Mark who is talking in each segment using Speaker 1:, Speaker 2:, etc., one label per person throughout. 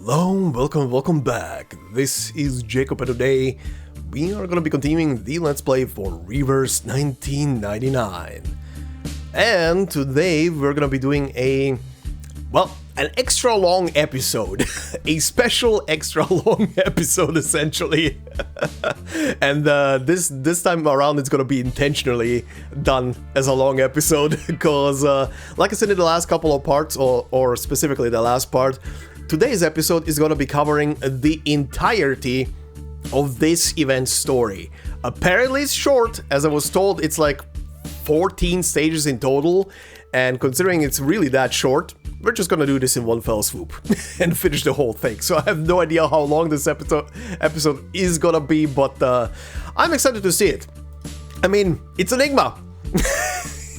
Speaker 1: Hello, welcome back. This is Jacob, and today we are gonna be continuing the Let's Play for Reverse 1999. And today we're gonna be doing an extra long episode. A special extra long episode, essentially. And this time around it's gonna be intentionally done as a long episode, because like I said in the last couple of parts, or specifically the last part, today's episode is going to be covering the entirety of this event story. Apparently it's short, as I was told it's like 14 stages in total, and considering it's really that short, we're just going to do this in one fell swoop and finish the whole thing. So I have no idea how long this episode is going to be, but I'm excited to see it. I mean, it's Enigma.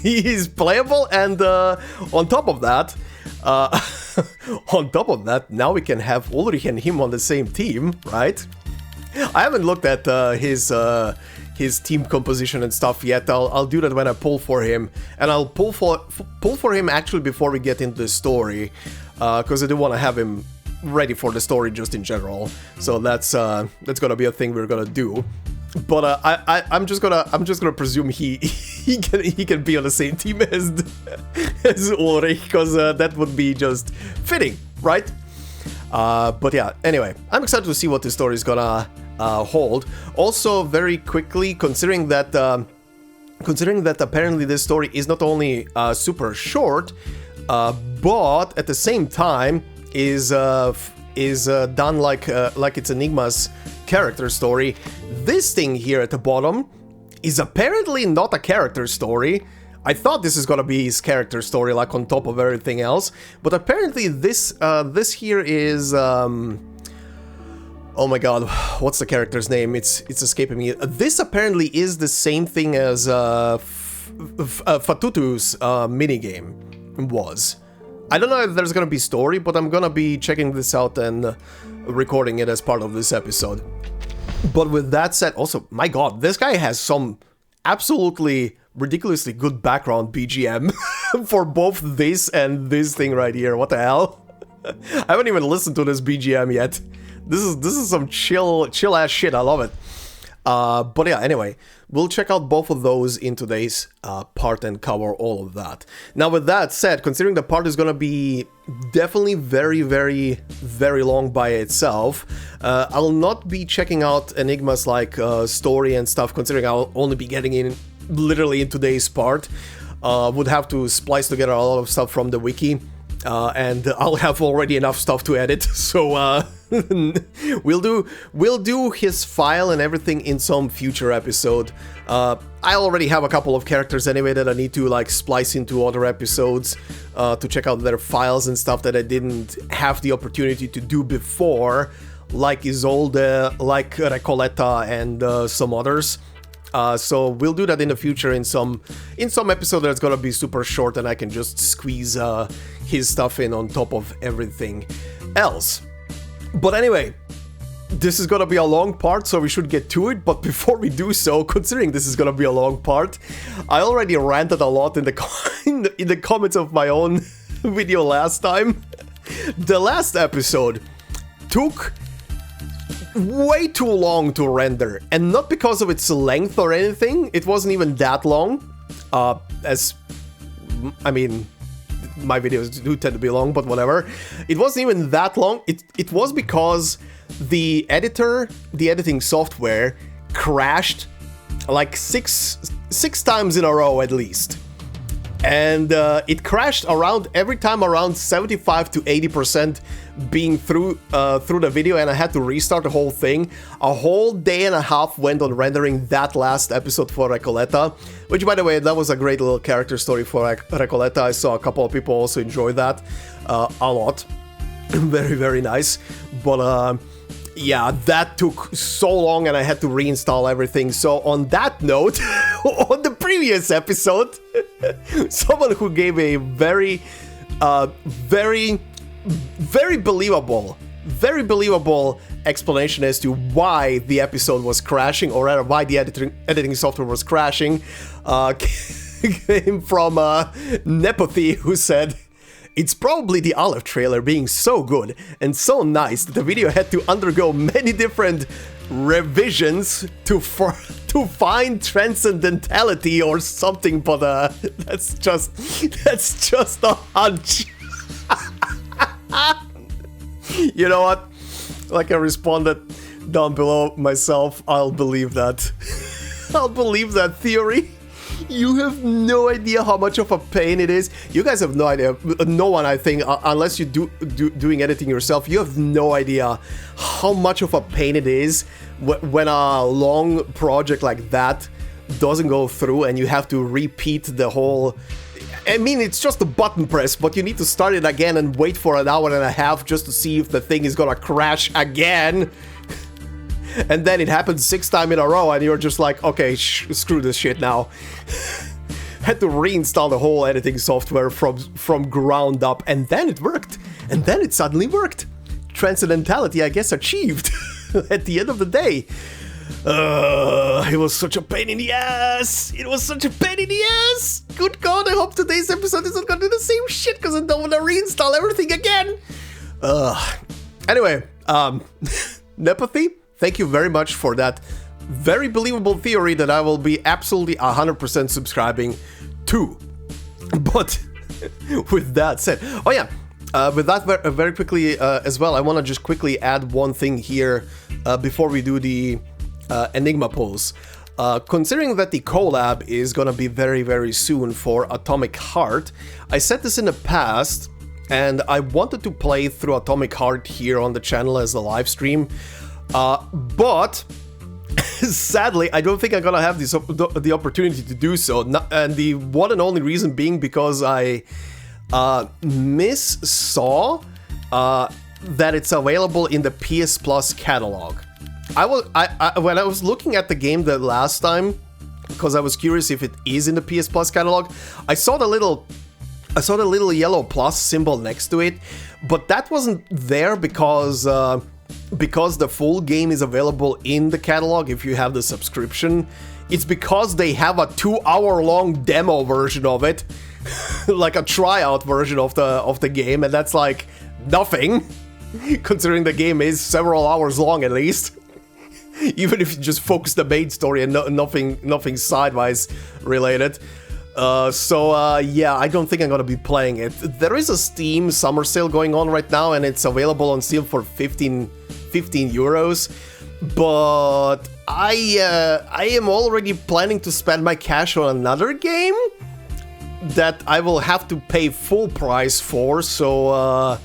Speaker 1: He's playable, and on top of that, now we can have Ulrich and him on the same team, right? I haven't looked at his team composition and stuff yet. I'll do that when I pull for him, and I'll pull for him actually before we get into the story, because I do want to have him ready for the story just in general. So that's gonna be a thing we're gonna do. But I'm just gonna presume he can be on the same team as Ulrich, because that would be just fitting, right? But yeah, anyway, I'm excited to see what this story is gonna hold. Also, very quickly, considering that apparently this story is not only super short, but at the same time is done like it's Enigma's character story. This thing here at the bottom is apparently not a character story. I thought this is gonna be his character story, like on top of everything else, but apparently this here is oh my god, what's the character's name? It's escaping me. This apparently is the same thing as Fatutu's minigame was. I don't know if there's gonna be story, but I'm gonna be checking this out and recording it as part of this episode. But with that said, also, my god, this guy has some absolutely ridiculously good background BGM for both this and this thing right here. What the hell? I haven't even listened to this BGM yet. This is some chill ass shit. I love it. But yeah, anyway, we'll check out both of those in today's part and cover all of that. Now, with that said, considering the part is gonna be definitely very, very, very long by itself, I'll not be checking out Enigma's story and stuff, considering I'll only be getting in literally in today's part. Would have to splice together a lot of stuff from the wiki, and I'll have already enough stuff to edit, so we'll do his file and everything in some future episode. I already have a couple of characters anyway that I need to splice into other episodes to check out their files and stuff that I didn't have the opportunity to do before, like Isolde, like Recoleta, and some others. So we'll do that in the future in some episode that's gonna be super short, and I can just squeeze his stuff in on top of everything else. But anyway, this is gonna be a long part, so we should get to it. But before we do so, considering this is gonna be a long part, I already ranted a lot in the comments of my own video last time. The last episode took way too long to render, and not because of its length or anything. It wasn't even that long, I mean, my videos do tend to be long, but whatever. It wasn't even that long. It was because the editing software crashed like six times in a row at least. And it crashed every time around 75 to 80% being through the video, and I had to restart the whole thing. A whole day and a half went on rendering that last episode for Recoleta, which, by the way, that was a great little character story for Recoleta. I saw a couple of people also enjoy that a lot. Very, very nice. But yeah, that took so long, and I had to reinstall everything. So on that note, on the previous episode, someone who gave a very believable explanation as to why the episode was crashing, or rather why the editing software was crashing, came from Nepothy, who said, It's probably the Olive trailer being so good and so nice that the video had to undergo many different revisions to find transcendentality or something, but that's just a hunch. You know what? Like I responded down below myself, I'll believe that. I'll believe that theory. You have no idea how much of a pain it is. You guys have no idea. No one, I think, unless you doing editing yourself, you have no idea how much of a pain it is when a long project like that doesn't go through and you have to repeat the whole... I mean, it's just a button press, but you need to start it again and wait for an hour and a half just to see if the thing is gonna crash again. And then it happens 6 times in a row and you're just like, okay, screw this shit now. Had to reinstall the whole editing software from ground up, and then it worked. And then it suddenly worked. Transcendentality, I guess, achieved at the end of the day. It was such a pain in the ass. It was such a pain in the ass. Good God, I hope today's episode isn't gonna do the same shit because I don't want to reinstall everything again. Anyway, Nepathy, thank you very much for that very believable theory that I will be absolutely 100% subscribing to. But with that said, oh yeah, with that very quickly as well, I want to just quickly add one thing here before we do the Enigma polls. Considering that the collab is gonna be very, very soon for Atomic Heart, I said this in the past, and I wanted to play through Atomic Heart here on the channel as a live stream, but sadly, I don't think I'm gonna have the opportunity to do so, and the one and only reason being because I saw that it's available in the PS Plus catalog. When I was looking at the game the last time, because I was curious if it is in the PS Plus catalog, I saw the little yellow plus symbol next to it, but that wasn't there because the full game is available in the catalog if you have the subscription. It's because they have a 2-hour-long demo version of it, like a tryout version of the game, and that's like nothing, considering the game is several hours long at least. Even if you just focus the main story and nothing sidewise related. Yeah, I don't think I'm gonna be playing it. There is a Steam summer sale going on right now, and it's available on Steam for 15 euros. But I am already planning to spend my cash on another game that I will have to pay full price for. So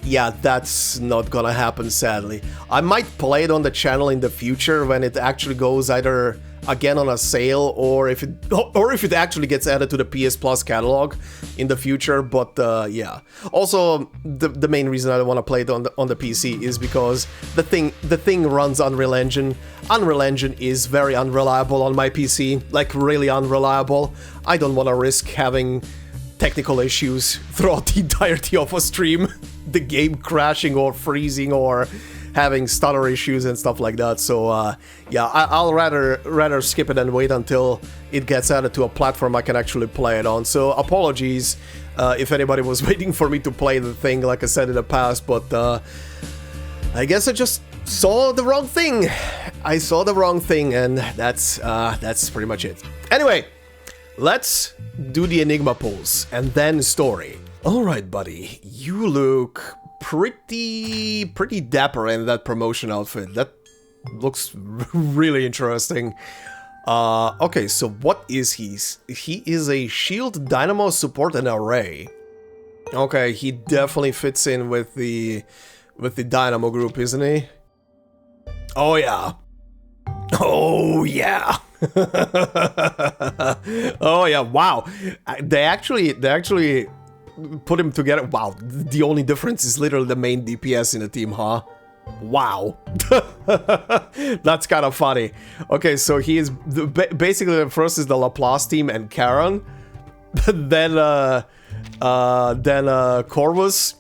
Speaker 1: yeah, that's not gonna happen, sadly. I might play it on the channel in the future when it actually goes either again on a sale or if it actually gets added to the PS Plus catalog in the future. But yeah, also the main reason I don't want to play it on the PC is because the thing runs Unreal Engine. Unreal Engine is very unreliable on my PC, like really unreliable. I don't want to risk having technical issues throughout the entirety of a stream, the game crashing or freezing or having stutter issues and stuff like that. So yeah, I'll rather skip it and wait until it gets added to a platform I can actually play it on. So apologies if anybody was waiting for me to play the thing, like I said in the past, but I guess I just saw the wrong thing. I saw the wrong thing, and that's pretty much it. Anyway, let's do the Enigma polls and then story. Alright, buddy, you look pretty dapper in that promotion outfit. That looks really interesting. Okay, so what is he? He is a shield, dynamo, support, and array. Okay, he definitely fits in with the dynamo group, isn't he? Oh yeah. Oh yeah. Oh yeah, wow. They actually put him together. Wow, the only difference is literally the main DPS in the team, huh? Wow. That's kind of funny. Okay, so he is basically the first is the Laplace team and Karen, then Corvus,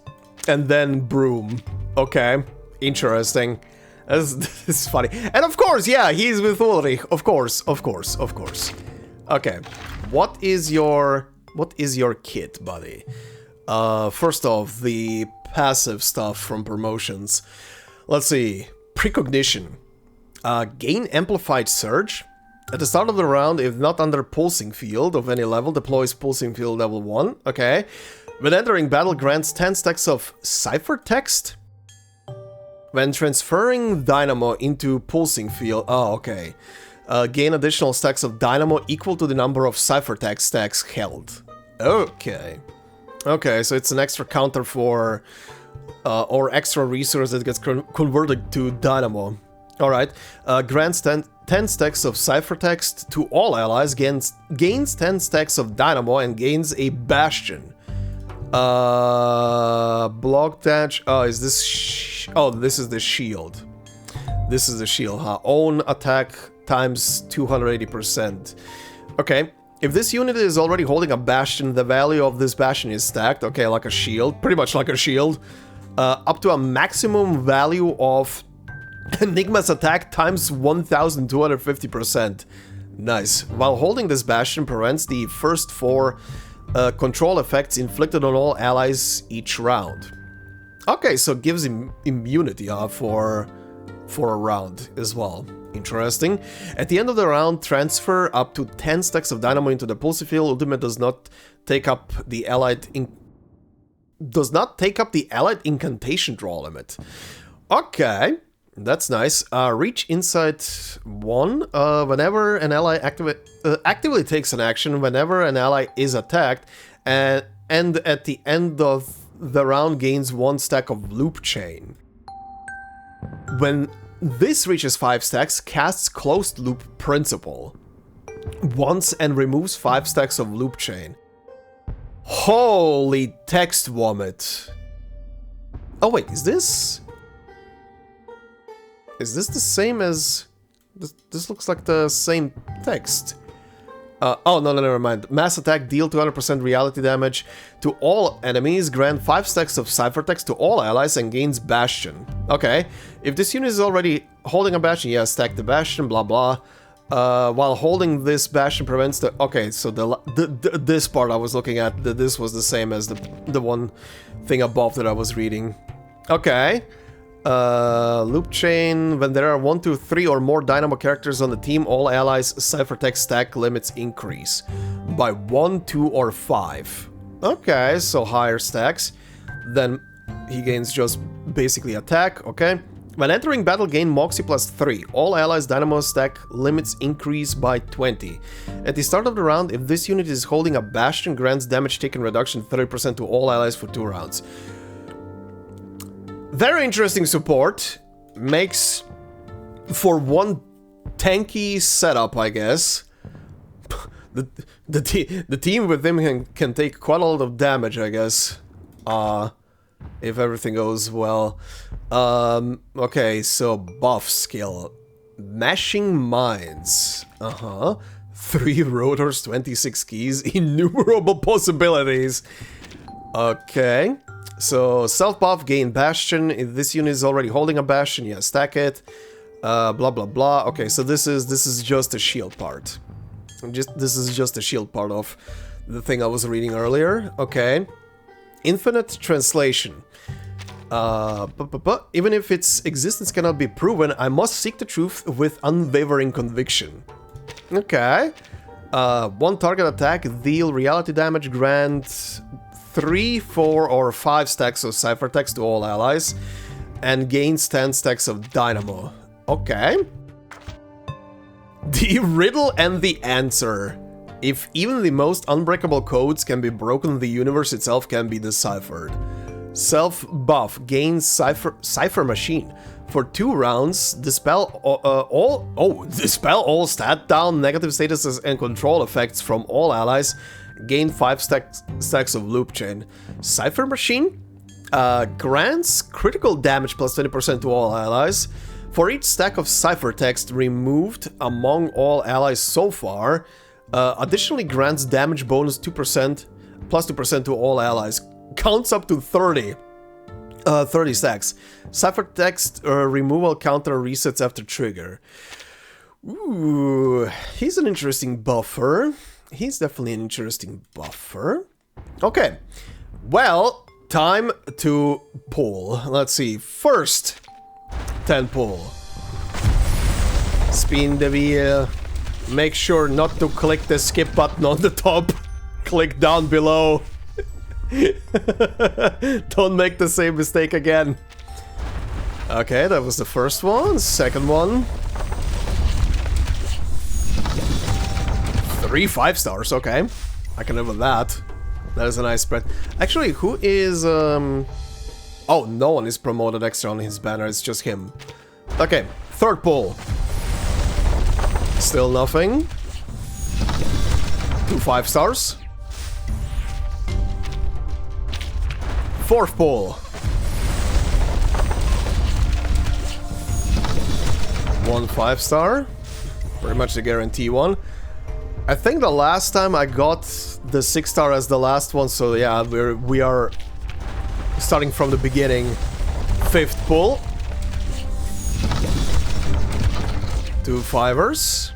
Speaker 1: and then Broom. Okay, interesting. This is funny. And of course, yeah, he's with Ulrich. Of course. Okay, what is your kit, buddy? First off, the passive stuff from promotions. Let's see. Precognition. Gain Amplified Surge. At the start of the round, if not under Pulsing Field of any level, deploys Pulsing Field level 1. Okay. When entering battle, grants 10 stacks of ciphertext. When transferring Dynamo into Pulsing Field... Oh, okay. Gain additional stacks of Dynamo equal to the number of ciphertext stacks held. Okay. Okay, so it's an extra counter for... or extra resource that gets converted to Dynamo. Alright. Grants 10 stacks of ciphertext to all allies, gains 10 stacks of Dynamo, and gains a Bastion. Block dash. Oh, is this... oh, this is the shield. This is the shield, huh? Own attack times 280%. Okay. If this unit is already holding a Bastion, the value of this Bastion is stacked. Okay, like a shield. Pretty much like a shield. Up to a maximum value of Enigma's attack times 1250%. Nice. While holding this Bastion prevents the first 4 control effects inflicted on all allies each round. Okay, so it gives him immunity for a round as well. Interesting. At the end of the round, transfer up to 10 stacks of Dynamo into the Pulsing Field. Ultimate does not take up the allied incantation draw limit. Okay, that's nice. Reach inside 1 whenever an ally actively takes an action whenever an ally is attacked, and at the end of the round gains 1 stack of Loop Chain. When this reaches 5 stacks, casts Closed Loop Principle once and removes 5 stacks of Loop Chain. Holy text vomit. Oh wait, is this the same as... This looks like the same text. Oh, no, never mind. Mass attack, deal 200% reality damage to all enemies, grant 5 stacks of ciphertext to all allies, and gains Bastion. Okay. If this unit is already holding a Bastion, yeah, stack the Bastion, blah blah. While holding this Bastion prevents the... Okay, so this part I was looking at, this was the same as the one thing above that I was reading. Okay. Loop Chain. When there are 1, 2, 3 or more Dynamo characters on the team, all allies' ciphertext stack limits increase by 1, 2, or 5. Okay, so higher stacks. Then he gains just basically attack, okay? When entering battle, gain Moxie plus 3. All allies' Dynamo stack limits increase by 20. At the start of the round, if this unit is holding a Bastion, grants damage taken reduction 30% to all allies for 2 rounds. Very interesting support. Makes for one tanky setup, I guess. The team with him can take quite a lot of damage, I guess. If everything goes well. Okay, so buff skill. Mashing Mines. 3 rotors, 26 keys, innumerable possibilities. Okay. So, self-buff, gain Bastion. If this unit is already holding a Bastion, yeah, stack it. Blah, blah, blah. Okay, so this is just a shield part. This is just a shield part of the thing I was reading earlier. Okay. Infinite Translation. Even if its existence cannot be proven, I must seek the truth with unwavering conviction. Okay. 1 target attack, deal reality damage, grant 3, 4, or 5 stacks of ciphertext to all allies, and gains 10 stacks of Dynamo. Okay. The Riddle and the Answer. If even the most unbreakable codes can be broken, the universe itself can be deciphered. Self-buff, gains Cipher Machine. For 2 rounds, dispel all stat down, negative statuses, and control effects from all allies. Gain 5 stacks of Loop Chain. Cipher Machine grants critical damage plus 20% to all allies. For each stack of ciphertext removed among all allies so far, additionally grants damage bonus 2% plus 2% to all allies. Counts up to 30 stacks. Ciphertext removal counter resets after trigger. Ooh, he's an interesting buffer. He's definitely an interesting buffer. Okay. Well, time to pull. Let's see. First 10 pull. Spin the wheel. Make sure not to click the skip button on the top. Click down below. Don't make the same mistake again. Okay, that was the first one. Second one. 3 5-stars, okay. I can live with that. That is a nice spread. Actually, who is... Oh, no one is promoted extra on his banner, it's just him. Okay, third pull. Still nothing. 2 5-stars. Fourth pull. 1 5-star. Pretty much the guarantee one. I think the last time I got the 6-star as the last one, so yeah, we are starting from the beginning. Fifth pull. 2 5-ers.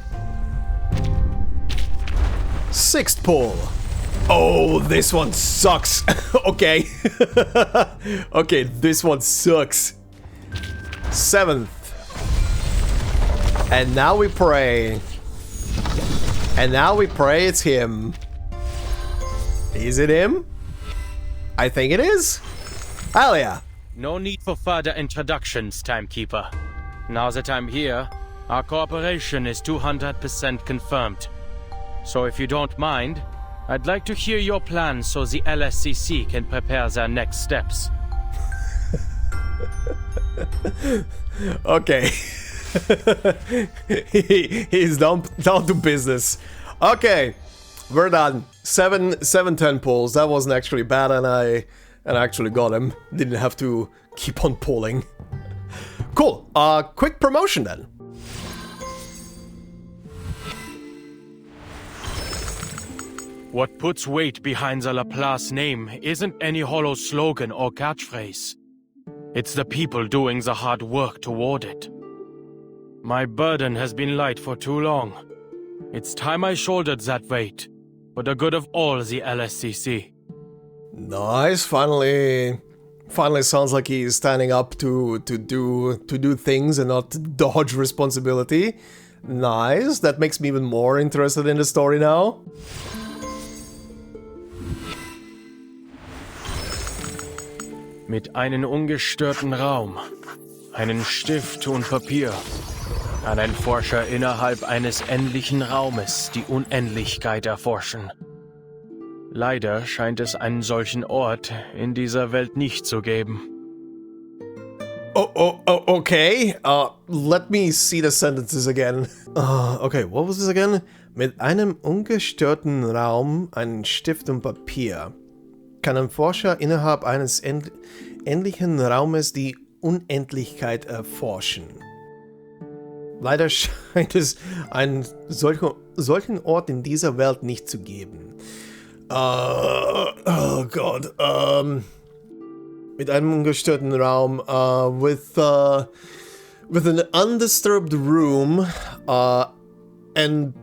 Speaker 1: Sixth pull. Oh, this one sucks. Okay. Okay, this one sucks. Seventh. And now we pray. And now we pray it's him. Is it him? I think it is. Hell yeah.
Speaker 2: No need for further introductions, Timekeeper. Now that I'm here, our cooperation is 200% confirmed. So if you don't mind, I'd like to hear your plans so the LSCC can prepare their next steps.
Speaker 1: Okay. He's down to business. Okay, we're done. 10 pulls. That wasn't actually bad, and I actually got him. Didn't have to keep on pulling. Cool. Quick promotion then.
Speaker 2: What puts weight behind the Laplace name isn't any hollow slogan or catchphrase. It's the people doing the hard work toward it. My burden has been light for too long. It's time I shouldered that weight, for the good of all the LSCC.
Speaker 1: Nice, finally sounds like he's standing up to do things and not dodge responsibility. Nice, that makes me even more interested in the story now.
Speaker 2: Mit einem ungestörten Raum, einen Stift und Papier. Kann ein Forscher innerhalb eines endlichen Raumes die Unendlichkeit erforschen. Leider scheint es einen solchen Ort in dieser Welt nicht zu geben.
Speaker 1: Okay. Let me see the sentences again. Okay, what was this again? Mit einem ungestörten Raum, einen Stift und Papier. Kann ein Forscher innerhalb eines endlichen Raumes die Unendlichkeit erforschen. Leider scheint es einen solchen Ort in dieser Welt nicht zu geben. Oh Gott. Mit einem ungestörten Raum. With an undisturbed room. And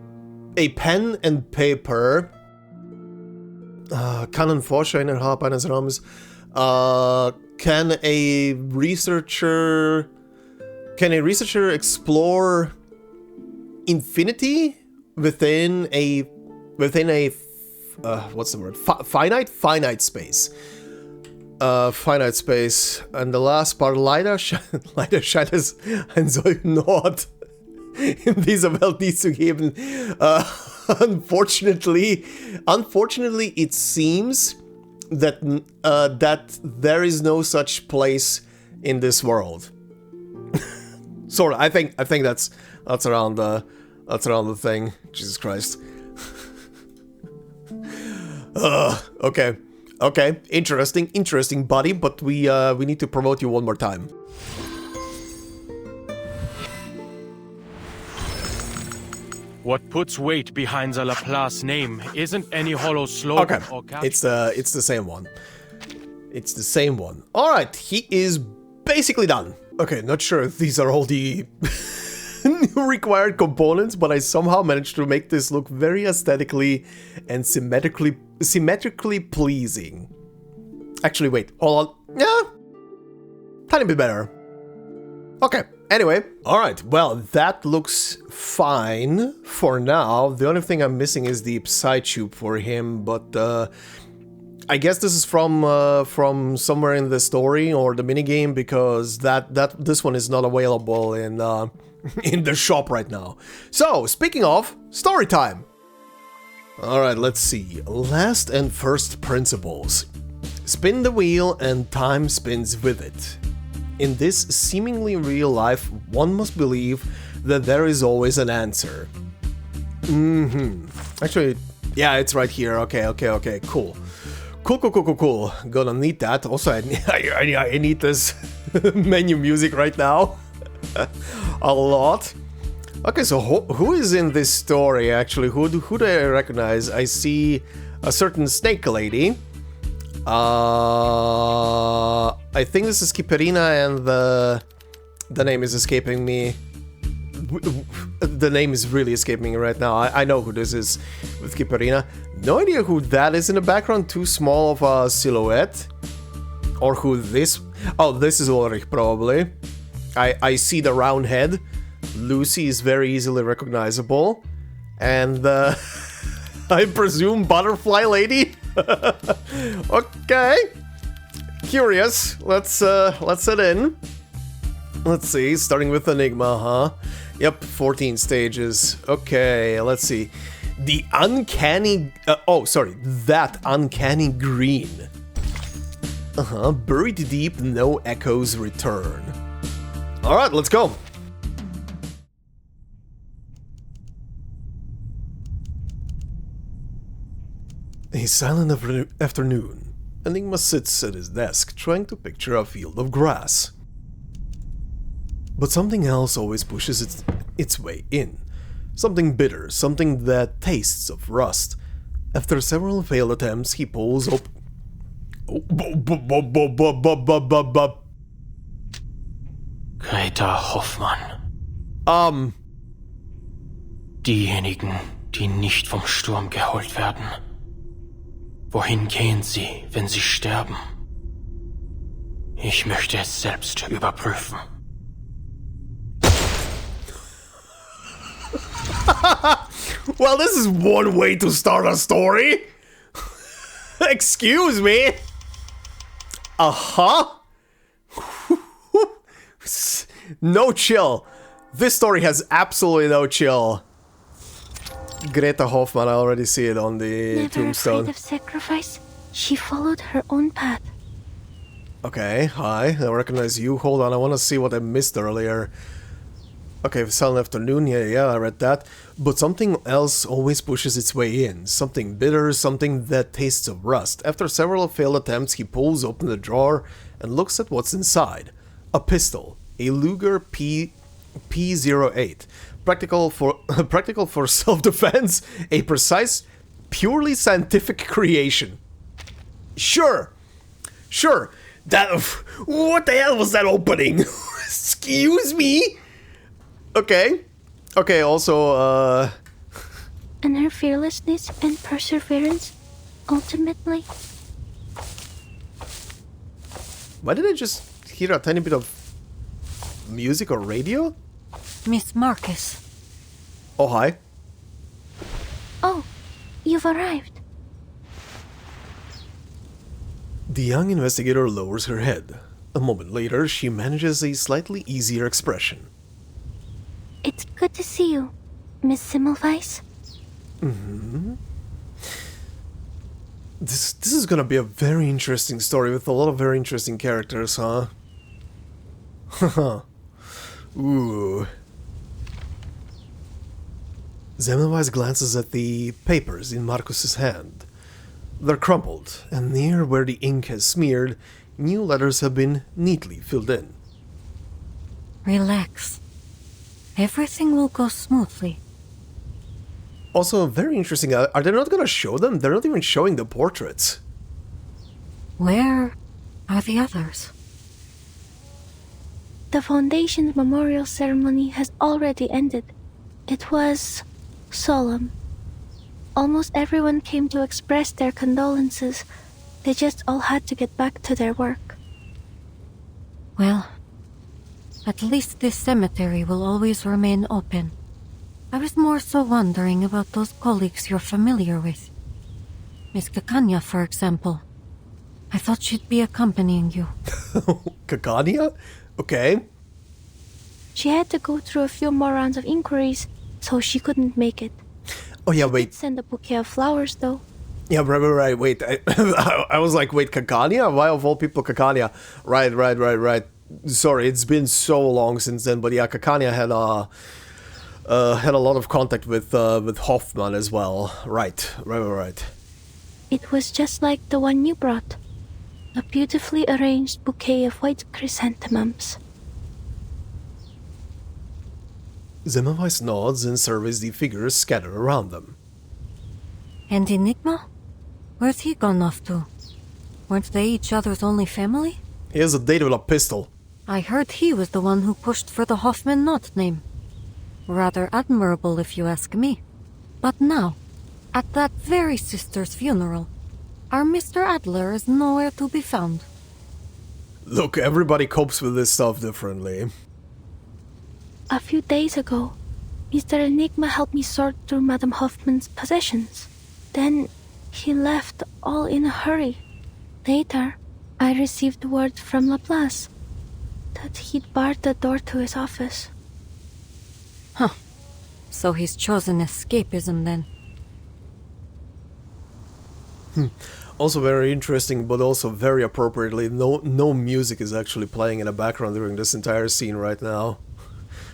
Speaker 1: a pen and paper. Kann ein Forscher innerhalb eines Raumes. Can a researcher explore infinity within a what's the word? Finite space. Finite space. And the last part, leider scheint es einen solchen Ort in dieser Welt nicht zu geben. Unfortunately, it seems that there is no such place in this world. Sort of. I think that's around the thing. Jesus Christ. Okay. Interesting, buddy. But we need to promote you one more time.
Speaker 2: What puts weight behind the Laplace name isn't any hollow slogan or catchphrase.
Speaker 1: It's the same one. It's the same one. All right, he is basically done. Okay, not sure if these are all the new required components, but I somehow managed to make this look very aesthetically and symmetrically pleasing. Actually, wait, hold on. Yeah, tiny bit better. Okay, anyway, alright, well, that looks fine for now. The only thing I'm missing is the Psy tube for him, but I guess this is from somewhere in the story or the minigame, because this one is not available in in the shop right now. So, speaking of, story time! Alright, let's see. Last and first principles. Spin the wheel and time spins with it. In this seemingly real life, one must believe that there is always an answer. Actually, yeah, it's right here. Okay, cool. Cool. Gonna need that. Also, I need this menu music right now. A lot. Okay, so who is in this story, actually? Who do I recognize? I see a certain snake lady. I think this is Kiperina, and the name is escaping me. The name is really escaping me right now. I know who this is with Kiperina. No idea who that is in the background. Too small of a silhouette. Or who this... Oh, this is Ulrich, probably. I see the round head. Lucy is very easily recognizable. And I presume Butterfly Lady? Okay. Curious. Let's head in. Let's see, starting with Enigma, huh? Yep, 14 stages. Okay, let's see. The Uncanny... that Uncanny Green. Buried deep, no echoes return. Alright, let's go. A silent afternoon. Enigma sits at his desk, trying to picture a field of grass. But something else always pushes its way in. Something bitter, something that tastes of rust. After several failed attempts, he pulls open...
Speaker 2: Greta Hoffmann. Diejenigen, die nicht vom Sturm geholt werden. Wohin gehen sie, wenn sie sterben? Ich möchte es selbst überprüfen.
Speaker 1: Well, this is one way to start a story. Excuse me. No chill. This story has absolutely no chill. Greta Hoffmann, I already see it on the tombstone.
Speaker 3: Never afraid of sacrifice, she followed her own path.
Speaker 1: Okay, hi, I recognize you. Hold on, I want to see what I missed earlier. Okay, Silent Afternoon, yeah, I read that. But something else always pushes its way in. Something bitter, something that tastes of rust. After several failed attempts, he pulls open the drawer and looks at what's inside. A pistol. A Luger P08. Practical for self-defense. A precise, purely scientific creation. Sure. That... What the hell was that opening? Excuse me? Okay, also,
Speaker 3: And her fearlessness and perseverance, ultimately...
Speaker 1: Why did I just hear a tiny bit of music or radio?
Speaker 4: Miss Marcus.
Speaker 1: Oh, hi.
Speaker 3: Oh, you've arrived.
Speaker 1: The young investigator lowers her head. A moment later, she manages a slightly easier expression.
Speaker 3: It's good to see you, Miss Semmelweis.
Speaker 1: This is gonna be a very interesting story with a lot of very interesting characters, huh? Haha. Ooh. Semmelweis glances at the papers in Marcus's hand. They're crumpled, and near where the ink has smeared, new letters have been neatly filled in.
Speaker 4: Relax. Everything will go smoothly.
Speaker 1: Also, very interesting, are they not gonna show them? They're not even showing the portraits.
Speaker 4: Where are the others?
Speaker 3: The Foundation's memorial ceremony has already ended. It was solemn. Almost everyone came to express their condolences, They just all had to get back to their work.
Speaker 4: Well, at least this cemetery will always remain open. I was more so wondering about those colleagues you're familiar with. Miss Kakanya, for example. I thought she'd be accompanying you.
Speaker 1: Kakanya? Okay.
Speaker 3: She had to go through a few more rounds of inquiries, so she couldn't make it.
Speaker 1: Oh yeah,
Speaker 3: Did
Speaker 1: wait.
Speaker 3: send a bouquet of flowers, though.
Speaker 1: Yeah, right, wait. I was like, wait, Kakanya? Why of all people Kakanya? Right. Sorry, it's been so long since then, but yeah, Kakanya had a lot of contact with Hoffman as well. Right.
Speaker 3: It was just like the one you brought. A beautifully arranged bouquet of white chrysanthemums.
Speaker 1: Semmelweis nods and surveys the figures scattered around them.
Speaker 4: And Enigma? Where's he gone off to? Weren't they each other's only family?
Speaker 1: He has a date with a pistol.
Speaker 4: I heard he was the one who pushed for the Hoffman Knot name. Rather admirable, if you ask me. But now, at that very sister's funeral, our Mr. Adler is nowhere to be found.
Speaker 1: Look, everybody copes with this stuff differently.
Speaker 3: A few days ago, Mr. Enigma helped me sort through Madame Hoffman's possessions. Then he left all in a hurry. Later, I received word from Laplace that he'd barred the door to his office.
Speaker 4: Huh. So he's chosen escapism then.
Speaker 1: Also very interesting, but also very appropriately, no music is actually playing in the background during this entire scene right now.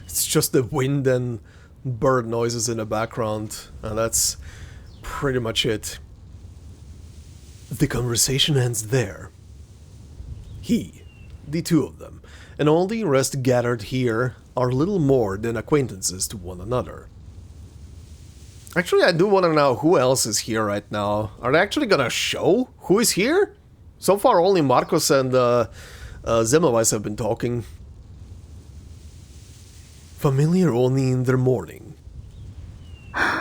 Speaker 1: It's just the wind and bird noises in the background, and that's pretty much it. The conversation ends there. The two of them, and all the rest gathered here are little more than acquaintances to one another. Actually, I do want to know who else is here right now. Are they actually gonna show who is here? So far, only Marcos and Semmelweis have been talking. Familiar only in their mourning. At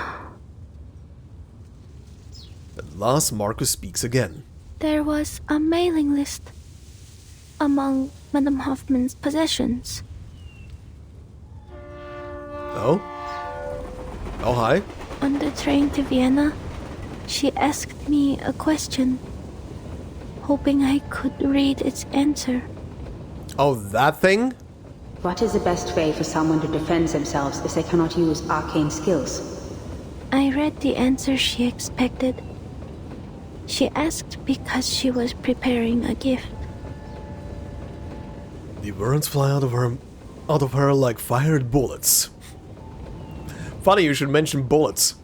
Speaker 1: last, Marcus speaks again.
Speaker 3: There was a mailing list among Madame Hoffman's possessions.
Speaker 1: Oh? Oh, hi.
Speaker 3: On the train to Vienna, she asked me a question, hoping I could read its answer.
Speaker 1: Oh, that thing?
Speaker 5: What is the best way for someone to defend themselves if they cannot use arcane skills?
Speaker 3: I read the answer she expected. She asked because she was preparing a gift.
Speaker 1: The words fly out of her like fired bullets. Funny you should mention bullets.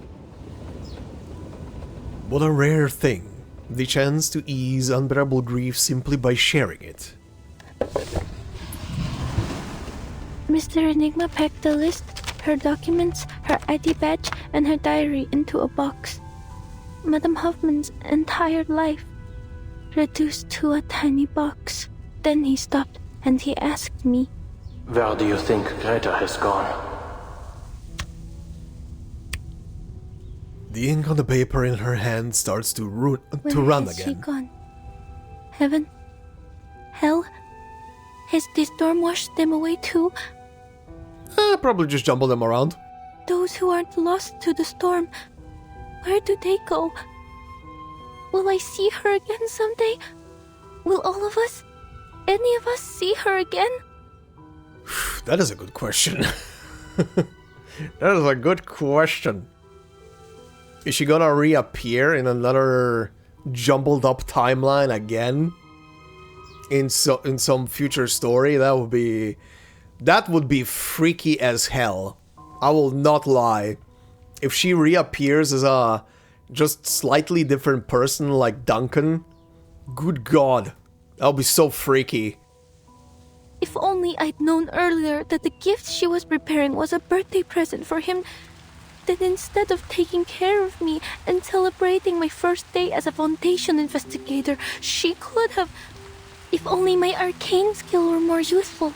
Speaker 1: What a rare thing, the chance to ease unbearable grief simply by sharing it.
Speaker 3: Mr. Enigma packed the list, her documents, her ID badge, and her diary into a box. Madame Hoffman's entire life reduced to a tiny box. Then he stopped and he asked me,
Speaker 6: "Where do you think Greta has gone?"
Speaker 1: The ink on the paper in her hand starts to run
Speaker 3: Where has she
Speaker 1: again.
Speaker 3: gone? Heaven? Hell? Has the storm washed them away too?
Speaker 1: Probably just jumble them around.
Speaker 3: Those who aren't lost to the storm, where do they go? Will I see her again someday? Will all of us, any of us, see her again?
Speaker 1: That is a good question. That is a good question. Is she gonna reappear in another jumbled up timeline again? In some future story? That would be freaky as hell. I will not lie. If she reappears as a just slightly different person like Duncan, good god, that would be so freaky.
Speaker 3: If only I'd known earlier that the gift she was preparing was a birthday present for him, then instead of taking care of me and celebrating my first day as a Foundation investigator, she could have... If only my arcane skill were more useful.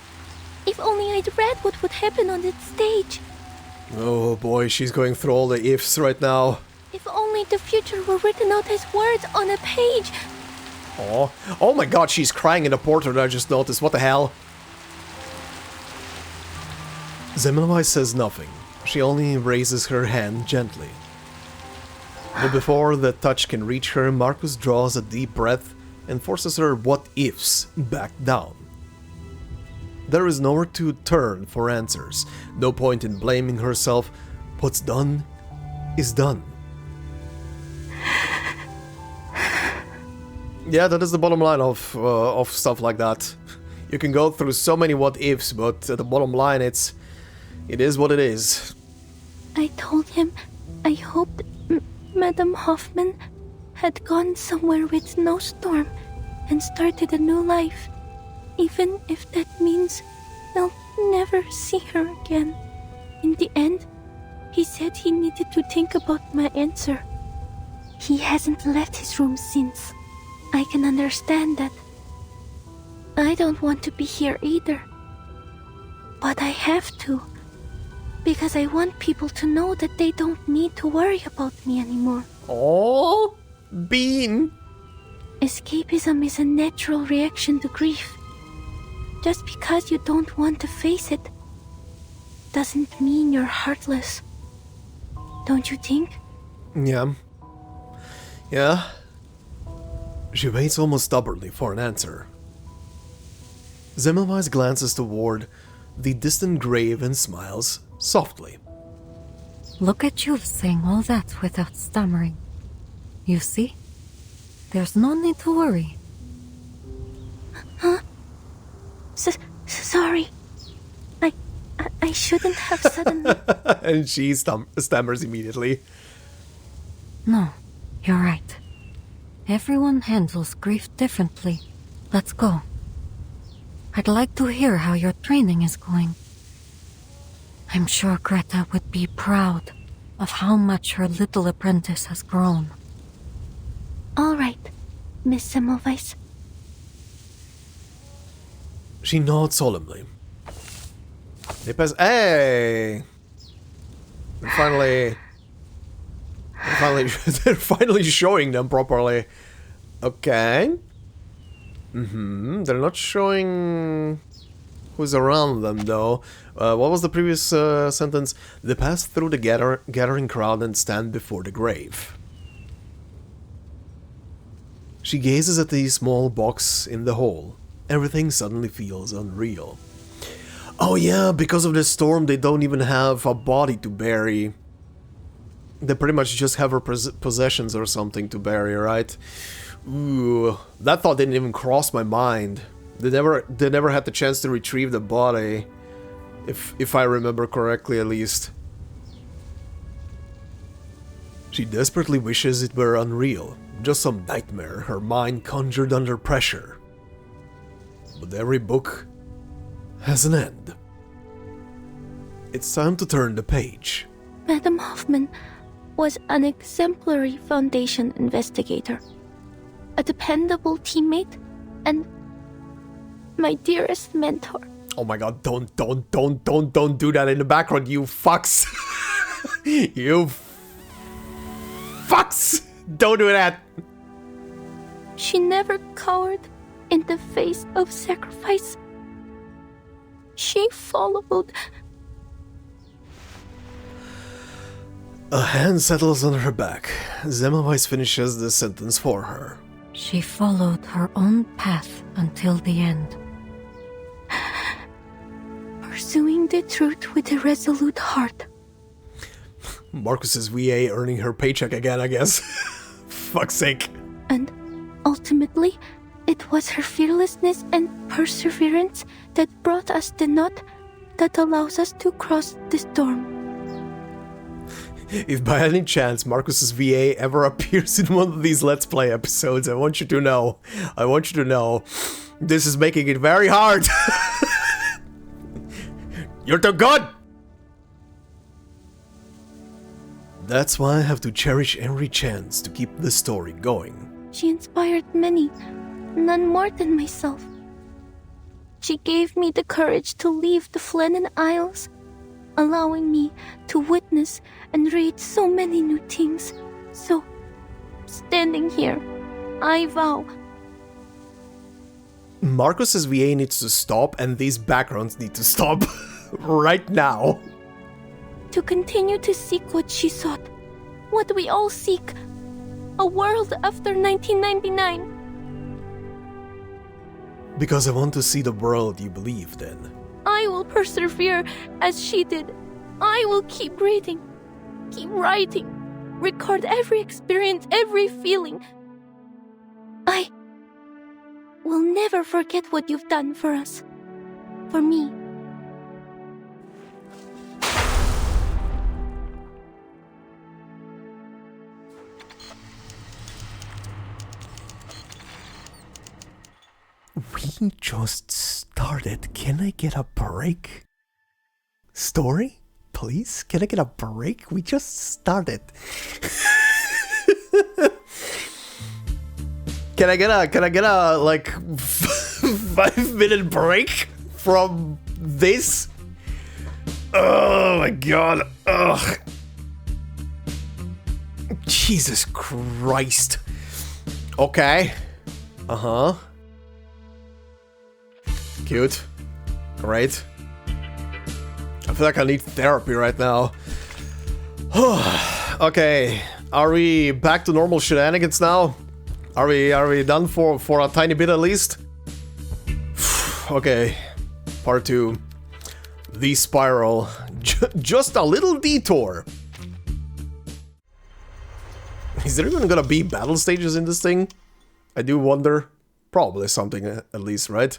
Speaker 3: If only I'd read what would happen on that stage.
Speaker 1: Oh boy, she's going through all the ifs right now.
Speaker 3: If only the future were written out as words on a page.
Speaker 1: Oh, oh my god, she's crying in the portrait, I just noticed. What the hell? Semmelweis says nothing. She only raises her hand gently. But before the touch can reach her, Marcus draws a deep breath and forces her what-ifs back down. There is nowhere to turn for answers. No point in blaming herself. What's done is done. Yeah, that is the bottom line of stuff like that. You can go through so many what-ifs, but at the bottom line, it is what it is.
Speaker 3: I told him I hoped Madame Hoffman had gone somewhere with no storm and started a new life, even if that means I'll never see her again. In the end, he said he needed to think about my answer. He hasn't left his room since. I can understand that. I don't want to be here either. But I have to. Because I want people to know that they don't need to worry about me anymore.
Speaker 1: Oh, Bean!
Speaker 3: Escapism is a natural reaction to grief. Just because you don't want to face it doesn't mean you're heartless. Don't you think?
Speaker 1: Yeah. Yeah. She waits almost stubbornly for an answer. Semmelweis glances toward the distant grave and smiles softly.
Speaker 4: Look at you saying all that without stammering. You see? There's no need to worry.
Speaker 3: Huh? Sorry. I shouldn't have suddenly...
Speaker 1: And she stammers immediately.
Speaker 4: No, you're right. Everyone handles grief differently. Let's go. I'd like to hear how your training is going. I'm sure Greta would be proud of how much her little apprentice has grown.
Speaker 3: All right, Miss Semmelweis.
Speaker 1: She nods solemnly. They pass. Hey! They're finally showing them properly. Okay. They're not showing who's around them though. What was the previous sentence? They pass through the gathering crowd and stand before the grave. She gazes at the small box in the hole. Everything suddenly feels unreal. Oh yeah, because of the storm they don't even have a body to bury. They pretty much just have her possessions or something to bury, right? Ooh, that thought didn't even cross my mind. They never had the chance to retrieve the body. If I remember correctly, at least. She desperately wishes it were unreal. Just some nightmare her mind conjured under pressure. But every book has an end. It's time to turn the page.
Speaker 3: Madame Hoffman was an exemplary Foundation investigator, a dependable teammate, and my dearest mentor.
Speaker 1: Oh my god, don't do that in the background, you fucks. You fucks! Don't do that!
Speaker 3: She never cowered in the face of sacrifice. She followed.
Speaker 1: A hand settles on her back. Semmelweis finishes the sentence for her.
Speaker 4: She followed her own path until the end.
Speaker 3: Pursuing the truth with a resolute heart.
Speaker 1: Marcus's VA earning her paycheck again, I guess. Fuck's sake.
Speaker 3: And ultimately, it was her fearlessness and perseverance that brought us the knot that allows us to cross the storm.
Speaker 1: If by any chance Marcus's VA ever appears in one of these Let's Play episodes, I want you to know, this is making it very hard. You're too good! That's why I have to cherish every chance to keep the story going.
Speaker 3: She inspired many, none more than myself. She gave me the courage to leave the Flennon Isles, allowing me to witness and read so many new things. So, standing here, I vow
Speaker 1: Marcus's VA needs to stop, and these backgrounds need to stop right now.
Speaker 3: To continue to seek what she sought, what we all seek, a world after 1999.
Speaker 1: Because I want to see the world you believed in.
Speaker 3: I will persevere as she did. I will keep reading, keep writing, record every experience, every feeling. I will never forget what you've done for us, for me.
Speaker 1: We just started. Can I get a break? Story? Please? Can I get a break? We just started. Can I get a like 5-minute break from this? Oh my god. Ugh. Jesus Christ. Okay. Uh-huh. Cute. Great. I feel like I need therapy right now. Okay. Are we back to normal shenanigans now? Are we done for a tiny bit at least? Okay. Part 2. The Spiral. Just a little detour. Is there even gonna be battle stages in this thing? I do wonder. Probably something at least, right?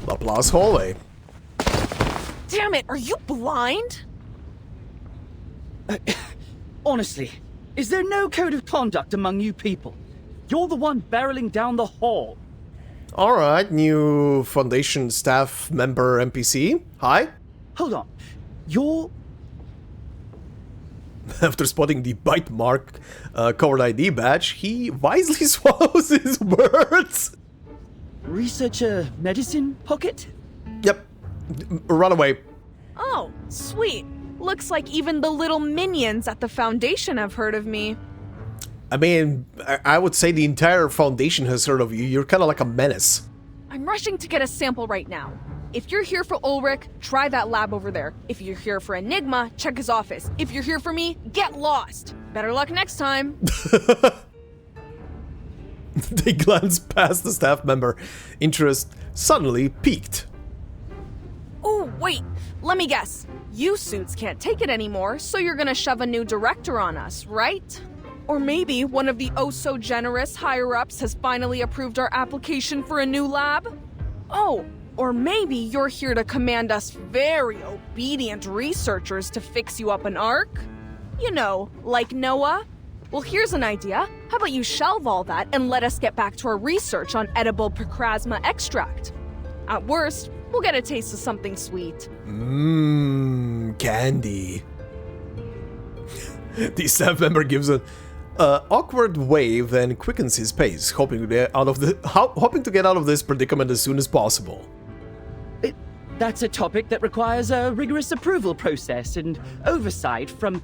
Speaker 1: Laplace hallway.
Speaker 7: Damn it, are you blind?
Speaker 8: Honestly, is there no code of conduct among you people? You're the one barreling down the hall.
Speaker 1: Alright, new Foundation staff member NPC. Hi.
Speaker 8: Hold on. You're...
Speaker 1: After spotting the bite mark covered ID badge, he wisely swallows his words.
Speaker 8: Researcher Medicine Pocket?
Speaker 1: Yep. Run away.
Speaker 7: Oh, sweet. Looks like even the little minions at the Foundation have heard of me.
Speaker 1: I mean, I would say the entire Foundation has heard of you. You're kind of like a menace.
Speaker 7: I'm rushing to get a sample right now. If you're here for Ulrich, try that lab over there. If you're here for Enigma, check his office. If you're here for me, get lost. Better luck next time.
Speaker 1: They glance past the staff member. Interest suddenly peaked.
Speaker 7: Oh, wait. Let me guess. You suits can't take it anymore, so you're gonna shove a new director on us, right? Or maybe one of the oh-so-generous higher-ups has finally approved our application for a new lab? Oh, or maybe you're here to command us very obedient researchers to fix you up an arc? You know, like Noah? Well, here's an idea. How about you shelve all that and let us get back to our research on edible Picrasma extract? At worst, we'll get a taste of something sweet.
Speaker 1: Mmm, candy. The staff member gives an awkward wave, then quickens his pace, hoping to get out of this predicament as soon as possible.
Speaker 8: That's a topic that requires a rigorous approval process and oversight from...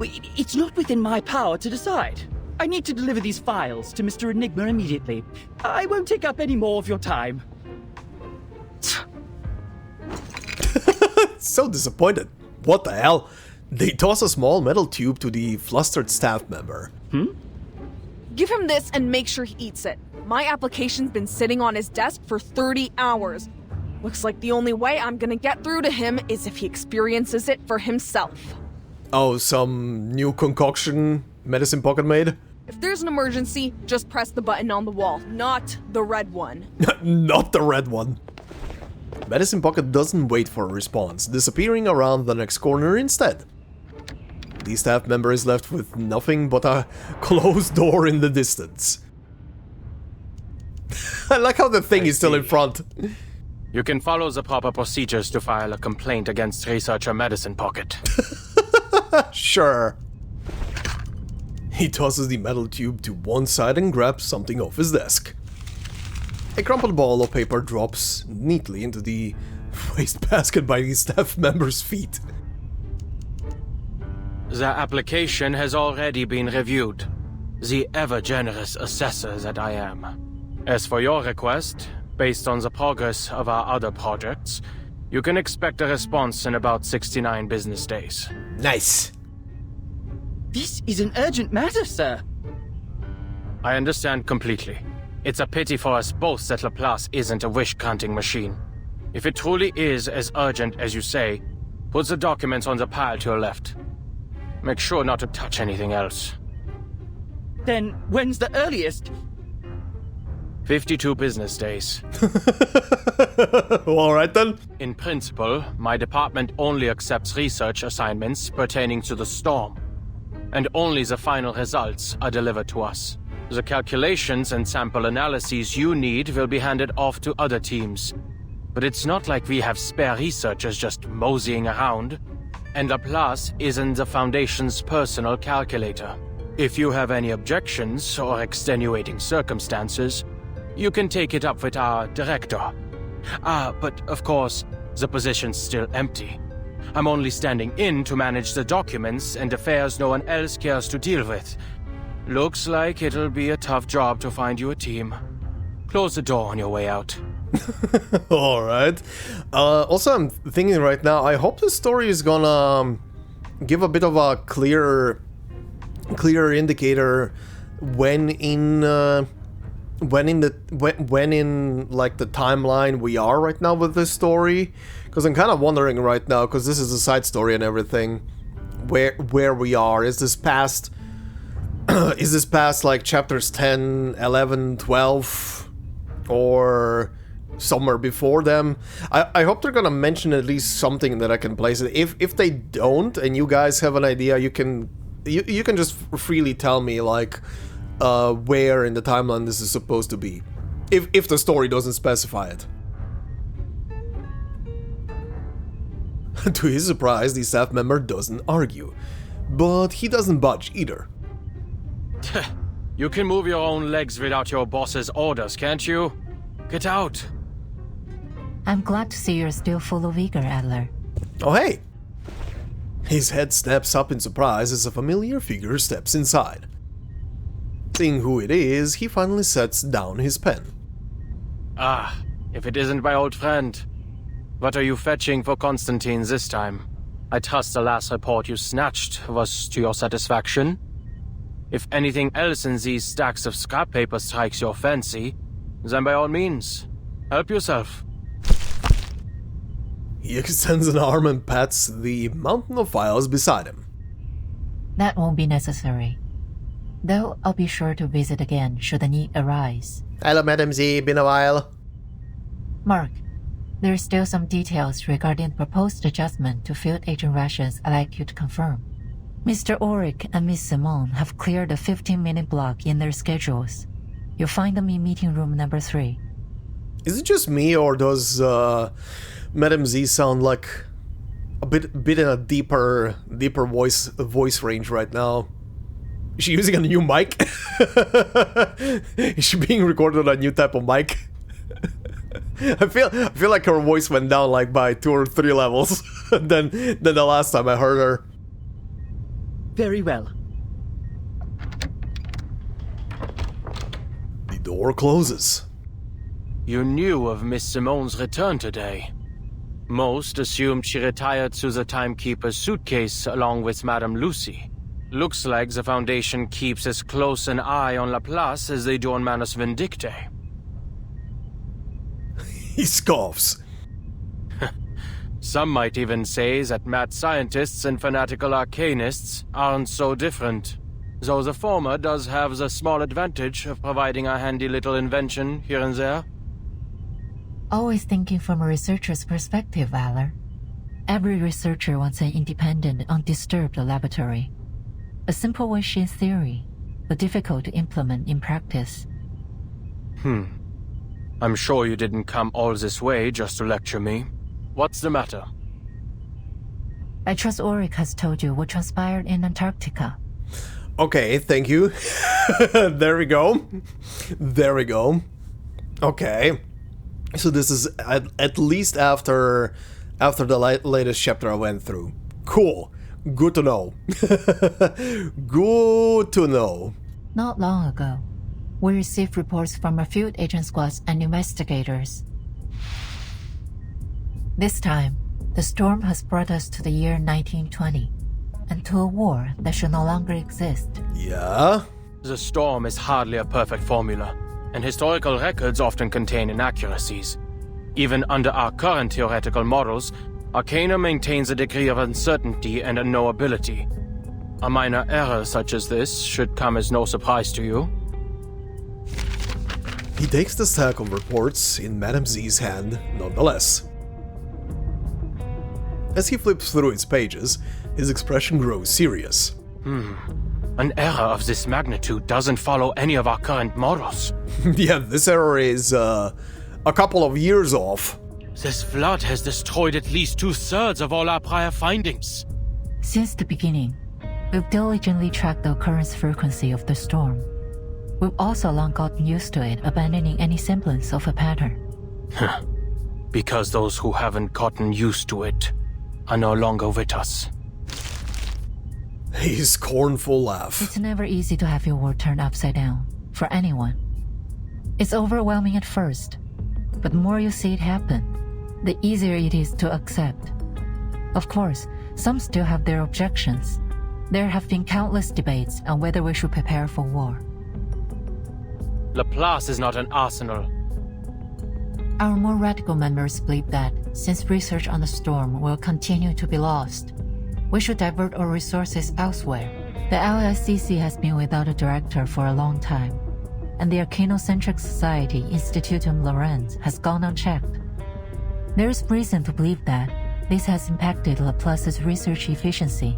Speaker 8: It's not within my power to decide. I need to deliver these files to Mr. Enigma immediately. I won't take up any more of your time.
Speaker 1: So disappointed. What the hell? They toss a small metal tube to the flustered staff member.
Speaker 7: Give him this and make sure he eats it. My application's been sitting on his desk for 30 hours. Looks like the only way I'm gonna get through to him is if he experiences it for himself.
Speaker 1: Oh, some new concoction Medicine Pocket made?
Speaker 7: If there's an emergency, just press the button on the wall, not the red one.
Speaker 1: Not the red one. Medicine Pocket doesn't wait for a response, disappearing around the next corner instead. The staff member is left with nothing but a closed door in the distance. I like how the thing is still in front.
Speaker 2: You can follow the proper procedures to file a complaint against Researcher Medicine Pocket.
Speaker 1: Sure. He tosses the metal tube to one side and grabs something off his desk. A crumpled ball of paper drops neatly into the wastebasket by the staff member's feet.
Speaker 2: The application has already been reviewed. the ever-generous assessor that I am. As for your request, based on the progress of our other projects, you can expect a response in about 69 business days.
Speaker 1: Nice.
Speaker 8: This is an urgent matter, sir.
Speaker 2: I understand completely. It's a pity for us both that Laplace isn't a wish-granting machine. If it truly is as urgent as you say, put the documents on the pile to your left. Make sure not to touch anything else.
Speaker 8: Then when's the earliest?
Speaker 2: 52 business days.
Speaker 1: Alright then.
Speaker 2: In principle, my department only accepts research assignments pertaining to the storm, and only the final results are delivered to us. The calculations and sample analyses you need will be handed off to other teams. But it's not like we have spare researchers just moseying around, and Laplace isn't the Foundation's personal calculator. If you have any objections or extenuating circumstances, you can take it up with our director. But of course, the position's still empty. I'm only standing in to manage the documents and affairs no one else cares to deal with. Looks like it'll be a tough job to find you a team. Close the door on your way out.
Speaker 1: Alright. Also, I'm thinking right now, I hope the story is gonna give a bit of a clearer indicator when in like the timeline we are right now with this story, because I'm kind of wondering right now, because this is a side story and everything, where we are. Is this past like chapters 10, 11, 12, or somewhere before them? I hope they're gonna mention at least something that I can place it. If they don't, and you guys have an idea, you can just freely tell me, like, where in the timeline this is supposed to be, if the story doesn't specify it. To his surprise, the staff member doesn't argue, but he doesn't budge either.
Speaker 2: You can move your own legs without your boss's orders, can't you? Get out!
Speaker 9: I'm glad to see you're still full of vigor, Adler.
Speaker 1: Oh hey! His head snaps up in surprise as a familiar figure steps inside. Seeing who it is, he finally sets down his pen.
Speaker 2: Ah, if it isn't my old friend. What are you fetching for Constantine this time? I trust the last report you snatched was to your satisfaction. If anything else in these stacks of scrap paper strikes your fancy, then by all means, help yourself.
Speaker 1: He extends an arm and pats the mountain of files beside him.
Speaker 9: That won't be necessary. Though I'll be sure to visit again should the need arise.
Speaker 1: Hello, Madam Z, been a while.
Speaker 9: Mark, there's still some details regarding the proposed adjustment to field agent rations I'd like you to confirm. Mr. Ulrich and Miss Simone have cleared a 15-minute block in their schedules. You'll find them in meeting room number 3.
Speaker 1: Is it just me, or does Madam Z sound like a bit in a deeper voice range right now? Is she using a new mic? Is she being recorded on a new type of mic? I feel like her voice went down like by 2 or 3 levels than the last time I heard her.
Speaker 8: Very well.
Speaker 1: The door closes.
Speaker 2: You knew of Miss Simone's return today. Most assumed she retired to the Timekeeper's suitcase along with Madame Lucy. Looks like the Foundation keeps as close an eye on Laplace as they do on Manus Vindictae.
Speaker 1: He scoffs.
Speaker 2: Some might even say that mad scientists and fanatical Arcanists aren't so different, though the former does have the small advantage of providing a handy little invention here and there.
Speaker 9: Always thinking from a researcher's perspective, Valor. Every researcher wants an independent, undisturbed laboratory. A simple wish in theory, but difficult to implement in practice.
Speaker 2: I'm sure you didn't come all this way just to lecture me. What's the matter?
Speaker 9: I trust Ulrich has told you what transpired in Antarctica.
Speaker 1: Okay, thank you. There we go. There we go. Okay. So this is at least after the latest chapter I went through. Cool. Good to know. Good to know.
Speaker 9: Not long ago, we received reports from a field agent squads and investigators. This time, the storm has brought us to the year 1920, and to a war that should no longer exist.
Speaker 1: Yeah?
Speaker 2: The storm is hardly a perfect formula, and historical records often contain inaccuracies. Even under our current theoretical models, Arcana maintains a degree of uncertainty and unknowability. A minor error such as this should come as no surprise to you.
Speaker 1: He takes the stack of reports in Madame Z's hand, nonetheless. As he flips through its pages, his expression grows serious.
Speaker 2: An error of this magnitude doesn't follow any of our current models.
Speaker 1: Yeah, this error is, a couple of years off.
Speaker 2: This flood has destroyed at least 2/3 of all our prior findings.
Speaker 9: Since the beginning, we've diligently tracked the occurrence frequency of the storm. We've also long gotten used to it abandoning any semblance of a pattern.
Speaker 2: Because those who haven't gotten used to it are no longer with us.
Speaker 1: A scornful laugh.
Speaker 9: It's never easy to have your world turned upside down, for anyone. It's overwhelming at first, but the more you see it happen, the easier it is to accept. Of course, some still have their objections. There have been countless debates on whether we should prepare for war.
Speaker 2: Laplace is not an arsenal.
Speaker 9: Our more radical members believe that, since research on the storm will continue to be lost, we should divert our resources elsewhere. The LSCC has been without a director for a long time, and the Arcanocentric Society Institutum Laurens has gone unchecked. There is reason to believe that this has impacted Laplace's research efficiency.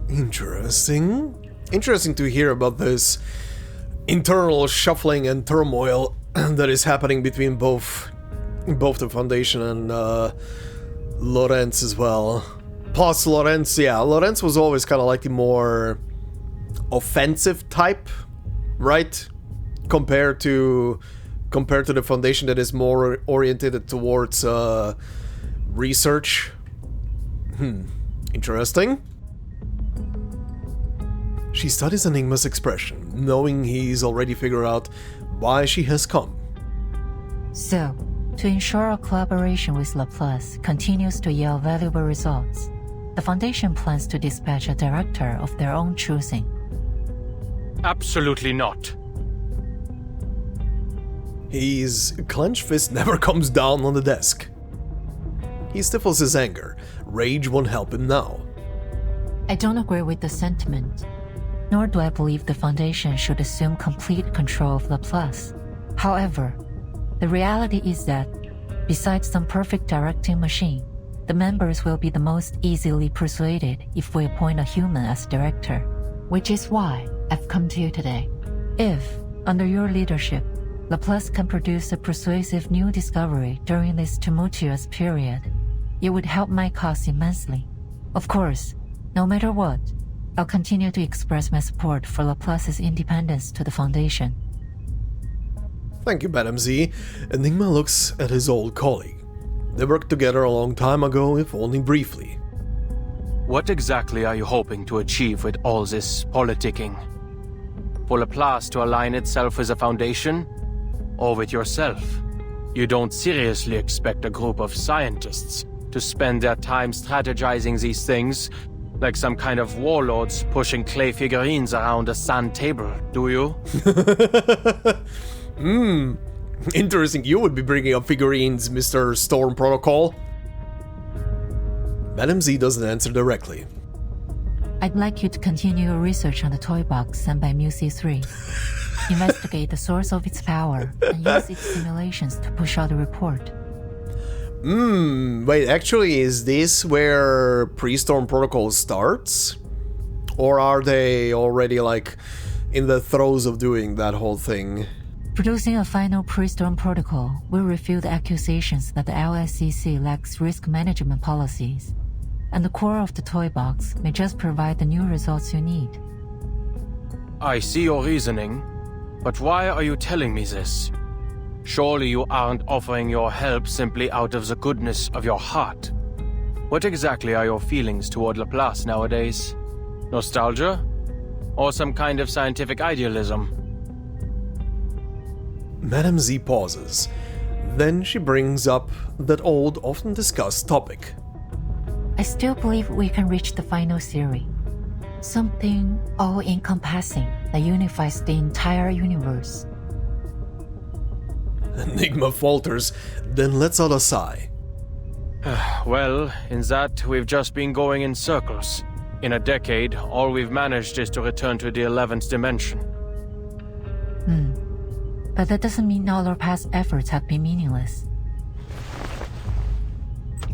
Speaker 1: Interesting. Interesting to hear about this internal shuffling and turmoil that is happening between both the Foundation and Lorenz as well. Plus Lorenz, yeah, Lorenz was always kind of like the more offensive type, right? Compared to the Foundation that is more oriented towards research. Interesting. She studies Enigma's expression, knowing he's already figured out why she has come.
Speaker 9: So, to ensure our collaboration with Laplace continues to yield valuable results, the Foundation plans to dispatch a director of their own choosing.
Speaker 2: Absolutely not.
Speaker 1: His clenched fist never comes down on the desk. He stifles his anger. Rage won't help him now.
Speaker 9: I don't agree with the sentiment, nor do I believe the Foundation should assume complete control of Laplace. However, the reality is that, besides some perfect directing machine, the members will be the most easily persuaded if we appoint a human as director, which is why I've come to you today. If, under your leadership, Laplace can produce a persuasive new discovery during this tumultuous period, it would help my cause immensely. Of course, no matter what, I'll continue to express my support for Laplace's independence to the Foundation.
Speaker 1: Thank you, Madame Z. Enigma looks at his old colleague. They worked together a long time ago, if only briefly.
Speaker 2: What exactly are you hoping to achieve with all this politicking? For Laplace to align itself with a Foundation? Or with yourself? You don't seriously expect a group of scientists to spend their time strategizing these things like some kind of warlords pushing clay figurines around a sand table, do you?
Speaker 1: Interesting, you would be bringing up figurines, Mr. Storm Protocol. Madame Z doesn't answer directly.
Speaker 9: I'd like you to continue your research on the toy box sent by Mu-C3. Investigate the source of its power and use its simulations to push out a report.
Speaker 1: Wait, actually, is this where Pre-Storm Protocol starts? Or are they already, like, in the throes of doing that whole thing?
Speaker 9: Producing a final pre-storm protocol will refute the accusations that the LSCC lacks risk management policies, and the core of the toy box may just provide the new results you need.
Speaker 2: I see your reasoning, but why are you telling me this? Surely you aren't offering your help simply out of the goodness of your heart. What exactly are your feelings toward Laplace nowadays? Nostalgia? or some kind of scientific idealism.
Speaker 1: Madame Z pauses. Then she brings up that old, often discussed topic.
Speaker 9: I still believe we can reach the final theory. Something all-encompassing that unifies the entire universe.
Speaker 1: Enigma falters, then lets out a sigh.
Speaker 2: Well, in that, we've just been going in circles. In a decade, all we've managed is to return to the 11th dimension.
Speaker 9: But that doesn't mean all our past efforts have been meaningless.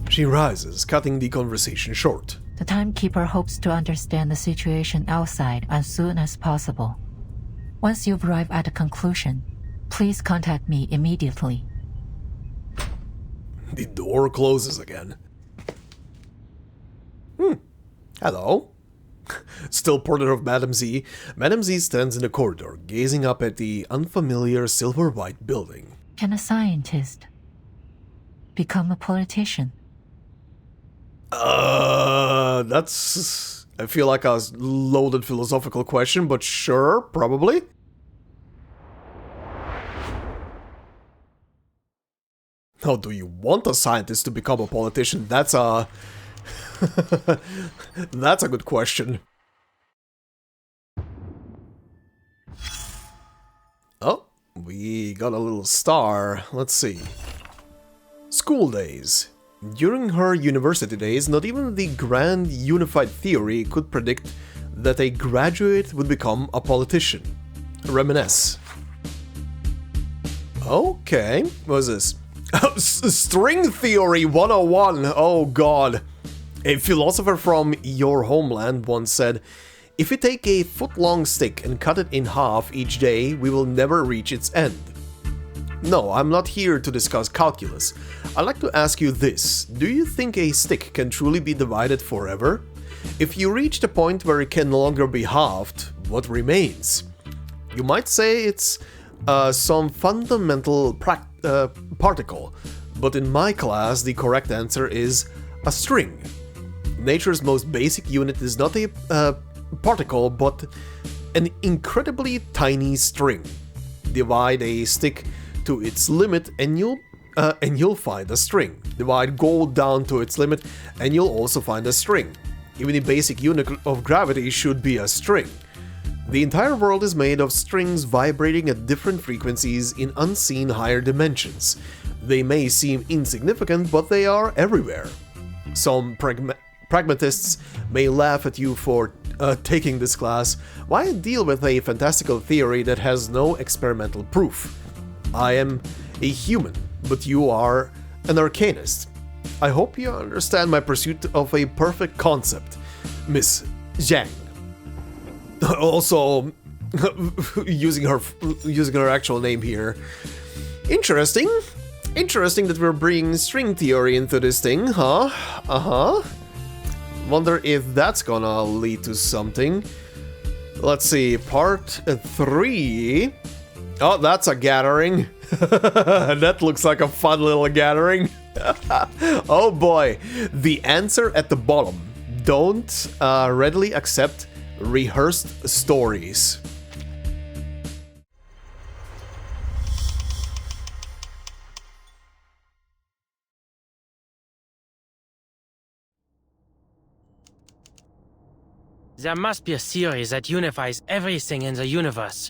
Speaker 1: She rises, cutting the conversation short.
Speaker 9: The Timekeeper hopes to understand the situation outside as soon as possible. Once you've arrived at a conclusion, please contact me immediately.
Speaker 1: The door closes again. Hello. Still portrait of Madame Z. Madame Z stands in the corridor, gazing up at the unfamiliar silver-white building.
Speaker 9: Can a scientist become a politician?
Speaker 1: That's... I feel like a loaded philosophical question, but sure, probably. How do you want a scientist to become a politician? That's a... That's a good question. Oh, we got a little star. Let's see. School days. During her university days, not even the grand unified theory could predict that a graduate would become a politician. Reminisce. Okay, what is this? String Theory 101! Oh god. A philosopher from your homeland once said, "If we take a foot-long stick and cut it in half each day, we will never reach its end." No, I'm not here to discuss calculus. I'd like to ask you this. Do you think a stick can truly be divided forever? If you reach the point where it can no longer be halved, what remains? You might say it's some fundamental particle, but in my class the correct answer is a string. Nature's most basic unit is not a particle, but an incredibly tiny string. Divide a stick to its limit and you'll find a string. Divide gold down to its limit and you'll also find a string. Even the basic unit of gravity should be a string. The entire world is made of strings vibrating at different frequencies in unseen higher dimensions. They may seem insignificant, but they are everywhere. Some pragmatists may laugh at you for taking this class. Why deal with a fantastical theory that has no experimental proof? I am a human, but you are an Arcanist. I hope you understand my pursuit of a perfect concept, Miss Zhang. Also, using her actual name here. Interesting. Interesting that we're bringing string theory into this thing, huh? Wonder if that's gonna lead to something. Let's see, part 3. Oh, that's a gathering. That looks like a fun little gathering. Oh boy, the answer at the bottom. Don't readily accept rehearsed stories.
Speaker 2: There must be a theory that unifies everything in the universe.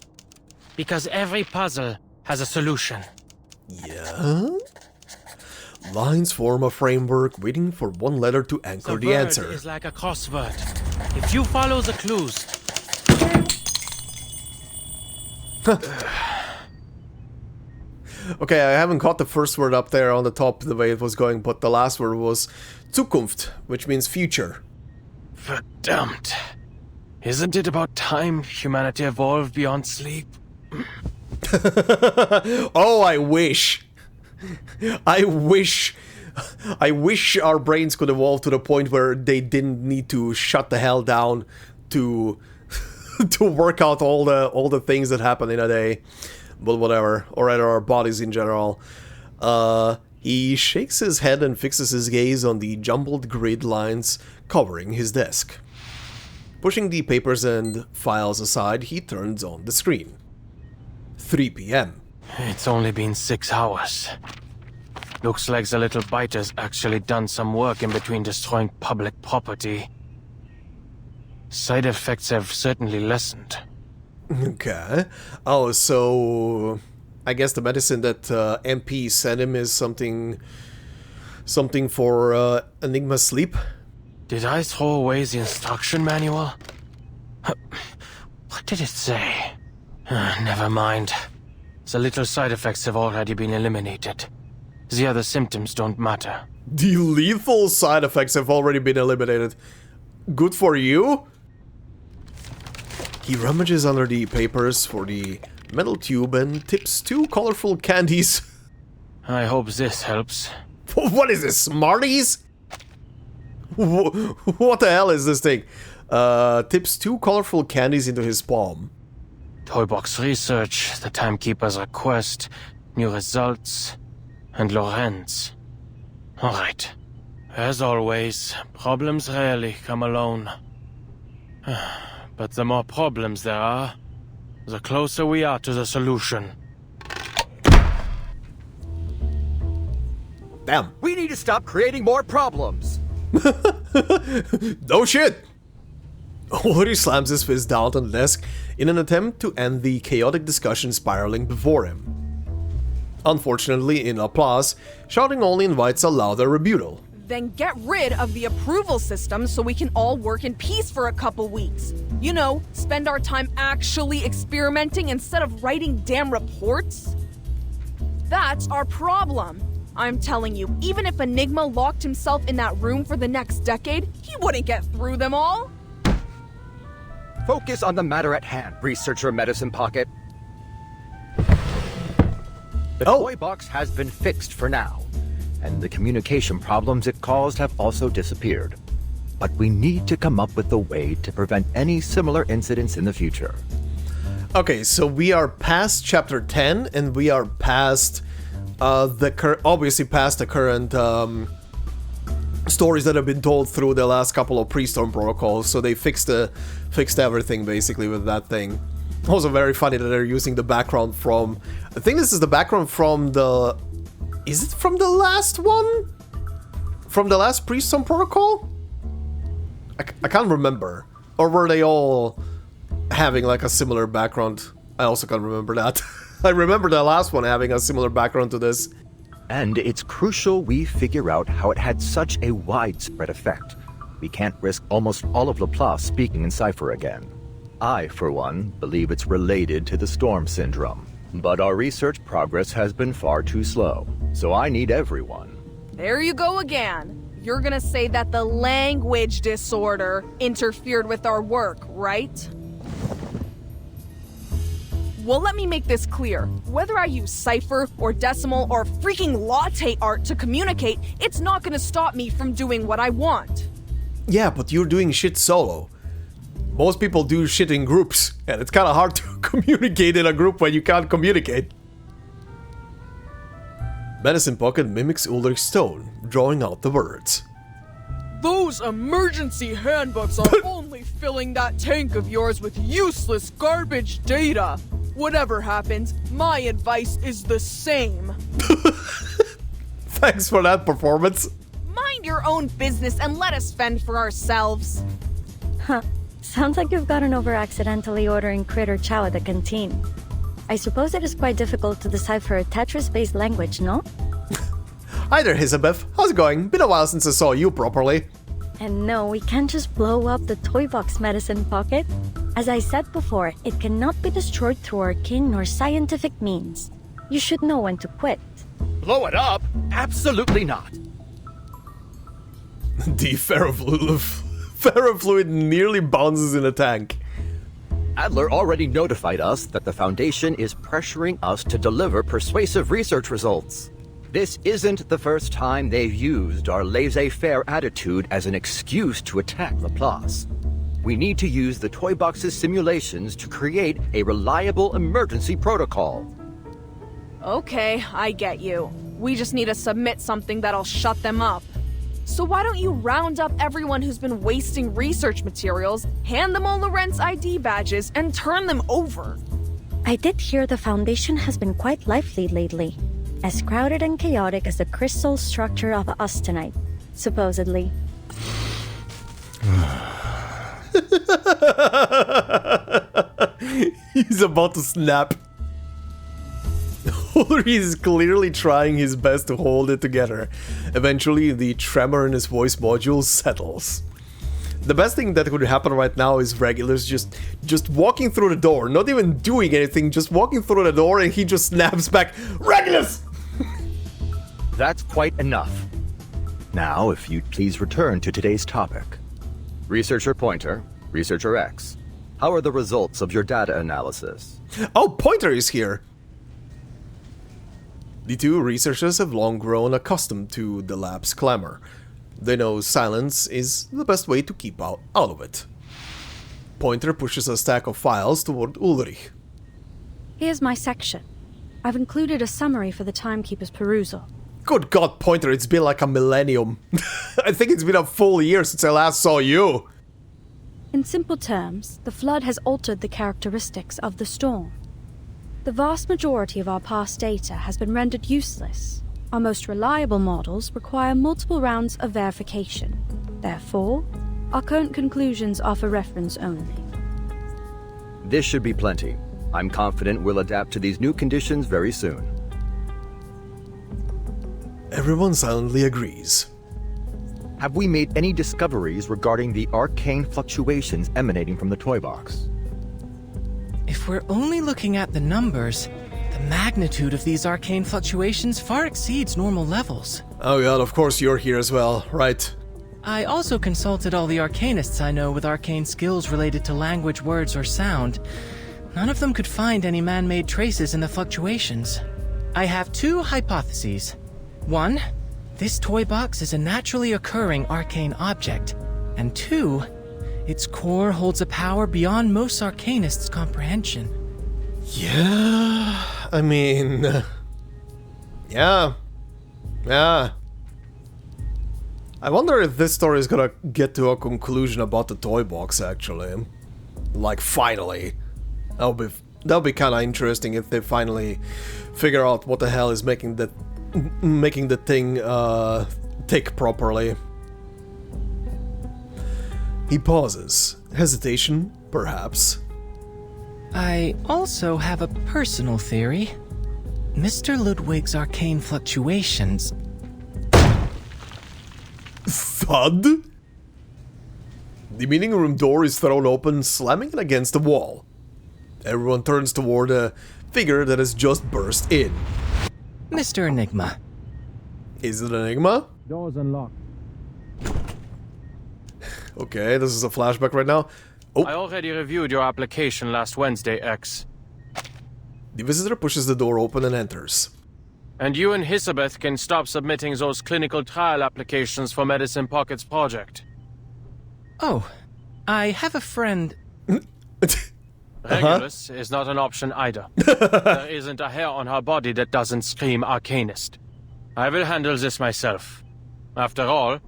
Speaker 2: Because every puzzle has a solution.
Speaker 1: Yeah? Lines form a framework waiting for one letter to anchor the answer.
Speaker 2: The word is like a crossword. If you follow the clues...
Speaker 1: Okay, I haven't caught the first word up there on the top the way it was going, but the last word was ZUKUNFT, which means future.
Speaker 2: Verdammt. Isn't it about time humanity evolved beyond sleep?
Speaker 1: Oh, I wish. I wish our brains could evolve to the point where they didn't need to shut the hell down to to work out all the things that happen in a day. But whatever, or rather our bodies in general. He shakes his head and fixes his gaze on the jumbled grid lines covering his desk. Pushing the papers and files aside, he turns on the screen. 3 p.m.
Speaker 2: It's only been 6 hours. Looks like the little biter's actually done some work in between destroying public property. Side effects have certainly lessened.
Speaker 1: Okay. Oh, so I guess the medicine that MP sent him is something for Enigma sleep?
Speaker 2: Did I throw away the instruction manual? What did it say? Never mind. The little side effects have already been eliminated. The other symptoms don't matter.
Speaker 1: The lethal side effects have already been eliminated. Good for you? He rummages under the papers for the metal tube and tips 2 colorful candies.
Speaker 2: I hope this helps.
Speaker 1: What is this, Smarties? What the hell is this thing? Tips 2 colorful candies into his palm.
Speaker 2: Toybox research, the Timekeeper's request, new results, and Lorenz. Alright. As always, problems rarely come alone. But the more problems there are, the closer we are to the solution.
Speaker 1: Damn.
Speaker 10: We need to stop creating more problems.
Speaker 1: No shit! Ulrich slams his fist down on the desk in an attempt to end the chaotic discussion spiraling before him. Unfortunately, in applause, shouting only invites a louder rebuttal.
Speaker 7: Then get rid of the approval system so we can all work in peace for a couple weeks. You know, spend our time actually experimenting instead of writing damn reports. That's our problem. I'm telling you, even if Enigma locked himself in that room for the next decade, he wouldn't get through them all.
Speaker 10: Focus on the matter at hand, researcher Medicine Pocket. The toy box has been fixed for now, and the communication problems it caused have also disappeared. But we need to come up with a way to prevent any similar incidents in the future.
Speaker 1: Okay, so we are past chapter 10, and we are past obviously past the current stories that have been told through the last couple of pre-storm protocols. So they fixed everything basically with that thing. Also very funny that they're using the background from, I think this is the background from the, is it from the last one? From the last pre-storm protocol? I can't remember. Or were they all having like a similar background? I also can't remember that. I remember the last one having a similar background to this.
Speaker 10: And it's crucial we figure out how it had such a widespread effect. We can't risk almost all of Laplace speaking in cipher again. I, for one, believe it's related to the storm syndrome. But our research progress has been far too slow, so I need everyone.
Speaker 7: There you go again. You're gonna say that the language disorder interfered with our work, right? Well, let me make this clear. Whether I use cipher or decimal or freaking latte art to communicate, it's not gonna stop me from doing what I want.
Speaker 1: Yeah, but you're doing shit solo. Most people do shit in groups, and it's kinda hard to communicate in a group when you can't communicate. Medicine Pocket mimics Ulrich's tone, drawing out the words.
Speaker 7: Those emergency handbooks are only filling that tank of yours with useless garbage data. Whatever happens, my advice is the same.
Speaker 1: Thanks for that performance.
Speaker 7: Mind your own business and let us fend for ourselves.
Speaker 3: Huh. Sounds like you've gotten over accidentally ordering critter chow at the canteen. I suppose it is quite difficult to decipher a Tetris-based language, no?
Speaker 1: Hi there, Elizabeth. How's it going? Been a while since I saw you properly.
Speaker 3: And no, we can't just blow up the toy box, Medicine Pocket. As I said before, it cannot be destroyed through arcane or scientific means. You should know when to quit.
Speaker 10: Blow it up? Absolutely not.
Speaker 1: The ferrofluid nearly bounces in a tank.
Speaker 10: Adler already notified us that the Foundation is pressuring us to deliver persuasive research results. This isn't the first time they've used our laissez-faire attitude as an excuse to attack Laplace. We need to use the toy box's simulations to create a reliable emergency protocol.
Speaker 7: Okay, I get you. We just need to submit something that'll shut them up. So why don't you round up everyone who's been wasting research materials, hand them all Lorentz ID badges, and turn them over?
Speaker 11: I did hear the Foundation has been quite lively lately. As crowded and chaotic as the crystal structure of austenite, supposedly.
Speaker 1: He's about to snap. Ulrich is clearly trying his best to hold it together. Eventually, the tremor in his voice module settles. The best thing that could happen right now is Regulus just walking through the door, not even doing anything, just walking through the door, and he just snaps back, Regulus!
Speaker 10: That's quite enough. Now, if you'd please return to today's topic. Researcher Pointer, Researcher X, how are the results of your data analysis?
Speaker 1: Oh, Pointer is here! The two researchers have long grown accustomed to the lab's clamor. They know silence is the best way to keep out of it. Pointer pushes a stack of files toward Ulrich.
Speaker 11: Here's my section. I've included a summary for the Timekeeper's perusal.
Speaker 1: Good God, Pointer, it's been like a millennium. I think it's been a full year since I last saw you.
Speaker 11: In simple terms, the flood has altered the characteristics of the storm. The vast majority of our past data has been rendered useless. Our most reliable models require multiple rounds of verification. Therefore, our current conclusions are for reference only.
Speaker 10: This should be plenty. I'm confident we'll adapt to these new conditions very soon.
Speaker 1: Everyone silently agrees.
Speaker 10: Have we made any discoveries regarding the arcane fluctuations emanating from the toy box?
Speaker 12: If we're only looking at the numbers, the magnitude of these arcane fluctuations far exceeds normal levels.
Speaker 1: Oh god, of course you're here as well, right?
Speaker 12: I also consulted all the Arcanists I know with arcane skills related to language, words, or sound. None of them could find any man-made traces in the fluctuations. I have two hypotheses. One, this toy box is a naturally occurring arcane object. And two, its core holds a power beyond most Arcanists' comprehension.
Speaker 1: Yeah, I mean... Yeah. I wonder if this story is gonna get to a conclusion about the toy box, actually. Like, finally. That'll be kinda interesting if they finally figure out what the hell is making the thing tick properly. He pauses. Hesitation, perhaps.
Speaker 12: I also have a personal theory. Mr. Ludwig's arcane fluctuations...
Speaker 1: Thud? The meeting room door is thrown open, slamming it against the wall. Everyone turns toward a figure that has just burst in.
Speaker 12: Mr. Enigma.
Speaker 1: Is it Enigma?
Speaker 2: Doors unlocked.
Speaker 1: Okay, this is a flashback right now. Oh.
Speaker 2: I already reviewed your application last Wednesday, X.
Speaker 1: The visitor pushes the door open and enters.
Speaker 2: And you and Hisabeth can stop submitting those clinical trial applications for Medicine Pocket's project.
Speaker 12: Oh, I have a friend...
Speaker 2: Regulus is not an option either. There isn't a hair on her body that doesn't scream Arcanist. I will handle this myself. After all,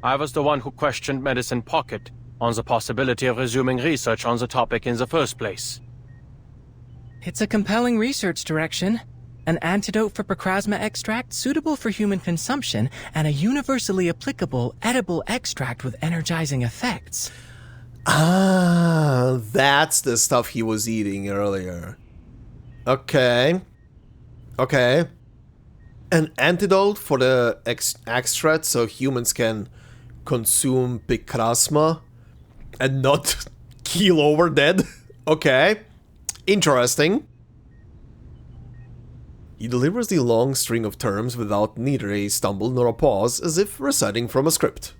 Speaker 2: I was the one who questioned Medicine Pocket on the possibility of resuming research on the topic in the first place.
Speaker 12: It's a compelling research direction. An antidote for Picrasma extract suitable for human consumption, and a universally applicable edible extract with energizing effects.
Speaker 1: Ah, that's the stuff he was eating earlier. Okay. An antidote for the extract so humans can consume Picrasma and not keel over dead? Okay. Interesting. He delivers the long string of terms without neither a stumble nor a pause, as if reciting from a script.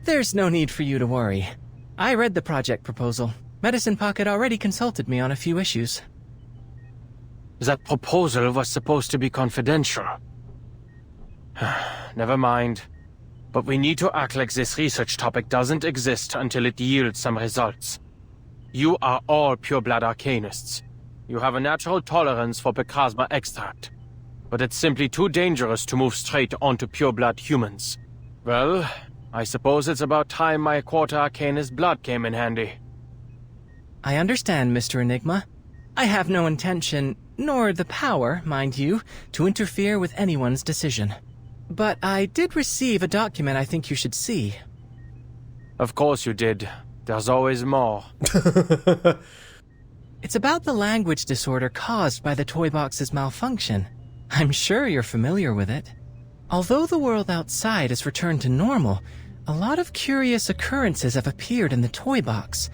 Speaker 12: There's no need for you to worry. I read the project proposal. Medicine Pocket already consulted me on a few issues.
Speaker 2: That proposal was supposed to be confidential. Never mind. But we need to act like this research topic doesn't exist until it yields some results. You are all pure-blood Arcanists. You have a natural tolerance for Picrasma extract. But it's simply too dangerous to move straight onto pure-blood humans. Well, I suppose it's about time my quarter Arcanist blood came in handy.
Speaker 12: I understand, Mr. Enigma. I have no intention, nor the power, mind you, to interfere with anyone's decision. But I did receive a document I think you should see.
Speaker 2: Of course you did. There's always more.
Speaker 12: It's about the language disorder caused by the toy box's malfunction. I'm sure you're familiar with it. Although the world outside has returned to normal, a lot of curious occurrences have appeared in the toy box.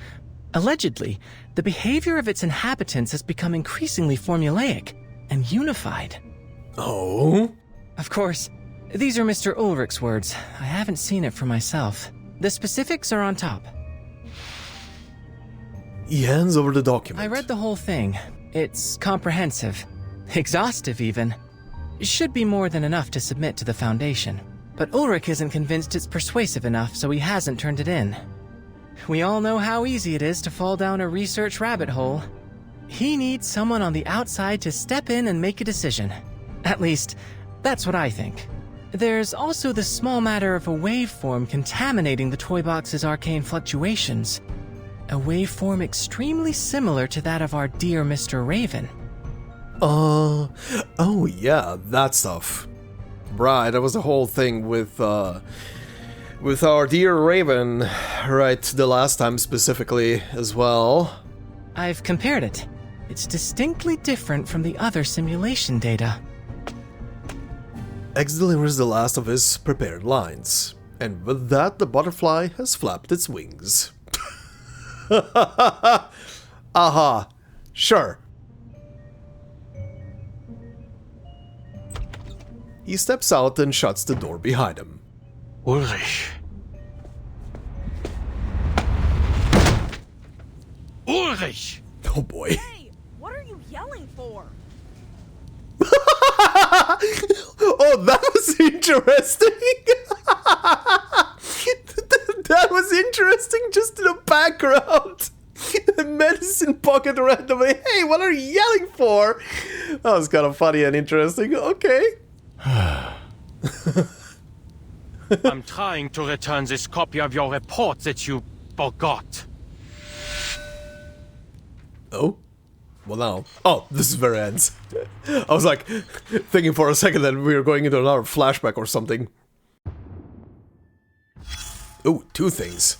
Speaker 12: Allegedly, the behavior of its inhabitants has become increasingly formulaic and unified.
Speaker 1: Oh?
Speaker 12: Of course, these are Mr. Ulrich's words. I haven't seen it for myself. The specifics are on top.
Speaker 1: He hands over the document.
Speaker 12: I read the whole thing. It's comprehensive. Exhaustive, even. It should be more than enough to submit to the Foundation. But Ulrich isn't convinced it's persuasive enough, so he hasn't turned it in. We all know how easy it is to fall down a research rabbit hole. He needs someone on the outside to step in and make a decision. At least, that's what I think. There's also the small matter of a waveform contaminating the toy box's arcane fluctuations. A waveform extremely similar to that of our dear Mr. Raven.
Speaker 1: Oh yeah, that stuff. Right, that was the whole thing with our dear Raven, right, the last time specifically as well.
Speaker 12: I've compared it. It's distinctly different from the other simulation data.
Speaker 1: X delivers the last of his prepared lines, and with that the butterfly has flapped its wings. Aha, sure. He steps out and shuts the door behind him.
Speaker 2: Ulrich. Ulrich!
Speaker 1: Oh boy.
Speaker 7: Hey, what are you yelling for?
Speaker 1: Oh, that was interesting. That was interesting just in the background. The medicine pocket randomly. Hey, what are you yelling for? That was kind of funny and interesting. Okay.
Speaker 2: I'm trying to return this copy of your report that you forgot.
Speaker 1: Oh? Well now. Oh, this is where it ends. I was like, thinking for a second that we were going into another flashback or something. Oh, 2 things.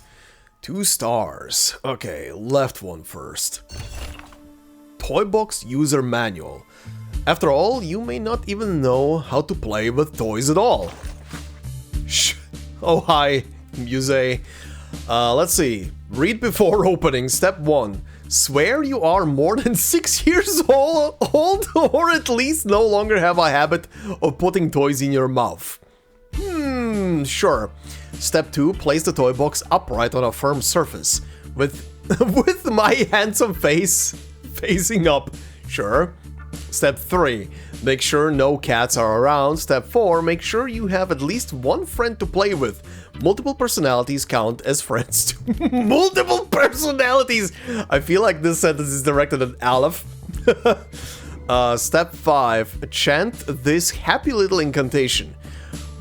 Speaker 1: 2 stars. Okay, left one first. Toy Box User Manual. After all, you may not even know how to play with toys at all. Shh. Oh, hi, Muse. Let's see. Read before opening. Step 1. Swear you are more than 6 years old or at least no longer have a habit of putting toys in your mouth. Sure. Step 2. Place the toy box upright on a firm surface with my handsome face facing up. Sure. Step 3. Make sure no cats are around. Step 4. Make sure you have at least one friend to play with. Multiple personalities count as friends too. Multiple personalities! I feel like this sentence is directed at Aleph. Step 5. Chant this happy little incantation.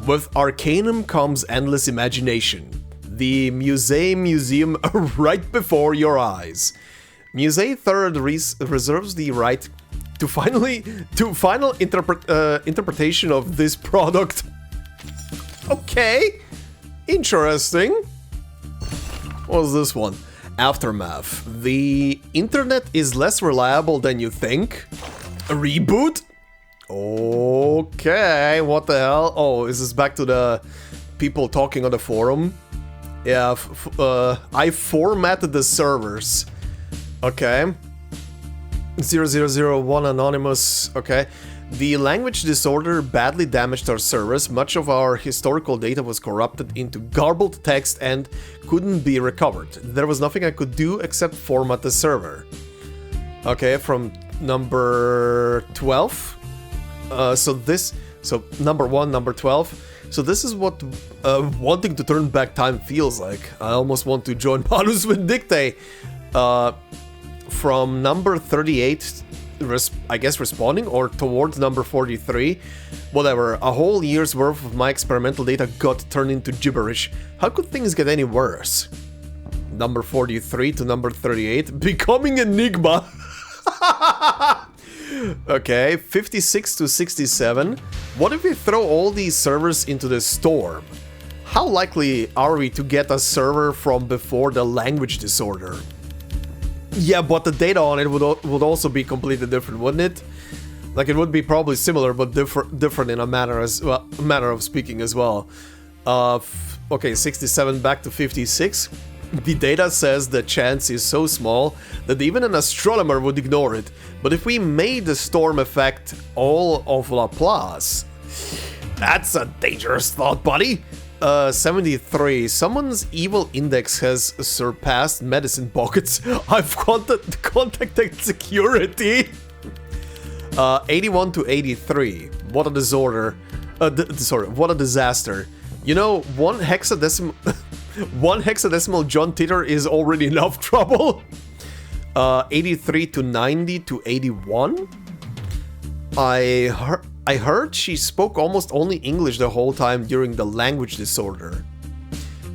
Speaker 1: With Arcanum comes endless imagination. The museum right before your eyes. Muse 3rd reserves the right to final interpretation of this product. Okay, interesting. What was this one? Aftermath. The internet is less reliable than you think. A reboot? Okay, what the hell? Oh, is this back to the people talking on the forum? Yeah, I formatted the servers. Okay. 0001 Anonymous. Okay. The language disorder badly damaged our servers. Much of our historical data was corrupted into garbled text and couldn't be recovered. There was nothing I could do except format the server. Okay, from number 12. So number 1, number 12. So this is what wanting to turn back time feels like. I almost want to join Manus Vindictae. From number 38 I guess responding, or towards number 43. Whatever, a whole year's worth of my experimental data got turned into gibberish. How could things get any worse? Number 43 to number 38, becoming Enigma. Okay, 56 to 67. What if we throw all these servers into the storm? How likely are we to get a server from before the language disorder? Yeah, but the data on it would also be completely different, wouldn't it? Like, it would be probably similar, but different in a manner of speaking as well. Okay, 67 back to 56. The data says the chance is so small that even an astronomer would ignore it. But if we made the storm effect all of Laplace, that's a dangerous thought, buddy. 73. Someone's evil index has surpassed medicine pockets. I've contacted security. 81 to 83. What a disorder. What a disaster. You know, one hexadecimal John Titor is already enough trouble. 83 to 90 to 81. I heard she spoke almost only English the whole time during the language disorder.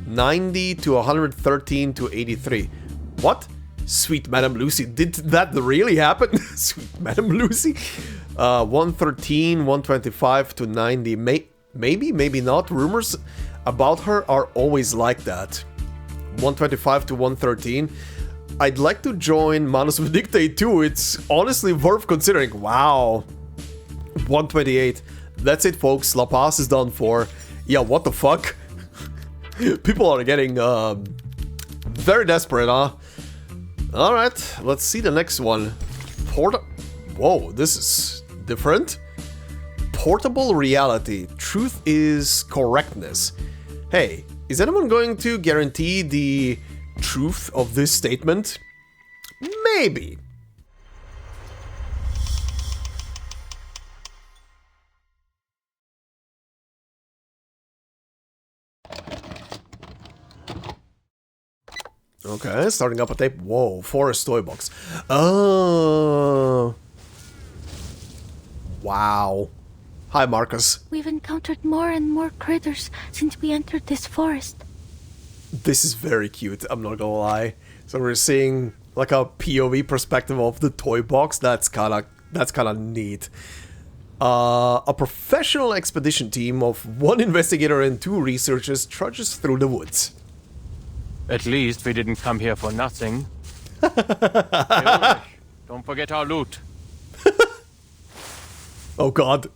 Speaker 1: 90 to 113 to 83. What? Sweet Madame Lucy, did that really happen? Sweet Madame Lucy. 113, 125 to 90. Maybe, maybe not. Rumors about her are always like that. 125 to 113. I'd like to join Manus Vindictae too. It's honestly worth considering. Wow. 128. That's it, folks. La Paz is done for. Yeah, what the fuck? People are getting very desperate, huh? Alright, let's see the next one. Whoa, this is different. Portable reality. Truth is correctness. Hey, is anyone going to guarantee the truth of this statement? Maybe. Okay, starting up a tape. Whoa, Forest Toy Box. Oh. Wow. Hi, Marcus.
Speaker 3: We've encountered more and more critters since we entered this forest.
Speaker 1: This is very cute, I'm not gonna lie. So we're seeing like a POV perspective of the toy box. That's kinda neat. A professional expedition team of 1 investigator and 2 researchers trudges through the woods.
Speaker 2: At least we didn't come here for nothing. Hey, Ulrich, don't forget our loot.
Speaker 1: Oh god.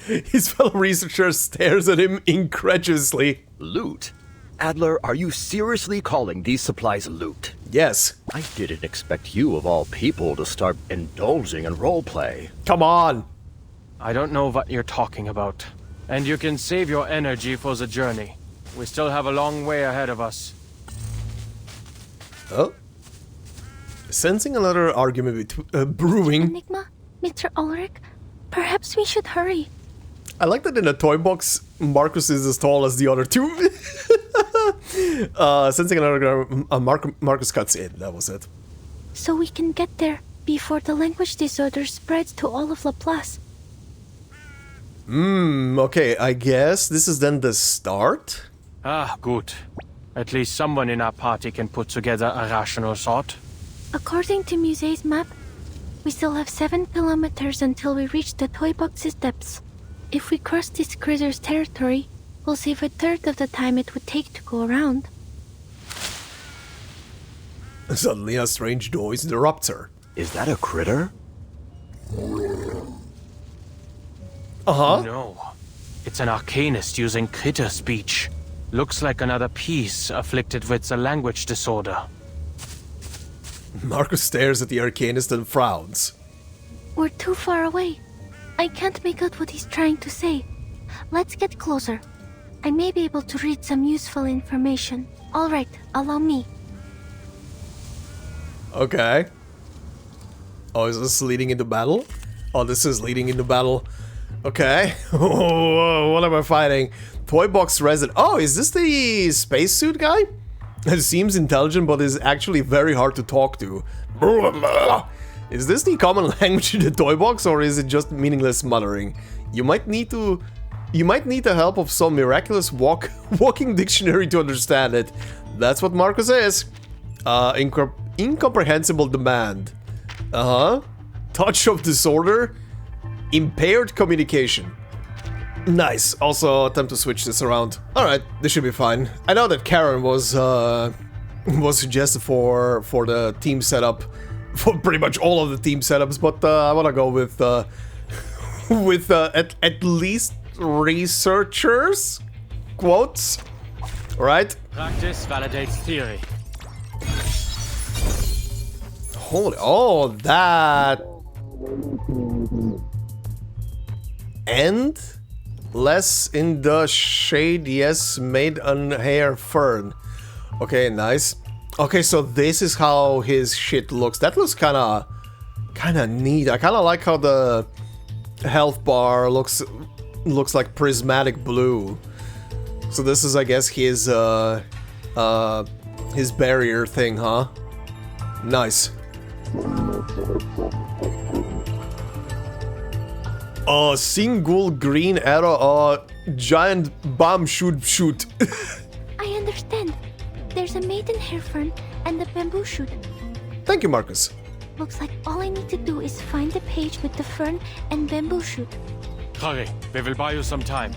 Speaker 1: His fellow researcher stares at him incredulously.
Speaker 10: Loot? Adler, are you seriously calling these supplies loot?
Speaker 1: Yes.
Speaker 10: I didn't expect you, of all people, to start indulging in roleplay.
Speaker 1: Come on.
Speaker 2: I don't know what you're talking about. And you can save your energy for the journey. We still have a long way ahead of us.
Speaker 1: Oh. Sensing another argument brewing.
Speaker 3: Enigma? Mr. Ulrich? Perhaps we should hurry.
Speaker 1: I like that in a toy box, Marcus is as tall as the other 2. Sensing another Marcus cuts in, that was it.
Speaker 3: So we can get there before the language disorder spreads to all of Laplace.
Speaker 1: Okay, I guess this is then the start?
Speaker 2: Ah, good. At least someone in our party can put together a rational thought.
Speaker 3: According to Muse's map, we still have 7 kilometers until we reach the toy box's depths. If we cross this critter's territory, we'll save 1/3 of the time it would take to go around.
Speaker 1: Suddenly a strange noise interrupts her.
Speaker 10: Is that a critter?
Speaker 1: Uh-huh.
Speaker 2: No. It's an Arcanist using critter speech. Looks like another piece afflicted with the language disorder.
Speaker 1: Marcus stares at the Arcanist and frowns.
Speaker 3: We're too far away. I can't make out what he's trying to say. Let's get closer. I may be able to read some useful information. All right, allow me.
Speaker 1: Okay. Oh, is this leading into battle? Oh, this is leading into battle. Okay. What am I fighting? Toy box resident. Oh, is this the spacesuit guy? It seems intelligent, but is actually very hard to talk to. Is this the common language in the toy box, or is it just meaningless muttering? You might need the help of some miraculous walking dictionary to understand it. That's what Marcus is. Incomprehensible demand. Touch of disorder. Impaired communication. Nice. Also, attempt to switch this around. Alright, this should be fine. I know that Karen was suggested for the team setup. For pretty much all of the team setups, but I wanna go with at least researchers? Quotes? Right?
Speaker 2: Practice validates theory.
Speaker 1: Holy, oh, that. And less in the shade, yes, made an hair fern. Okay, nice. Okay, so this is how his shit looks. That looks kinda neat. I kinda like how the health bar looks like prismatic blue. So this is, I guess, his barrier thing, huh? Nice. A single green arrow, giant bomb shoot.
Speaker 3: I understand. There's a maidenhair fern and a bamboo shoot.
Speaker 1: Thank you, Marcus.
Speaker 3: Looks like all I need to do is find the page with the fern and bamboo shoot.
Speaker 2: Hurry, we will buy you some time.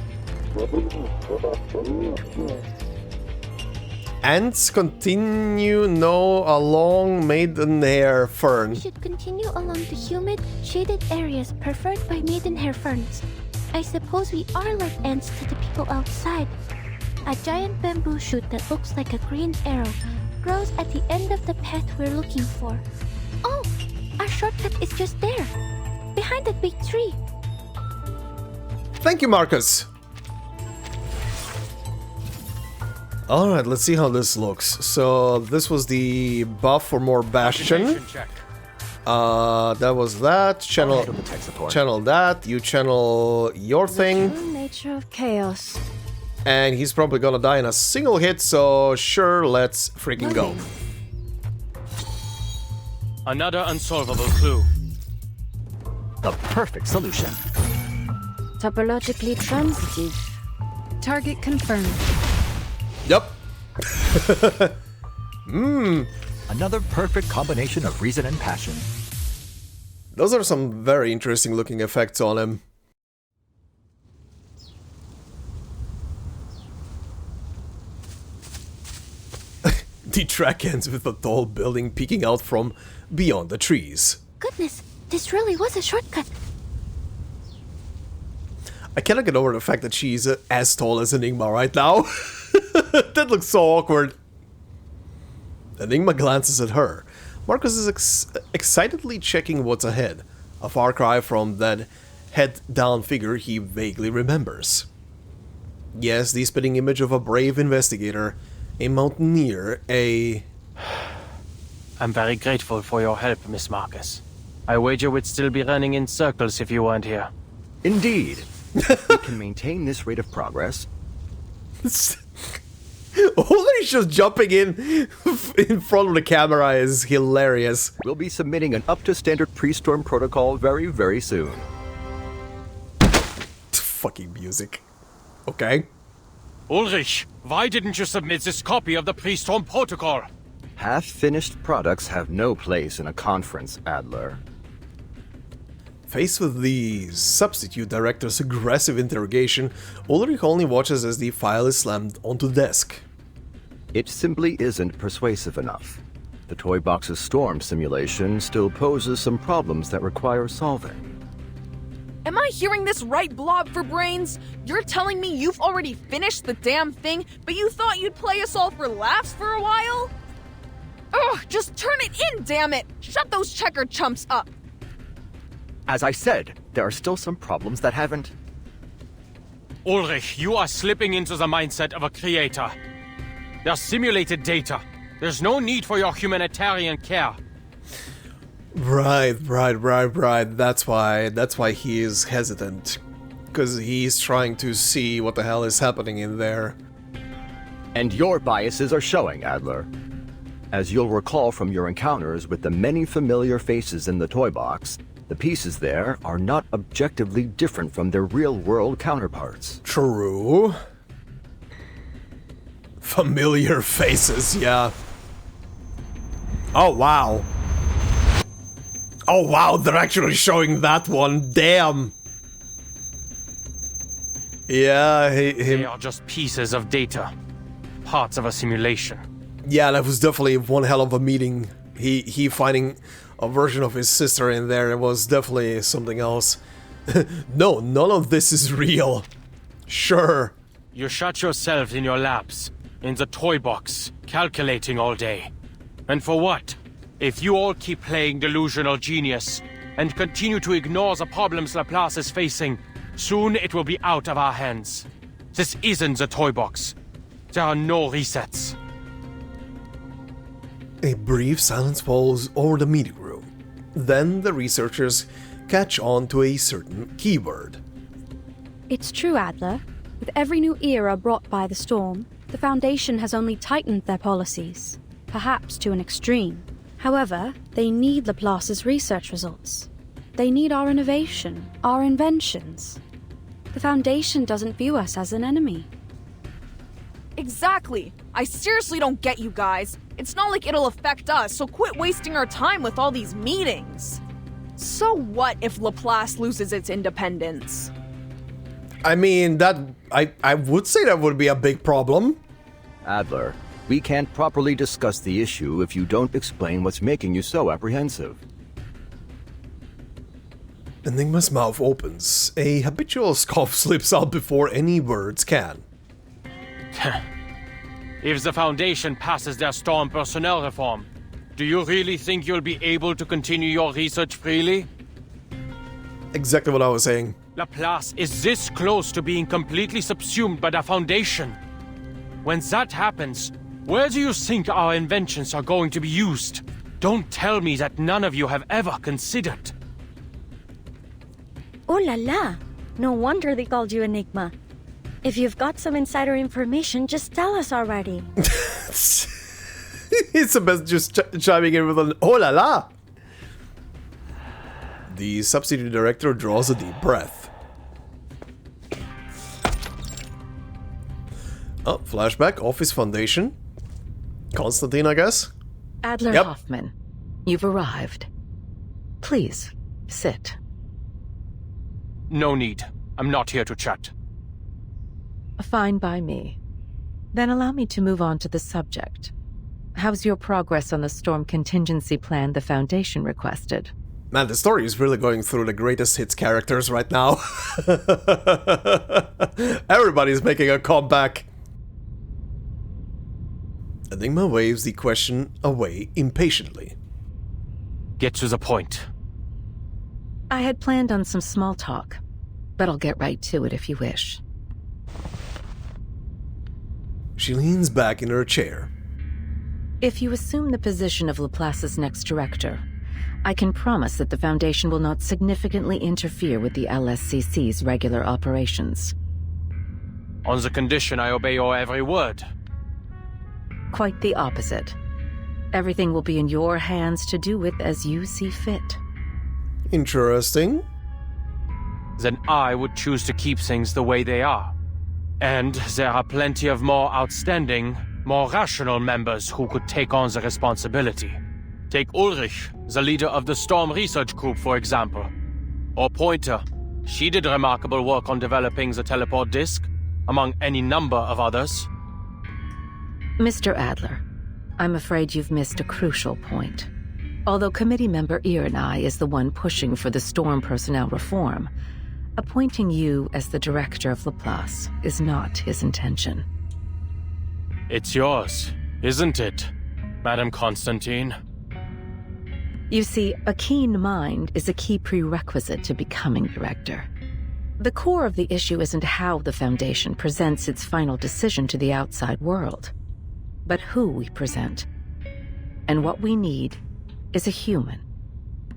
Speaker 1: Ants continue along maidenhair fern.
Speaker 3: We should continue along the humid, shaded areas preferred by maidenhair ferns. I suppose we are like ants to the people outside. A giant bamboo shoot that looks like a green arrow grows at the end of the path we're looking for. Oh, our shortcut is just there, behind that big tree.
Speaker 1: Thank you, Marcus. Alright, let's see how this looks. So, this was the buff for more Bastion. That was that. Channel that. You channel your thing.
Speaker 11: True nature of chaos.
Speaker 1: And he's probably gonna die in a single hit, so sure, let's freaking go.
Speaker 2: Another unsolvable clue.
Speaker 10: The perfect solution.
Speaker 11: Topologically transitive. Target confirmed.
Speaker 1: Yep.
Speaker 10: Another perfect combination of reason and passion.
Speaker 1: Those are some very interesting looking effects on him. The track ends with a tall building peeking out from beyond the trees.
Speaker 3: Goodness, this really was a shortcut.
Speaker 1: I cannot get over the fact that she's as tall as Enigma right now. That looks so awkward. Enigma glances at her. Marcus is excitedly checking what's ahead. A far cry from that head-down figure he vaguely remembers. Yes, the spitting image of a brave investigator, a mountaineer,
Speaker 2: I'm very grateful for your help, Miss Marcus. I wager we'd still be running in circles if you weren't here.
Speaker 10: Indeed. We can maintain this rate of progress.
Speaker 1: Ulrich just jumping in front of the camera is hilarious.
Speaker 10: We'll be submitting an up-to-standard pre-storm protocol very, very soon.
Speaker 1: Fucking music. Okay.
Speaker 2: Ulrich, why didn't you submit this copy of the pre-storm protocol?
Speaker 10: Half-finished products have no place in a conference, Adler.
Speaker 1: Faced with the substitute director's aggressive interrogation, Ulrich only watches as the file is slammed onto the desk.
Speaker 10: It simply isn't persuasive enough. The toy box's storm simulation still poses some problems that require solving.
Speaker 7: Am I hearing this right, Blob for Brains? You're telling me you've already finished the damn thing, but you thought you'd play us all for laughs for a while? Ugh, just turn it in, damn it! Shut those checker chumps up!
Speaker 10: As I said, there are still some problems that haven't...
Speaker 2: Ulrich, you are slipping into the mindset of a creator. They're simulated data. There's no need for your humanitarian care.
Speaker 1: Right. That's why he is hesitant. Because he's trying to see what the hell is happening in there.
Speaker 10: And your biases are showing, Adler. As you'll recall from your encounters with the many familiar faces in the toy box, the pieces there are not objectively different from their real-world counterparts.
Speaker 1: True. Familiar faces, yeah. Oh, wow. Oh, wow, they're actually showing that one. Damn. Yeah,
Speaker 2: They are just pieces of data. Parts of a simulation.
Speaker 1: Yeah, that was definitely one hell of a meeting. He finding a version of his sister in there, it was definitely something else. No, none of this is real. Sure.
Speaker 2: You shut yourselves in your labs, in the toy box, calculating all day. And for what? If you all keep playing delusional genius, and continue to ignore the problems Laplace is facing, soon it will be out of our hands. This isn't the toy box. There are no resets.
Speaker 1: A brief silence falls over the meeting room. Then the researchers catch on to a certain keyword.
Speaker 11: It's true, Adler. With every new era brought by the storm, the Foundation has only tightened their policies, perhaps to an extreme. However, they need Laplace's research results. They need our innovation, our inventions. The Foundation doesn't view us as an enemy.
Speaker 7: Exactly. I seriously don't get you guys. It's not like it'll affect us, so quit wasting our time with all these meetings. So what if Laplace loses its independence?
Speaker 1: I mean, I would say that would be a big problem.
Speaker 10: Adler, we can't properly discuss the issue if you don't explain what's making you so apprehensive.
Speaker 1: Enigma's mouth opens. A habitual scoff slips out before any words can.
Speaker 2: If the Foundation passes their storm personnel reform, do you really think you'll be able to continue your research freely?
Speaker 1: Exactly what I was saying.
Speaker 2: Laplace is this close to being completely subsumed by the Foundation. When that happens, where do you think our inventions are going to be used? Don't tell me that none of you have ever considered.
Speaker 13: Oh la la! No wonder they called you Enigma. If you've got some insider information, just tell us already.
Speaker 1: It's the best just chiming in with an oh la la. The substitute director draws a deep breath. Oh, flashback, Office Foundation. Constantine, I guess?
Speaker 14: Adler
Speaker 1: Yep.
Speaker 14: Hoffman, you've arrived. Please, sit.
Speaker 2: No need. I'm not here to chat.
Speaker 14: Fine by me. Then allow me to move on to the subject. How's your progress on the storm contingency plan the Foundation requested?
Speaker 1: Man, the story is really going through the greatest hits characters right now. Everybody's making a comeback. Enigma waves the question away impatiently.
Speaker 2: Get to the point.
Speaker 14: I had planned on some small talk, but I'll get right to it if you wish.
Speaker 1: She leans back in her chair.
Speaker 14: If you assume the position of Laplace's next director, I can promise that the Foundation will not significantly interfere with the LSCC's regular operations.
Speaker 2: On the condition I obey your every word.
Speaker 14: Quite the opposite. Everything will be in your hands to do with as you see fit.
Speaker 1: Interesting.
Speaker 2: Then I would choose to keep things the way they are. And there are plenty of more outstanding, more rational members who could take on the responsibility. Take Ulrich, the leader of the Storm Research Group, for example. Or Pointer. She did remarkable work on developing the teleport disk, among any number of others.
Speaker 14: Mr. Adler, I'm afraid you've missed a crucial point. Although committee member Irenai is the one pushing for the Storm personnel reform, appointing you as the director of Laplace is not his intention.
Speaker 2: It's yours, isn't it, Madam Constantine?
Speaker 14: You see, a keen mind is a key prerequisite to becoming director. The core of the issue isn't how the Foundation presents its final decision to the outside world, but who we present. And what we need is a human.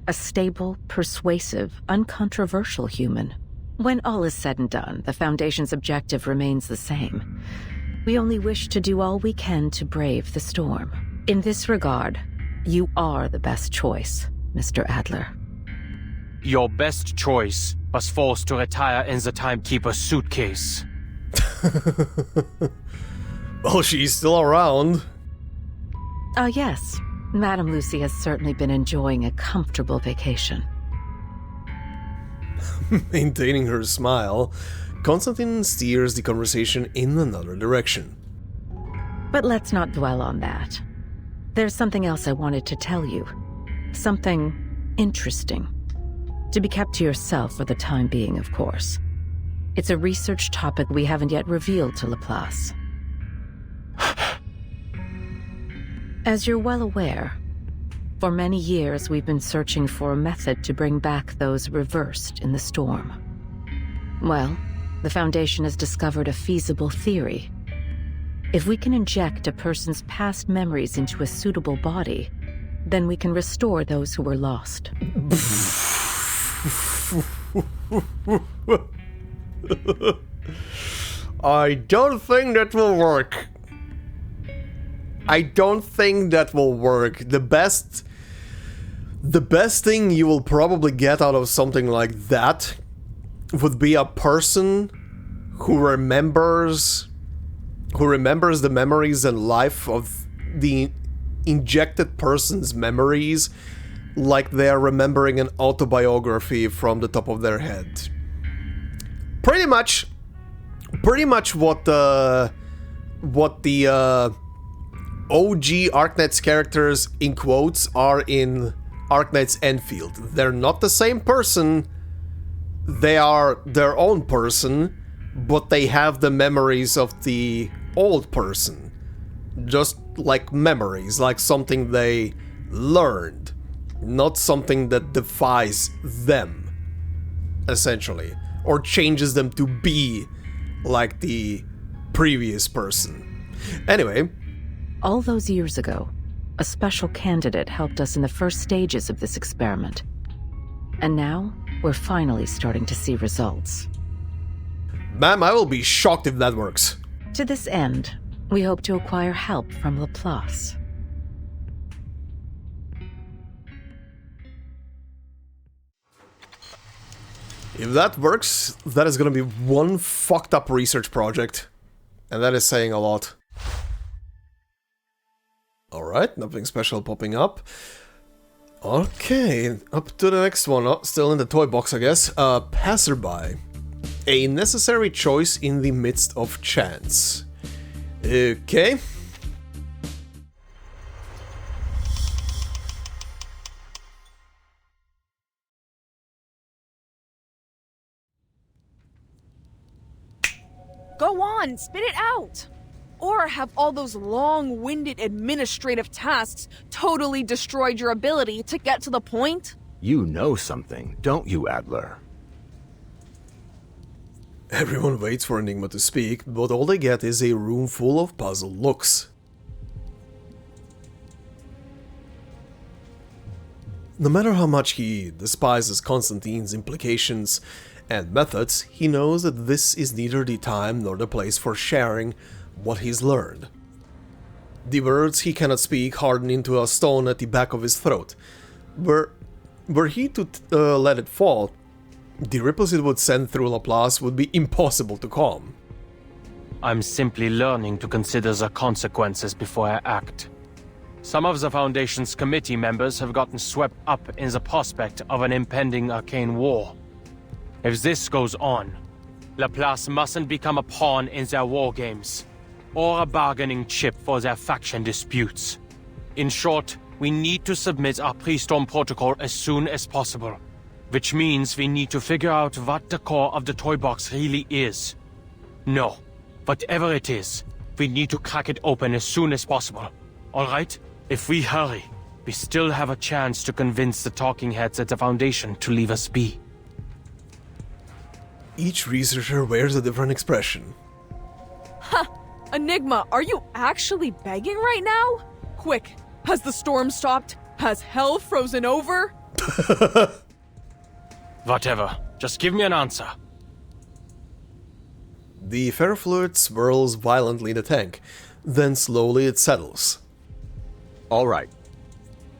Speaker 14: A stable, persuasive, uncontroversial human. When all is said and done, the Foundation's objective remains the same. We only wish to do all we can to brave the storm. In this regard, you are the best choice, Mr. Adler.
Speaker 2: Your best choice was forced to retire in the Timekeeper suitcase.
Speaker 1: Well, she's still around.
Speaker 14: Oh, yes. Madame Lucy has certainly been enjoying a comfortable vacation.
Speaker 1: Maintaining her smile, Constantine steers the conversation in another direction.
Speaker 14: But let's not dwell on that. There's something else I wanted to tell you. Something interesting. To be kept to yourself for the time being, of course. It's a research topic we haven't yet revealed to Laplace. As you're well aware, for many years we've been searching for a method to bring back those reversed in the storm. Well, the Foundation has discovered a feasible theory. If we can inject a person's past memories into a suitable body, then we can restore those who were lost.
Speaker 1: I don't think that will work. I don't think that will work. The best thing you will probably get out of something like that would be a person who remembers the memories and life of the injected person's memories like they are remembering an autobiography from the top of their head. Pretty much what the OG Arknights characters, in quotes, are in Arknights Enfield. They're not the same person, they are their own person, but they have the memories of the old person. Just like memories, like something they learned, not something that defies them, essentially, or changes them to be like the previous person. Anyway,
Speaker 14: all those years ago, a special candidate helped us in the first stages of this experiment. And now, we're finally starting to see results.
Speaker 1: Ma'am, I will be shocked if that works.
Speaker 14: To this end, we hope to acquire help from Laplace.
Speaker 1: If that works, that is gonna be one fucked up research project. And that is saying a lot. Alright, nothing special popping up. Okay, up to the next one. Oh, still in the toy box, I guess. Passersby. A necessary choice in the midst of chance. Okay.
Speaker 7: Go on, spit it out! Or have all those long-winded administrative tasks totally destroyed your ability to get to the point?
Speaker 10: You know something, don't you, Adler?
Speaker 1: Everyone waits for Enigma to speak, but all they get is a room full of puzzled looks. No matter how much he despises Constantine's implications and methods, he knows that this is neither the time nor the place for sharing what he's learned. The words he cannot speak harden into a stone at the back of his throat. Were he to let it fall, the ripples it would send through Laplace would be impossible to calm.
Speaker 2: I'm simply learning to consider the consequences before I act. Some of the Foundation's committee members have gotten swept up in the prospect of an impending arcane war. If this goes on, Laplace mustn't become a pawn in their war games, or a bargaining chip for their faction disputes. In short, we need to submit our pre-storm protocol as soon as possible, which means we need to figure out what the core of the toy box really is. No, whatever it is, we need to crack it open as soon as possible. Alright? If we hurry, we still have a chance to convince the talking heads at the Foundation to leave us be.
Speaker 1: Each researcher wears a different expression.
Speaker 7: Huh! Enigma, are you actually begging right now? Quick, has the storm stopped? Has hell frozen over?
Speaker 2: Whatever, just give me an answer.
Speaker 1: The ferrofluid swirls violently in the tank, then slowly it settles.
Speaker 10: All right.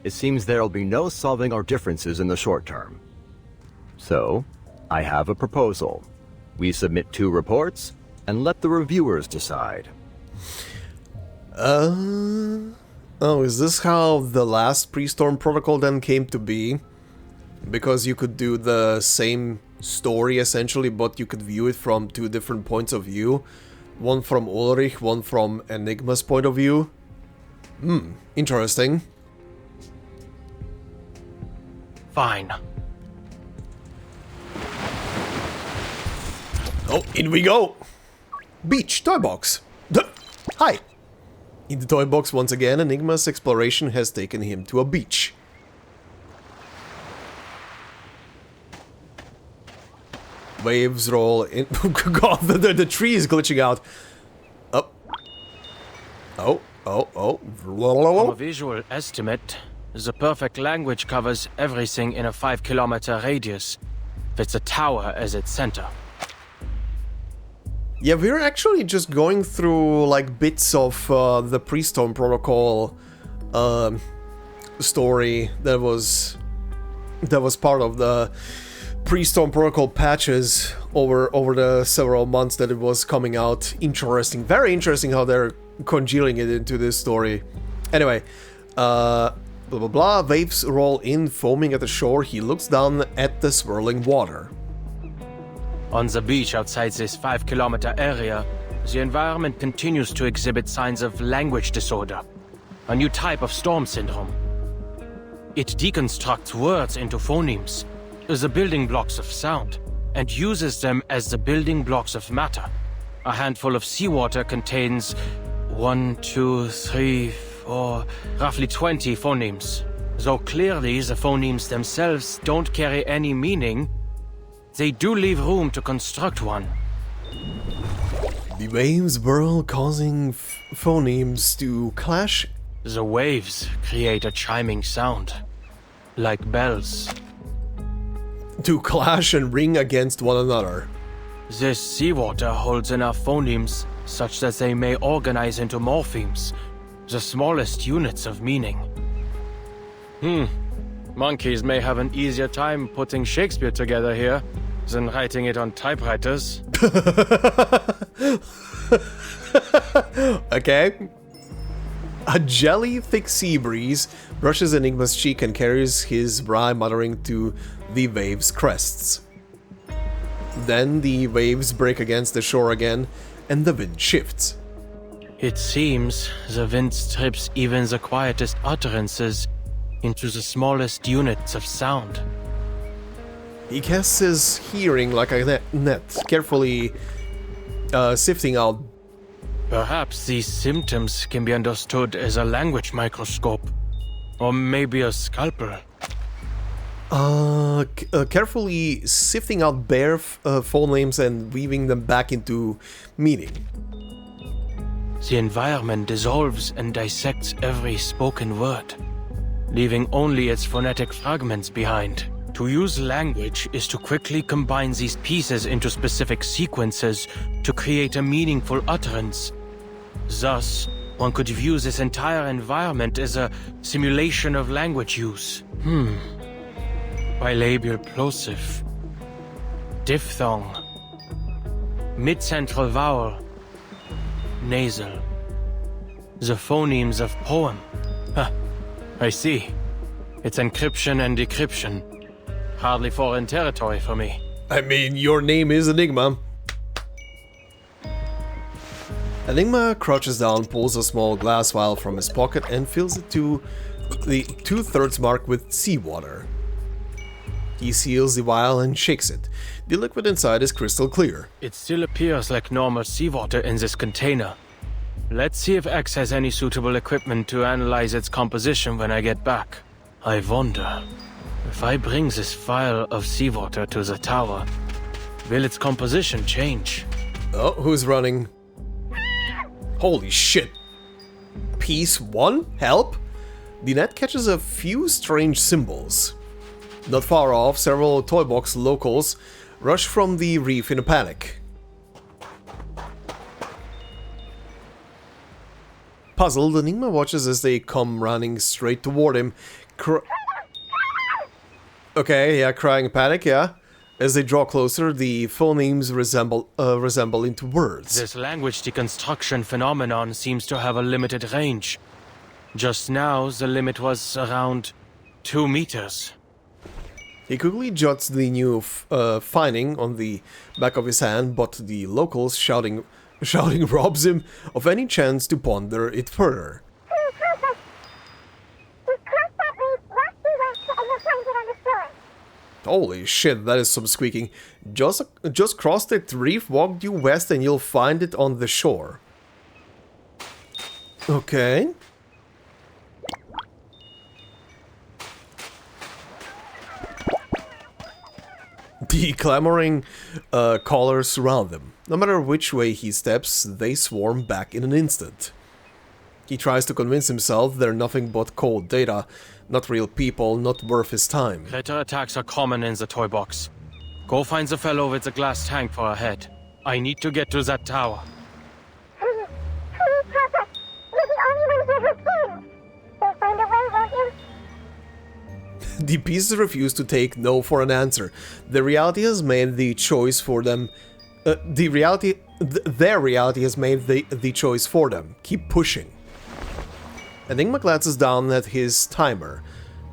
Speaker 10: It seems there'll be no solving our differences in the short term. So, I have a proposal. We submit 2 reports, and let the reviewers decide.
Speaker 1: Oh, is this how the last Pre-Storm Protocol then came to be? Because you could do the same story essentially, but you could view it from 2 different points of view. One from Ulrich, one from Enigma's point of view. Interesting.
Speaker 2: Fine.
Speaker 1: Oh, in we go! Beach, toy box. Hi! In the toy box once again, Enigma's exploration has taken him to a beach. Waves roll in. God, the tree is glitching out.
Speaker 2: From a visual estimate, the perfect language covers everything in a 5-kilometer radius, with a tower as its center.
Speaker 1: Yeah, we're actually just going through like bits of the Pre-Storm Protocol story that was part of the Pre-Storm Protocol patches over the several months that it was coming out. Interesting, very interesting how they're congealing it into this story. Anyway, blah blah blah. Waves roll in, foaming at the shore. He looks down at the swirling water.
Speaker 2: On the beach outside this 5-kilometer area, the environment continues to exhibit signs of language disorder, a new type of storm syndrome. It deconstructs words into phonemes, the building blocks of sound, and uses them as the building blocks of matter. A handful of seawater contains 1, 2, 3, 4, roughly 20 phonemes. Though clearly the phonemes themselves don't carry any meaning, they do leave room to construct one.
Speaker 1: The waves whirl, causing phonemes to clash.
Speaker 2: The waves create a chiming sound, like bells.
Speaker 1: To clash and ring against one another.
Speaker 2: This seawater holds enough phonemes such that they may organize into morphemes, the smallest units of meaning. Monkeys may have an easier time putting Shakespeare together here than writing it on typewriters.
Speaker 1: Okay. A jelly-thick sea breeze brushes Enigma's cheek and carries his bra, muttering to the waves' crests. Then the waves break against the shore again, and the wind shifts.
Speaker 2: It seems the wind strips even the quietest utterances into the smallest units of sound.
Speaker 1: He casts his hearing like a net, carefully sifting out.
Speaker 2: Perhaps these symptoms can be understood as a language microscope, or maybe a scalpel.
Speaker 1: Carefully sifting out bare phonemes and weaving them back into meaning.
Speaker 2: The environment dissolves and dissects every spoken word, leaving only its phonetic fragments behind. To use language is to quickly combine these pieces into specific sequences to create a meaningful utterance. Thus, one could view this entire environment as a simulation of language use. Bilabial plosive. Diphthong. Mid-central vowel. Nasal. The phonemes of poem. I see. It's encryption and decryption. Hardly foreign territory for me.
Speaker 1: I mean, your name is Enigma. Enigma crouches down, pulls a small glass vial from his pocket and fills it to the 2/3 mark with seawater. He seals the vial and shakes it. The liquid inside is crystal clear.
Speaker 2: It still appears like normal seawater in this container. Let's see if X has any suitable equipment to analyze its composition when I get back. I wonder, if I bring this vial of seawater to the tower, will its composition change?
Speaker 1: Oh, who's running? Holy shit. Piece 1? Help? The net catches a few strange symbols. Not far off, several toy box locals rush from the reef in a panic. Puzzled, Enigma watches as they come running straight toward him. Okay, yeah, crying in panic, yeah. As they draw closer, the phonemes resemble into words.
Speaker 2: This language deconstruction phenomenon seems to have a limited range. Just now, the limit was around 2 meters.
Speaker 1: He quickly jots the new finding on the back of his hand, but the locals shouting robs him of any chance to ponder it further. Holy shit, that is some squeaking. Just cross the reef, walk due west, and you'll find it on the shore. Okay. The clamoring callers surround them. No matter which way he steps, they swarm back in an instant. He tries to convince himself they're nothing but cold data, not real people, not worth his time.
Speaker 2: Critter attacks are common in the toy box. Go find the fellow with the glass tank for a head. I need to get to that tower.
Speaker 1: The pieces refuse to take no for an answer. The reality has made the choice for them. Their reality has made the choice for them. Keep pushing. Enigma glances down at his timer.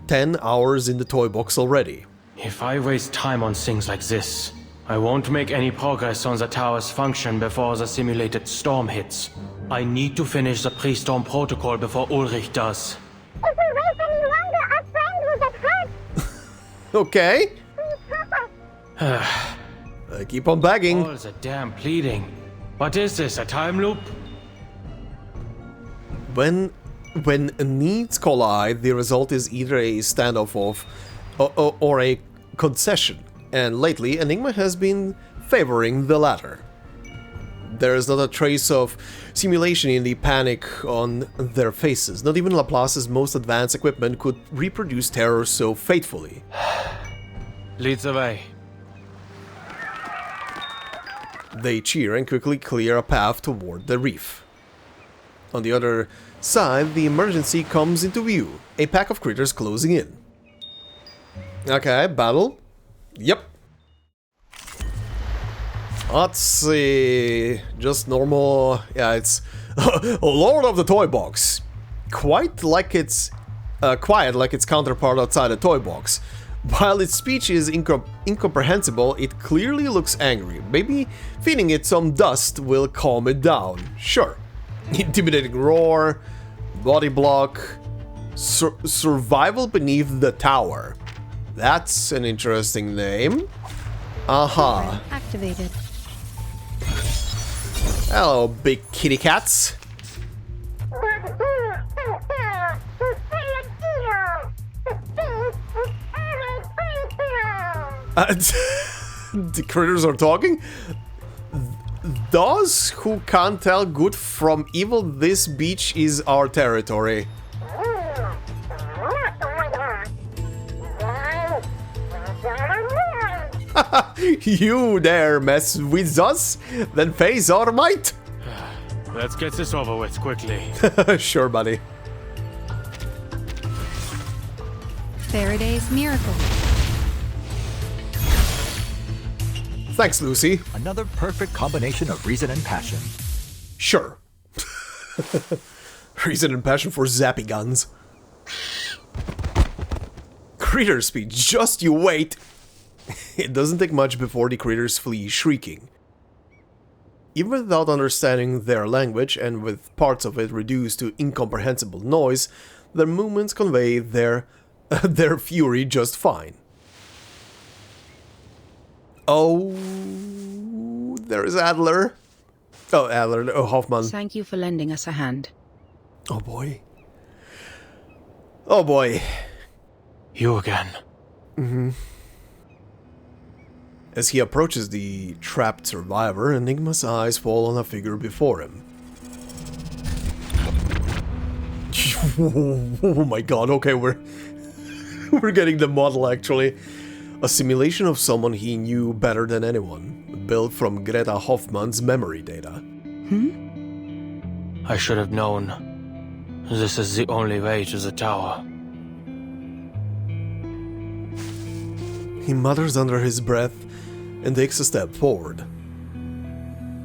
Speaker 1: 10 hours in the toy box already.
Speaker 2: If I waste time on things like this, I won't make any progress on the tower's function before the simulated storm hits. I need to finish the pre-storm protocol before Ulrich does.
Speaker 15: If we wait any longer, our friend will get hurt.
Speaker 1: Okay. I keep on begging.
Speaker 2: All the damn pleading. What is this, a time loop?
Speaker 1: When needs collide, the result is either a standoff or a concession, and lately Enigma has been favoring the latter. There is not a trace of simulation in the panic on their faces. Not even Laplace's most advanced equipment could reproduce terror so faithfully.
Speaker 2: Lead the way.
Speaker 1: They cheer and quickly clear a path toward the reef. On the other side, the emergency comes into view. A pack of critters closing in. Okay, battle. Yep. Let's see. Just normal. Yeah, it's Lord of the Toy Box. Quiet like its counterpart outside the toy box. While its speech is incomprehensible, it clearly looks angry. Maybe feeding it some dust will calm it down. Sure. Intimidating roar, body block, survival beneath the tower. That's an interesting name. Aha.
Speaker 11: Activated.
Speaker 1: Hello, big kitty cats. The critters are talking? Those who can't tell good from evil, this beach is our territory. You dare mess with us? Then face our might!
Speaker 2: Let's get this over with quickly.
Speaker 1: Sure, buddy.
Speaker 16: Faraday's Miracle.
Speaker 1: Thanks, Lucy.
Speaker 17: Another perfect combination of reason and passion.
Speaker 1: Sure. Reason and passion for zappy guns. Critter speed, just you wait. It doesn't take much before the critters flee shrieking. Even without understanding their language and with parts of it reduced to incomprehensible noise, their movements convey their fury just fine. Oh, there's Adler. Oh, Adler. Oh, Hoffman.
Speaker 5: Thank you for lending us a hand.
Speaker 1: Oh, boy. Oh, boy.
Speaker 2: You again.
Speaker 1: Mm-hmm. As he approaches the trapped survivor, Enigma's eyes fall on a figure before him. Oh my god, okay, we're getting the model, actually. A simulation of someone he knew better than anyone, built from Greta Hoffman's memory data.
Speaker 2: I should have known. This is the only way to the tower.
Speaker 1: He mutters under his breath and takes a step forward.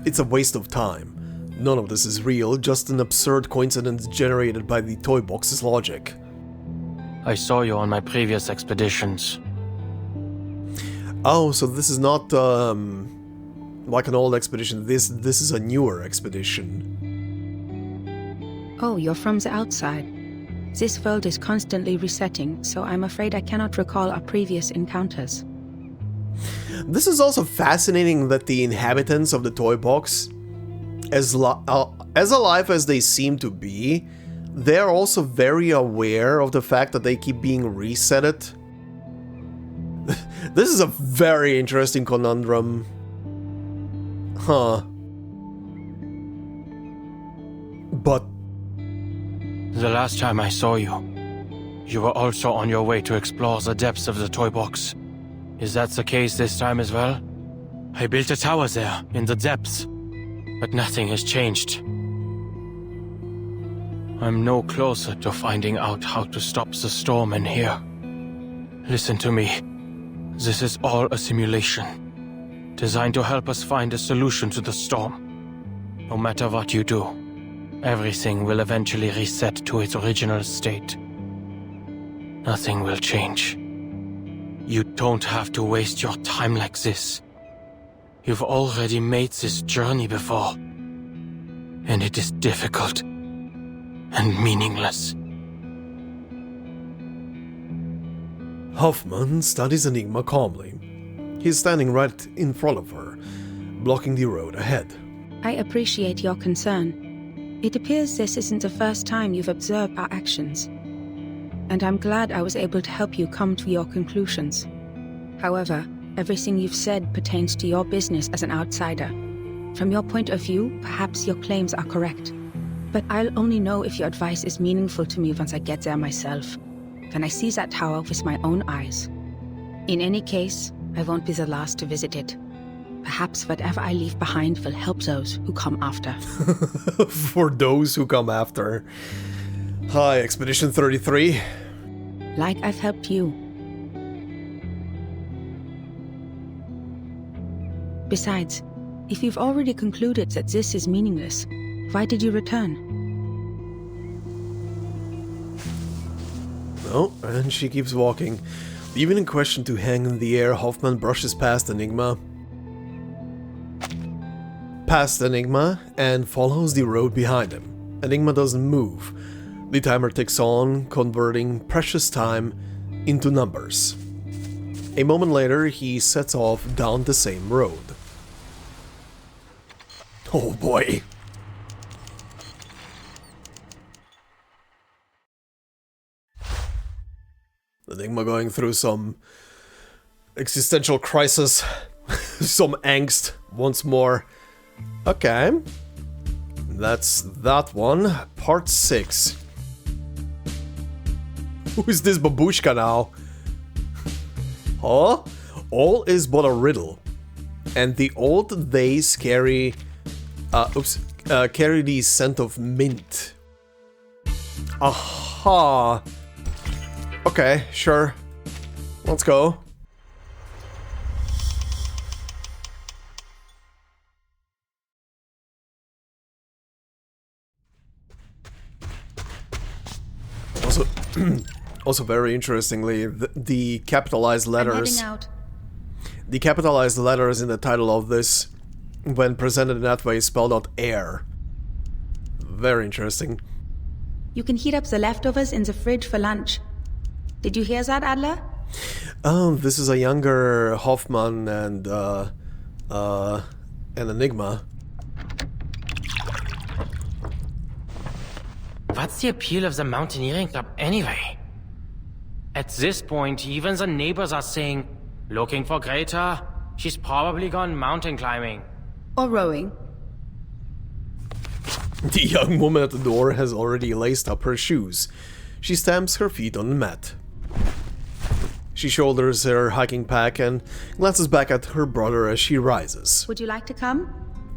Speaker 1: It's a waste of time. None of this is real, just an absurd coincidence generated by the toy box's logic.
Speaker 2: I saw you on my previous expeditions.
Speaker 1: Oh, so this is not like an old expedition. This is a newer expedition.
Speaker 5: Oh, you're from the outside. This world is constantly resetting, so I'm afraid I cannot recall our previous encounters.
Speaker 1: This is also fascinating that the inhabitants of the toy box, as alive as they seem to be, they're also very aware of the fact that they keep being resetted. This is a very interesting conundrum. Huh. But
Speaker 2: the last time I saw you, you were also on your way to explore the depths of the toy box. Is that the case this time as well? I built a tower there, in the depths, but nothing has changed. I'm no closer to finding out how to stop the storm in here. Listen to me. This is all a simulation, designed to help us find a solution to the storm. No matter what you do, everything will eventually reset to its original state. Nothing will change. You don't have to waste your time like this. You've already made this journey before, and it is difficult and meaningless.
Speaker 1: Hoffman studies Enigma calmly. He's standing right in front of her, blocking the road ahead.
Speaker 5: I appreciate your concern. It appears this isn't the first time you've observed our actions, and I'm glad I was able to help you come to your conclusions. However, everything you've said pertains to your business as an outsider. From your point of view, perhaps your claims are correct. But I'll only know if your advice is meaningful to me once I get there myself. When I see that tower with my own eyes. In any case, I won't be the last to visit it. Perhaps whatever I leave behind will help those who come after.
Speaker 1: For those who come after. Hi, Expedition 33.
Speaker 5: Like I've helped you. Besides, if you've already concluded that this is meaningless, why did you return?
Speaker 1: Oh, and she keeps walking. Leaving a question to hang in the air, Hoffman brushes past Enigma. And follows the road behind him. Enigma doesn't move. The timer ticks on, converting precious time into numbers. A moment later, he sets off down the same road. Oh boy. Enigma going through some existential crisis, some angst once more. Okay, that's that one. Part 6. Who is this babushka now? Huh? All is but a riddle. And the old days carry the scent of mint. Aha. Okay, sure. Let's go. Also very interestingly, the capitalized letters. The capitalized letters in the title of this, when presented in that way, spelled out air. Very interesting.
Speaker 5: You can heat up the leftovers in the fridge for lunch. Did you hear that, Adler?
Speaker 1: Oh, this is a younger Hoffman and Enigma.
Speaker 16: What's the appeal of the mountaineering club anyway? At this point, even the neighbors are saying, looking for Greta? She's probably gone mountain climbing.
Speaker 5: Or rowing.
Speaker 1: The young woman at the door has already laced up her shoes. She stamps her feet on the mat. She shoulders her hiking pack and glances back at her brother as she rises.
Speaker 5: Would you like to come?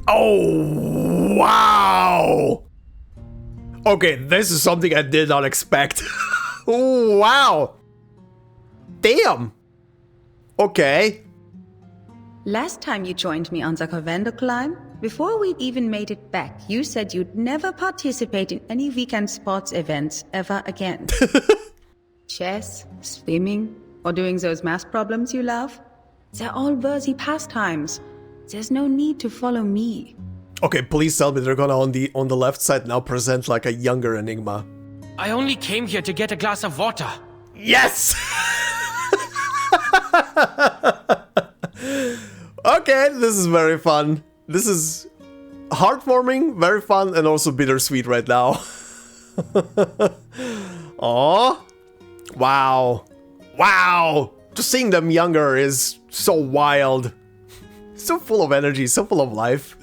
Speaker 1: Oh, wow! Okay, this is something I did not expect. Oh, wow. Damn. Okay.
Speaker 5: Last time you joined me on the Covendo climb, before we'd even made it back, you said you'd never participate in any weekend sports events ever again. Chess, swimming, or doing those math problems you love? They're all worthy pastimes. There's no need to follow me.
Speaker 1: Okay, please tell me they're gonna on the left side now present like a younger Enigma.
Speaker 16: I only came here to get a glass of water.
Speaker 1: Yes! Okay, this is very fun. This is heartwarming, very fun, and also bittersweet right now. Aww. Wow. Wow! Just seeing them younger is so wild. So full of energy, so full of life.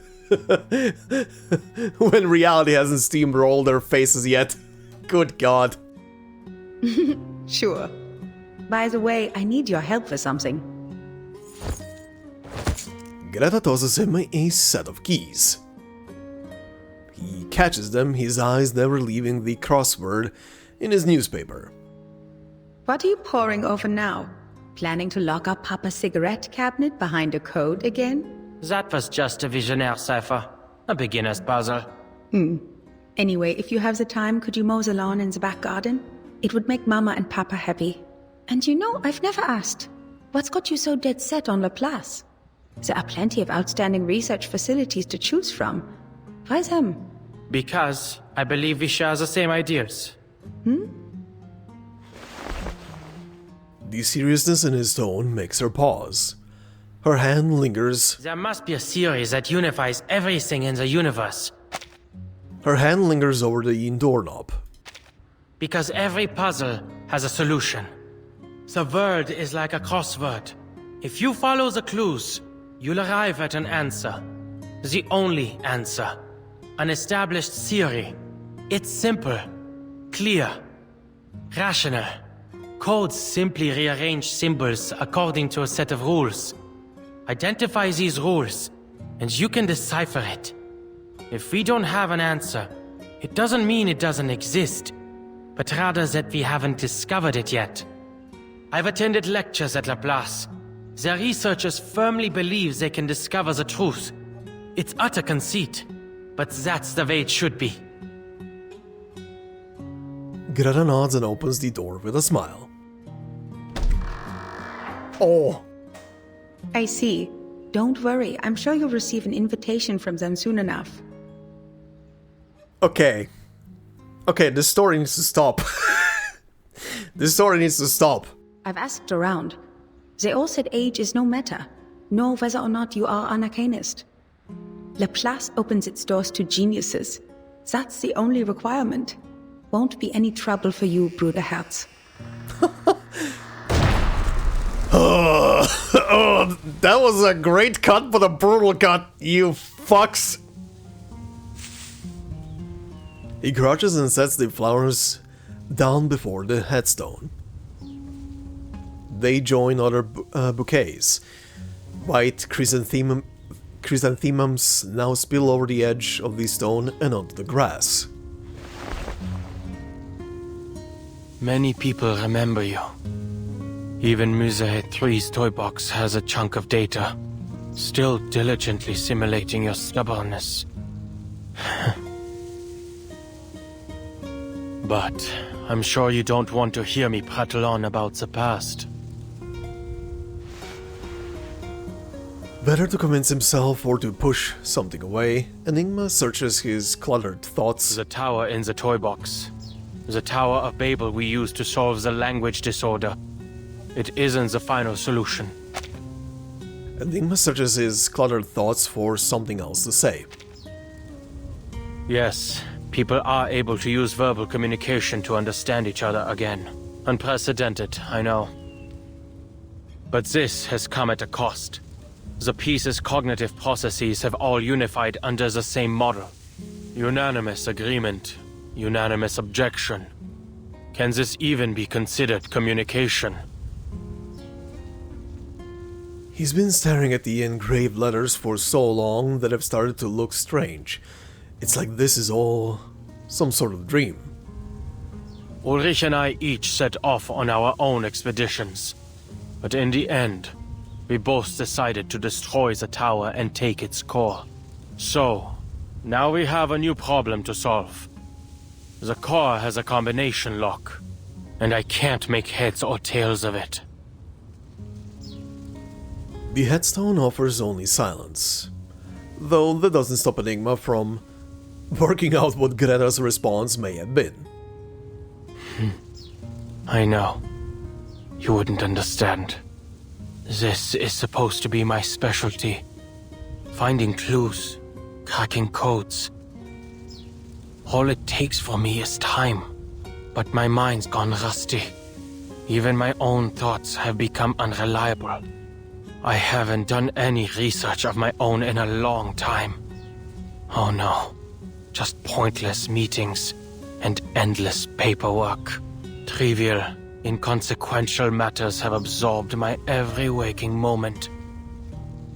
Speaker 1: When reality hasn't steamrolled their faces yet. Good God.
Speaker 5: Sure. By the way, I need your help for something.
Speaker 1: Greta tosses him a set of keys. He catches them, his eyes never leaving the crossword in his newspaper.
Speaker 5: What are you poring over now? Planning to lock up Papa's cigarette cabinet behind a code again?
Speaker 16: That was just a visionaire cipher. A beginner's puzzle.
Speaker 5: Anyway, if you have the time, could you mow the lawn in the back garden? It would make Mama and Papa happy. And you know, I've never asked. What's got you so dead set on Laplace? There are plenty of outstanding research facilities to choose from. Why them?
Speaker 16: Because I believe we share the same ideas.
Speaker 1: The seriousness in his tone makes her pause. Her hand lingers.
Speaker 16: There must be a theory that unifies everything in the universe.
Speaker 1: Her hand lingers over the doorknob.
Speaker 16: Because every puzzle has a solution. The world is like a crossword. If you follow the clues, you'll arrive at an answer. The only answer. An established theory. It's simple, clear, rational. Codes simply rearrange symbols according to a set of rules. Identify these rules, and you can decipher it. If we don't have an answer, it doesn't mean it doesn't exist, but rather that we haven't discovered it yet. I've attended lectures at Laplace. Their researchers firmly believe they can discover the truth. It's utter conceit, but that's the way it should be.
Speaker 1: Greta nods and opens the door with a smile. Oh.
Speaker 5: I see. Don't worry, I'm sure you'll receive an invitation from them soon enough.
Speaker 1: Okay. Okay, this story needs to stop. This story needs to stop.
Speaker 5: I've asked around. They all said age is no matter, nor whether or not you are an Arcanist. Laplace opens its doors to geniuses. That's the only requirement. Won't be any trouble for you, Bruderherz.
Speaker 1: Oh, that was a great cut, but a brutal cut, you fucks. He crouches and sets the flowers down before the headstone. They join other bouquets. White chrysanthemums now spill over the edge of the stone and onto the grass.
Speaker 2: Many people remember you. Even Musée 3's toy box has a chunk of data, still diligently simulating your stubbornness. But I'm sure you don't want to hear me prattle on about the past.
Speaker 1: Better to convince himself or to push something away, Enigma searches his cluttered thoughts.
Speaker 2: The tower in the toy box. The Tower of Babel we use to solve the language disorder. It isn't the final solution.
Speaker 1: Enigma searches his cluttered thoughts for something else to say.
Speaker 2: Yes, people are able to use verbal communication to understand each other again. Unprecedented, I know. But this has come at a cost. The piece's cognitive processes have all unified under the same model. Unanimous agreement. Unanimous objection. Can this even be considered communication?
Speaker 1: He's been staring at the engraved letters for so long that have started to look strange. It's like this is all some sort of dream.
Speaker 2: Ulrich and I each set off on our own expeditions, but in the end, we both decided to destroy the tower and take its core. So, now we have a new problem to solve. The core has a combination lock, and I can't make heads or tails of it.
Speaker 1: The headstone offers only silence, though that doesn't stop Enigma from working out what Greta's response may have been.
Speaker 2: I know. You wouldn't understand. This is supposed to be my specialty. Finding clues, cracking codes. All it takes for me is time. But my mind's gone rusty. Even my own thoughts have become unreliable. I haven't done any research of my own in a long time. Oh no. Just pointless meetings and endless paperwork. Trivial, inconsequential matters have absorbed my every waking moment,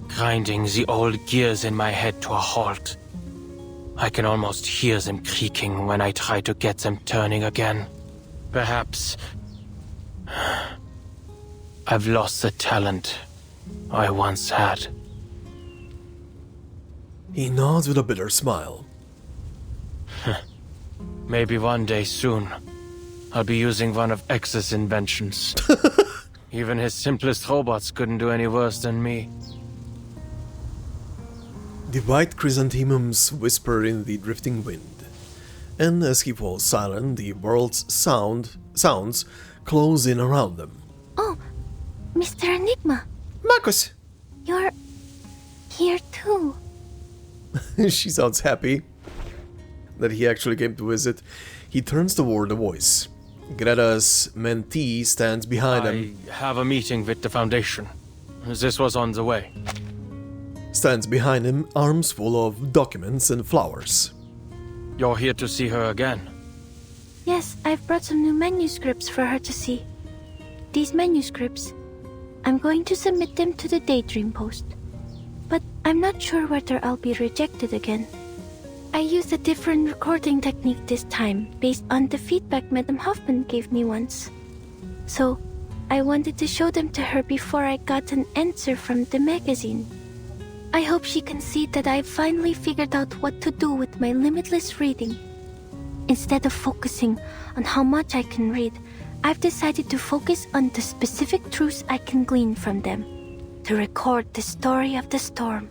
Speaker 2: grinding the old gears in my head to a halt. I can almost hear them creaking when I try to get them turning again. Perhaps I've lost the talent I once had.
Speaker 1: He nods with a bitter smile.
Speaker 2: Maybe one day soon, I'll be using one of X's inventions. Even his simplest robots couldn't do any worse than me.
Speaker 1: The white chrysanthemums whisper in the drifting wind, and as he falls silent, the world's sounds close in around them.
Speaker 3: Oh, Mr. Enigma.
Speaker 1: Marcus!
Speaker 3: You're here too.
Speaker 1: She sounds happy that he actually came to visit. He turns toward the voice. Greta's mentee stands behind him.
Speaker 2: I have a meeting with the Foundation. This was on the way.
Speaker 1: Stands behind him, arms full of documents and flowers.
Speaker 2: You're here to see her again?
Speaker 3: Yes, I've brought some new manuscripts for her to see. These manuscripts, I'm going to submit them to the Daydream Post. But I'm not sure whether I'll be rejected again. I used a different recording technique this time, based on the feedback Madame Hoffman gave me once. So, I wanted to show them to her before I got an answer from the magazine. I hope she can see that I've finally figured out what to do with my limitless reading. Instead of focusing on how much I can read, I've decided to focus on the specific truths I can glean from them, to record the story of the storm.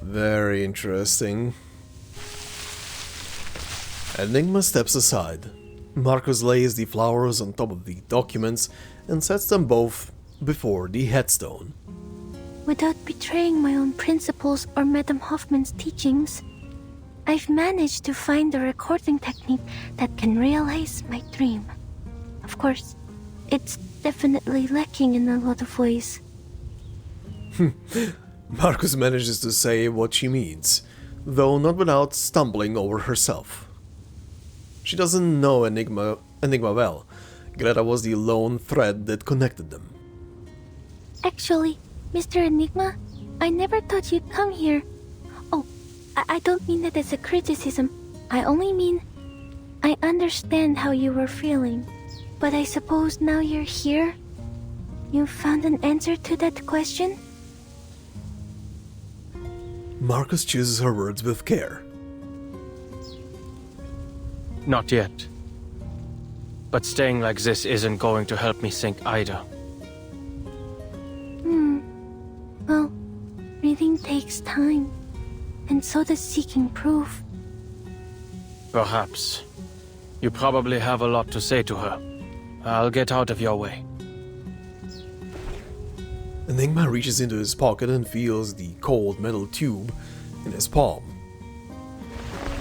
Speaker 1: Very interesting. Enigma steps aside. Marcus lays the flowers on top of the documents and sets them both before the headstone.
Speaker 3: Without betraying my own principles or Madame Hoffman's teachings, I've managed to find a recording technique that can realize my dream. Of course, it's definitely lacking in a lot of ways.
Speaker 1: Marcus manages to say what she means, though not without stumbling over herself. She doesn't know Enigma well. Greta was the lone thread that connected them.
Speaker 3: Actually, Mr. Enigma, I never thought you'd come here. Oh, I don't mean that as a criticism. I only mean I understand how you were feeling. But I suppose now you're here, you found an answer to that question?
Speaker 1: Marcus chooses her words with care.
Speaker 2: Not yet. But staying like this isn't going to help me think either.
Speaker 3: Well, reading takes time, and so does seeking proof.
Speaker 2: Perhaps. You probably have a lot to say to her. I'll get out of your way.
Speaker 1: Enigma reaches into his pocket and feels the cold metal tube in his palm.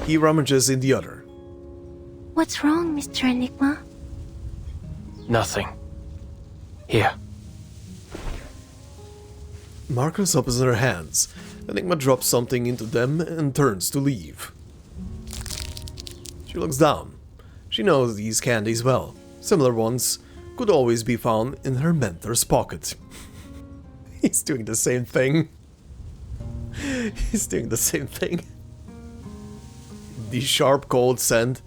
Speaker 1: He rummages in the other.
Speaker 3: What's wrong, Mr. Enigma?
Speaker 2: Nothing. Here.
Speaker 1: Marcus opens her hands. Enigma drops something into them and turns to leave. She looks down. She knows these candies well. Similar ones could always be found in her mentor's pocket. He's doing the same thing. He's doing the same thing. The sharp cold scent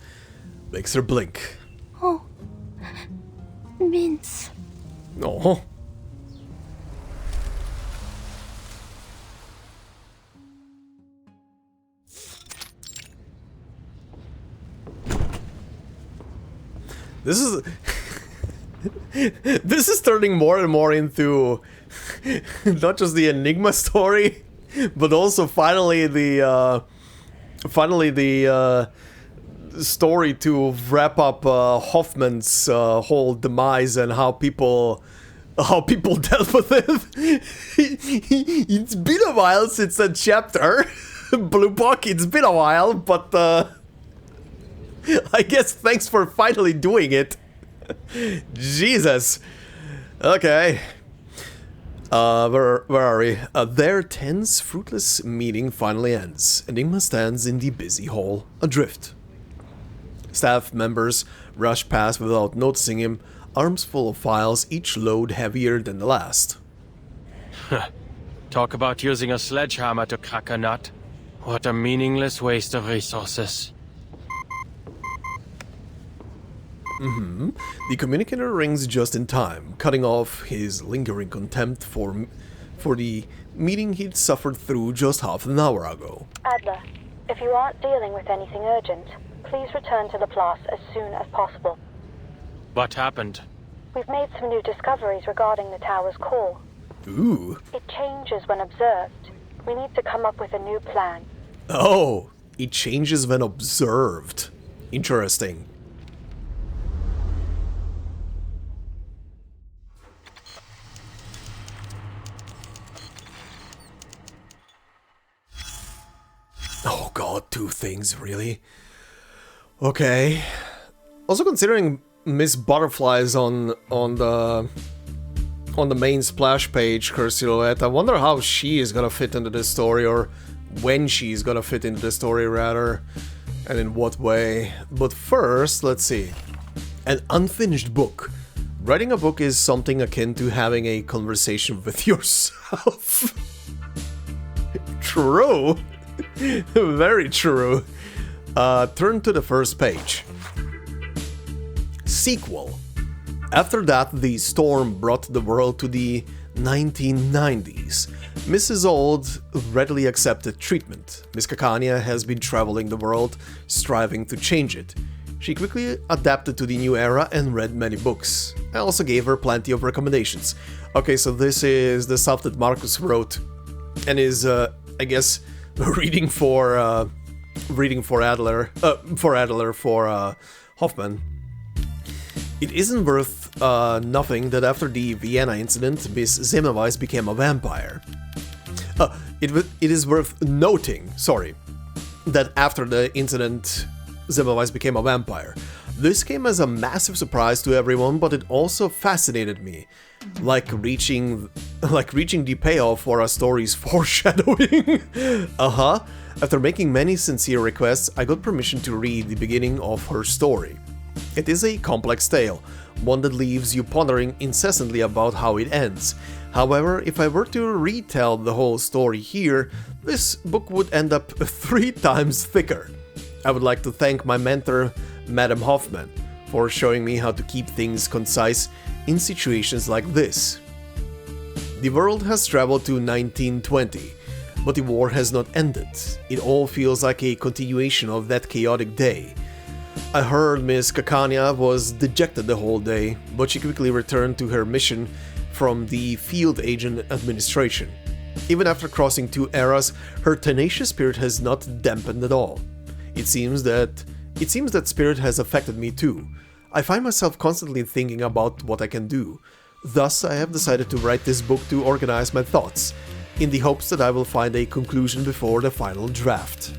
Speaker 1: makes her blink.
Speaker 3: Oh, mints.
Speaker 1: Oh. This is this is turning more and more into not just the Enigma story, but also finally the story to wrap up Hoffman's whole demise and how people dealt with it. It's been a while since that chapter. Blue Buck, it's been a while, but I guess thanks for finally doing it. Jesus. Okay. Where are we? Their tense, fruitless meeting finally ends. Enigma stands in the busy hall, adrift. Staff members rush past without noticing him, arms full of files, each load heavier than the last.
Speaker 2: Talk about using a sledgehammer to crack a nut. What a meaningless waste of resources.
Speaker 1: The communicator rings just in time, cutting off his lingering contempt for the meeting he'd suffered through just half an hour ago.
Speaker 18: Adler, if you aren't dealing with anything urgent, please return to Laplace as soon as possible.
Speaker 2: What happened?
Speaker 18: We've made some new discoveries regarding the tower's core.
Speaker 1: Ooh.
Speaker 18: It changes when observed. We need to come up with a new plan.
Speaker 1: Oh, it changes when observed. Interesting. Oh god, two things, really? Okay. Also considering Miss Butterflies on the main splash page, her silhouette, I wonder how she is gonna fit into this story, or when she's gonna fit into the story, rather, and in what way. But first, let's see. An unfinished book. Writing a book is something akin to having a conversation with yourself. True. Very true. Turn to the first page. Sequel. After that, the storm brought the world to the 1990s. Mrs. Old readily accepted treatment. Miss Cacania has been traveling the world, striving to change it. She quickly adapted to the new era and read many books. I also gave her plenty of recommendations. Okay, so this is the stuff that Marcus wrote, and is, I guess, reading for Adler, for Hoffman. It isn't worth nothing that after the Vienna incident, Miss Semmelweis became a vampire. It is worth noting, sorry, that after the incident, Semmelweis became a vampire. This came as a massive surprise to everyone, but it also fascinated me, like reaching the payoff for a story's foreshadowing. After making many sincere requests, I got permission to read the beginning of her story. It is a complex tale, one that leaves you pondering incessantly about how it ends. However, if I were to retell the whole story here, this book would end up 3 times thicker. I would like to thank my mentor, Madame Hoffman, for showing me how to keep things concise in situations like this. The world has traveled to 1920, but the war has not ended. It all feels like a continuation of that chaotic day. I heard Miss Cacania was dejected the whole day, but she quickly returned to her mission from the field agent administration. Even after crossing 2 eras, her tenacious spirit has not dampened at all. It seems that spirit has affected me too. I find myself constantly thinking about what I can do. Thus, I have decided to write this book to organize my thoughts, in the hopes that I will find a conclusion before the final draft.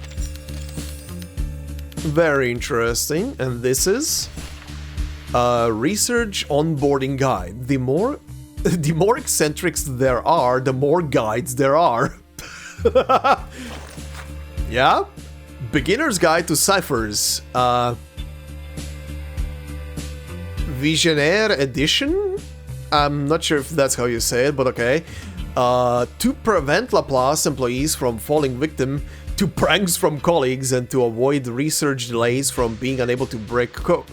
Speaker 1: Very interesting, and this is a research onboarding guide. The more eccentrics there are, the more guides there are. Yeah? Beginner's Guide to Ciphers. Visionaire Edition? I'm not sure if that's how you say it, but okay. To prevent Laplace employees from falling victim to pranks from colleagues and to avoid research delays from being unable to break codes,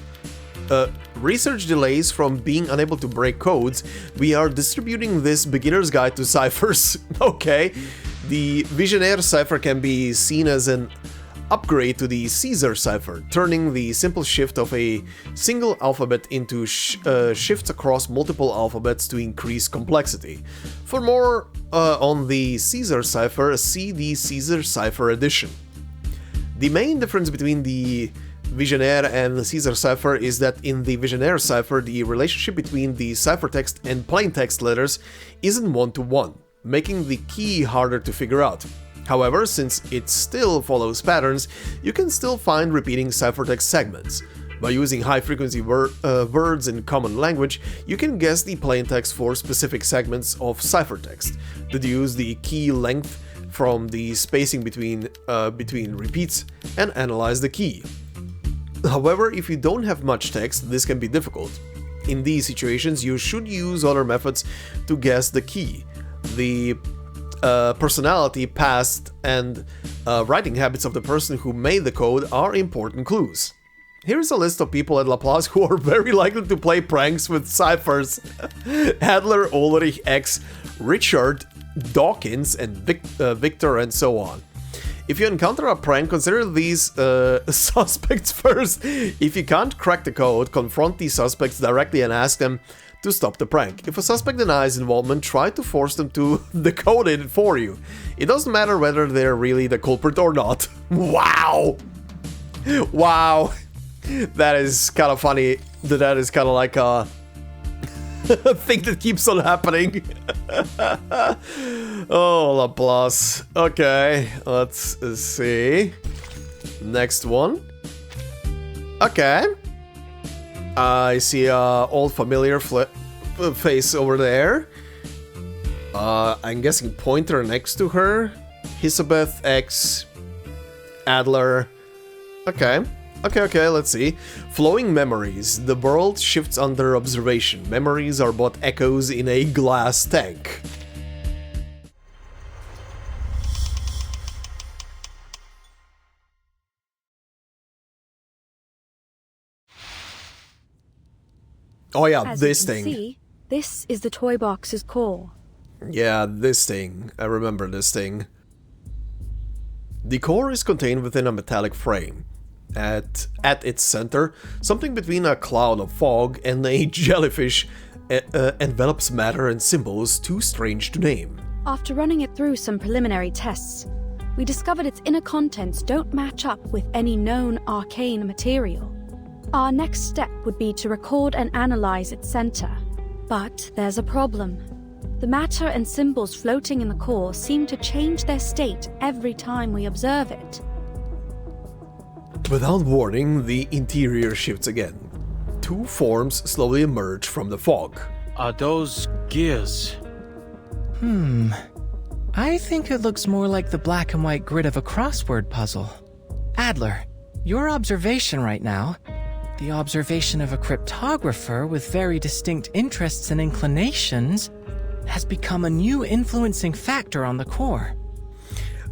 Speaker 1: we are distributing this beginner's guide to ciphers. Okay, the Visionaire cipher can be seen as an upgrade to the Caesar cipher, turning the simple shift of a single alphabet into shifts across multiple alphabets to increase complexity. For more on the Caesar cipher, see the Caesar cipher edition. The main difference between the Visionaire and the Caesar cipher is that in the Visionaire cipher, the relationship between the ciphertext and plaintext letters isn't one-to-one, making the key harder to figure out. However, since it still follows patterns, you can still find repeating ciphertext segments. By using high-frequency words in common language, you can guess the plaintext for specific segments of ciphertext, deduce the key length from the spacing between repeats, and analyze the key. However, if you don't have much text, this can be difficult. In these situations, you should use other methods to guess the key. The personality, past, and writing habits of the person who made the code are important clues. Here's a list of people at Laplace who are very likely to play pranks with ciphers. Adler, Ulrich, X, Richard, Dawkins, and Victor, and so on. If you encounter a prank, consider these suspects first. If you can't crack the code, confront these suspects directly and ask them to stop the prank. If a suspect denies involvement, try to force them to decode it for you. It doesn't matter whether they're really the culprit or not. Wow! Wow! That is kind of funny. That is kind of like a thing that keeps on happening. Oh, Laplace. Okay, let's see. Next one. Okay. I see a old familiar face over there. I'm guessing Pointer next to her. Hisabeth, X, Adler. Okay. Okay, let's see. Flowing memories. The world shifts under observation. Memories are but echoes in a glass tank. Oh yeah,
Speaker 11: As
Speaker 1: this
Speaker 11: you can
Speaker 1: thing.
Speaker 11: See, this is the toy box's core.
Speaker 1: Yeah, this thing. I remember this thing. The core is contained within a metallic frame. At its center, something between a cloud of fog and a jellyfish envelops matter and symbols too strange to name.
Speaker 11: After running it through some preliminary tests, we discovered its inner contents don't match up with any known arcane material. Our next step would be to record and analyze its center. But there's a problem. The matter and symbols floating in the core seem to change their state every time we observe it.
Speaker 1: Without warning, the interior shifts again. Two forms slowly emerge from the fog.
Speaker 2: Are those gears?
Speaker 12: I think it looks more like the black and white grid of a crossword puzzle. Adler, your observation right now, the observation of a cryptographer with very distinct interests and inclinations, has become a new influencing factor on the core.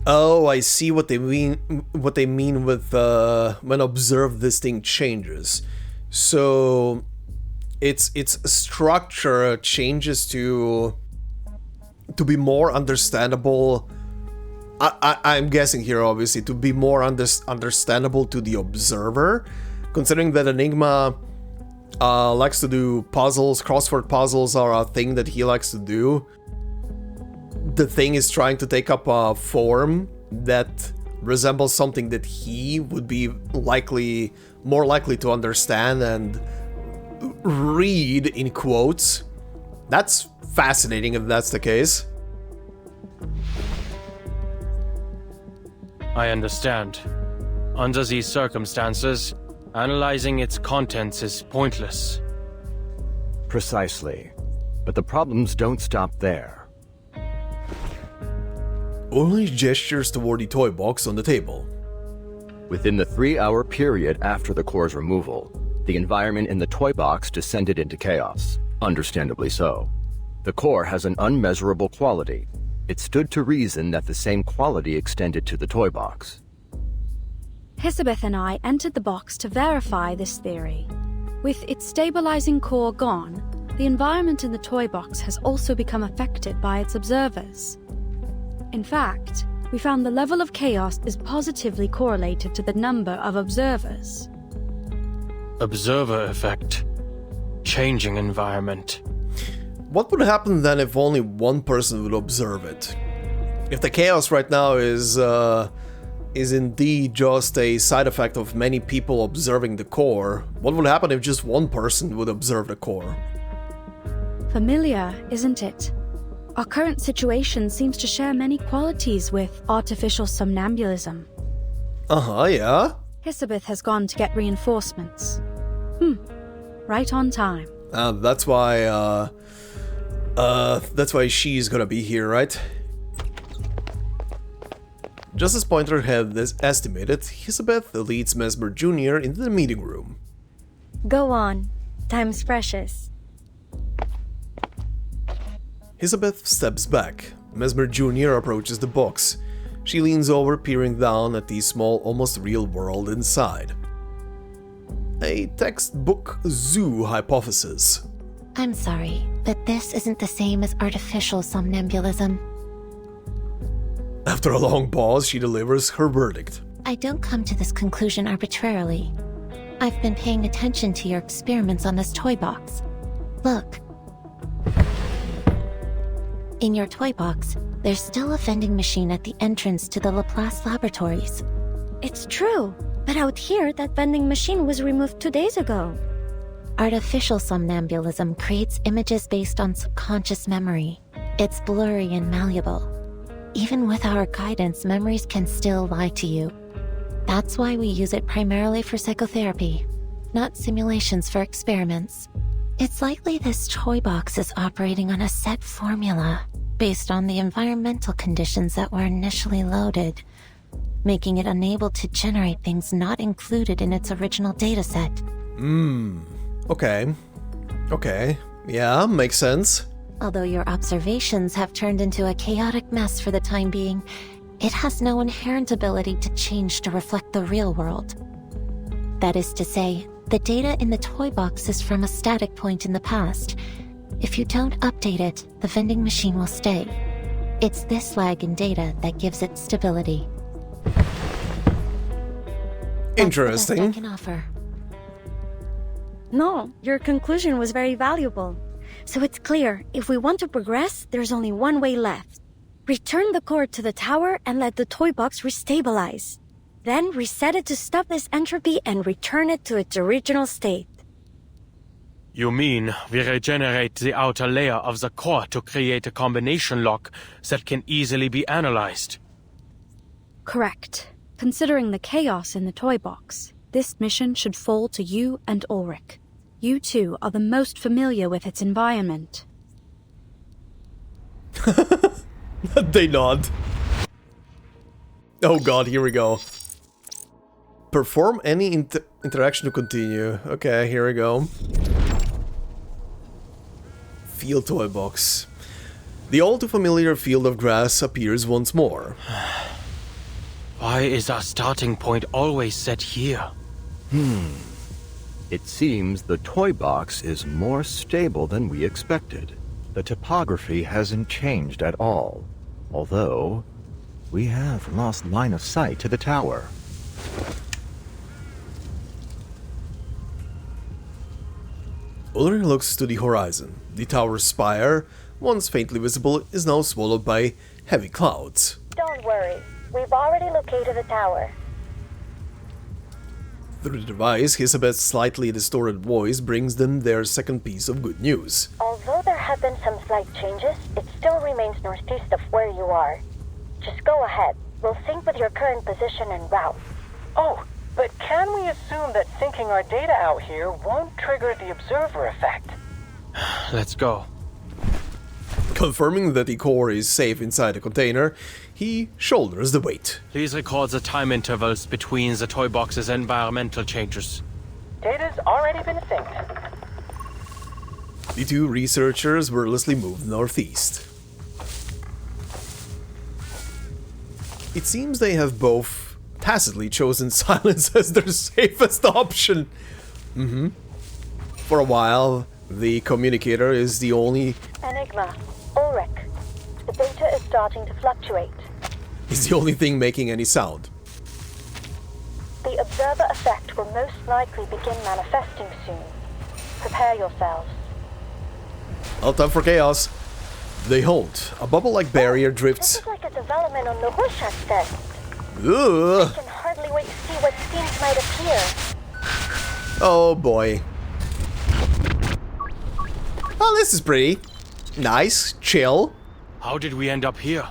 Speaker 1: Oh, I see what they mean. What they mean with when observed, this thing changes. So its structure changes to be more understandable. I'm guessing here, obviously, to be more understandable to the observer, considering that Enigma likes to do puzzles. Crossword puzzles are a thing that he likes to do. The thing is trying to take up a form that resembles something that he would be more likely to understand and read, in quotes. That's fascinating if that's the case.
Speaker 2: I understand. Under these circumstances, analyzing its contents is pointless.
Speaker 10: Precisely. But the problems don't stop there.
Speaker 1: Only gestures toward the toy box on the table.
Speaker 10: Within the 3-hour period after the core's removal, the environment in the toy box descended into chaos. Understandably so. The core has an unmeasurable quality. It stood to reason that the same quality extended to the toy box.
Speaker 11: Hisabeth and I entered the box to verify this theory. With its stabilizing core gone, the environment in the toy box has also become affected by its observers. In fact, we found the level of chaos is positively correlated to the number of observers.
Speaker 2: Observer effect. Changing environment.
Speaker 1: What would happen then if only one person would observe it? If the chaos right now is indeed just a side effect of many people observing the core, what would happen if just one person would observe the core?
Speaker 11: Familiar, isn't it? Our current situation seems to share many qualities with artificial somnambulism.
Speaker 1: Yeah?
Speaker 11: Hisabeth has gone to get reinforcements. Right on time.
Speaker 1: That's why she's gonna be here, right? Just as Pointer had estimated, Hisabeth leads Mesmer Jr. into the meeting room.
Speaker 13: Go on. Time's precious.
Speaker 1: Hisabeth steps back. Mesmer Jr. approaches the box. She leans over, peering down at the small, almost real world inside. A textbook zoo hypothesis.
Speaker 19: I'm sorry, but this isn't the same as artificial somnambulism.
Speaker 1: After a long pause, she delivers her verdict.
Speaker 19: I don't come to this conclusion arbitrarily. I've been paying attention to your experiments on this toy box. Look. In your toy box, there's still a vending machine at the entrance to the Laplace laboratories.
Speaker 13: It's true, but out here, that vending machine was removed 2 days ago.
Speaker 19: Artificial somnambulism creates images based on subconscious memory. It's blurry and malleable. Even with our guidance, memories can still lie to you. That's why we use it primarily for psychotherapy, not simulations for experiments. It's likely this toy box is operating on a set formula, based on the environmental conditions that were initially loaded, making it unable to generate things not included in its original dataset.
Speaker 1: Okay. Yeah, makes sense.
Speaker 19: Although your observations have turned into a chaotic mess for the time being, it has no inherent ability to change to reflect the real world. That is to say, the data in the toy box is from a static point in the past. If you don't update it, the vending machine will stay. It's this lag in data that gives it stability.
Speaker 1: Interesting.
Speaker 19: That's the best I can offer.
Speaker 13: No, your conclusion was very valuable. So it's clear, if we want to progress, there's only one way left. Return the core to the tower and let the toy box restabilize. Then reset it to stop this entropy and return it to its original state.
Speaker 2: You mean we regenerate the outer layer of the core to create a combination lock that can easily be analyzed?
Speaker 11: Correct. Considering the chaos in the toy box, this mission should fall to you and Ulrich. You two are the most familiar with its environment.
Speaker 1: They nod. Oh god, here we go. Perform any interaction to continue. Okay, here we go. Field toy box. The all too familiar field of grass appears once more.
Speaker 2: Why is our starting point always set here?
Speaker 10: It seems the toy box is more stable than we expected. The topography hasn't changed at all, although we have lost line of sight to the tower.
Speaker 1: Ulrich looks to the horizon. The tower's spire, once faintly visible, is now swallowed by heavy clouds.
Speaker 18: Don't worry, we've already located the tower.
Speaker 1: Through the device, Hisabeth's slightly distorted voice brings them their second piece of good news.
Speaker 18: Although there have been some slight changes, it still remains northeast of where you are. Just go ahead. We'll sync with your current position and route.
Speaker 6: Oh, but can we assume that syncing our data out here won't trigger the observer effect?
Speaker 2: Let's go.
Speaker 1: Confirming that the core is safe inside the container, he shoulders the weight.
Speaker 2: Please record the time intervals between the toy box's environmental changes.
Speaker 6: Data's already been synced.
Speaker 1: The two researchers wordlessly move northeast. It seems they have both tacitly chosen silence as their safest option. For a while, the communicator is the only...
Speaker 18: Enigma, Ulrich. The data is starting to fluctuate.
Speaker 1: is the only thing making any sound.
Speaker 18: The observer effect will most likely begin manifesting soon. Prepare yourselves.
Speaker 1: All time for chaos. They hold. A bubble-like barrier drifts...
Speaker 18: This is like a development on the Hushas test.
Speaker 1: Ugh.
Speaker 18: I can hardly wait to see what schemes might appear.
Speaker 1: Oh boy. Oh, this is pretty. Nice, chill.
Speaker 2: How did we end up here?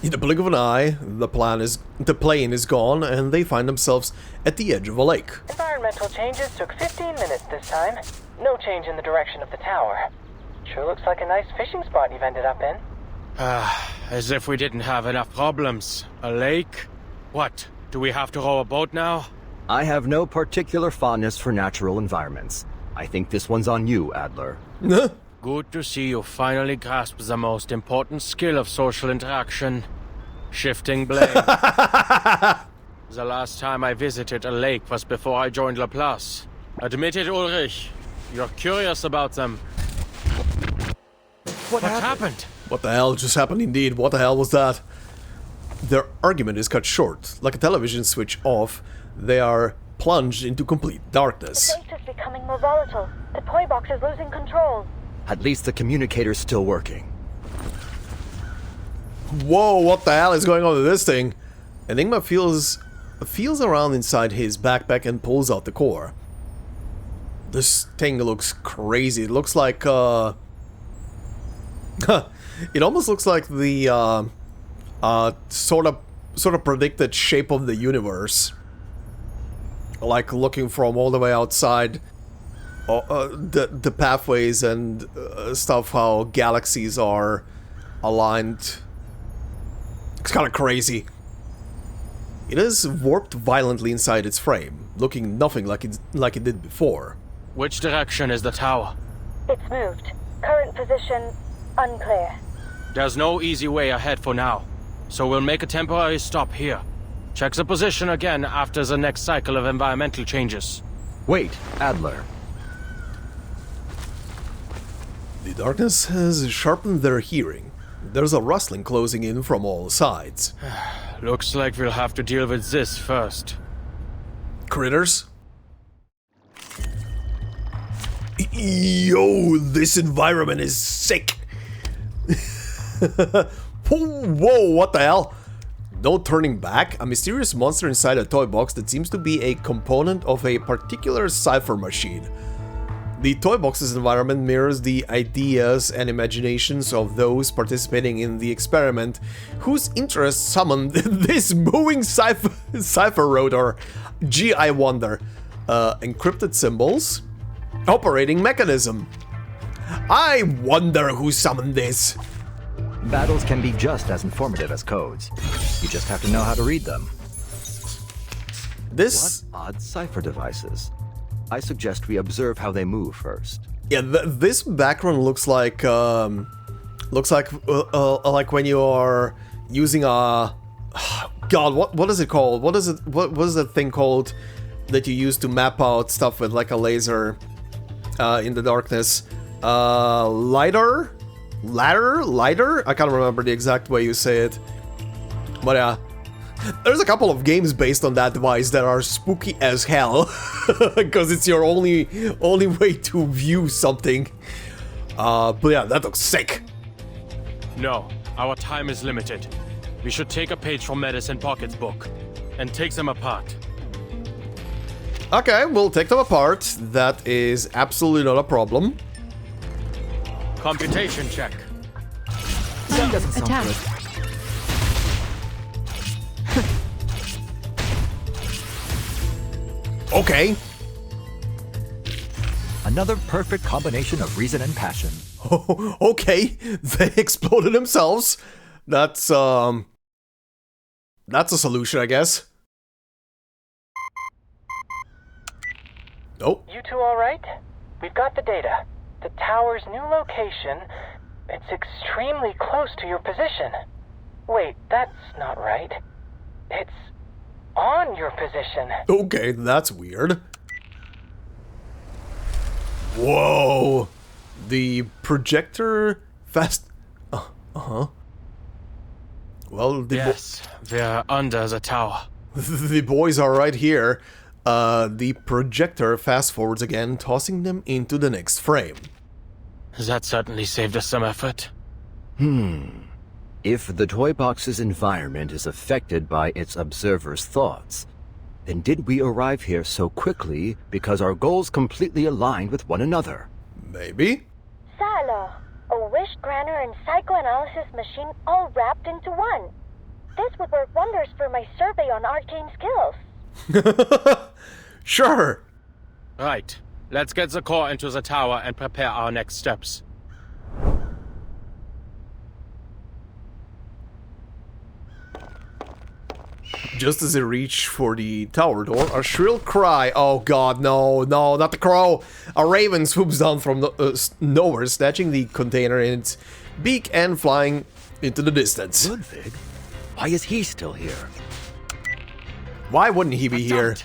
Speaker 1: In the blink of an eye, the plane is gone, and they find themselves at the edge of a lake.
Speaker 6: Environmental changes took 15 minutes this time. No change in the direction of the tower. Sure looks like a nice fishing spot you've ended up in.
Speaker 2: As if we didn't have enough problems. A lake? What? Do we have to row a boat now?
Speaker 10: I have no particular fondness for natural environments. I think this one's on you, Adler.
Speaker 2: Good to see you finally grasp the most important skill of social interaction. Shifting blame. The last time I visited a lake was before I joined Laplace. Admit it, Ulrich. You're curious about them. What happened?
Speaker 1: What the hell just happened indeed? What the hell was that? Their argument is cut short. Like a television switch off, they are plunged into complete darkness.
Speaker 18: The data's becoming more volatile. The toy box is losing control.
Speaker 10: At least the communicator's still working.
Speaker 1: Whoa, what the hell is going on with this thing? Enigma feels around inside his backpack and pulls out the core. This thing looks crazy. It looks like, it almost looks like the, sort of predicted shape of the universe. Like looking from all the way outside, the pathways and stuff, how galaxies are aligned. It's kind of crazy. It is warped violently inside its frame, looking nothing like it did before.
Speaker 2: Which direction is the tower?
Speaker 18: It's moved. Current position, unclear.
Speaker 2: There's no easy way ahead for now, so we'll make a temporary stop here. Check the position again after the next cycle of environmental changes.
Speaker 10: Wait, Adler.
Speaker 1: The darkness has sharpened their hearing. There's a rustling closing in from all sides.
Speaker 2: Looks like we'll have to deal with this first.
Speaker 1: Critters? Yo, this environment is sick! Whoa, what the hell? No turning back, a mysterious monster inside a toy box that seems to be a component of a particular cipher machine. The toy box's environment mirrors the ideas and imaginations of those participating in the experiment, whose interest summoned this moving cipher rotor. Gee, I wonder. Encrypted symbols? Operating mechanism. I wonder who summoned this.
Speaker 17: Battles can be just as informative as codes. You just have to know how to read them.
Speaker 1: This...
Speaker 10: What odd cipher devices? I suggest we observe how they move first.
Speaker 1: Yeah, this background looks like when you are using a... God, what is it called? What is that thing called that you use to map out stuff with like a laser in the darkness? Lighter? I can't remember the exact way you say it. But yeah, there's a couple of games based on that device that are spooky as hell, because it's your only way to view something. But yeah, that looks sick.
Speaker 2: No, our time is limited. We should take a page from Medicine Pocket's book and take them apart.
Speaker 1: Okay, we'll take them apart. That is absolutely not a problem.
Speaker 2: Computation check.
Speaker 17: That doesn't sound
Speaker 4: Attack.
Speaker 17: good.
Speaker 1: Okay.
Speaker 17: Another perfect combination of reason and passion.
Speaker 1: Oh, okay, they exploded themselves. That's a solution, I guess. Oh.
Speaker 6: You two alright? We've got the data. The tower's new location, it's extremely close to your position. Wait, that's not right. It's on your position.
Speaker 1: Okay, that's weird. Whoa! The projector fast... Uh-huh. Well,
Speaker 2: yes, we're under the tower.
Speaker 1: The boys are right here. The projector fast forwards again, tossing them into the next frame.
Speaker 2: That certainly saved us some effort.
Speaker 10: If the toy box's environment is affected by its observer's thoughts, then did we arrive here so quickly because our goals completely aligned with one another?
Speaker 1: Maybe?
Speaker 18: Salo, a wish granter and psychoanalysis machine all wrapped into one. This would work wonders for my survey on arcane skills.
Speaker 1: Sure.
Speaker 2: Right. Let's get the core into the tower and prepare our next steps.
Speaker 1: Just as they reach for the tower door, a shrill cry. Oh god, no, not the crow! A raven swoops down from nowhere, snatching the container in its beak and flying into the distance.
Speaker 10: Ludwig? Why is he still here?
Speaker 1: Why wouldn't he be here?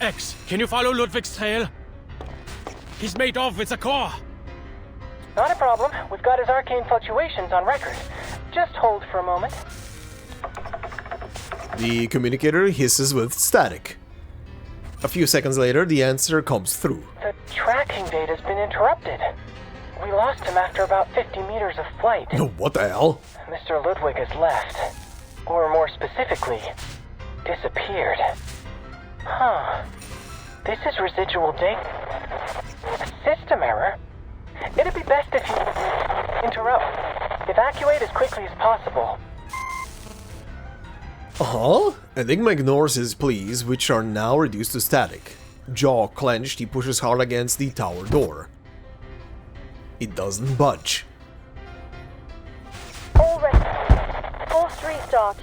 Speaker 2: X, can you follow Ludwig's trail? He's made off with the core.
Speaker 6: Not a problem. We've got his arcane fluctuations on record. Just hold for a moment.
Speaker 1: The communicator hisses with static. A few seconds later, the answer comes through.
Speaker 6: The tracking data's been interrupted. We lost him after about 50 meters of flight.
Speaker 1: No, what the hell?
Speaker 6: Mr. Ludwig has left. Or more specifically, disappeared. Huh. This is residual data. A system error? It'd be best if you interrupt. Evacuate as quickly as possible.
Speaker 1: Enigma ignores his pleas, which are now reduced to static. Jaw clenched, he pushes hard against the tower door. It doesn't budge.
Speaker 18: Ulrich, full restart.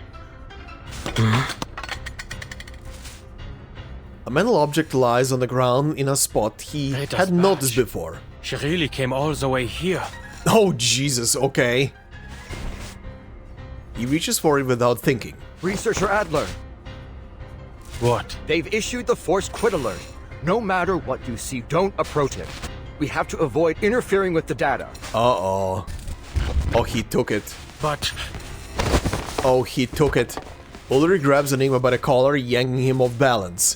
Speaker 1: A metal object lies on the ground in a spot he had noticed before.
Speaker 2: She really came all the way here.
Speaker 1: Oh Jesus, okay. He reaches for it without thinking.
Speaker 10: Researcher Adler.
Speaker 2: What?
Speaker 10: They've issued the forced quit alert. No matter what you see, don't approach it. We have to avoid interfering with the data.
Speaker 1: Uh-oh. Oh, he took it.
Speaker 2: But...
Speaker 1: Oh, he took it. Ulrich grabs Enigma by the collar, yanking him off balance.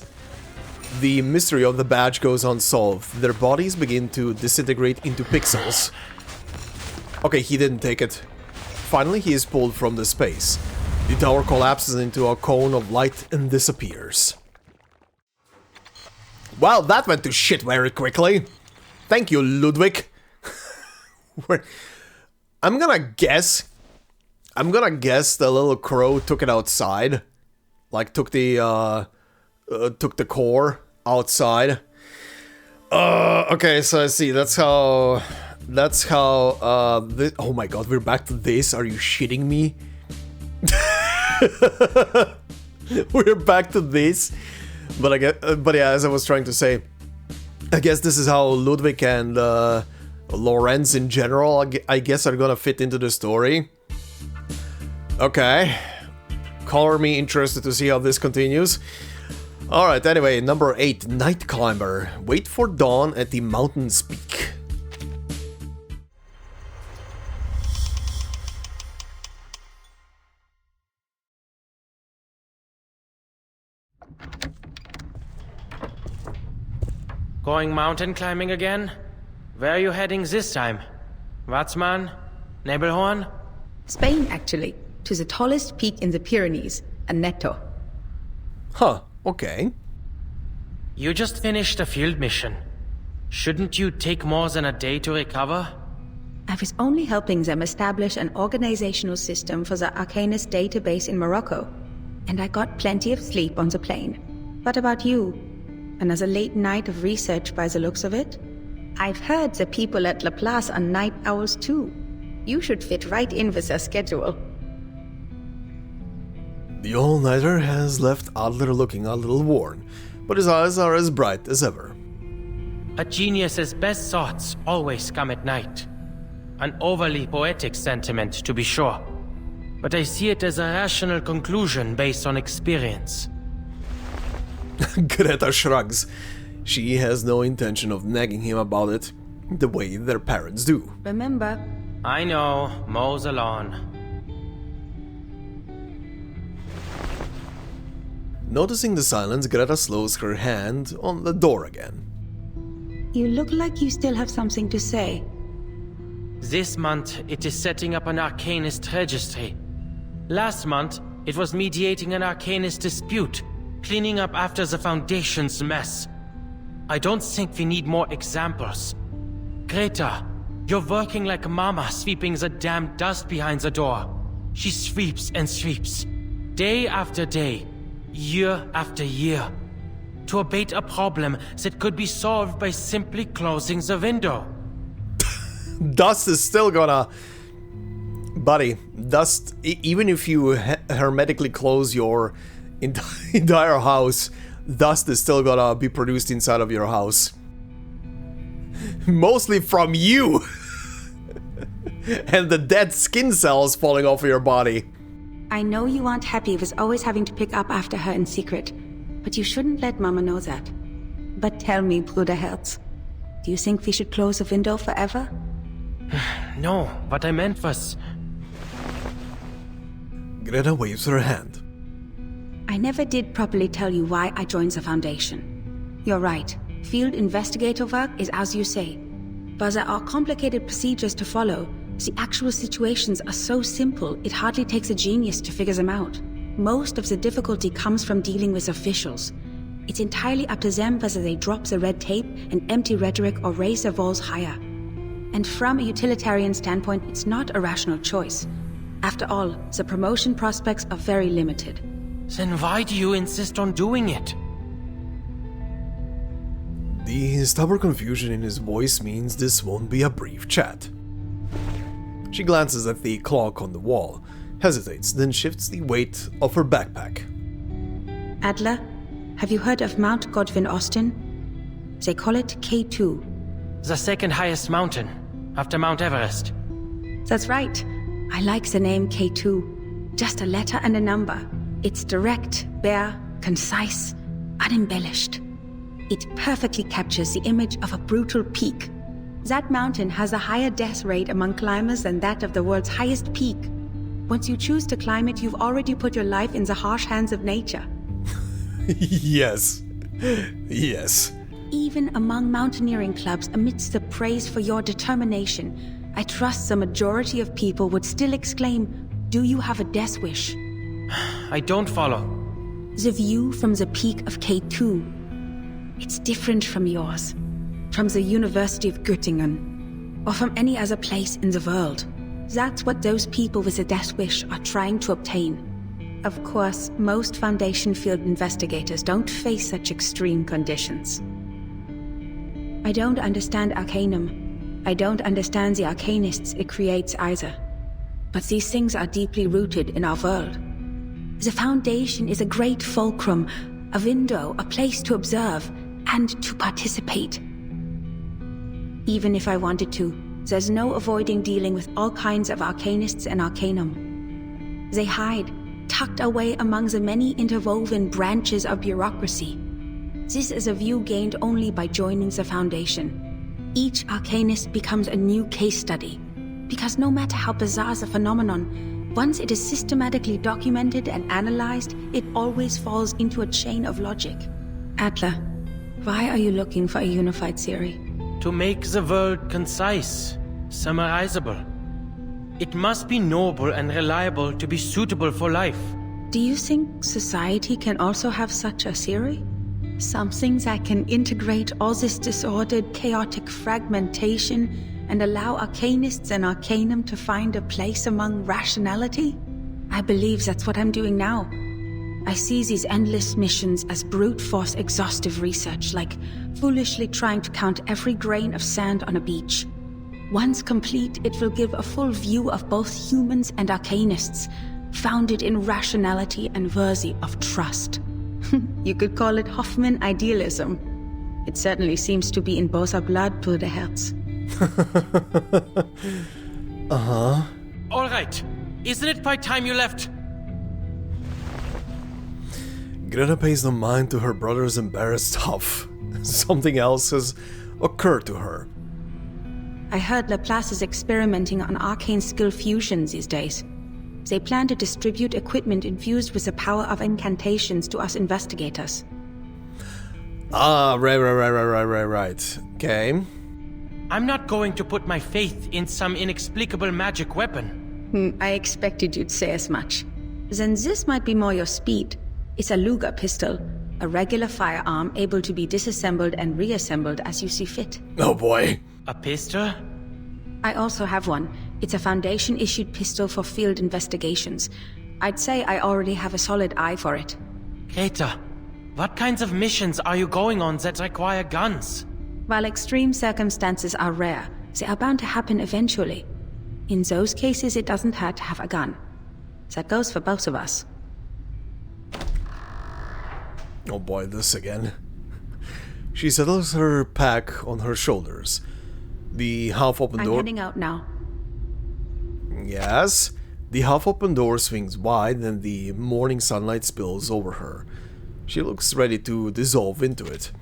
Speaker 1: The mystery of the badge goes unsolved. Their bodies begin to disintegrate into pixels. Okay, he didn't take it. Finally, he is pulled from the space. The tower collapses into a cone of light and disappears. Well, that went to shit very quickly. Thank you, Ludwig. I'm gonna guess the little crow took it outside. Like, took the core outside. Okay, so I see, that's how, oh my god, we're back to this, are you shitting me? We're back to this, but yeah, as I was trying to say, I guess this is how Ludwig and Lorenz in general, I guess, are gonna fit into the story. Okay, color me interested to see how this continues. Alright, anyway, number 8, Night Climber. Wait for dawn at the mountain's peak.
Speaker 16: Going mountain climbing again? Where are you heading this time? Watzmann? Nebelhorn?
Speaker 5: Spain, actually. To the tallest peak in the Pyrenees, Sonetto.
Speaker 1: Huh, okay.
Speaker 16: You just finished a field mission. Shouldn't you take more than a day to recover?
Speaker 5: I was only helping them establish an organizational system for the Arcanist database in Morocco. And I got plenty of sleep on the plane. What about you? Another late night of research by the looks of it? I've heard the people at Laplace are night owls too. You should fit right in with their schedule.
Speaker 1: The all-nighter has left Adler looking a little worn, but his eyes are as bright as ever.
Speaker 16: A genius's best thoughts always come at night. An overly poetic sentiment, to be sure. but I see it as a rational conclusion based on experience.
Speaker 1: Greta shrugs. She has no intention of nagging him about it, the way their parents do.
Speaker 5: Remember...
Speaker 16: I know, mows along.
Speaker 1: Noticing the silence, Greta slows her hand on the door again.
Speaker 5: You look like you still have something to say.
Speaker 16: This month, it is setting up an Arcanist registry. Last month, it was mediating an Arcanist dispute, cleaning up after the Foundation's mess. I don't think we need more examples. Greta, you're working like Mama sweeping the damn dust behind the door. She sweeps and sweeps, day after day, year after year, to abate a problem that could be solved by simply closing the window.
Speaker 1: Dust is still gonna... Buddy, dust, even if you hermetically close your entire house, dust is still gonna be produced inside of your house. Mostly from you! And the dead skin cells falling off of your body.
Speaker 5: I know you aren't happy with always having to pick up after her in secret, but you shouldn't let Mama know that. But tell me, Bruderherz, do you think we should close the window forever?
Speaker 16: No, what I meant was...
Speaker 1: Greta waves her hand.
Speaker 5: I never did properly tell you why I joined the Foundation. You're right, field investigator work is as you say. But there are complicated procedures to follow. The actual situations are so simple, it hardly takes a genius to figure them out. Most of the difficulty comes from dealing with officials. It's entirely up to them whether they drop the red tape and empty rhetoric or raise their walls higher. And from a utilitarian standpoint, it's not a rational choice. After all, the promotion prospects are very limited.
Speaker 16: Then why do you insist on doing it?
Speaker 1: The stubborn confusion in his voice means this won't be a brief chat. She glances at the clock on the wall, hesitates, then shifts the weight of her backpack.
Speaker 5: Adler, have you heard of Mount Godwin Austen? They call it K2.
Speaker 16: The second highest mountain, after Mount Everest.
Speaker 5: That's right. I like the name K2. Just a letter and a number. It's direct, bare, concise, unembellished. It perfectly captures the image of a brutal peak. That mountain has a higher death rate among climbers than that of the world's highest peak. Once you choose to climb it, you've already put your life in the harsh hands of nature.
Speaker 1: Yes. Yes.
Speaker 5: Even among mountaineering clubs, amidst the praise for your determination, I trust the majority of people would still exclaim, "Do you have a death wish?"
Speaker 16: I don't follow.
Speaker 5: The view from the peak of K2. It's different from yours, from the University of Göttingen, or from any other place in the world. That's what those people with a death wish are trying to obtain. Of course, most Foundation field investigators don't face such extreme conditions. I don't understand Arcanum. I don't understand the Arcanists it creates either. But these things are deeply rooted in our world. The Foundation is a great fulcrum, a window, a place to observe, and to participate. Even if I wanted to, there's no avoiding dealing with all kinds of Arcanists and Arcanum. They hide, tucked away among the many interwoven branches of bureaucracy. This is a view gained only by joining the Foundation. Each Arcanist becomes a new case study, because no matter how bizarre the phenomenon, once it is systematically documented and analyzed, it always falls into a chain of logic. Adler, why are you looking for a unified theory?
Speaker 16: To make the world concise, summarizable. It must be noble and reliable to be suitable for life.
Speaker 5: Do you think society can also have such a theory? Something that can integrate all this disordered, chaotic fragmentation and allow Arcanists and Arcanum to find a place among rationality? I believe that's what I'm doing now. I see these endless missions as brute force exhaustive research, like foolishly trying to count every grain of sand on a beach. Once complete, it will give a full view of both humans and Arcanists, founded in rationality and worthy of trust. You could call it Hoffman idealism. It certainly seems to be in both our blood, Bruderherz.
Speaker 1: Uh-huh.
Speaker 16: All right. Isn't it by time you left?
Speaker 1: Greta pays no mind to her brother's embarrassed stuff. Something else has occurred to her.
Speaker 5: I heard Laplace is experimenting on arcane skill fusions these days. They plan to distribute equipment infused with the power of incantations to us investigators.
Speaker 1: Ah, right. Okay.
Speaker 16: I'm not going to put my faith in some inexplicable magic weapon.
Speaker 5: I expected you'd say as much. Then this might be more your speed. It's a Luger pistol, a regular firearm able to be disassembled and reassembled as you see fit.
Speaker 1: Oh boy.
Speaker 16: A pistol?
Speaker 5: I also have one. It's a Foundation-issued pistol for field investigations. I'd say I already have a solid eye for it.
Speaker 16: Greta, what kinds of missions are you going on that require guns?
Speaker 5: While extreme circumstances are rare, they are bound to happen eventually. In those cases, it doesn't hurt to have a gun. That goes for both of us.
Speaker 1: Oh boy, this again. She settles her pack on her shoulders. The half-open door...
Speaker 5: I'm heading out now.
Speaker 1: Yes. The half-open door swings wide and the morning sunlight spills over her. She looks ready to dissolve into it.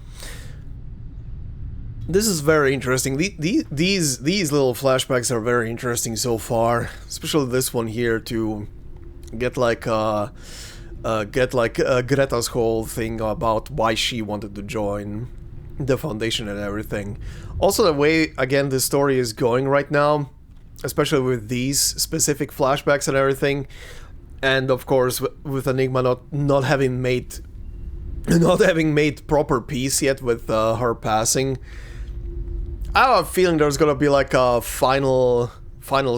Speaker 1: This is very interesting. These little flashbacks are very interesting so far. Especially this one here to get like Greta's whole thing about why she wanted to join the Foundation and everything. Also the way, again, the story is going right now, especially with these specific flashbacks and everything, and of course with Enigma not having made proper peace yet with her passing. I have a feeling there's gonna be like a final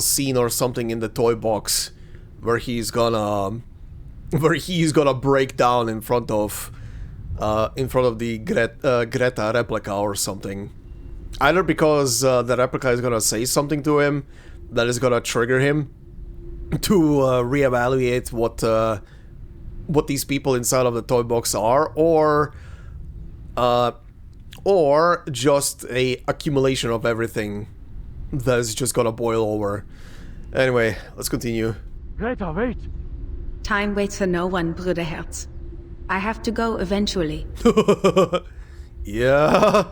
Speaker 1: scene or something in the toy box where he's gonna break down in front of the Greta replica or something. Either because the replica is gonna say something to him that is gonna trigger him to reevaluate what these people inside of the toy box are, or just a accumulation of everything that is just gonna boil over. Anyway, let's continue.
Speaker 2: Greta, wait!
Speaker 5: Time waits for no one, Bruderherz. I have to go eventually.
Speaker 1: Yeah.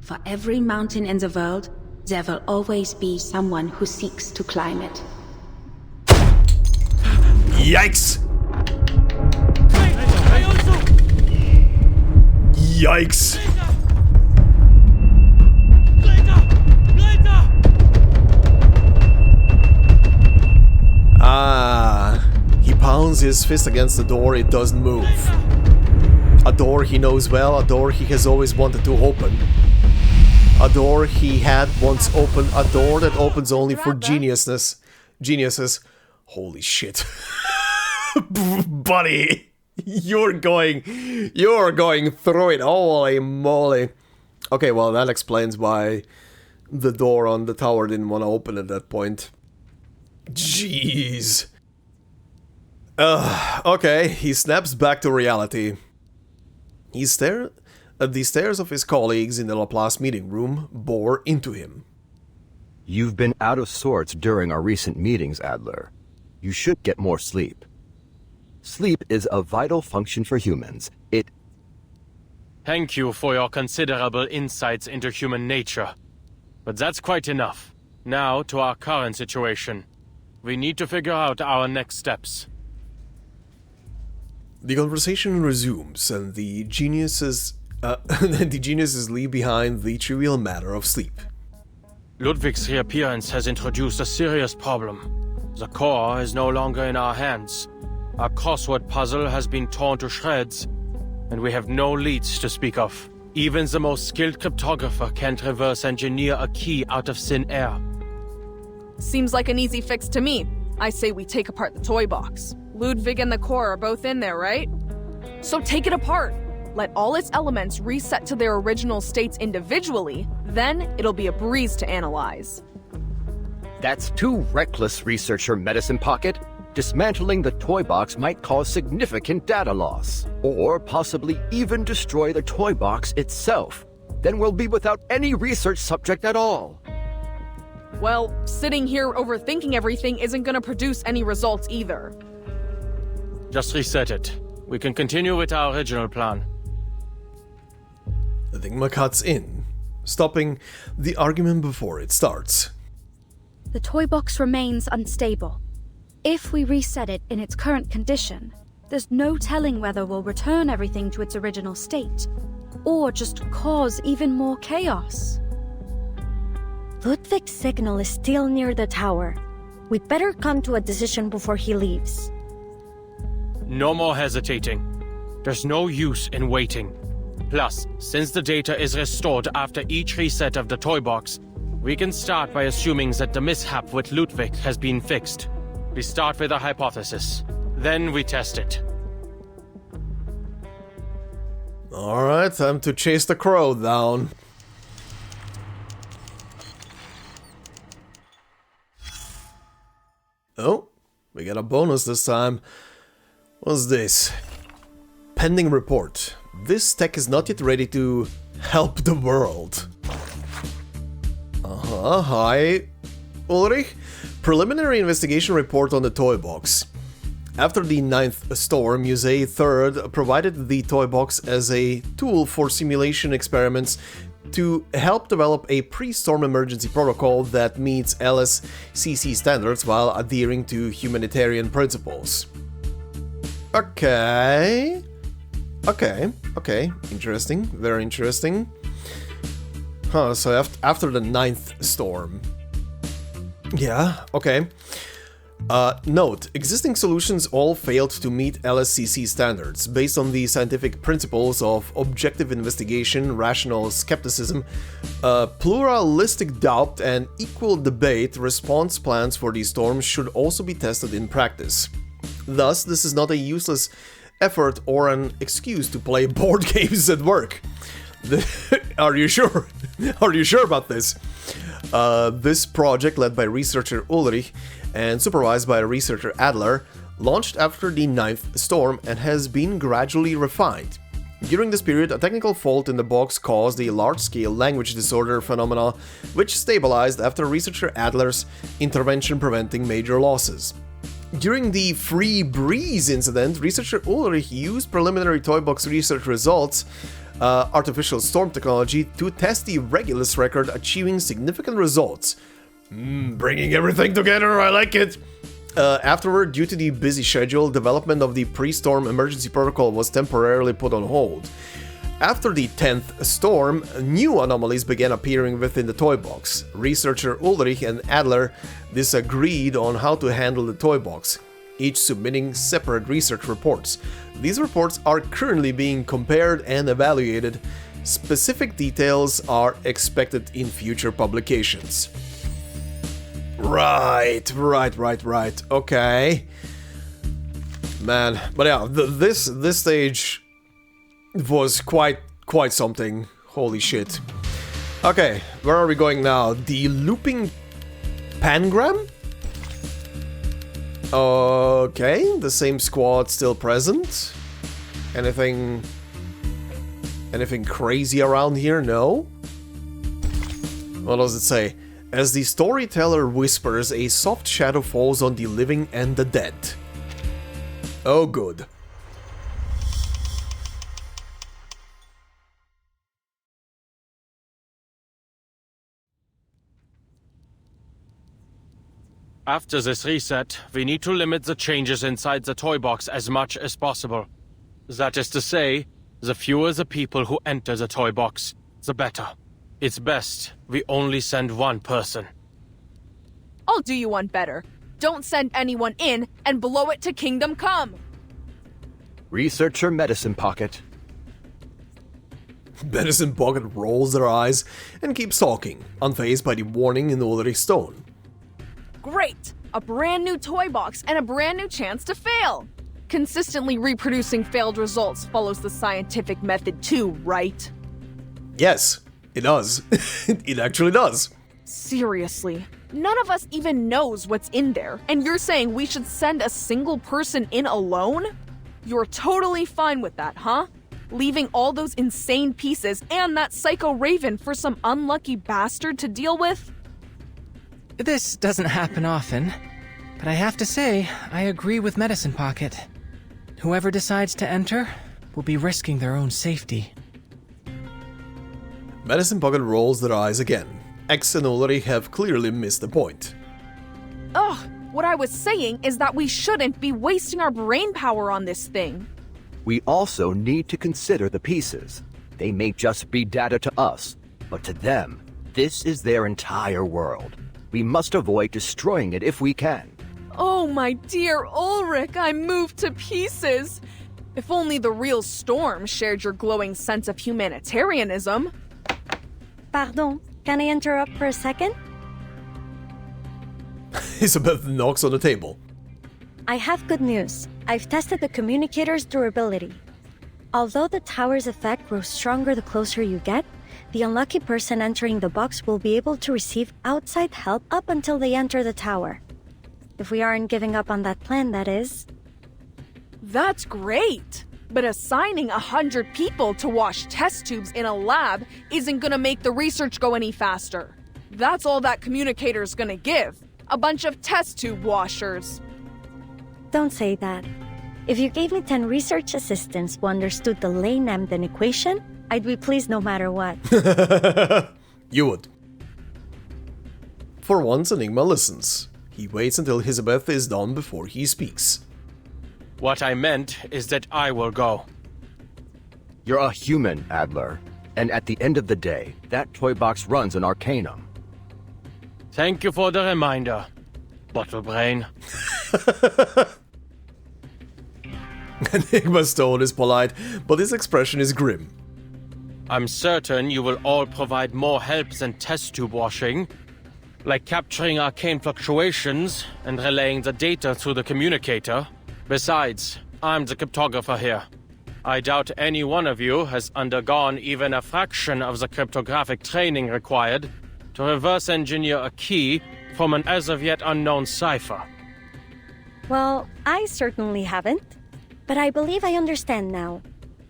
Speaker 5: For every mountain in the world, there will always be someone who seeks to climb it.
Speaker 1: Yikes! Yikes! Ah, he pounds his fist against the door, it doesn't move. A door he knows well, a door he has always wanted to open. A door he had once opened, a door that opens only for geniuses. Holy shit. Buddy, you're going through it, holy moly. Okay, well that explains why the door on the tower didn't want to open at that point. Jeez. Okay, he snaps back to reality. He stared at the stares of his colleagues in the Laplace meeting room bore into him.
Speaker 10: You've been out of sorts during our recent meetings, Adler. You should get more sleep. Sleep is a vital function for humans.
Speaker 2: Thank you for your considerable insights into human nature. But that's quite enough. Now to our current situation. We need to figure out our next steps.
Speaker 1: The conversation resumes, and the geniuses leave behind the trivial matter of sleep.
Speaker 2: Ludwig's reappearance has introduced a serious problem. The core is no longer in our hands. Our crossword puzzle has been torn to shreds, and we have no leads to speak of. Even the most skilled cryptographer can't reverse engineer a key out of thin air.
Speaker 7: Seems like an easy fix to me. I say we take apart the toy box. Ludwig and the core are both in there, right? So take it apart. Let all its elements reset to their original states individually, then it'll be a breeze to analyze.
Speaker 10: That's too reckless, researcher Medicine Pocket. Dismantling the toy box might cause significant data loss, or possibly even destroy the toy box itself. Then we'll be without any research subject at all.
Speaker 7: Well, sitting here overthinking everything isn't gonna produce any results either.
Speaker 2: Just reset it. We can continue with our original plan.
Speaker 1: Enigma cuts in, stopping the argument before it starts.
Speaker 11: The toy box remains unstable. If we reset it in its current condition, there's no telling whether we'll return everything to its original state, or just cause even more chaos.
Speaker 13: Ludwig's signal is still near the tower. We'd better come to a decision before he leaves.
Speaker 2: No more hesitating. There's no use in waiting. Plus, since the data is restored after each reset of the toy box, we can start by assuming that the mishap with Ludwig has been fixed. We start with a hypothesis. Then we test it.
Speaker 1: Alright, time to chase the crow down. Oh, we got a bonus this time. What's this? Pending report. This tech is not yet ready to help the world. Hi, Ulrich. Preliminary investigation report on the toy box. After the 9th storm, Musée 3rd provided the toy box as a tool for simulation experiments to help develop a pre-storm emergency protocol that meets LSCC standards while adhering to humanitarian principles. Okay. Interesting. Very interesting. Huh, so after the 9th storm. Yeah, okay. Note, existing solutions all failed to meet LSCC standards. Based on the scientific principles of objective investigation, rational skepticism, pluralistic doubt, and equal debate, response plans for these storms should also be tested in practice. Thus, this is not a useless effort or an excuse to play board games at work. Are you sure? Are you sure about this? This project, led by researcher Ulrich and supervised by researcher Adler, launched after the 9th storm and has been gradually refined. During this period, a technical fault in the box caused a large-scale language disorder phenomena, which stabilized after researcher Adler's intervention, preventing major losses. During the Free Breeze incident, researcher Ulrich used preliminary toy box research results, artificial storm technology, to test the Regulus record, achieving significant results. Bringing everything together, I like it! Afterward, due to the busy schedule, development of the pre-storm emergency protocol was temporarily put on hold. After the 10th storm, new anomalies began appearing within the toy box. Researcher Ulrich and Adler disagreed on how to handle the toy box, each submitting separate research reports. These reports are currently being compared and evaluated. Specific details are expected in future publications. Right. Okay. Man, but yeah, this stage was quite something. Holy shit. Okay, where are we going now? The Looping Pangram? Okay, the same squad still present. Anything crazy around here? No? What does it say? As the storyteller whispers, a soft shadow falls on the living and the dead. Oh, good.
Speaker 2: After this reset, we need to limit the changes inside the toy box as much as possible. That is to say, the fewer the people who enter the toy box, the better. It's best we only send one person.
Speaker 7: I'll do you one better. Don't send anyone in and blow it to Kingdom Come!
Speaker 10: Researcher Medicine Pocket.
Speaker 1: Medicine Pocket rolls their eyes and keeps talking, unfazed by the warning in Ulrich's tone.
Speaker 7: Great! A brand new toy box and a brand new chance to fail! Consistently reproducing failed results follows the scientific method too, right?
Speaker 1: Yes, it does. It actually does.
Speaker 7: Seriously, none of us even knows what's in there, and you're saying we should send a single person in alone? You're totally fine with that, huh? Leaving all those insane pieces and that psycho raven for some unlucky bastard to deal with?
Speaker 12: This doesn't happen often, but I have to say, I agree with Medicine Pocket. Whoever decides to enter will be risking their own safety.
Speaker 1: Medicine Pocket rolls their eyes again. X and Ulrich have clearly missed the point.
Speaker 7: Ugh, what I was saying is that we shouldn't be wasting our brain power on this thing.
Speaker 10: We also need to consider the pieces. They may just be data to us, but to them, this is their entire world. We must avoid destroying it if we can.
Speaker 7: Oh, my dear Ulrich, I'm moved to pieces. If only the real Storm shared your glowing sense of humanitarianism.
Speaker 13: Pardon, can I interrupt for a second?
Speaker 1: Isabeth knocks on the table.
Speaker 13: I have good news. I've tested the communicator's durability. Although the tower's effect grows stronger the closer you get, the unlucky person entering the box will be able to receive outside help up until they enter the tower. If we aren't giving up on that plan, that is.
Speaker 7: That's great! But assigning 100 people to wash test tubes in a lab isn't gonna make the research go any faster. That's all that communicator's gonna give. A bunch of test tube washers.
Speaker 13: Don't say that. If you gave me 10 research assistants who understood the Ley-Nemden equation, I'd be pleased no matter what.
Speaker 1: You would. For once, Enigma listens. He waits until Elizabeth is done before he speaks.
Speaker 2: What I meant is that I will go.
Speaker 10: You're a human, Adler. And at the end of the day, that toy box runs an Arcanum.
Speaker 2: Thank you for the reminder, Bottle Brain.
Speaker 1: Enigma's tone is polite, but his expression is grim.
Speaker 2: I'm certain you will all provide more help than test tube washing, like capturing arcane fluctuations and relaying the data through the communicator. Besides, I'm the cryptographer here. I doubt any one of you has undergone even a fraction of the cryptographic training required to reverse engineer a key from an as-of-yet unknown cipher.
Speaker 13: Well, I certainly haven't. But I believe I understand now.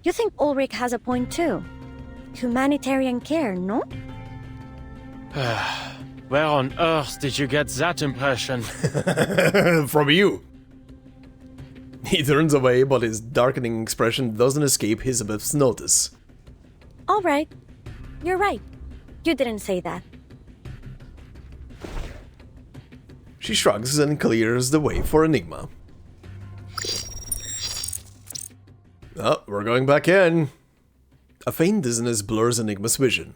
Speaker 13: You think Ulrich has a point too? Humanitarian care, no?
Speaker 2: Where on earth did you get that impression?
Speaker 1: From you. He turns away, but his darkening expression doesn't escape Elizabeth's notice.
Speaker 13: All right. You're right. You didn't say that.
Speaker 1: She shrugs and clears the way for Enigma. Oh, we're going back in. A faint dizziness blurs Enigma's vision.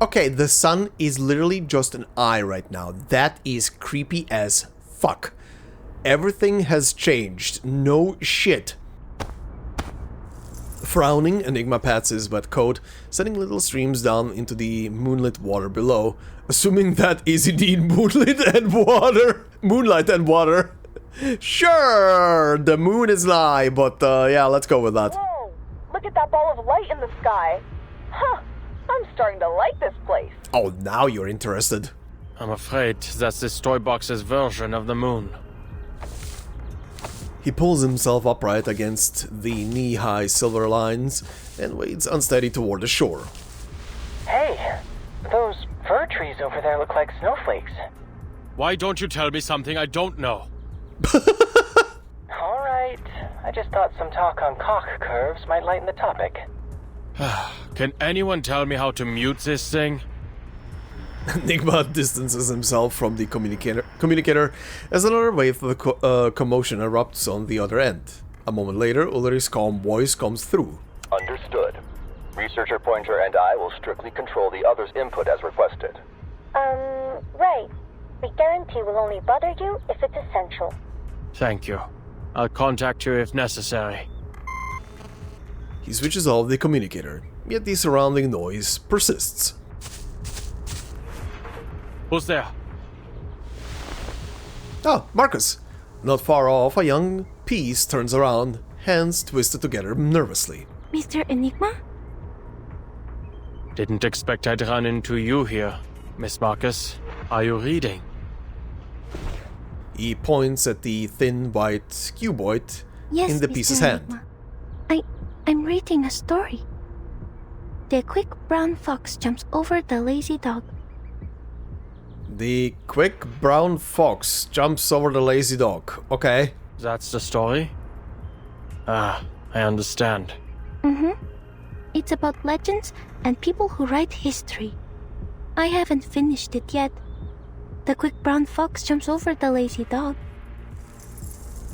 Speaker 1: Okay, the sun is literally just an eye right now. That is creepy as fuck. Everything has changed. No shit. Frowning, Enigma pats his wet coat, sending little streams down into the moonlit water below, assuming that is indeed moonlit and water. Moonlight and water. Sure, the moon is lie, but yeah, let's go with that.
Speaker 7: Whoa! Look at that ball of light in the sky. Huh! I'm starting to like this place.
Speaker 1: Oh, now you're interested.
Speaker 2: I'm afraid that's this toy box's version of the moon.
Speaker 1: He pulls himself upright against the knee-high silver lines and wades unsteady toward the shore.
Speaker 6: Hey, those fir trees over there look like snowflakes.
Speaker 2: Why don't you tell me something I don't know?
Speaker 6: Alright, I just thought some talk on cock curves might lighten the topic.
Speaker 2: Can anyone tell me how to mute this thing?
Speaker 1: Enigma distances himself from the communicator as another wave of commotion erupts on the other end. A moment later, Ulrich's calm voice comes through.
Speaker 20: Understood. Researcher Pointer and I will strictly control the other's input as requested.
Speaker 18: Right. We guarantee we'll only bother you if it's essential.
Speaker 2: Thank you. I'll contact you if necessary.
Speaker 1: He switches off the communicator, yet the surrounding noise persists.
Speaker 2: Who's there?
Speaker 1: Oh, Marcus. Not far off, a young piece turns around, hands twisted together nervously.
Speaker 3: Mr. Enigma?
Speaker 2: Didn't expect I'd run into you here, Miss Marcus. Are you reading?
Speaker 1: He points at the thin white cuboid
Speaker 3: Yes,
Speaker 1: in the
Speaker 3: Mr.
Speaker 1: piece's
Speaker 3: Enigma.
Speaker 1: hand.
Speaker 3: I'm reading a story. The quick brown fox jumps over the lazy dog.
Speaker 1: The quick brown fox jumps over the lazy dog. Okay.
Speaker 2: That's the story? Ah, I understand.
Speaker 3: Mm-hmm. It's about legends and people who write history. I haven't finished it yet. The quick brown fox jumps over the lazy dog.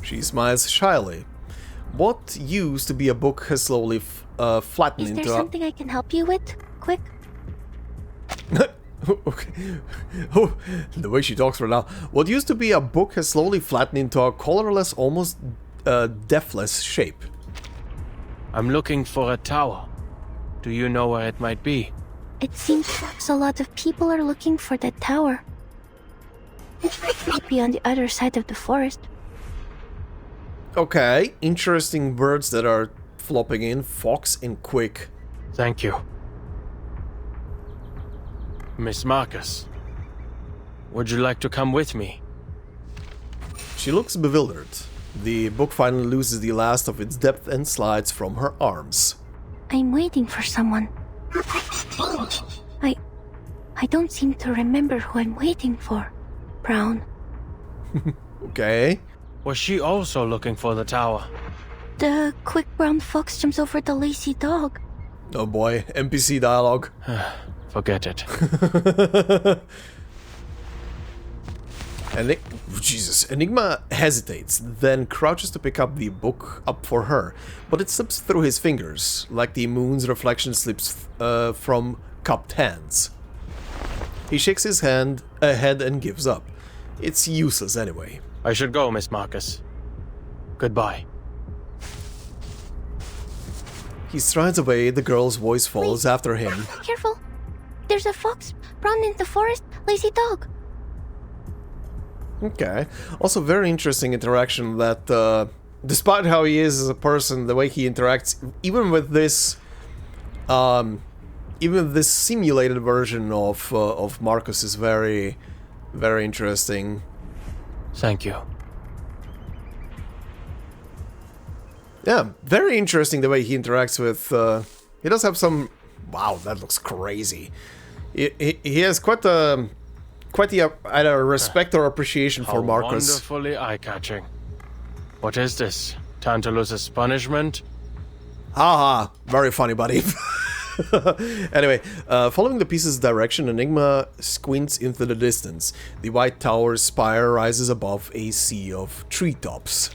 Speaker 1: She smiles shyly. What used to be a book has slowly flattened into
Speaker 3: Is there something I can help you with? Quick.
Speaker 1: Okay. Oh, the way she talks right now. What used to be a book has slowly flattened into a colorless, almost deathless shape.
Speaker 2: I'm looking for a tower. Do you know where it might be?
Speaker 3: It seems a lot of people are looking for that tower. It might be on the other side of the forest.
Speaker 1: Okay, interesting words that are flopping in. Fox and quick.
Speaker 2: Thank you. Miss Marcus, would you like to come with me?
Speaker 1: She looks bewildered. The book finally loses the last of its depth and slides from her arms.
Speaker 3: I'm waiting for someone. I don't seem to remember who I'm waiting for. Brown.
Speaker 1: Okay.
Speaker 2: Was she also looking for the tower?
Speaker 3: The quick brown fox jumps over the lazy dog.
Speaker 1: Oh boy, NPC dialogue.
Speaker 2: Forget it.
Speaker 1: Jesus. Enigma hesitates, then crouches to pick up the book up for her, but it slips through his fingers, like the moon's reflection slips from cupped hands. He shakes his head and gives up. It's useless anyway.
Speaker 2: I should go, Miss Marcus. Goodbye.
Speaker 1: He strides away, the girl's voice follows after him.
Speaker 3: Careful. There's a fox. Brown in the forest. Lazy dog.
Speaker 1: Okay. Also very interesting interaction that, despite how he is as a person, the way he interacts, even with this simulated version of Marcus is very, very interesting.
Speaker 2: Thank you.
Speaker 1: Yeah, very interesting the way he interacts with, he does have some, wow, that looks crazy. He has quite the either respect or appreciation for Marcus.
Speaker 2: Wonderfully eye-catching. What is this? Tantalus's punishment?
Speaker 1: Haha, very funny, buddy. Anyway, following the piece's direction, Enigma squints into the distance. The white tower's spire rises above a sea of treetops.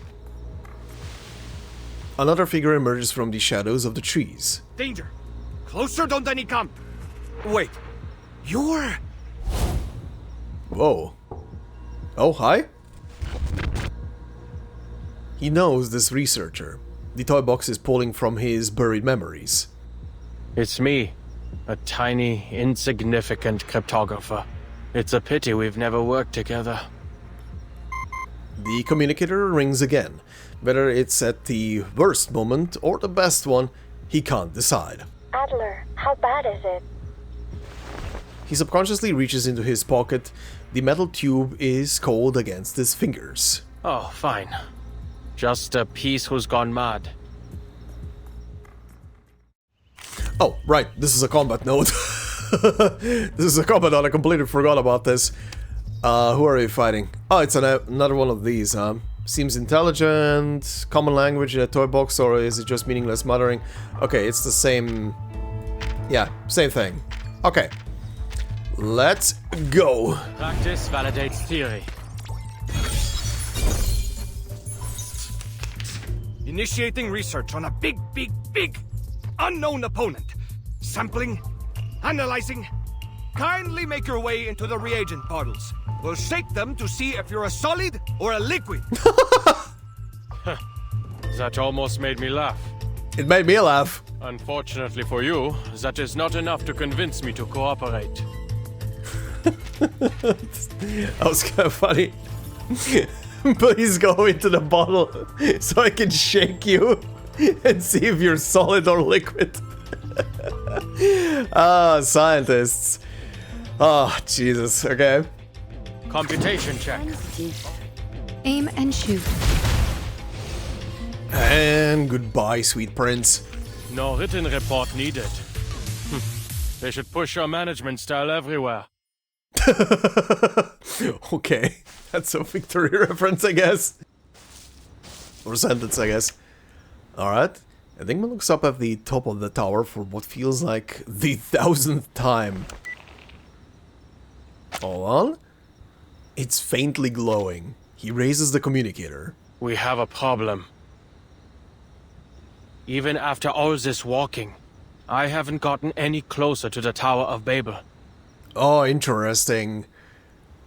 Speaker 1: Another figure emerges from the shadows of the trees.
Speaker 21: Danger! Closer, don't any come! Wait, you're...
Speaker 1: Whoa. Oh, hi? He knows this researcher. The toy box is pulling from his buried memories.
Speaker 2: It's me, a tiny, insignificant cryptographer. It's a pity we've never worked together.
Speaker 1: The communicator rings again. Whether it's at the worst moment or the best one, he can't decide.
Speaker 18: Adler, how bad is it?
Speaker 1: He subconsciously reaches into his pocket. The metal tube is cold against his fingers.
Speaker 2: Oh, fine. Just a piece who's gone mad.
Speaker 1: Oh, right, this is a combat note. This is a combat note, I completely forgot about this. Who are we fighting? Oh, it's another one of these, huh? Seems intelligent, common language in a toy box, or is it just meaningless muttering? Okay, it's the same... Yeah, same thing. Okay. Let's go.
Speaker 2: Practice validates theory.
Speaker 21: Initiating research on a big unknown opponent. Sampling, analyzing. Kindly make your way into the reagent bottles. We'll shake them to see if you're a solid or a liquid.
Speaker 2: That almost made me laugh.
Speaker 1: It made me laugh.
Speaker 2: Unfortunately for you, that is not enough to convince me to cooperate.
Speaker 1: That was kind of funny. Please go into the bottle so I can shake you and see if you're solid or liquid. Ah, scientists. Oh, Jesus. Okay.
Speaker 2: Computation check.
Speaker 11: Aim and shoot.
Speaker 1: And goodbye, sweet prince.
Speaker 2: No written report needed. They should push your management style everywhere.
Speaker 1: Okay, that's a victory reference, I guess. Or sentence, I guess. Alright. Enigma looks up at the top of the tower for what feels like the 1000th time. Hold on. It's faintly glowing. He raises the communicator.
Speaker 2: We have a problem. Even after all this walking, I haven't gotten any closer to the Tower of Babel.
Speaker 1: Oh, interesting.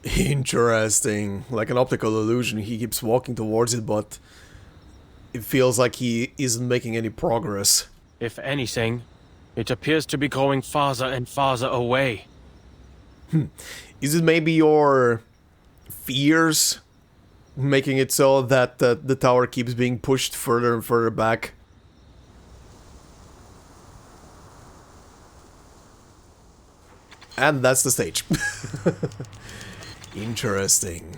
Speaker 1: Interesting. Like an optical illusion, he keeps walking towards it, but it feels like he isn't making any progress.
Speaker 2: If anything, it appears to be going farther and farther away.
Speaker 1: Is it maybe your fears making it so that the tower keeps being pushed further and further back? And that's the stage. Interesting.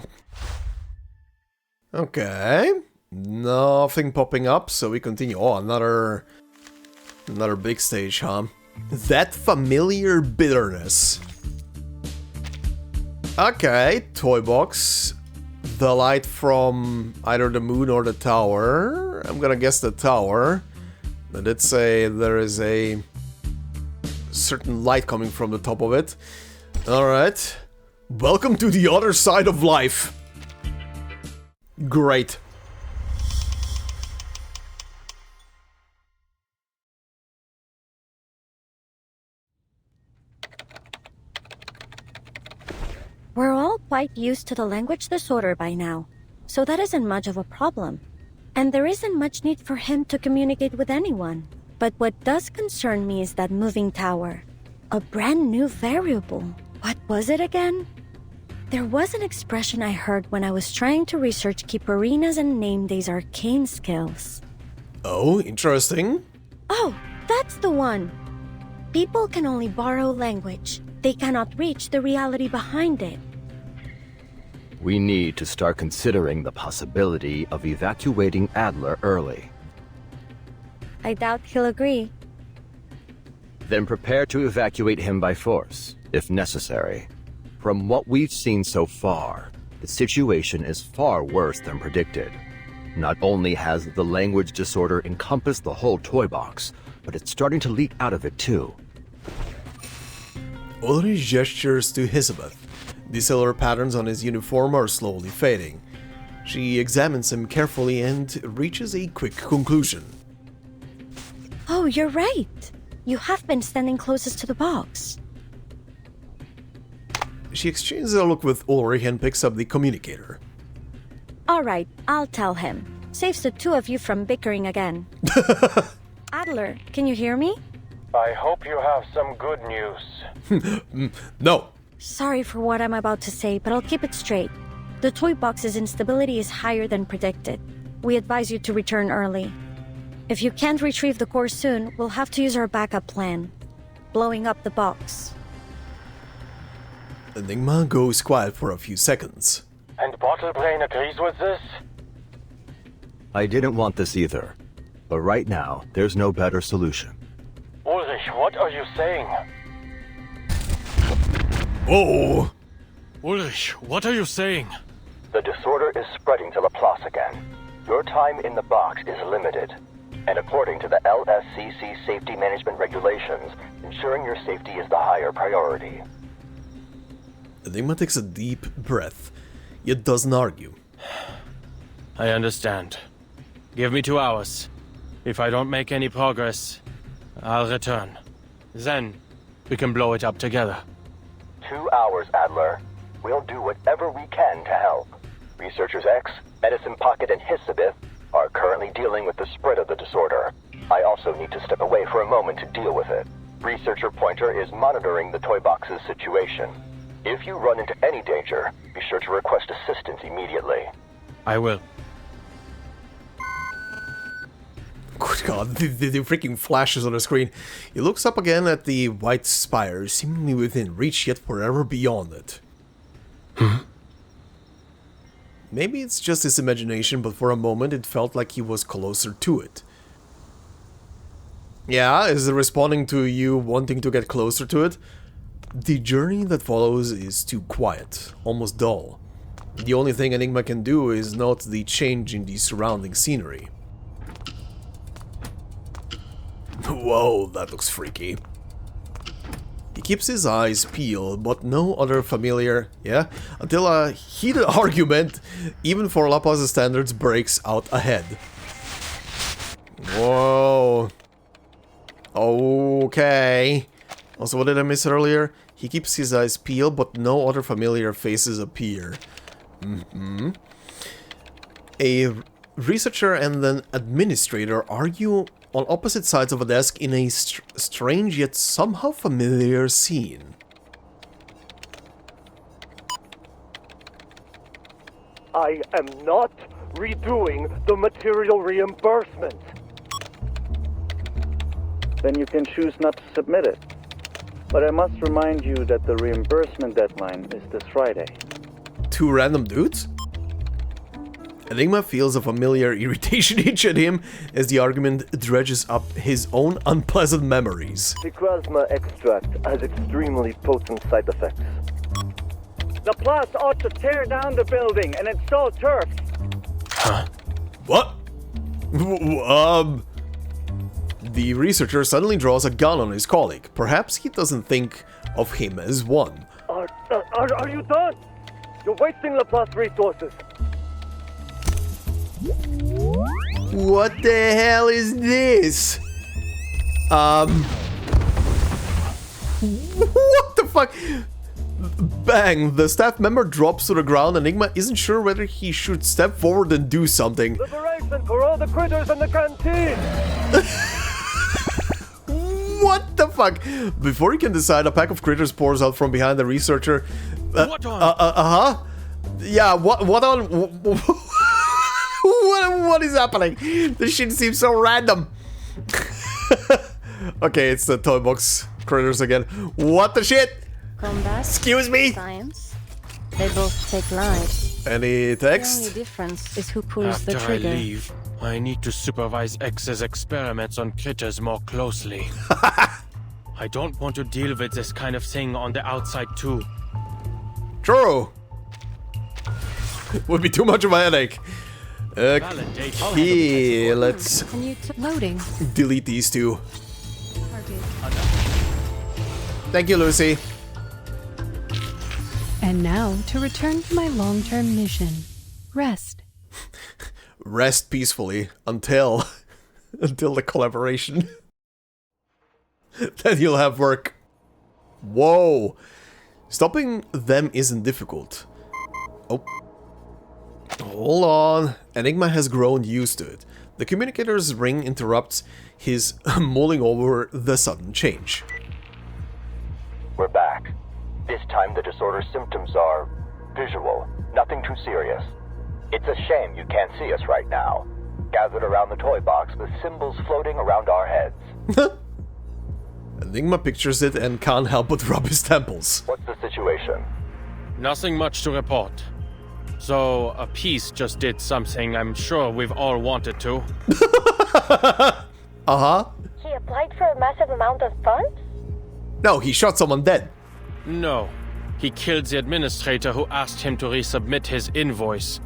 Speaker 1: Okay. Nothing popping up, so we continue. Oh, another big stage, huh? That familiar bitterness. Okay, toy box. The light from either the moon or the tower. I'm gonna guess the tower. They did say there is a certain light coming from the top of it. Alright. Welcome to the other side of life. Great.
Speaker 13: We're all quite used to the language disorder by now, so that isn't much of a problem. And there isn't much need for him to communicate with anyone. But what does concern me is that moving tower. A brand new variable. What was it again? There was an expression I heard when I was trying to research Keeperina's and Nameday's arcane skills.
Speaker 1: Oh, interesting.
Speaker 13: Oh, that's the one! People can only borrow language. They cannot reach the reality behind it.
Speaker 10: We need to start considering the possibility of evacuating Adler early.
Speaker 13: I doubt he'll agree.
Speaker 10: Then prepare to evacuate him by force, if necessary. From what we've seen so far, the situation is far worse than predicted. Not only has the language disorder encompassed the whole toy box, but it's starting to leak out of it too.
Speaker 1: Ulrich gestures to Elizabeth. The silver patterns on his uniform are slowly fading. She examines him carefully and reaches a quick conclusion.
Speaker 13: Oh, you're right. You have been standing closest to the box.
Speaker 1: She exchanges a look with Ulrich and picks up the communicator.
Speaker 13: Alright, I'll tell him. Saves the two of you from bickering again. Adler, can you hear me?
Speaker 6: I hope you have some good news.
Speaker 1: No.
Speaker 13: Sorry for what I'm about to say, but I'll keep it straight. The toy box's instability is higher than predicted. We advise you to return early. If you can't retrieve the core soon, we'll have to use our backup plan. Blowing up the box.
Speaker 1: Enigma goes quiet for a few seconds.
Speaker 6: And Bottlebrain agrees with this?
Speaker 10: I didn't want this either, but right now, there's no better solution.
Speaker 6: Ulrich, what are you saying?
Speaker 1: Whoa!
Speaker 2: Ulrich, what are you saying?
Speaker 20: The disorder is spreading to Laplace again. Your time in the box is limited. And according to the LSCC safety management regulations, ensuring your safety is the higher priority.
Speaker 1: Enigma takes a deep breath, yet doesn't argue.
Speaker 2: I understand. Give me 2 hours. If I don't make any progress, I'll return. Then, we can blow it up together.
Speaker 20: 2 hours, Adler. We'll do whatever we can to help. Researchers X, Medicine Pocket, and Elizabeth are currently dealing with the spread of the disorder. I also need to step away for a moment to deal with it. Researcher Pointer is monitoring the toy box's situation. If you run into any danger, be sure to request assistance immediately.
Speaker 2: I will.
Speaker 1: Good God, the freaking flashes on the screen. He looks up again at the white spire, seemingly within reach yet forever beyond it. Maybe it's just his imagination, but for a moment it felt like he was closer to it. Yeah, is it responding to you wanting to get closer to it? The journey that follows is too quiet, almost dull. The only thing Enigma can do is note the change in the surrounding scenery. Whoa, that looks freaky. He keeps his eyes peeled, but no other familiar, until a heated argument, even for Laplace's standards, breaks out ahead. Whoa. Okay. Also, what did I miss earlier? He keeps his eyes peeled, but no other familiar faces appear. A researcher and an administrator argue on opposite sides of a desk in a strange yet somehow familiar scene.
Speaker 8: I am not redoing the material reimbursement.
Speaker 22: Then you can choose not to submit it. But I must remind you that the reimbursement deadline is this Friday.
Speaker 1: Two random dudes? Enigma feels a familiar irritation itch at him as the argument dredges up his own unpleasant memories.
Speaker 8: The plasma extract has extremely potent side effects.
Speaker 22: Laplace ought to tear down the building and install turf.
Speaker 1: Huh? What? The researcher suddenly draws a gun on his colleague. Perhaps he doesn't think of him as one.
Speaker 8: Are you done? You're wasting Laplace resources.
Speaker 1: What the hell is this? What the fuck? Bang! The staff member drops to the ground. Enigma isn't sure whether he should step forward and do something.
Speaker 8: Liberation for all the critters in the canteen!
Speaker 1: What the fuck? Before he can decide, a pack of critters pours out from behind the researcher.
Speaker 2: What on?
Speaker 1: Yeah, what on? What is happening? This shit seems so random. Okay, it's the toy box critters again. What the shit?
Speaker 4: Combat.
Speaker 1: Excuse me?
Speaker 4: Science. They both take lives.
Speaker 1: Any text?
Speaker 4: The only difference is who pulls the
Speaker 2: After
Speaker 4: trigger.
Speaker 2: I leave, I need to supervise X's experiments on critters more closely. I don't want to deal with this kind of thing on the outside too.
Speaker 1: True. Would be too much of a headache. Okay, let's
Speaker 4: loading.
Speaker 1: Delete these two. Thank you, Lucy.
Speaker 23: And now to return to my long-term mission. Rest.
Speaker 1: Rest peacefully until the collaboration. Then you'll have work. Whoa. Stopping them isn't difficult. Oh. Hold on. Enigma has grown used to it. The communicator's ring interrupts his mulling over the sudden change.
Speaker 20: We're back. This time the disorder's symptoms are visual, nothing too serious. It's a shame you can't see us right now, gathered around the toy box with symbols floating around our heads.
Speaker 1: Enigma pictures it and can't help but rub his temples.
Speaker 20: What's the situation?
Speaker 2: Nothing much to report. So, a piece just did something I'm sure we've all wanted to.
Speaker 1: Uh-huh.
Speaker 18: He applied for a massive amount of funds?
Speaker 1: No, he shot someone dead.
Speaker 2: No. He killed the administrator who asked him to resubmit his invoice.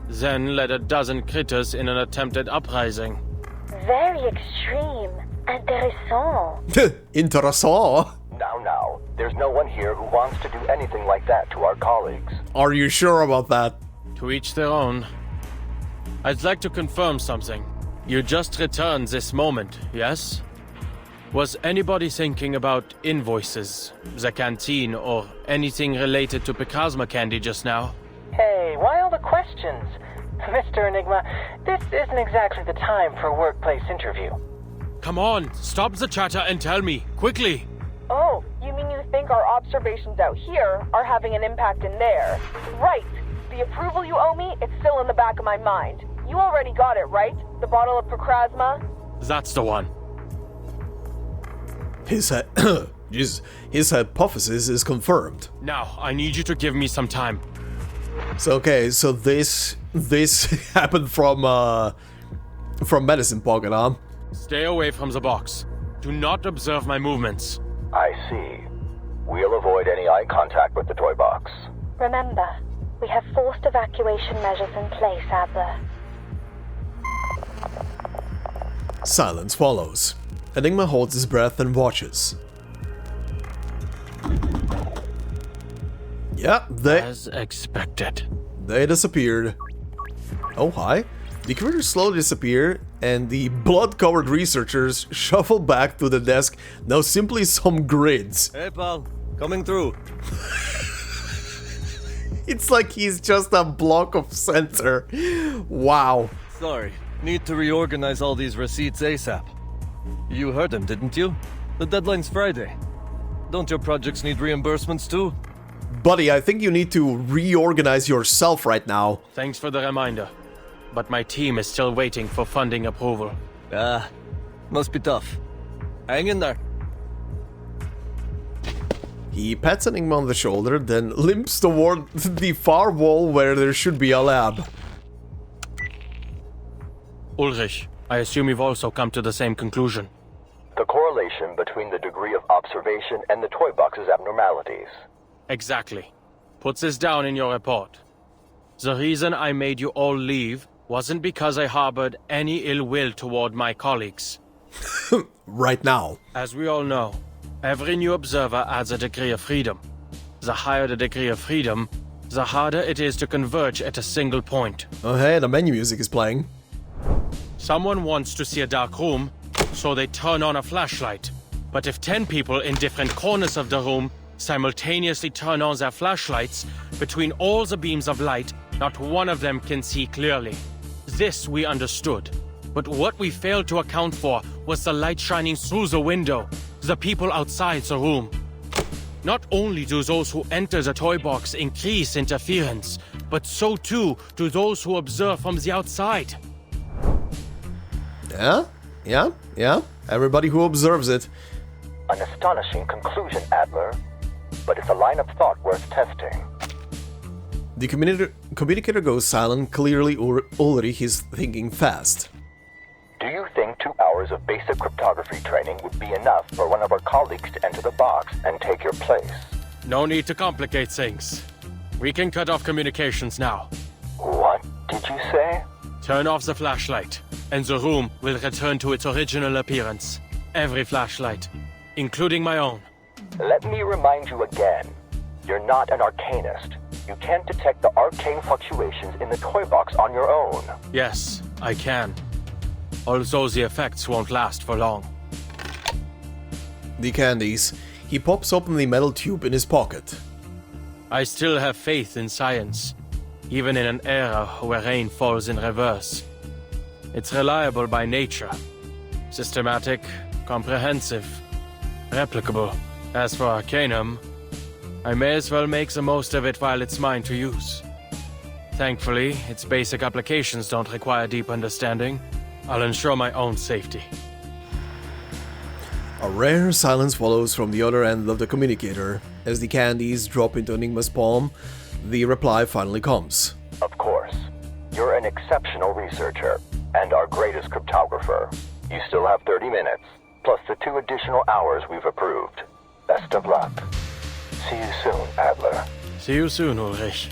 Speaker 2: Then led a dozen critters in an attempted uprising.
Speaker 18: Very extreme. Intéressant.
Speaker 1: Interessant.
Speaker 20: Now, there's no one here who wants to do anything like that to our colleagues.
Speaker 1: Are you sure about that?
Speaker 2: To each their own. I'd like to confirm something. You just returned this moment, yes? Was anybody thinking about invoices, the canteen, or anything related to Picasma candy just now?
Speaker 6: Hey, why all the questions? Mr. Enigma, this isn't exactly the time for a workplace interview.
Speaker 2: Come on, stop the chatter and tell me, quickly!
Speaker 7: Oh, you mean you think our observations out here are having an impact in there? Right. The approval you owe me, it's still in the back of my mind. You already got it, right? The bottle of Picasma?
Speaker 2: That's the one.
Speaker 1: His hypothesis is confirmed.
Speaker 2: Now, I need you to give me some time.
Speaker 1: So okay, so this happened from Medicine Pocket, huh?
Speaker 2: Stay away from the box. Do not observe my movements.
Speaker 20: I see. We'll avoid any eye contact with the toy box.
Speaker 18: Remember, we have forced evacuation measures in place, Adler.
Speaker 1: Silence follows. Enigma holds his breath and watches. Yeah,
Speaker 2: As expected.
Speaker 1: They disappeared. Oh, hi. The critters slowly disappear, and the blood-covered researchers shuffle back to the desk, now simply some grids.
Speaker 9: Hey, pal. Coming through.
Speaker 1: It's like he's just a block of center. Wow.
Speaker 9: Sorry. Need to reorganize all these receipts ASAP. You heard him, didn't you? The deadline's Friday. Don't your projects need reimbursements too?
Speaker 1: Buddy, I think you need to reorganize yourself right now.
Speaker 2: Thanks for the reminder. But my team is still waiting for funding approval.
Speaker 9: Ah, must be tough. Hang in there.
Speaker 1: He pats Enigma on the shoulder, then limps toward the far wall where there should be a lab.
Speaker 2: Ulrich, I assume you've also come to the same conclusion.
Speaker 20: The correlation between the degree of observation and the toy box's abnormalities.
Speaker 2: Exactly. Put this down in your report. The reason I made you all leave wasn't because I harbored any ill will toward my colleagues.
Speaker 1: Right now.
Speaker 2: As we all know, every new observer adds a degree of freedom. The higher the degree of freedom, the harder it is to converge at a single point.
Speaker 1: Oh hey, the menu music is playing.
Speaker 2: Someone wants to see a dark room, so they turn on a flashlight. But if 10 people in different corners of the room simultaneously turn on their flashlights, between all the beams of light, not one of them can see clearly. This we understood. But what we failed to account for was the light shining through the window, the people outside the room. Not only do those who enter the toy box increase interference, but so too do those who observe from the outside.
Speaker 1: Yeah. Everybody who observes it.
Speaker 20: An astonishing conclusion, Adler. But it's a line of thought worth testing.
Speaker 1: The communicator goes silent. Clearly, Ulrich is thinking fast.
Speaker 20: Do you think 2 hours of basic cryptography training would be enough for one of our colleagues to enter the box and take your place?
Speaker 2: No need to complicate things. We can cut off communications now.
Speaker 20: What did you say?
Speaker 2: Turn off the flashlight, and the room will return to its original appearance. Every flashlight, including my own.
Speaker 20: Let me remind you again. You're not an Arcanist. You can't detect the arcane fluctuations in the toy box on your own.
Speaker 2: Yes, I can. Although the effects won't last for long.
Speaker 1: The candies. He pops open the metal tube in his pocket.
Speaker 2: I still have faith in science, even in an era where rain falls in reverse. It's reliable by nature. Systematic, comprehensive, replicable. As for Arcanum, I may as well make the most of it while it's mine to use. Thankfully, its basic applications don't require deep understanding. I'll ensure my own safety.
Speaker 1: A rare silence follows from the other end of the communicator. As the candies drop into Enigma's palm, the reply finally comes.
Speaker 20: Of course. You're an exceptional researcher, and our greatest cryptographer. You still have 30 minutes, plus the 2 additional hours we've approved. Best of luck. See you soon, Adler.
Speaker 2: See you soon, Ulrich.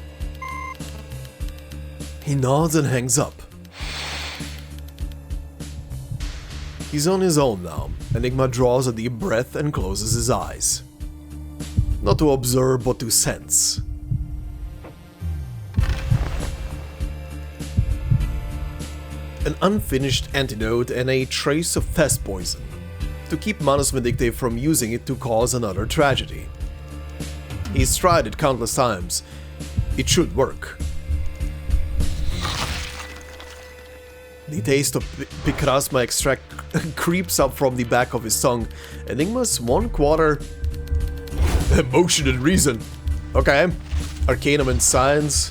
Speaker 1: He nods and hangs up. He's on his own now. Enigma draws a deep breath and closes his eyes. Not to observe, but to sense. An unfinished antidote and a trace of fest poison, to keep Manus Vindictive from using it to cause another tragedy. He's tried it countless times. It should work. The taste of Picrasma extract creeps up from the back of his tongue. Enigma's 1/4 emotion and reason. Okay. Arcanum and science.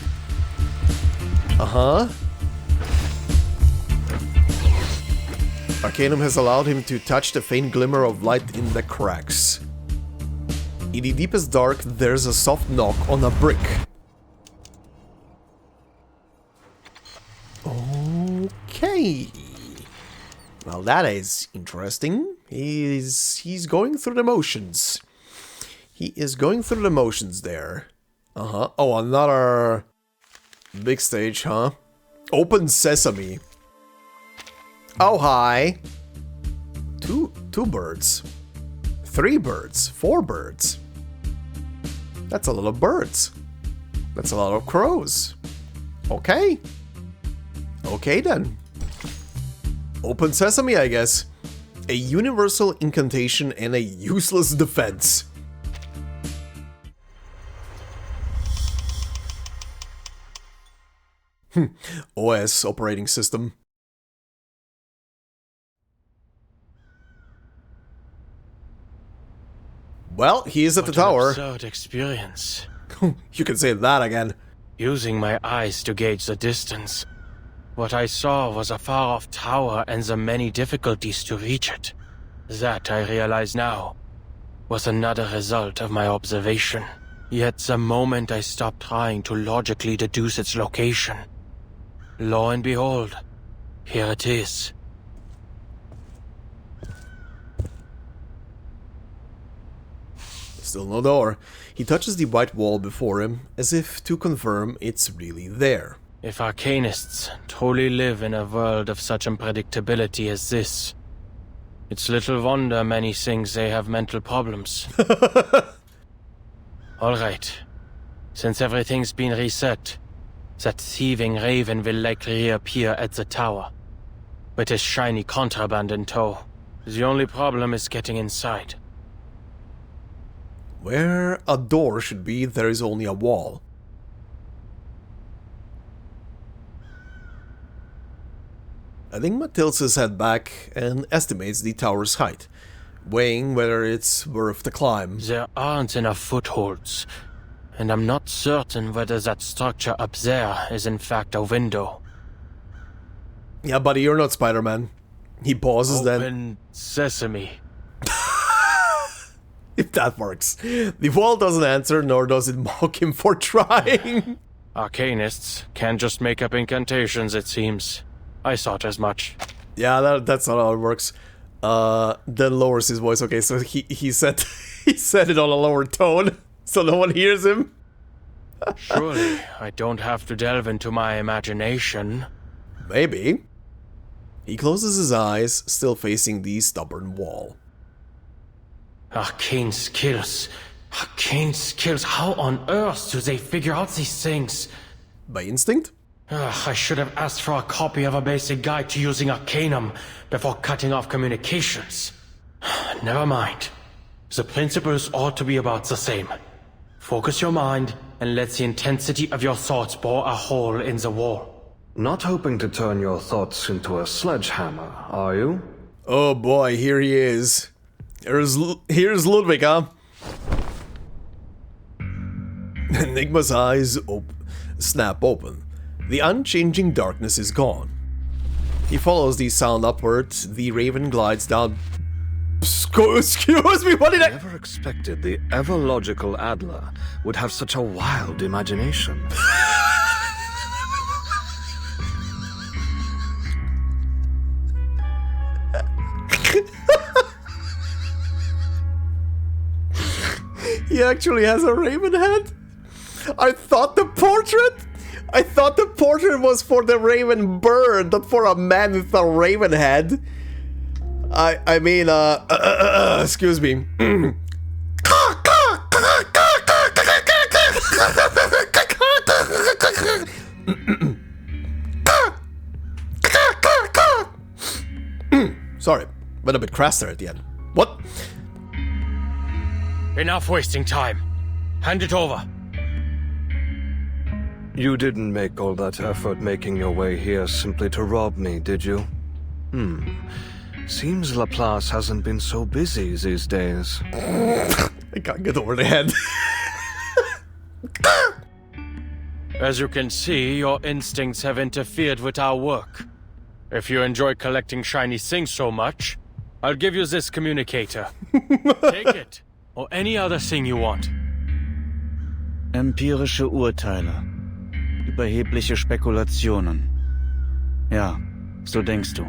Speaker 1: Arcanum has allowed him to touch the faint glimmer of light in the cracks. In the deepest dark, there's a soft knock on a brick. Okay. Well, that is interesting. He's going through the motions. He is going through the motions there. Oh, another big stage, huh? Open Sesame. Oh, hi. Two birds. 3 birds. 4 birds. That's a lot of birds. That's a lot of crows. Okay. Okay then. Open Sesame, I guess. A universal incantation and a useless defense. OS, operating system. Well, he is at the tower.
Speaker 2: Absurd experience.
Speaker 1: You can say that again.
Speaker 2: Using my eyes to gauge the distance. What I saw was a far-off tower and the many difficulties to reach it. That, I realize now, was another result of my observation. Yet the moment I stopped trying to logically deduce its location, lo and behold, here it is.
Speaker 1: Still no door. He touches the white wall before him, as if to confirm it's really there.
Speaker 2: If Arcanists truly live in a world of such unpredictability as this, it's little wonder many think they have mental problems. Alright, since everything's been reset, that thieving raven will likely reappear at the tower, with his shiny contraband in tow. The only problem is getting inside.
Speaker 1: Where a door should be, there is only a wall. Enigma tilts his head back and estimates the tower's height, weighing whether it's worth the climb.
Speaker 2: There aren't enough footholds, and I'm not certain whether that structure up there is in fact a window.
Speaker 1: Yeah, buddy, you're not Spider-Man. He pauses then.
Speaker 2: Open Sesame.
Speaker 1: If that works. The wall doesn't answer, nor does it mock him for trying.
Speaker 2: Arcanists can't just make up incantations, it seems. I thought as much.
Speaker 1: Yeah, that's not how it works. Then lowers his voice. Okay, so he said he said it on a lower tone, so no one hears him.
Speaker 2: Surely I don't have to delve into my imagination.
Speaker 1: Maybe. He closes his eyes, still facing the stubborn wall.
Speaker 16: Arcane skills. Arcane skills. How on earth do they figure out these things?
Speaker 1: By instinct?
Speaker 16: I should have asked for a copy of a basic guide to using Arcanum before cutting off communications. Never mind. The principles ought to be about the same. Focus your mind and let the intensity of your thoughts bore a hole in the wall.
Speaker 14: Not hoping to turn your thoughts into a sledgehammer, are you?
Speaker 1: Oh boy, here he is. Here's Ludwig, huh? Enigma's eyes snap open. The unchanging darkness is gone. He follows the sound upward. The raven glides down. Excuse me, what did I...
Speaker 14: Never expected the ever-logical Adler would have such a wild imagination.
Speaker 1: He actually has a raven head? I thought the portrait was for the raven bird, not for a man with a raven head. I mean, excuse me. Sorry, went a bit crass there at the end. What?
Speaker 2: Enough wasting time. Hand it over.
Speaker 14: You didn't make all that effort making your way here simply to rob me, did you? Seems Laplace hasn't been so busy these days.
Speaker 1: I can't get over the head.
Speaker 2: As you can see, your instincts have interfered with our work. If you enjoy collecting shiny things so much, I'll give you this communicator. Take it, or any other thing you want.
Speaker 15: Empirische Urteile. Überhebliche Spekulationen. Ja, so denkst du.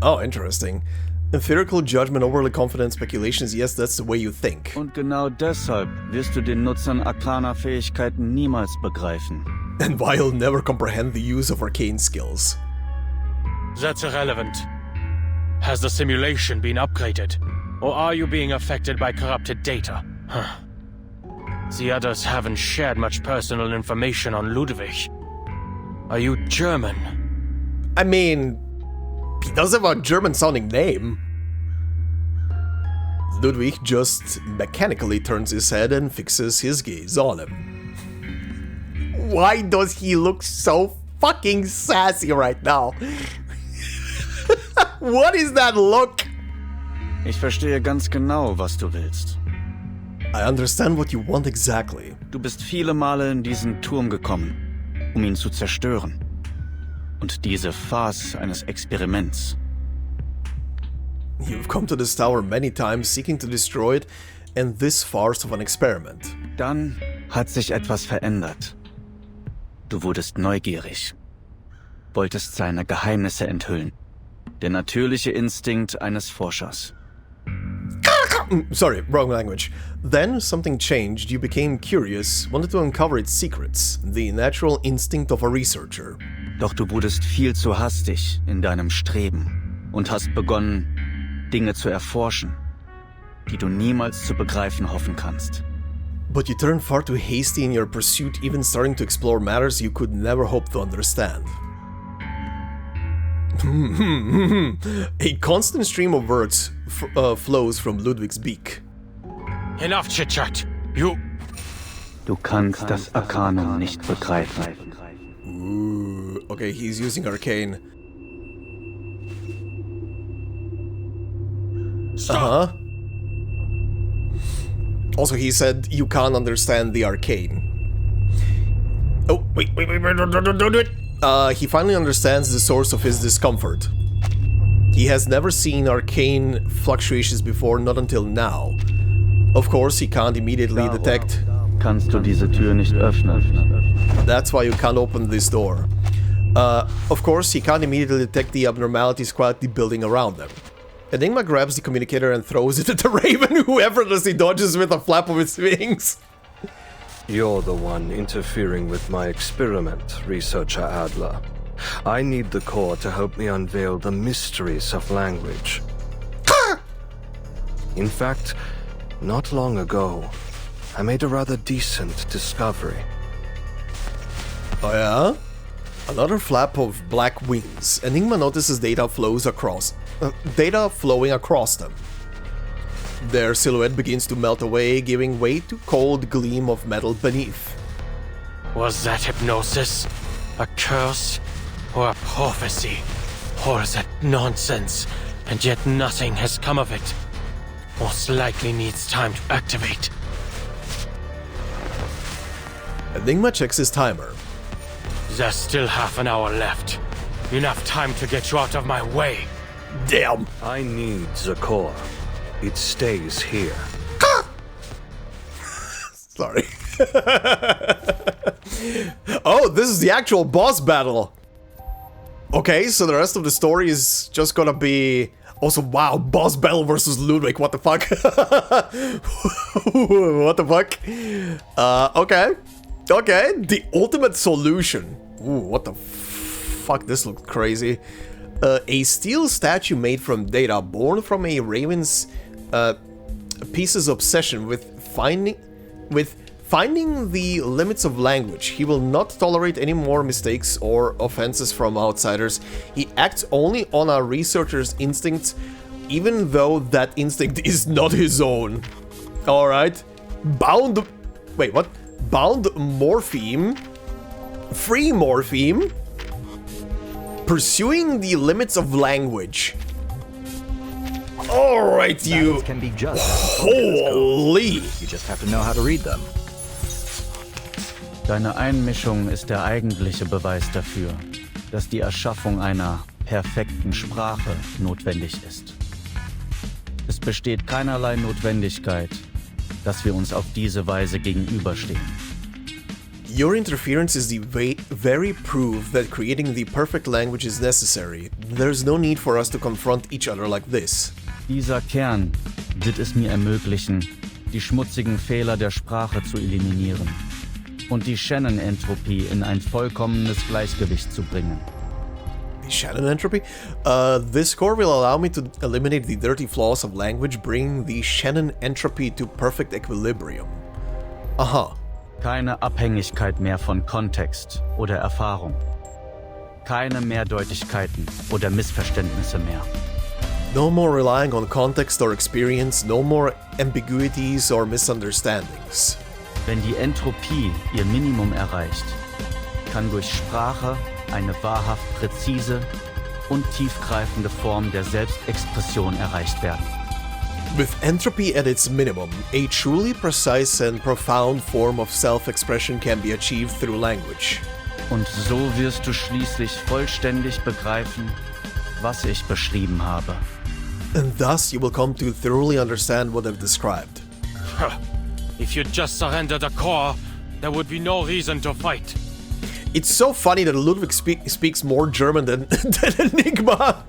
Speaker 1: Oh, interesting. Empirical judgment, overly confident speculations, yes, that's the way you think.
Speaker 15: Und genau deshalb wirst du den Nutzern arkaner Fähigkeiten niemals begreifen.
Speaker 1: And why you'll never comprehend the use of arcane skills.
Speaker 2: That's irrelevant. Has the simulation been upgraded? Or are you being affected by corrupted data? Huh. The others haven't shared much personal information on Ludwig. Are you German?
Speaker 1: I mean, he does have a German-sounding name. Ludwig just mechanically turns his head and fixes his gaze on him. Why does he look so fucking sassy right now? What is that look?
Speaker 15: Ich verstehe ganz genau, was du willst.
Speaker 1: I understand what you want exactly.
Speaker 15: Du bist viele Male in diesen Turm gekommen, um ihn zu zerstören. Und diese Farce eines Experiments.
Speaker 1: You've come to this tower many times seeking to destroy it, and this farce of an experiment.
Speaker 15: Dann hat sich etwas verändert. Du wurdest neugierig. Wolltest seine Geheimnisse enthüllen. Der natürliche Instinkt eines Forschers.
Speaker 1: Sorry, wrong language. Then something changed, you became curious, wanted to uncover its secrets, the natural instinct of a researcher.
Speaker 15: Doch du wurdest viel zu hastig in deinem Streben und hast begonnen, Dinge zu erforschen, die du niemals zu begreifen hoffen kannst.
Speaker 1: But you turned far too hasty in your pursuit, even starting to explore matters you could never hope to understand. A constant stream of words flows from Ludwig's beak.
Speaker 2: Enough chit-chat. Du
Speaker 15: kannst das Arcanum nicht begreifen.
Speaker 1: Ooh, okay, he's using Arcane. Uh-huh. Also, he said you can't understand the Arcane. Oh, wait, don't do it! He finally understands the source of his discomfort. He has never seen arcane fluctuations before, not until now. Of course, he can't immediately detect...
Speaker 15: Kannst du diese Tür nicht öffnen?
Speaker 1: That's why you can't open this door. Of course, he can't immediately detect the abnormalities quietly building around them. Enigma grabs the communicator and throws it at the Raven, who effortlessly dodges with a flap of its wings.
Speaker 14: You're the one interfering with my experiment, Researcher Adler. I need the core to help me unveil the mysteries of language. In fact, not long ago, I made a rather decent discovery.
Speaker 1: Oh yeah? Another flap of black wings. Enigma notices data flowing across them. Their silhouette begins to melt away, giving way to cold gleam of metal beneath.
Speaker 2: Was that hypnosis? A curse? Or a prophecy? Or is that nonsense, and yet nothing has come of it? Most likely needs time to activate.
Speaker 1: Enigma checks his timer.
Speaker 2: There's still half an hour left. Enough time to get you out of my way.
Speaker 1: Damn!
Speaker 14: I need the core. It stays here.
Speaker 1: Sorry. Oh, this is the actual boss battle. Okay, so the rest of the story is just gonna be... Also, wow, boss battle versus Ludwig, what the fuck? What the fuck? Okay. Okay, the ultimate solution. Ooh, what the fuck, this looks crazy. A steel statue made from data, born from a raven's piece's obsession with finding the limits of language. He will not tolerate any more mistakes or offenses from outsiders. He acts only on a researcher's instincts, even though that instinct is not his own. Alright. Bound... Wait, what? Bound morpheme? Free morpheme? Pursuing the limits of language. Alright, you...
Speaker 10: Can be just
Speaker 1: Holy!
Speaker 10: You just have to know how to read them.
Speaker 15: Deine Einmischung ist der eigentliche Beweis dafür, dass die Erschaffung einer perfekten Sprache notwendig ist. Es besteht keinerlei Notwendigkeit, dass wir uns auf diese Weise gegenüberstehen.
Speaker 1: Your interference is the very proof that creating the perfect language is necessary. There's no need for us to confront each other like this.
Speaker 15: Dieser Kern wird es mir ermöglichen, die schmutzigen Fehler der Sprache zu eliminieren und die Shannon-Entropie in ein vollkommenes Gleichgewicht zu bringen.
Speaker 1: The Shannon entropy? This core will allow me to eliminate the dirty flaws of language, bringing the Shannon entropy to perfect equilibrium. Aha.
Speaker 15: Keine Abhängigkeit mehr von Kontext oder Erfahrung. Keine Mehrdeutigkeiten oder Missverständnisse mehr.
Speaker 1: No more relying on context or experience, no more ambiguities or misunderstandings.
Speaker 15: Wenn die Entropie ihr Minimum erreicht, kann durch Sprache eine wahrhaft präzise und tiefgreifende Form der Selbstexpression erreicht werden.
Speaker 1: With entropy at its minimum, a truly precise and profound form of self-expression can be achieved through language.
Speaker 15: Und so wirst du schließlich vollständig begreifen, was ich beschrieben habe.
Speaker 1: And thus you will come to thoroughly understand what I've described.
Speaker 2: If you just surrender the core, there would be no reason to fight.
Speaker 1: It's so funny that Ludwig speaks more German than Enigma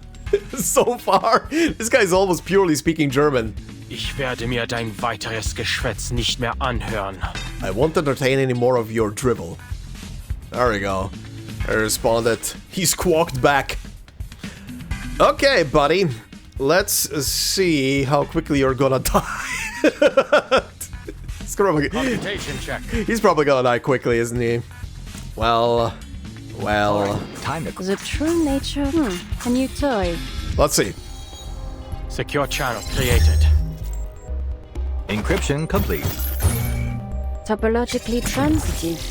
Speaker 1: so far. This guy's almost purely speaking German.
Speaker 2: Ich werde mir dein weiteres Geschwätz nicht mehr anhören.
Speaker 1: I won't entertain any more of your drivel. There we go. I responded. He squawked back. Okay, buddy. Let's see how quickly you're gonna die.
Speaker 2: Computation check.
Speaker 1: He's probably gonna die quickly, isn't he? Well.
Speaker 11: The true nature. A new toy.
Speaker 1: Let's see.
Speaker 2: Secure channel created.
Speaker 10: Encryption complete.
Speaker 5: Topologically transitive.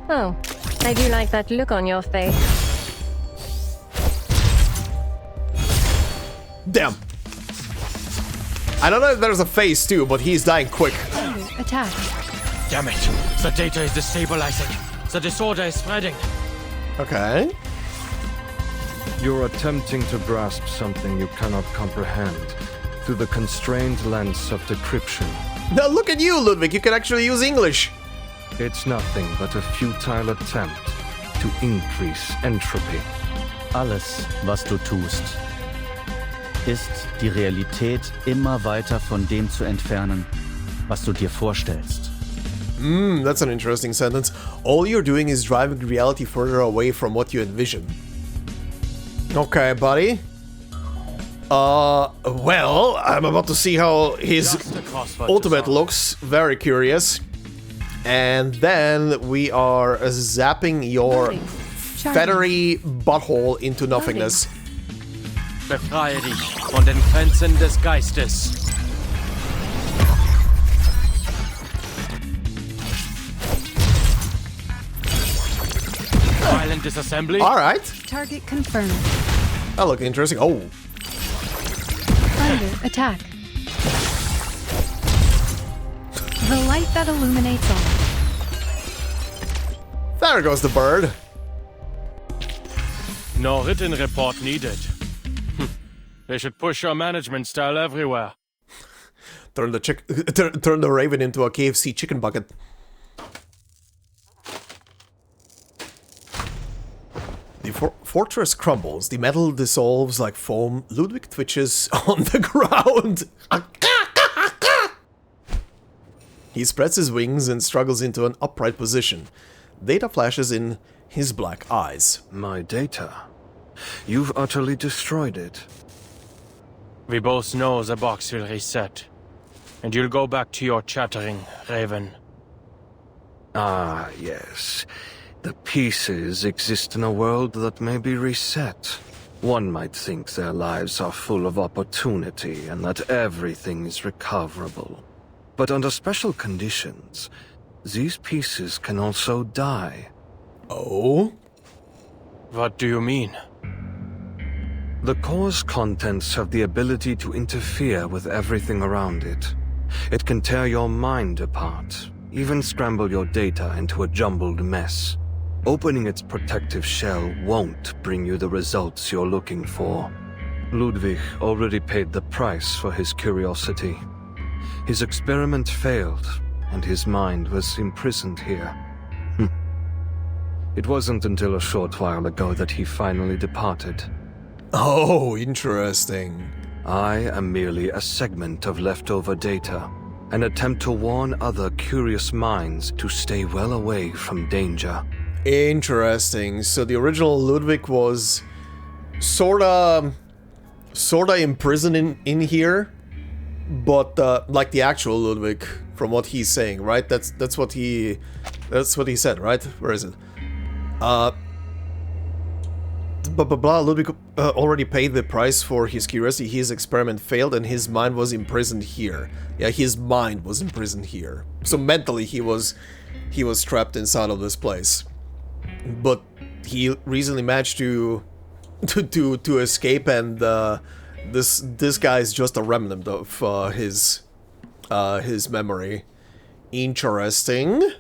Speaker 5: Oh, I do like that look on your face.
Speaker 1: Damn. I don't know if there's a phase too, but he's dying quick.
Speaker 23: Attack.
Speaker 2: Damn it. The data is destabilizing. The disorder is spreading.
Speaker 1: Okay.
Speaker 14: You're attempting to grasp something you cannot comprehend through the constrained lens of decryption.
Speaker 1: Now look at you, Ludwig. You can actually use English.
Speaker 14: It's nothing but a futile attempt to increase entropy.
Speaker 15: Alles, was du tust, ist die Realität immer weiter von dem zu entfernen, was du dir vorstellst.
Speaker 1: That's an interesting sentence. All you're doing is driving reality further away from what you envision. Okay, buddy. Well, I'm about to see how his ultimate looks. Very curious. And then we are zapping your feathery butthole into nothingness.
Speaker 2: Befreie dich von den Grenzen des Geistes. Violent disassembly.
Speaker 1: All right.
Speaker 23: Target confirmed.
Speaker 1: That look interesting. Oh.
Speaker 23: Under attack. The light that illuminates all.
Speaker 1: There goes the bird.
Speaker 2: No written report needed. They should push your management style everywhere.
Speaker 1: Turn the raven into a KFC chicken bucket. The fortress crumbles. The metal dissolves like foam. Ludwig twitches on the ground. He spreads his wings and struggles into an upright position. Data flashes in his black eyes.
Speaker 14: My data? You've utterly destroyed it.
Speaker 2: We both know the box will reset. And you'll go back to your chattering, Raven.
Speaker 14: Ah, yes. The pieces exist in a world that may be reset. One might think their lives are full of opportunity and that everything is recoverable. But under special conditions, these pieces can also die.
Speaker 1: Oh?
Speaker 2: What do you mean?
Speaker 14: The core's contents have the ability to interfere with everything around it. It can tear your mind apart, even scramble your data into a jumbled mess. Opening its protective shell won't bring you the results you're looking for. Ludwig already paid the price for his curiosity. His experiment failed, and his mind was imprisoned here. It wasn't until a short while ago that he finally departed.
Speaker 1: Oh, interesting.
Speaker 14: I am merely a segment of leftover data, an attempt to warn other curious minds to stay well away from danger.
Speaker 1: Interesting. So the original Ludwig was sorta imprisoned in here, but like the actual Ludwig, from what he's saying, right? That's what he said, right? Where is it? Blah blah blah. Ludwig already paid the price for his curiosity. His experiment failed, and his mind was imprisoned here. Yeah, his mind was imprisoned here. So mentally, he was trapped inside of this place. But he recently managed to escape, and this guy is just a remnant of his memory. Interesting.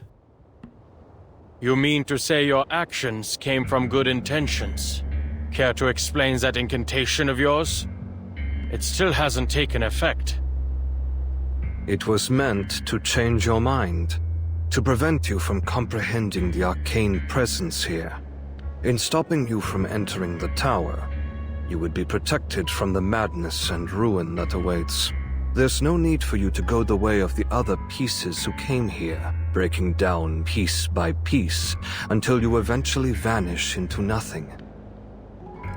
Speaker 2: You mean to say your actions came from good intentions? Care to explain that incantation of yours? It still hasn't taken effect.
Speaker 14: It was meant to change your mind, to prevent you from comprehending the arcane presence here. In stopping you from entering the tower, you would be protected from the madness and ruin that awaits. There's no need for you to go the way of the other pieces who came here, breaking down piece by piece, until you eventually vanish into nothing.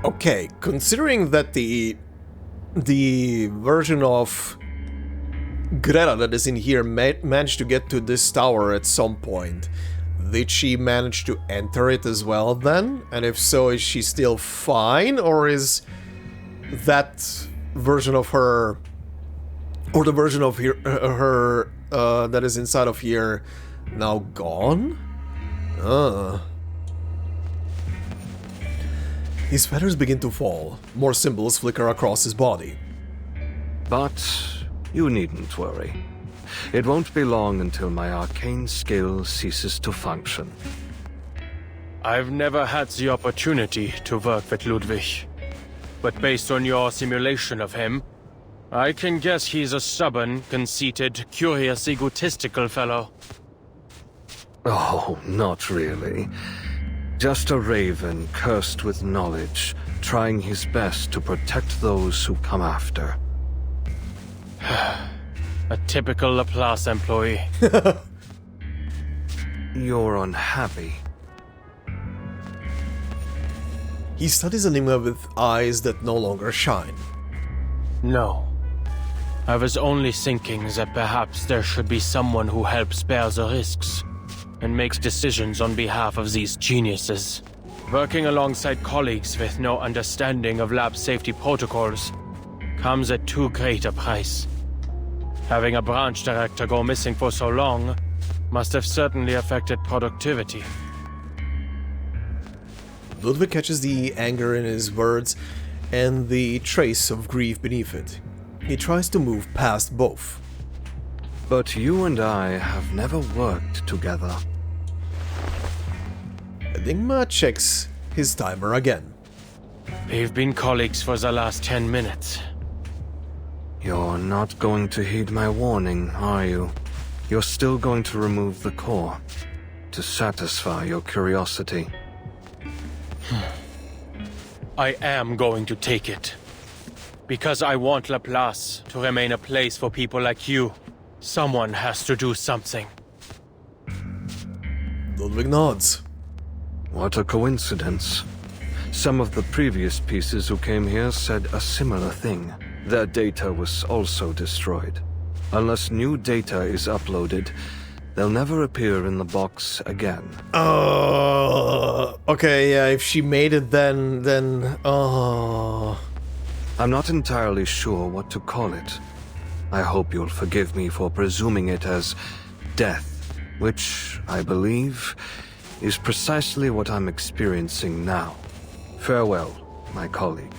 Speaker 1: Okay, considering that the version of Greta that is in here managed to get to this tower at some point, did she manage to enter it as well then? And if so, is she still fine, or is that version of her, or the version of her that is inside of here, now gone? His feathers begin to fall. More symbols flicker across his body.
Speaker 14: But you needn't worry. It won't be long until my arcane skill ceases to function.
Speaker 2: I've never had the opportunity to work with Ludwig. But based on your simulation of him, I can guess he's a stubborn, conceited, curious, egotistical fellow.
Speaker 14: Oh, not really. Just a raven cursed with knowledge, trying his best to protect those who come after.
Speaker 2: A typical Laplace employee.
Speaker 14: You're unhappy.
Speaker 1: He studies Enigma with eyes that no longer shine.
Speaker 2: No. I was only thinking that perhaps there should be someone who helps bear the risks and makes decisions on behalf of these geniuses. Working alongside colleagues with no understanding of lab safety protocols comes at too great a price. Having a branch director go missing for so long must have certainly affected productivity.
Speaker 1: Ludwig catches the anger in his words and the trace of grief beneath it. He tries to move past both.
Speaker 14: But you and I have never worked together.
Speaker 1: Enigma checks his timer again.
Speaker 2: We've been colleagues for the last 10 minutes.
Speaker 14: You're not going to heed my warning, are you? You're still going to remove the core, to satisfy your curiosity.
Speaker 2: I am going to take it. Because I want Laplace to remain a place for people like you. Someone has to do something.
Speaker 1: Ludwig nods.
Speaker 14: What a coincidence. Some of the previous pieces who came here said a similar thing. Their data was also destroyed. Unless new data is uploaded, they'll never appear in the box again.
Speaker 1: Okay, yeah, if she made it then,
Speaker 14: I'm not entirely sure what to call it. I hope you'll forgive me for presuming it as death, which, I believe, is precisely what I'm experiencing now. Farewell, my colleague.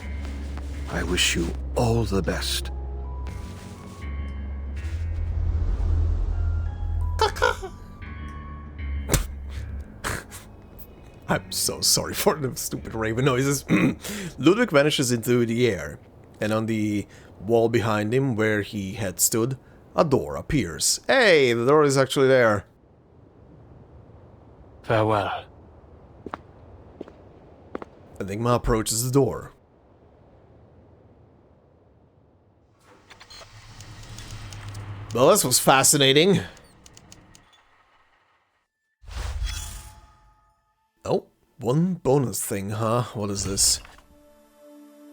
Speaker 14: I wish you all the best.
Speaker 1: I'm so sorry for the stupid raven noises. Ludwig vanishes into the air, and on the wall behind him, where he had stood, a door appears. Hey, the door is actually there.
Speaker 2: Farewell.
Speaker 1: Enigma approaches the door. Well, this was fascinating. Oh, one bonus thing, huh? What is this?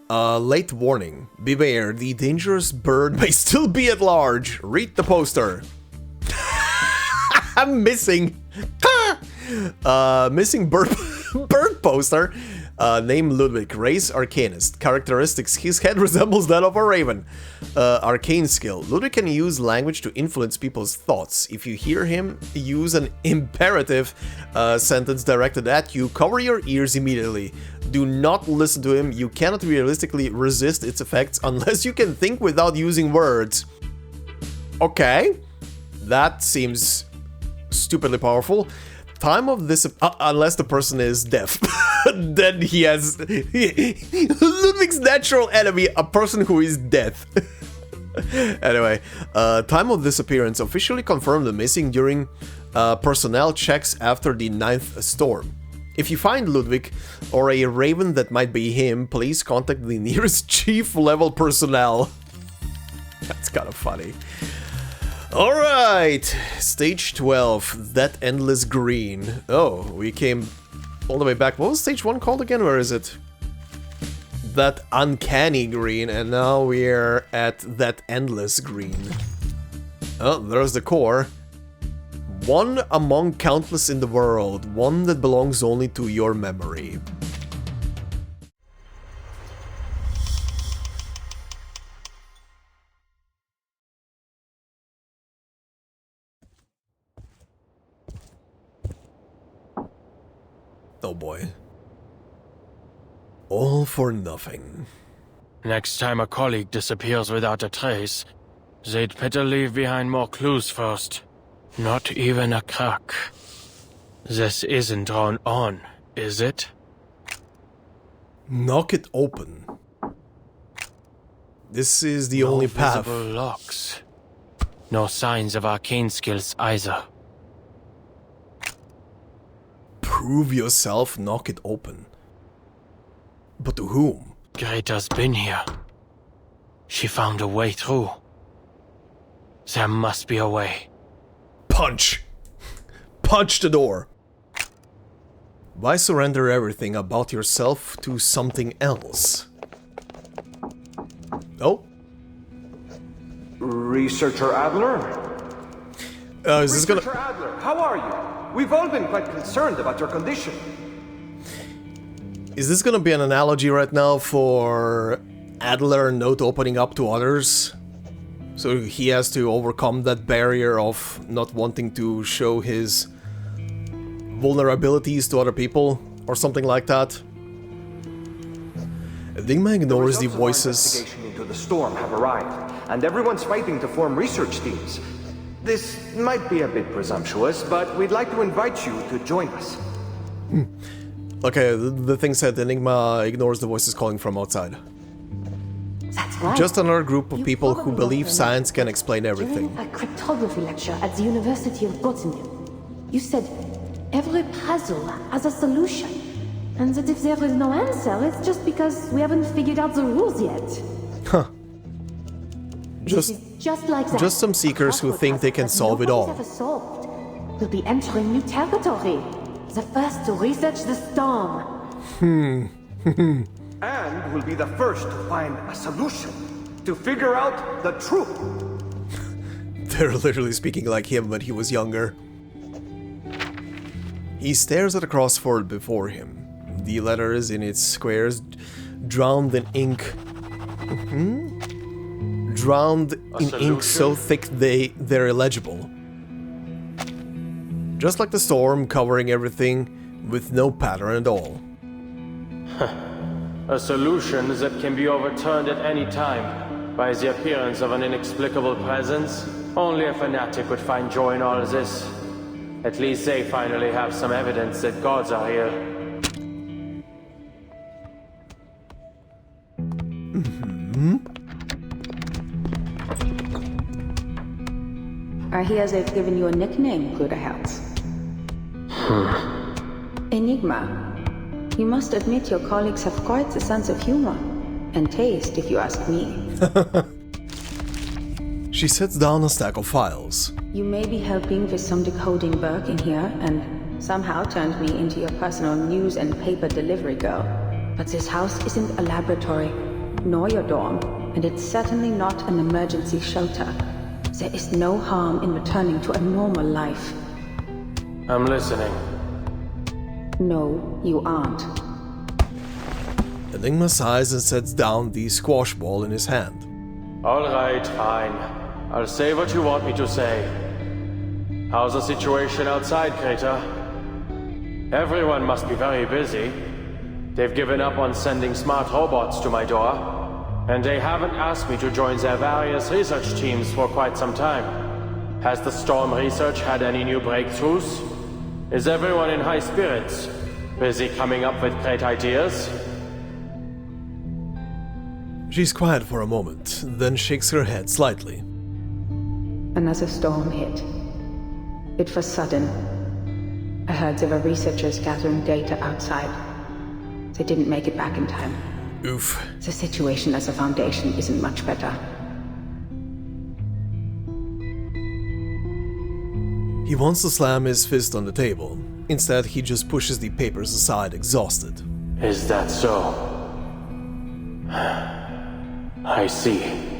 Speaker 1: Late warning. Beware, the dangerous bird may still be at large. Read the poster. I'm missing. Missing bird poster. Name Ludwig. Race Arcanist. Characteristics. His head resembles that of a raven. Arcane skill. Ludwig can use language to influence people's thoughts. If you hear him use an imperative sentence directed at you, cover your ears immediately. Do not listen to him. You cannot realistically resist its effects unless you can think without using words. Okay. That seems stupidly powerful. Time of this, unless the person is deaf, then he has Ludwig's natural enemy, a person who is deaf. Anyway, time of disappearance officially confirmed the missing during personnel checks after the 9th storm. If you find Ludwig or a raven that might be him, please contact the nearest chief level personnel. That's kind of funny. Alright, stage 12, that endless green. Oh, we came all the way back. What was stage 1 called again? Where is it? That uncanny green, and now we're at that endless green. Oh, there's the core. One among countless in the world, one that belongs only to your memory. Oh boy. All for nothing.
Speaker 2: Next time a colleague disappears without a trace, they'd better leave behind more clues first. Not even a crack. This isn't drawn on, is it?
Speaker 1: Knock it open. This is the only path.
Speaker 2: No visible locks. No signs of arcane skills either.
Speaker 1: Prove yourself, knock it open. But to whom?
Speaker 2: Greta's been here. She found a way through. There must be a way.
Speaker 1: Punch! Punch the door! Why surrender everything about yourself to something else? Oh?
Speaker 12: Researcher Adler?
Speaker 1: Is this gonna...
Speaker 12: Researcher Adler, how are you? We've all been quite concerned about your condition.
Speaker 1: Is this gonna be an analogy right now for Adler not opening up to others? So he has to overcome that barrier of not wanting to show his vulnerabilities to other people, or something like that. Enigma ignores the voices.
Speaker 12: Investigation into the storm have arrived, and everyone's fighting to form research teams. This might be a bit presumptuous, but we'd like to invite you to join us.
Speaker 1: Okay, the thing said Enigma ignores the voices calling from outside.
Speaker 17: That's right.
Speaker 1: Just another group of people who believe science can explain everything.
Speaker 17: During a cryptography lecture at the University of Göttingen, you said every puzzle has a solution, and that if there is no answer, it's just because we haven't figured out the rules yet.
Speaker 1: Huh.
Speaker 17: Just like that.
Speaker 1: Just some seekers who think they can solve it all.
Speaker 17: Ever solved. We'll be entering new territory. The first to research the storm.
Speaker 12: And we'll be the first to find a solution, to figure out the truth.
Speaker 1: They're literally speaking like him when he was younger. He stares at a crossword before him. The letters in its squares drowned in ink. Drowned in ink so thick they're illegible. Just like the storm covering everything with no pattern at all.
Speaker 2: A solution that can be overturned at any time by the appearance of an inexplicable presence. Only a fanatic would find joy in all this. At least they finally have some evidence that gods are here.
Speaker 19: I hear they've given you a nickname, Bruderherz. Enigma. You must admit your colleagues have quite the sense of humor. And taste, if you ask me.
Speaker 1: She sets down a stack of files.
Speaker 19: You may be helping with some decoding work in here, and somehow turned me into your personal news and paper delivery girl. But this house isn't a laboratory, nor your dorm, and it's certainly not an emergency shelter. There is no harm in returning to a normal life.
Speaker 2: I'm listening.
Speaker 19: No, you aren't.
Speaker 1: Enigma sighs and sets down the squash ball in his hand.
Speaker 2: Alright, fine. I'll say what you want me to say. How's the situation outside, Crater? Everyone must be very busy. They've given up on sending smart robots to my door, and they haven't asked me to join their various research teams for quite some time. Has the Storm research had any new breakthroughs? Is everyone in high spirits? Busy coming up with great ideas?
Speaker 1: She's quiet for a moment, then shakes her head slightly.
Speaker 19: Another storm hit. It was sudden. I heard there were researchers gathering data outside. They didn't make it back in time.
Speaker 1: Oof.
Speaker 19: The situation as a Foundation isn't much better.
Speaker 1: He wants to slam his fist on the table. Instead, he just pushes the papers aside, exhausted.
Speaker 2: Is that so? I see.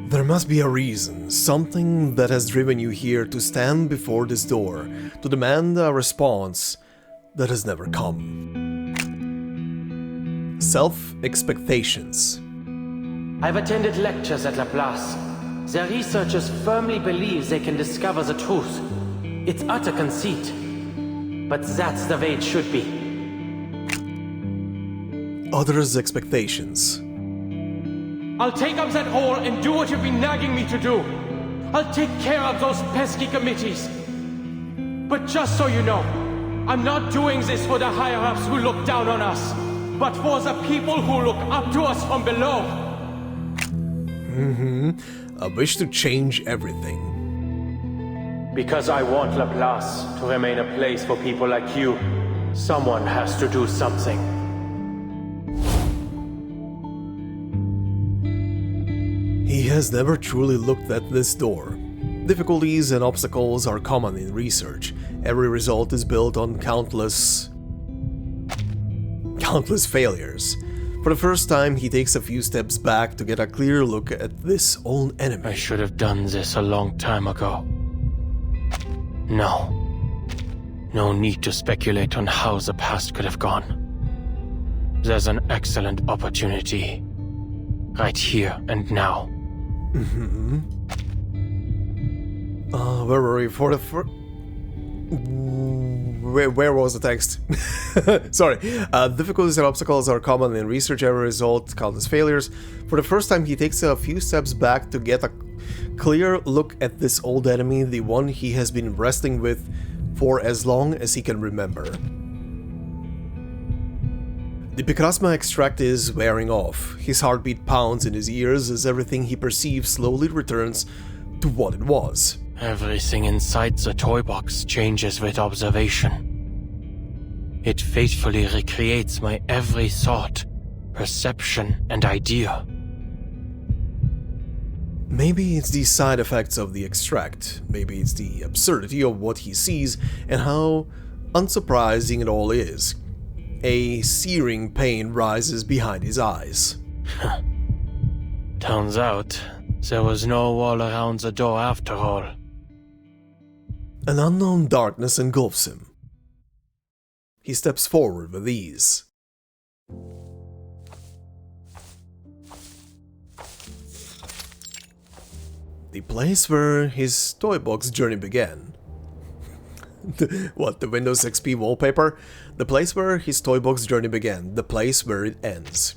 Speaker 1: There must be a reason, something that has driven you here to stand before this door, to demand a response that has never come. Self-expectations.
Speaker 16: I've attended lectures at Laplace. Their researchers firmly believe they can discover the truth. It's utter conceit. But that's the way it should be.
Speaker 1: Others' expectations.
Speaker 16: I'll take up that hole and do what you've been nagging me to do. I'll take care of those pesky committees. But just so you know, I'm not doing this for the higher-ups who look down on us, but for the people who look up to us from below.
Speaker 1: A wish to change everything.
Speaker 2: Because I want Laplace to remain a place for people like you, someone has to do something.
Speaker 1: He has never truly looked at this door. Difficulties and obstacles are common in research. Every result is built on countless failures. For the first time, he takes a few steps back to get a clear look at this old enemy.
Speaker 2: I should have done this a long time ago. No. No need to speculate on how the past could have gone. There's an excellent opportunity. Right here and now.
Speaker 1: Where were we? Where was the text? Sorry. Difficulties and obstacles are common in research. Every result, countless failures. For the first time, he takes a few steps back to get a clear look at this old enemy, the one he has been wrestling with for as long as he can remember. The Picrasma extract is wearing off. His heartbeat pounds in his ears as everything he perceives slowly returns to what it was.
Speaker 2: Everything inside the toy box changes with observation. It faithfully recreates my every thought, perception, and idea.
Speaker 1: Maybe it's the side effects of the extract. Maybe it's the absurdity of what he sees and how unsurprising it all is. A searing pain rises behind his eyes.
Speaker 2: Turns out, there was no wall around the door after all.
Speaker 1: An unknown darkness engulfs him. He steps forward with ease. The place where his toy box journey began. What, the Windows XP wallpaper? The place where his toy box journey began, the place where it ends.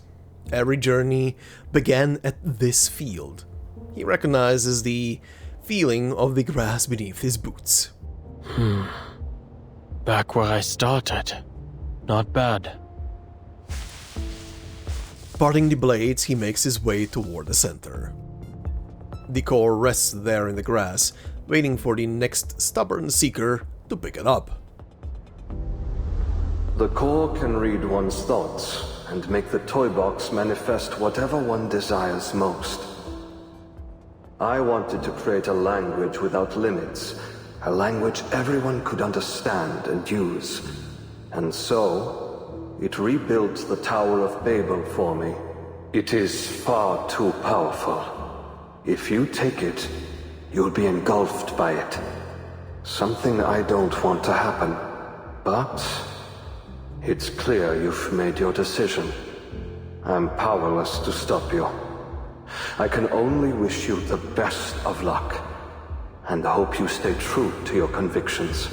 Speaker 1: Every journey began at this field. He recognizes the feeling of the grass beneath his boots.
Speaker 2: Back where I started. Not bad.
Speaker 1: Parting the blades, he makes his way toward the center. The core rests there in the grass, waiting for the next stubborn seeker to pick it up.
Speaker 14: The core can read one's thoughts and make the toy box manifest whatever one desires most. I wanted to create a language without limits, a language everyone could understand and use. And so, it rebuilt the Tower of Babel for me. It is far too powerful. If you take it, you'll be engulfed by it. Something I don't want to happen. But it's clear you've made your decision. I'm powerless to stop you. I can only wish you the best of luck, and hope you stay true to your convictions.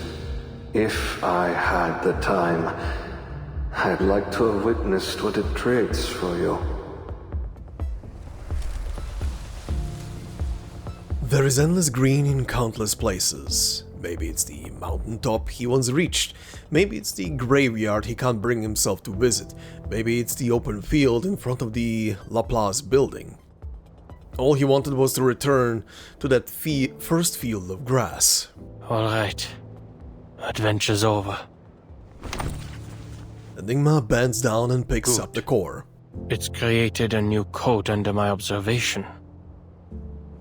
Speaker 14: If I had the time, I'd like to have witnessed what it creates for you.
Speaker 1: There is endless green in countless places. Maybe it's the mountaintop he once reached. Maybe it's the graveyard he can't bring himself to visit. Maybe it's the open field in front of the Laplace building. All he wanted was to return to that first field of grass.
Speaker 2: Alright. Adventure's over.
Speaker 1: Enigma bends down and picks up the core.
Speaker 2: It's created a new code under my observation.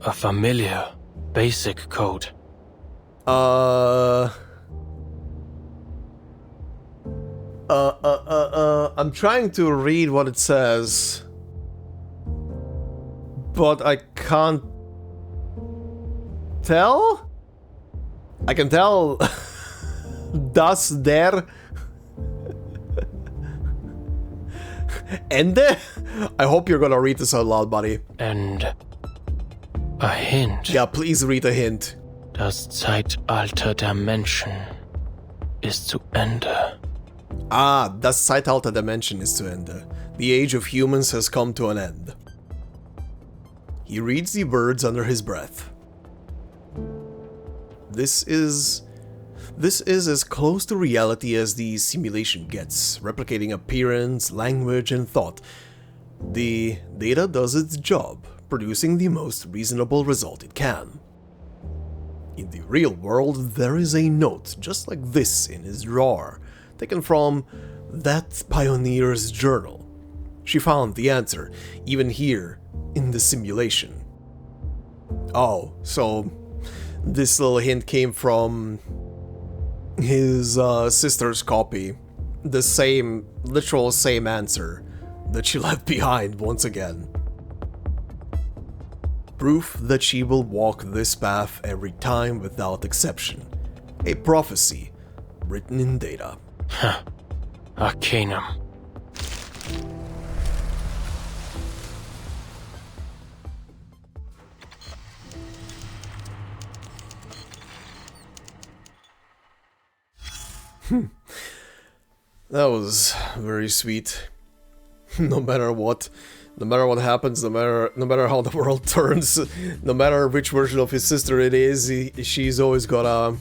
Speaker 2: A familiar, basic code.
Speaker 1: I'm trying to read what it says, but I can't tell? I can tell das der Ende? I hope you're gonna read this out loud, buddy.
Speaker 2: And a hint.
Speaker 1: Yeah, please read a hint.
Speaker 2: Das Zeitalter der Menschen ist zu Ende.
Speaker 1: Ah, das Zeitalter der Menschen ist zu Ende. The age of humans has come to an end. He reads the words under his breath. This is as close to reality as the simulation gets, replicating appearance, language, and thought. The data does its job, producing the most reasonable result it can. In the real world, there is a note just like this in his drawer, taken from that pioneer's journal. She found the answer, even here, in the simulation. Oh, so this little hint came from his sister's copy. The same, literal same answer that she left behind once again. Proof that she will walk this path every time without exception. A prophecy written in data.
Speaker 2: Huh. Arcanum.
Speaker 1: That was very sweet. No matter what happens, no matter how the world turns, no matter which version of his sister it is, she's always gonna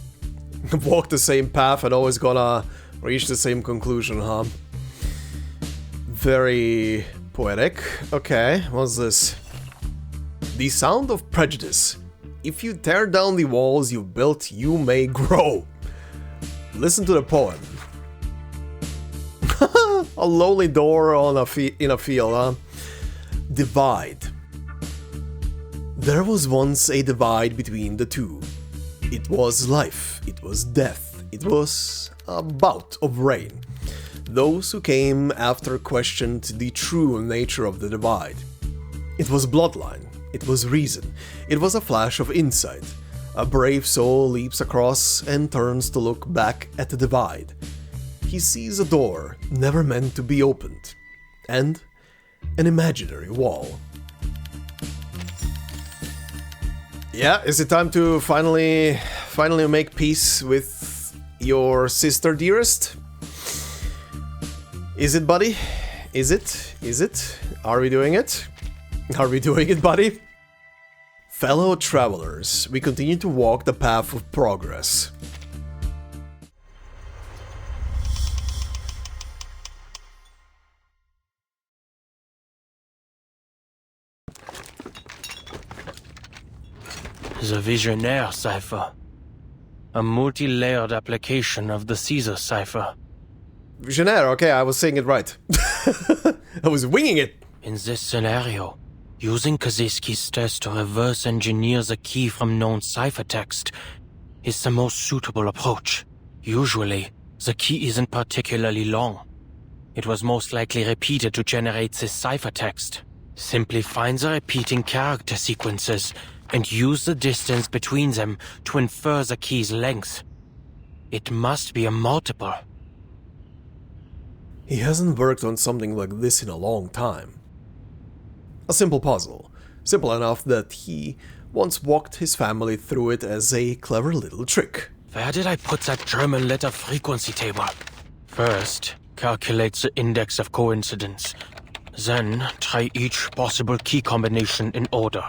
Speaker 1: walk the same path and always gonna reach the same conclusion, huh? Very poetic. Okay, what's this? The sound of prejudice. If you tear down the walls you built, you may grow. Listen to the poem. A lonely door on in a field, huh? Divide. There was once a divide between the two. It was life, it was death, it was a bout of rain. Those who came after questioned the true nature of the divide. It was bloodline, it was reason, it was a flash of insight. A brave soul leaps across and turns to look back at the divide. He sees a door never meant to be opened, and an imaginary wall. Yeah, is it time to finally make peace with your sister, dearest? Is it, buddy? Is it? Is it? Are we doing it? Are we doing it, buddy? Fellow travelers, we continue to walk the path of progress.
Speaker 2: The Visionaire cipher. A multi-layered application of the Caesar cipher.
Speaker 1: Visionaire, okay, I was saying it right. I was winging it.
Speaker 16: In this scenario, using Kazeski's test to reverse engineer the key from known ciphertext is the most suitable approach. Usually, the key isn't particularly long. It was most likely repeated to generate this ciphertext. Simply find the repeating character sequences and use the distance between them to infer the key's length. It must be a multiple.
Speaker 1: He hasn't worked on something like this in a long time. A simple puzzle, simple enough that he once walked his family through it as a clever little trick.
Speaker 16: Where did I put that German letter frequency table? First, calculate the index of coincidence. Then, try each possible key combination in order.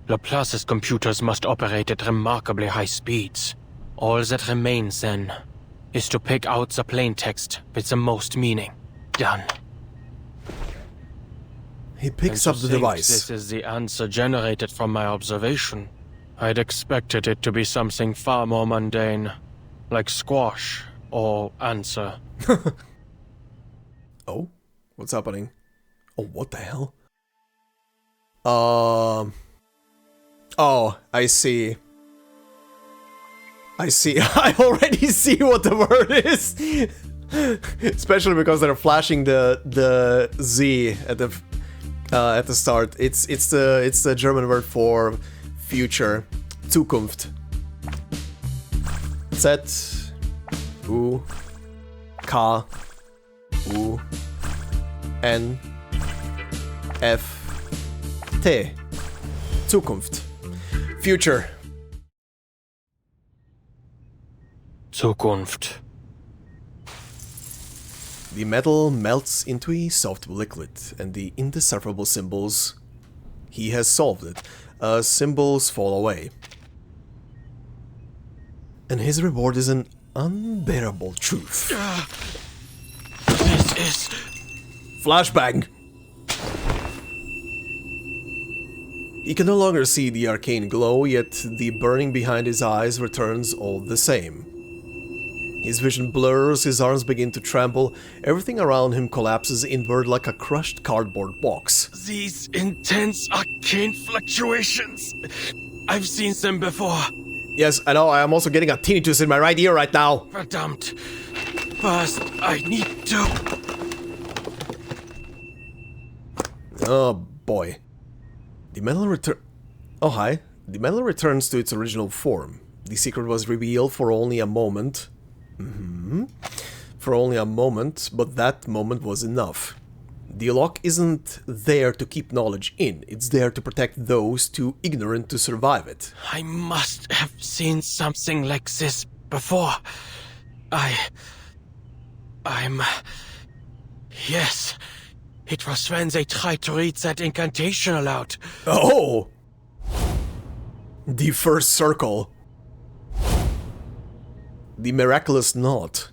Speaker 16: Laplace's computers must operate at remarkably high speeds. All that remains, then, is to pick out the plaintext with the most meaning. Done.
Speaker 1: He picks up the device.
Speaker 16: This is the answer generated from my observation. I'd expected it to be something far more mundane, like squash or answer.
Speaker 1: Oh? What's happening? Oh, what the hell? Oh, I see. I already see what the word is. Especially because they're flashing the Z at the start. It's the German word for future. ZUKUNFT. Z U K U N F T. ZUKUNFT. Future.
Speaker 16: ZUKUNFT.
Speaker 1: The metal melts into a soft liquid, and the indecipherable symbols... He has solved it. Symbols fall away. And his reward is an unbearable truth.
Speaker 16: This is...
Speaker 1: Flashbang! He can no longer see the arcane glow, yet the burning behind his eyes returns all the same. His vision blurs, his arms begin to tremble, everything around him collapses inward like a crushed cardboard box.
Speaker 16: These intense arcane fluctuations. I've seen them before.
Speaker 1: Yes, I know, I am also getting a tinnitus in my right ear right now.
Speaker 16: Verdammt. First, I need to...
Speaker 1: Oh boy. The metal The metal returns to its original form. The secret was revealed for only a moment. For only a moment, but that moment was enough. The lock isn't there to keep knowledge in, it's there to protect those too ignorant to survive it.
Speaker 16: I must have seen something like this before. Yes. It was when they tried to read that incantation aloud.
Speaker 1: Oh! The first circle. The miraculous knot.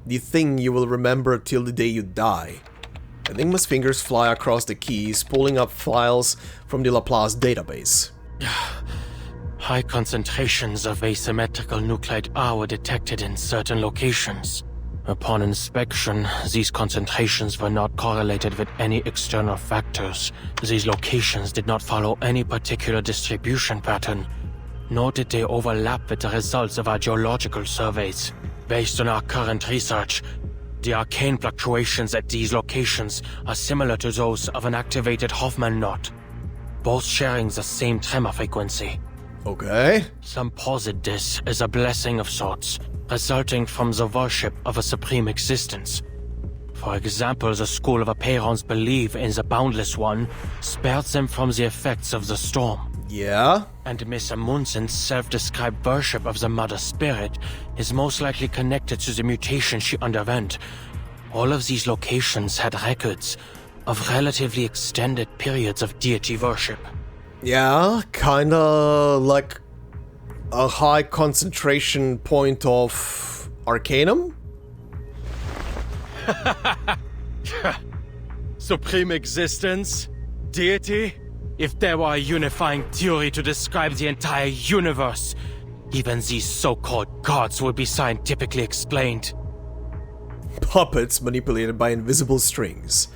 Speaker 1: The thing you will remember till the day you die. Enigma's fingers fly across the keys, pulling up files from the Laplace database.
Speaker 16: High concentrations of asymmetrical nuclide R were detected in certain locations. Upon inspection, these concentrations were not correlated with any external factors. These locations did not follow any particular distribution pattern, nor did they overlap with the results of our geological surveys. Based on our current research, the arcane fluctuations at these locations are similar to those of an activated Hoffman knot, both sharing the same tremor frequency.
Speaker 1: Okay.
Speaker 16: Some posit this as a blessing of sorts, resulting from the worship of a supreme existence. For example, the school of Aperons believe in the Boundless One spared them from the effects of the storm.
Speaker 1: Yeah?
Speaker 16: And Miss Amundsen's self-described worship of the Mother Spirit is most likely connected to the mutation she underwent. All of these locations had records of relatively extended periods of deity worship.
Speaker 1: Yeah, kinda like a high concentration point of Arcanum?
Speaker 16: Supreme existence? Deity? If there were a unifying theory to describe the entire universe,
Speaker 2: Even these so-called gods would be scientifically explained.
Speaker 1: Puppets manipulated by invisible strings.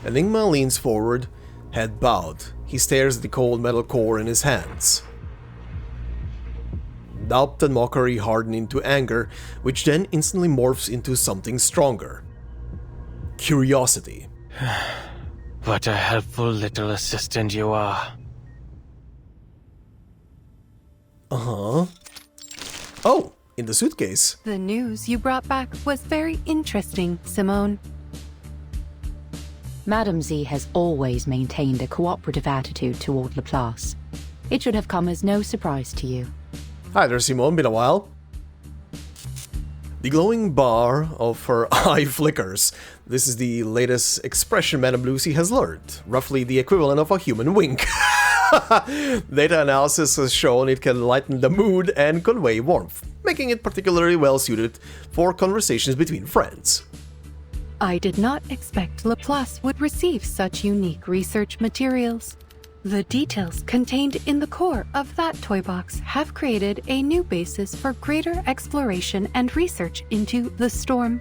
Speaker 1: Enigma leans forward, head bowed. He stares at the cold metal core in his hands. Doubt and mockery harden into anger, which then instantly morphs into something stronger. Curiosity.
Speaker 2: What a helpful little assistant you are.
Speaker 1: Uh-huh. Oh, in the suitcase.
Speaker 23: The news you brought back was very interesting, Simone.
Speaker 3: Madame Z has always maintained a cooperative attitude toward Laplace. It should have come as no surprise to you.
Speaker 1: Hi there, Simone. Been a while. The glowing bar of her eye flickers. This is the latest expression Madame Lucy has learned. Roughly the equivalent of a human wink. Data analysis has shown it can lighten the mood and convey warmth, making it particularly well suited for conversations between friends.
Speaker 23: I did not expect Laplace would receive such unique research materials. The details contained in the core of that toy box have created a new basis for greater exploration and research into the storm.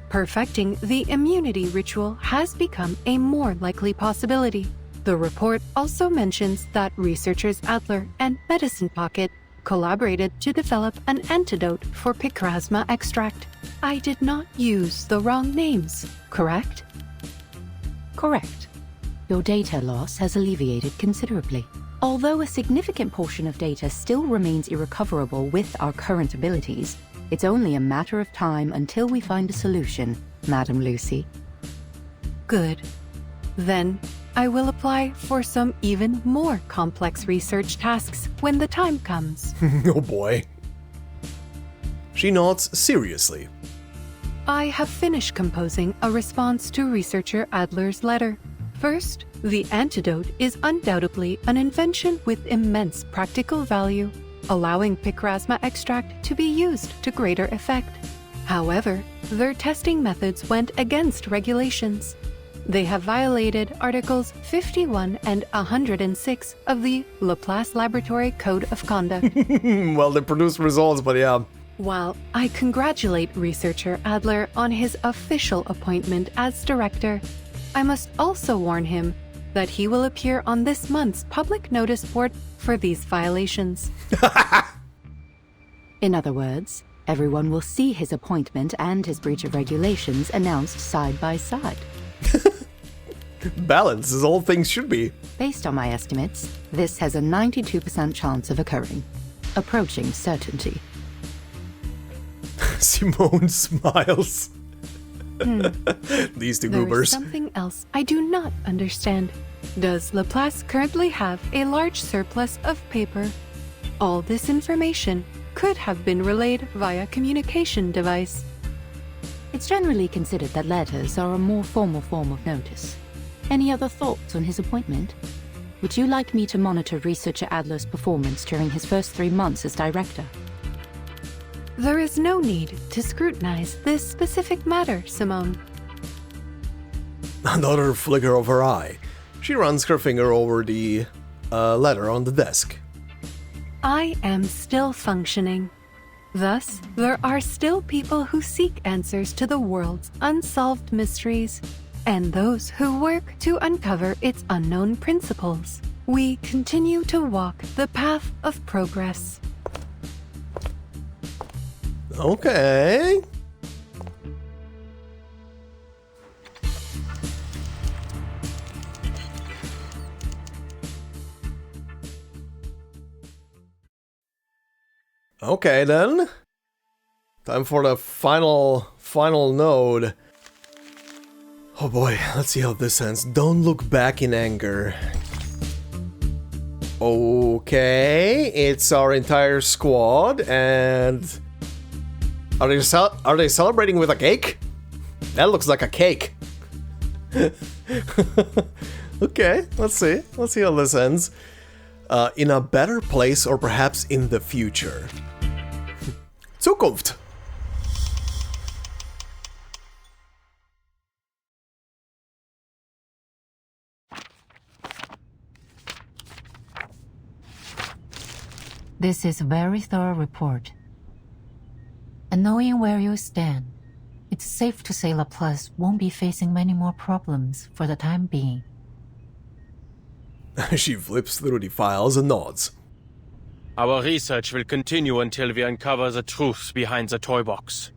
Speaker 23: Perfecting the immunity ritual has become a more likely possibility. The report also mentions that researchers Adler and Medicine Pocket collaborated to develop an antidote for Picrasma extract. I did not use the wrong names, correct?
Speaker 3: Correct. Your data loss has alleviated considerably. Although a significant portion of data still remains irrecoverable with our current abilities, it's only a matter of time until we find a solution, Madame Lucy.
Speaker 23: Good. Then, I will apply for some even more complex research tasks when the time comes.
Speaker 1: Oh boy. She nods seriously.
Speaker 23: I have finished composing a response to researcher Adler's letter. First, the antidote is undoubtedly an invention with immense practical value, allowing Picrasma extract to be used to greater effect. However, their testing methods went against regulations. They have violated Articles 51 and 106 of the Laplace Laboratory Code of Conduct.
Speaker 1: Well, they produced results, but yeah.
Speaker 23: While I congratulate researcher Adler on his official appointment as director, I must also warn him that he will appear on this month's public notice board for these violations.
Speaker 3: In other words, everyone will see his appointment and his breach of regulations announced side by side.
Speaker 1: Balance, as all things should be.
Speaker 3: Based on my estimates, this has a 92% chance of occurring, approaching certainty.
Speaker 1: Simone smiles. These two
Speaker 23: There
Speaker 1: goobers.
Speaker 23: is something else I do not understand. Does Laplace currently have a large surplus of paper? All this information could have been relayed via communication device.
Speaker 3: It's generally considered that letters are a more formal form of notice. Any other thoughts on his appointment? Would you like me to monitor researcher Adler's performance during his first 3 months as director?
Speaker 23: There is no need to scrutinize this specific matter, Simone.
Speaker 1: Another flicker of her eye. She runs her finger over the letter on the desk.
Speaker 23: I am still functioning. Thus, there are still people who seek answers to the world's unsolved mysteries, and those who work to uncover its unknown principles. We continue to walk the path of progress.
Speaker 1: Okay. Okay then. Time for the final node. Oh boy, let's see how this ends. Don't look back in anger. Okay, it's our entire squad, and are they celebrating with a cake? That looks like a cake. Okay, let's see how this ends. In a better place, or perhaps in the future. ZUKUNFT.
Speaker 13: This is a very thorough report. And knowing where you stand, it's safe to say Laplace won't be facing many more problems for the time being.
Speaker 1: She flips through the files and nods.
Speaker 2: Our research will continue until we uncover the truths behind the toy box.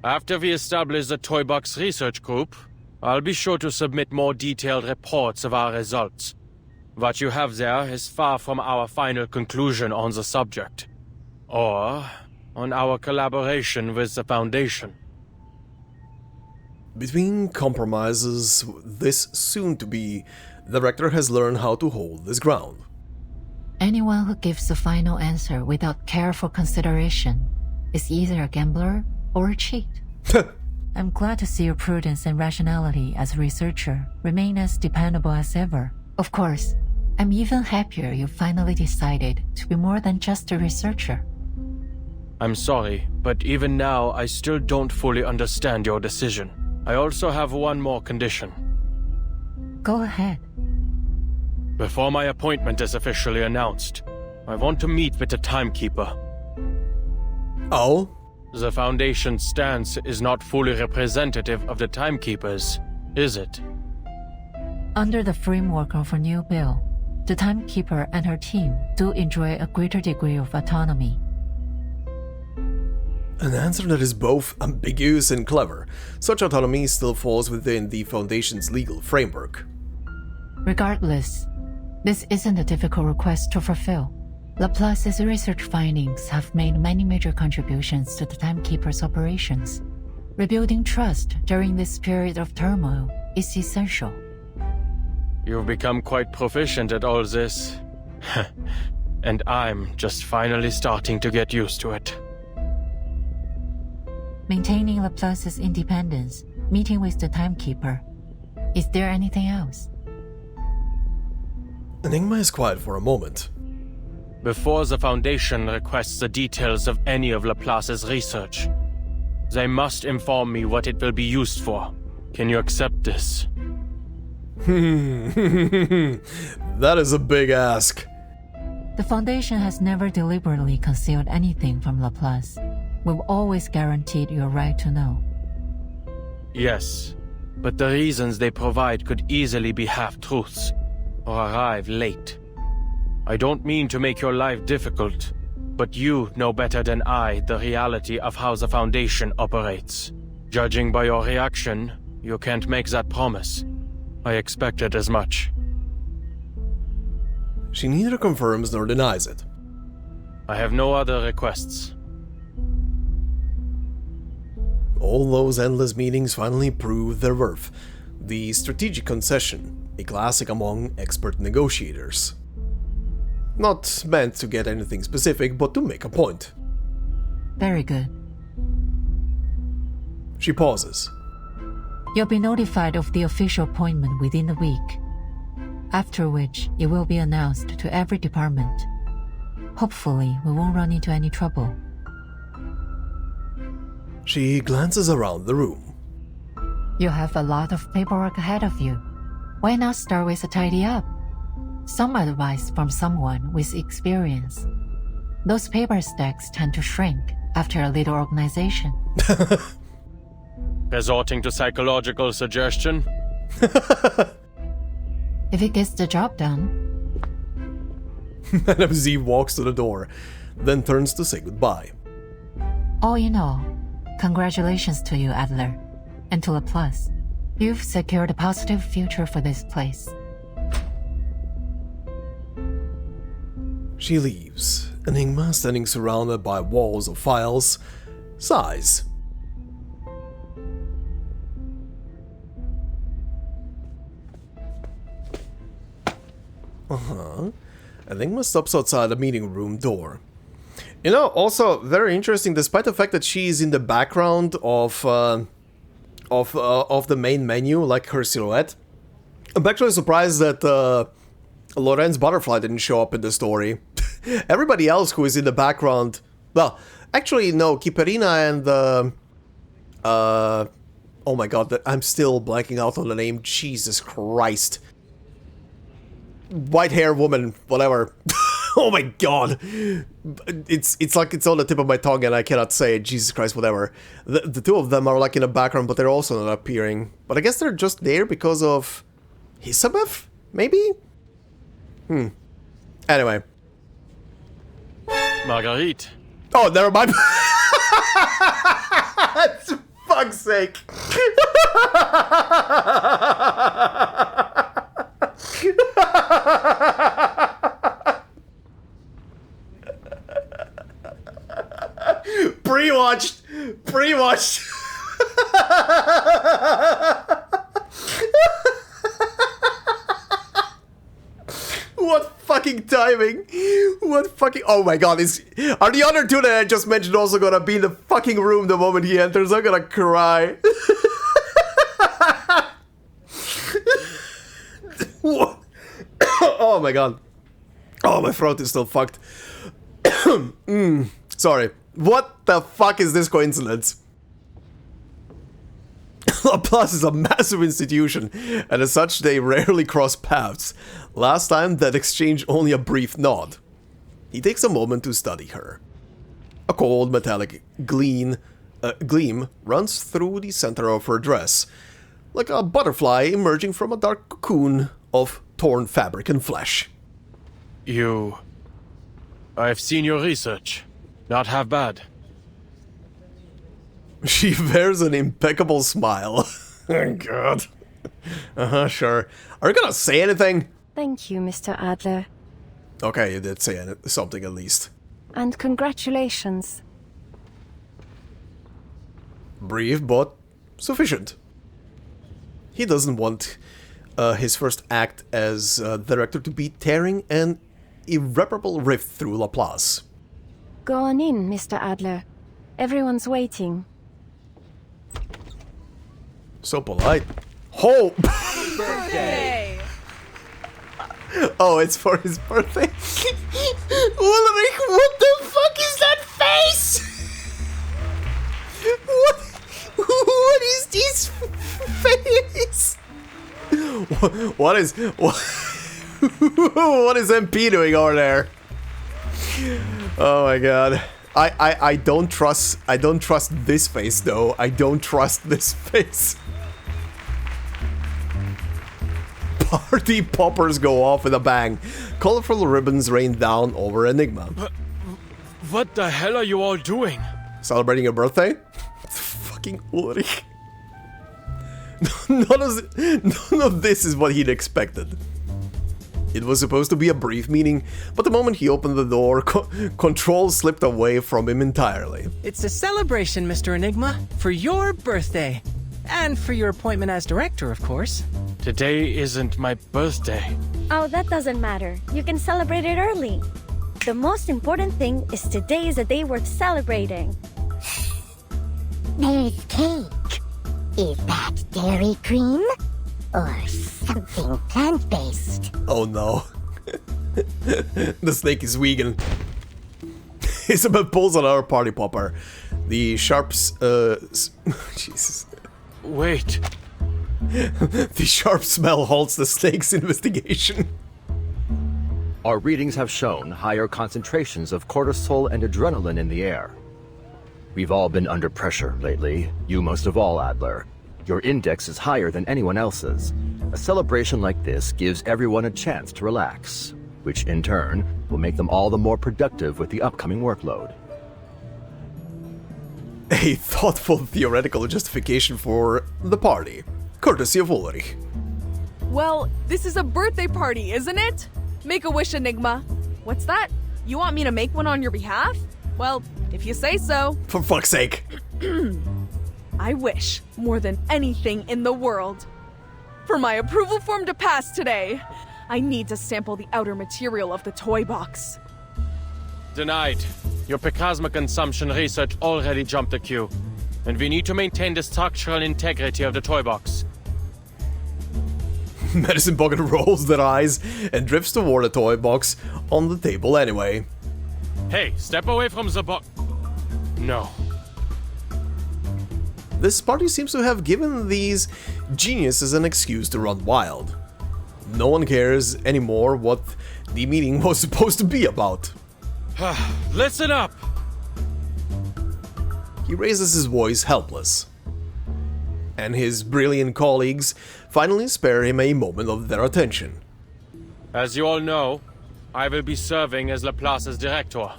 Speaker 2: After we establish the toy box research group, I'll be sure to submit more detailed reports of our results. What you have there is far from our final conclusion on the subject, or on our collaboration with the Foundation.
Speaker 1: Between compromises, this soon-to-be director has learned how to hold his ground.
Speaker 13: Anyone who gives the final answer without careful consideration is either a gambler or a cheat. I'm glad to see your prudence and rationality as a researcher remain as dependable as ever. Of course, I'm even happier you finally decided to be more than just a researcher.
Speaker 2: I'm sorry, but even now I still don't fully understand your decision. I also have one more condition.
Speaker 13: Go ahead.
Speaker 2: Before my appointment is officially announced, I want to meet with the Timekeeper.
Speaker 1: Oh?
Speaker 2: The Foundation's stance is not fully representative of the Timekeepers, is it?
Speaker 13: Under the framework of a new bill, the Timekeeper and her team do enjoy a greater degree of autonomy.
Speaker 1: An answer that is both ambiguous and clever. Such autonomy still falls within the Foundation's legal framework.
Speaker 13: Regardless, this isn't a difficult request to fulfill. Laplace's research findings have made many major contributions to the Timekeeper's operations. Rebuilding trust during this period of turmoil is essential.
Speaker 2: You've become quite proficient at all this. And I'm just finally starting to get used to it.
Speaker 13: Maintaining Laplace's independence, meeting with the Timekeeper. Is there anything else?
Speaker 1: Enigma is quiet for a moment.
Speaker 2: Before the Foundation requests the details of any of Laplace's research, they must inform me what it will be used for. Can you accept this?
Speaker 1: That is a big ask.
Speaker 13: The Foundation has never deliberately concealed anything from Laplace. We've always guaranteed your right to know.
Speaker 2: Yes, but the reasons they provide could easily be half-truths, or arrive late. I don't mean to make your life difficult, but you know better than I the reality of how the Foundation operates. Judging by your reaction, you can't make that promise. I expected as much.
Speaker 1: She neither confirms nor denies it.
Speaker 2: I have no other requests.
Speaker 1: All those endless meetings finally proved their worth. The strategic concession, a classic among expert negotiators. Not meant to get anything specific, but to make a point.
Speaker 13: Very good.
Speaker 1: She pauses.
Speaker 13: You'll be notified of the official appointment within a week, after which it will be announced to every department. Hopefully, we won't run into any trouble.
Speaker 1: She glances around the room.
Speaker 13: You have a lot of paperwork ahead of you. Why not start with a tidy up? Some advice from someone with experience. Those paper stacks tend to shrink after a little organization.
Speaker 2: Resorting to psychological suggestion?
Speaker 13: If it gets the job done.
Speaker 1: Madame Z walks to the door, then turns to say goodbye.
Speaker 13: All in all, congratulations to you, Adler, and to Laplace. You've secured a positive future for this place.
Speaker 1: She leaves. Enigma, standing surrounded by walls of files, sighs. Enigma stops outside the meeting room door. You know, also very interesting, despite the fact that she's in the background of the main menu, like her silhouette. I'm actually surprised that Lorenz Butterfly didn't show up in the story. Everybody else who is in the background, well, actually no, Kiperina and oh my god, I'm still blanking out on the name. Jesus Christ. White hair woman, whatever. Oh my god! It's like it's on the tip of my tongue and I cannot say it. Jesus Christ, whatever. The two of them are like in the background, but they're also not appearing. But I guess they're just there because of Hisabeth, maybe? Anyway.
Speaker 2: Marguerite.
Speaker 1: Oh, never mind. For fuck's sake. Pre-watched. What fucking timing? What fucking... Oh my god, are the other two that I just mentioned also gonna be in the fucking room the moment he enters? I'm gonna cry. What? Oh my god. Oh, my throat is still fucked. Sorry. What the fuck is this coincidence? Laplace is a massive institution, and as such they rarely cross paths. Last time that exchange only a brief nod. He takes a moment to study her. A cold metallic gleam runs through the center of her dress, like a butterfly emerging from a dark cocoon of torn fabric and flesh.
Speaker 2: I've seen your research. Not half bad.
Speaker 1: She wears an impeccable smile. Oh god. Sure. Are you gonna say anything?
Speaker 5: Thank you, Mr. Adler.
Speaker 1: Okay, you did say something at least.
Speaker 5: And congratulations.
Speaker 1: Brief, but sufficient. He doesn't want his first act as director to be tearing an irreparable rift through Laplace.
Speaker 5: Go on in, Mr. Adler. Everyone's waiting.
Speaker 1: So polite. Oh!
Speaker 7: Birthday!
Speaker 1: Oh, it's for his birthday? Ulrich, what the fuck is that face? What is this face? What is MP doing over there? Oh my god. I don't trust this face though. I don't trust this face. Party poppers go off with a bang. Colorful ribbons rain down over Enigma.
Speaker 2: What the hell are you all doing?
Speaker 1: Celebrating your birthday? Fucking Ulrich. None of this is what he'd expected. It was supposed to be a brief meeting, but the moment he opened the door, control slipped away from him entirely.
Speaker 8: It's a celebration, Mr. Enigma, for your birthday. And for your appointment as director, of course.
Speaker 2: Today isn't my birthday.
Speaker 18: Oh, that doesn't matter. You can celebrate it early. The most important thing is today is a day worth celebrating.
Speaker 21: There's cake. Is that dairy cream? Or something plant-based?
Speaker 1: Oh no. The snake is vegan. Isabel pulls on our party popper. The sharps, Jesus.
Speaker 2: Wait.
Speaker 1: The sharp smell halts the snake's investigation.
Speaker 10: Our readings have shown higher concentrations of cortisol and adrenaline in the air. We've all been under pressure lately, you most of all, Adler. Your index is higher than anyone else's. A celebration like this gives everyone a chance to relax, which in turn will make them all the more productive with the upcoming workload.
Speaker 1: A thoughtful theoretical justification for the party, courtesy of Ulrich.
Speaker 7: Well, this is a birthday party, isn't it? Make a wish, Enigma. What's that? You want me to make one on your behalf? Well, if you say so.
Speaker 1: For fuck's sake.
Speaker 7: I wish, more than anything in the world, for my approval form to pass today. I need to sample the outer material of the toy box.
Speaker 2: Denied. Your plasma consumption research already jumped the queue, and we need to maintain the structural integrity of the toy box.
Speaker 1: Medicine Pocket rolls their eyes and drifts toward a toy box on the table anyway.
Speaker 2: Hey, step away from the box. No.
Speaker 1: This party seems to have given these geniuses an excuse to run wild. No one cares anymore what the meeting was supposed to be about.
Speaker 2: Listen up!
Speaker 1: He raises his voice, helpless. And his brilliant colleagues finally spare him a moment of their attention.
Speaker 2: As you all know, I will be serving as Laplace's director.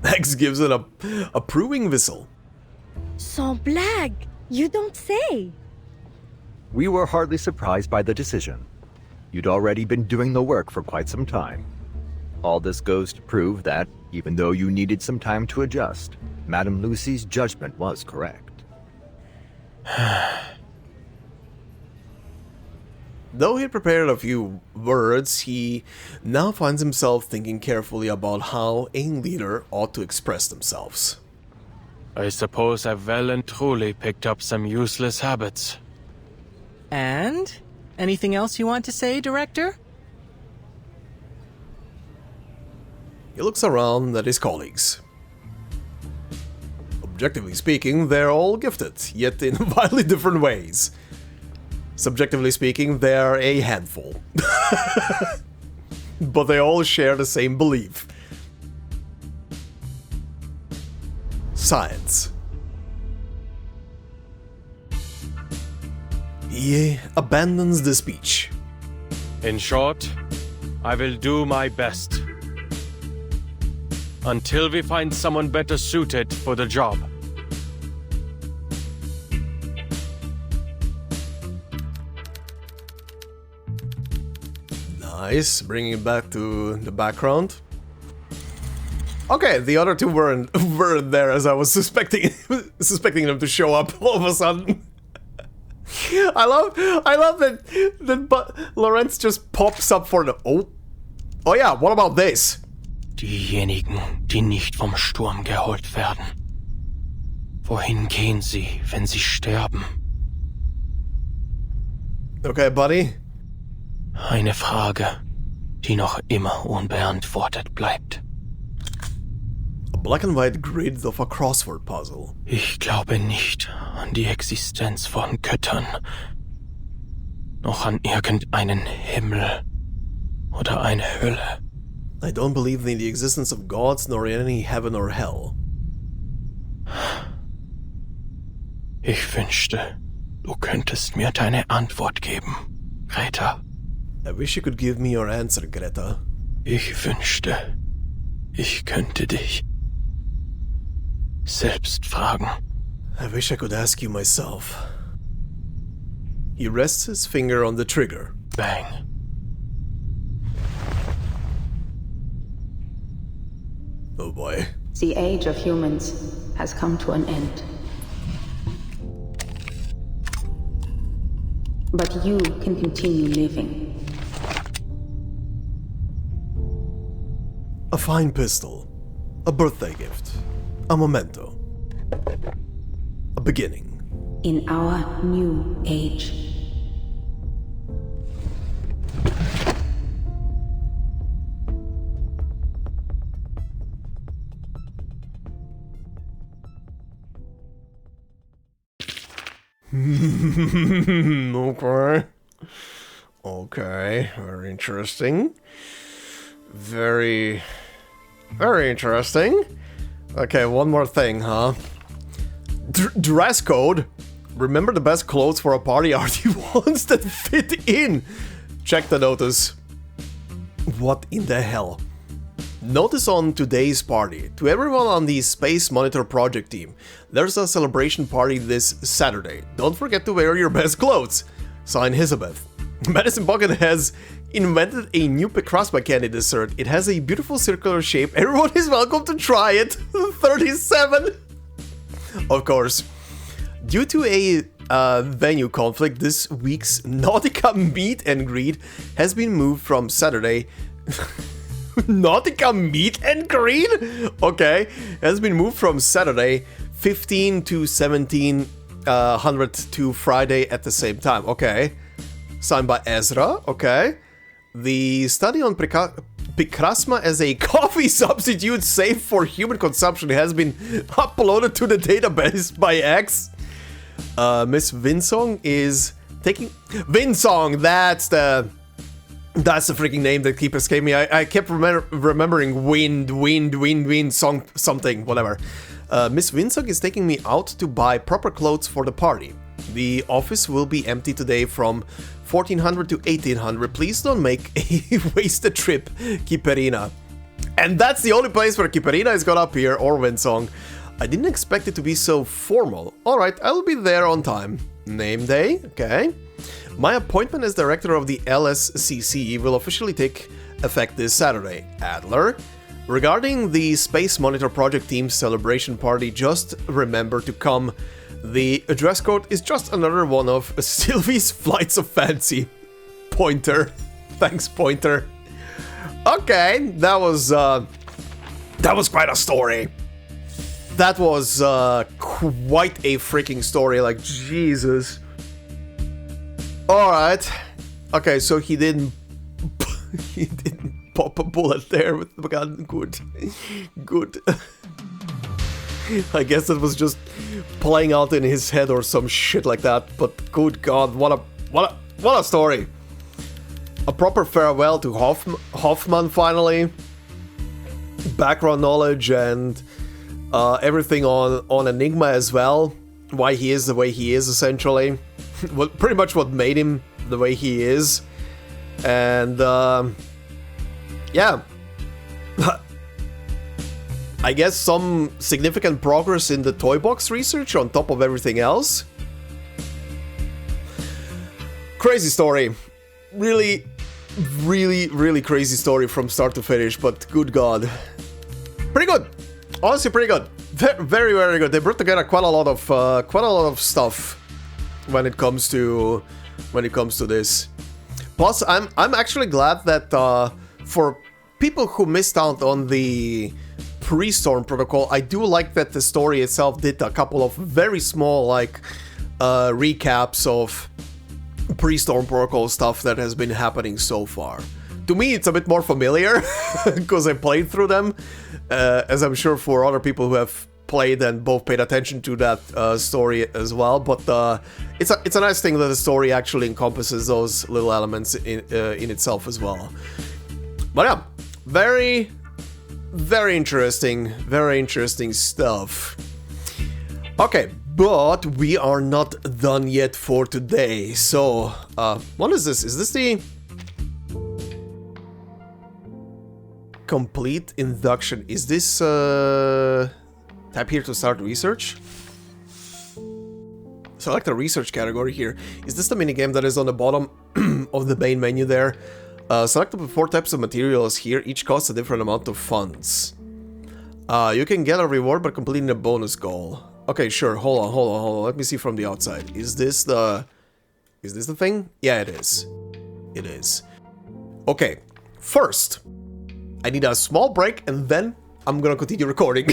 Speaker 1: X gives an approving whistle.
Speaker 11: Sans blague, you don't say.
Speaker 10: We were hardly surprised by the decision. You'd already been doing the work for quite some time. All this goes to prove that, even though you needed some time to adjust, Madame Lucy's judgment was correct.
Speaker 1: Though he prepared a few words, he now finds himself thinking carefully about how a leader ought to express themselves.
Speaker 2: I suppose I've well and truly picked up some useless habits.
Speaker 8: And? Anything else you want to say, Director?
Speaker 1: He looks around at his colleagues. Objectively speaking, they're all gifted, yet in wildly different ways. Subjectively speaking, they're a handful. But they all share the same belief. Science. He abandons the speech.
Speaker 2: In short, I will do my best. Until we find someone better suited for the job.
Speaker 1: Nice, bringing it back to the background. Okay, the other two weren't there as I was suspecting them to show up all of a sudden. I love that Lorenz just pops up for the oh yeah, what about this?
Speaker 16: Diejenigen, die nicht vom Sturm geholt werden. Wohin gehen sie, wenn sie sterben?
Speaker 1: Okay, buddy.
Speaker 16: Eine Frage, die noch immer unbeantwortet bleibt.
Speaker 1: A black and white grid of a crossword puzzle.
Speaker 16: Ich glaube nicht an die Existenz von Göttern, noch an irgendeinen Himmel oder eine Hölle.
Speaker 1: I don't believe in the existence of gods nor in any heaven or hell.
Speaker 16: Ich wünschte, du könntest mir deine Antwort geben, Greta.
Speaker 1: I wish you could give me your answer, Greta.
Speaker 16: Ich wünschte, ich könnte dich selbst fragen.
Speaker 1: I wish I could ask you myself. He rests his finger on the trigger.
Speaker 16: Bang.
Speaker 1: Oh boy.
Speaker 19: The age of humans has come to an end. But you can continue living.
Speaker 1: A fine pistol. A birthday gift. A memento. A beginning.
Speaker 19: In our new age.
Speaker 1: Okay. Okay, very interesting. Very interesting. Okay, one more thing, huh? Dress code. Remember, the best clothes for a party are the ones that fit in. Check the notice. What in the hell? Notice on today's party. To everyone on the Space Monitor project team, there's a celebration party this Saturday. Don't forget to wear your best clothes. Signed, Elizabeth. Medicine Pocket has invented a new Passersby candy dessert. It has a beautiful circular shape. Everyone is welcome to try it. 37. Of course. Due to a venue conflict, this week's Nautica meet and greet has been moved from Saturday. Nautica meet and greet? Okay. Has been moved from Saturday 15 to 1700 to Friday at the same time. Okay. Signed by Ezra. Okay. The study on Picrasma as a coffee substitute safe for human consumption has been uploaded to the database by X. Miss Winsong is taking Windsong. That's the freaking name that keeps escaping me. I kept remembering wind song something, whatever. Miss Windsong is taking me out to buy proper clothes for the party. The office will be empty today from 1400 to 1800. Please don't make a wasted trip, Kiperina. And that's the only place where Kiperina is gonna appear, or Windsong. I didn't expect it to be so formal. Alright, I'll be there on time. Name day, okay. My appointment as director of the LSCC will officially take effect this Saturday. Adler. Regarding the Space Monitor Project Team's celebration party, just remember to come. The dress code is just another one of Sylvie's flights of fancy. Pointer. Thanks, Pointer. Okay, that was quite a story. That was quite a freaking story, like, Jesus. Alright. Okay, so he didn't pop a bullet there with the gun. Good. Good. I guess it was just playing out in his head or some shit like that, but good God, what a story. A proper farewell to Hoffman finally. Background knowledge and everything on Enigma as well. Why he is the way he is, essentially. Pretty much what made him the way he is. And yeah. I guess some significant progress in the toy box research on top of everything else. Crazy story. Really crazy story from start to finish, but good God. Pretty good. Honestly, pretty good. Very good. They brought together quite a lot of stuff when it comes to this. Plus, I'm actually glad that for people who missed out on the pre-storm protocol, I do like that the story itself did a couple of very small recaps of pre-storm protocol stuff that has been happening so far. To me, it's a bit more familiar because I played through them, as I'm sure for other people who have played and both paid attention to that story as well. But it's a nice thing that the story actually encompasses those little elements in itself as well. But yeah, very interesting stuff. Okay, but we are not done yet for today. So, what is this? Is this the complete induction? Is this tap here to start research? Select a research category here. Is this the minigame that is on the bottom of the main menu there? Select up to 4 types of materials here, each costs a different amount of funds. You can get a reward by completing a bonus goal. Okay, sure, hold on, let me see from the outside. Is this the thing? Yeah, it is. It is. Okay, first, I need a small break and then I'm gonna continue recording.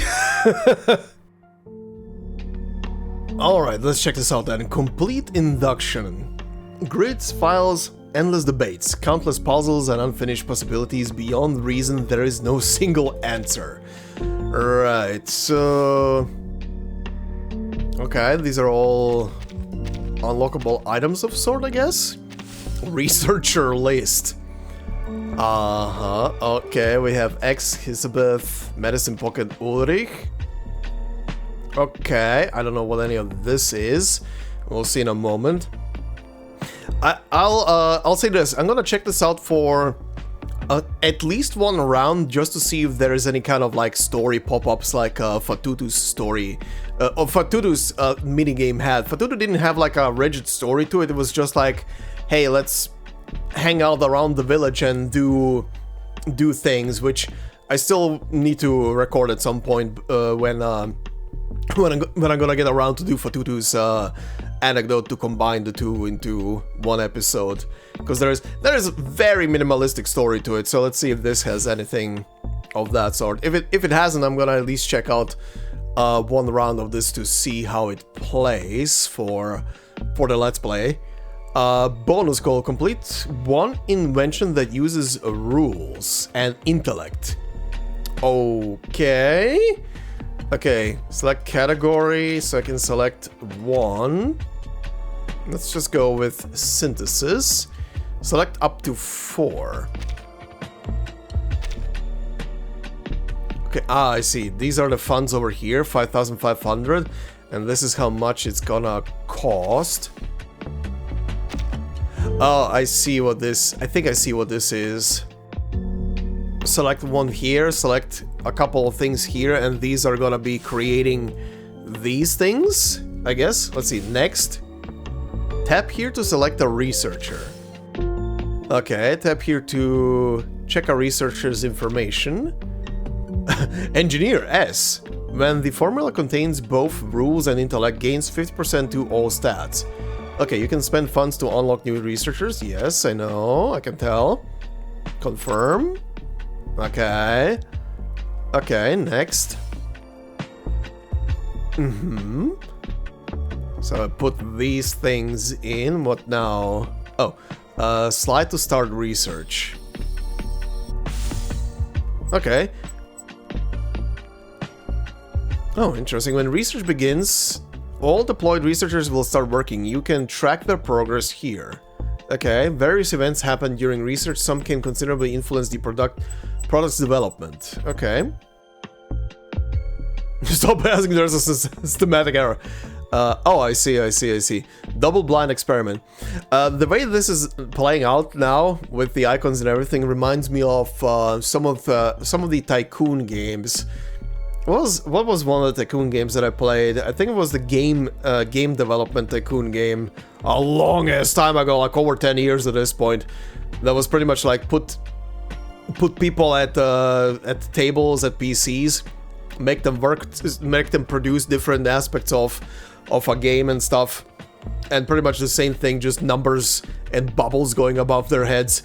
Speaker 1: Alright, let's check this out then. Complete induction. Grids, files, endless debates, countless puzzles and unfinished possibilities. Beyond reason, there is no single answer. Right, so... okay, these are all unlockable items of sort, I guess? Researcher list. Okay, we have X, Elizabeth, Medicine Pocket, Ulrich. Okay, I don't know what any of this is. We'll see in a moment. I'll say this. I'm gonna check this out for at least one round just to see if there is any kind of like story pop-ups like Fatutu's story. Or Fatutu's minigame had. Fatutu didn't have like a rigid story to it. It was just like, hey, let's hang out around the village and do things, which I still need to record at some point when I'm gonna get around to do Fatutu's anecdote to combine the two into one episode, because there is a very minimalistic story to it. So let's see if this has anything of that sort. If it hasn't, I'm gonna at least check out one round of this to see how it plays for the Let's Play. Bonus goal: complete one invention that uses rules and intellect. Okay, select category, so I can select one. Let's just go with synthesis. Select up to 4. Okay, I see. These are the funds over here, 5,500. And this is how much it's gonna cost. Oh, I see what this... I think I see what this is. Select one here, select a couple of things here, and these are gonna be creating these things, I guess. Let's see, next. Tap here to select a researcher. Okay, tap here to check a researcher's information. Engineer S. When the formula contains both rules and intellect, gains 50% to all stats. Okay, you can spend funds to unlock new researchers. Yes, I know, I can tell. Confirm. Okay. Okay, next. So I put these things in. What now? Oh, slide to start research. Okay. Oh, interesting. When research begins, all deployed researchers will start working. You can track their progress here. Okay, various events happen during research. Some can considerably influence the product's development. Okay. Stop asking, there's a systematic error. Oh, I see. Double-blind experiment. The way this is playing out now, with the icons and everything, reminds me of some of the Tycoon games. What was one of the Tycoon games that I played? I think it was the game development Tycoon game a long-ass time ago, like over 10 years at this point. That was pretty much like put people at tables at PCs, make them work, make them produce different aspects of a game and stuff, and pretty much the same thing, just numbers and bubbles going above their heads.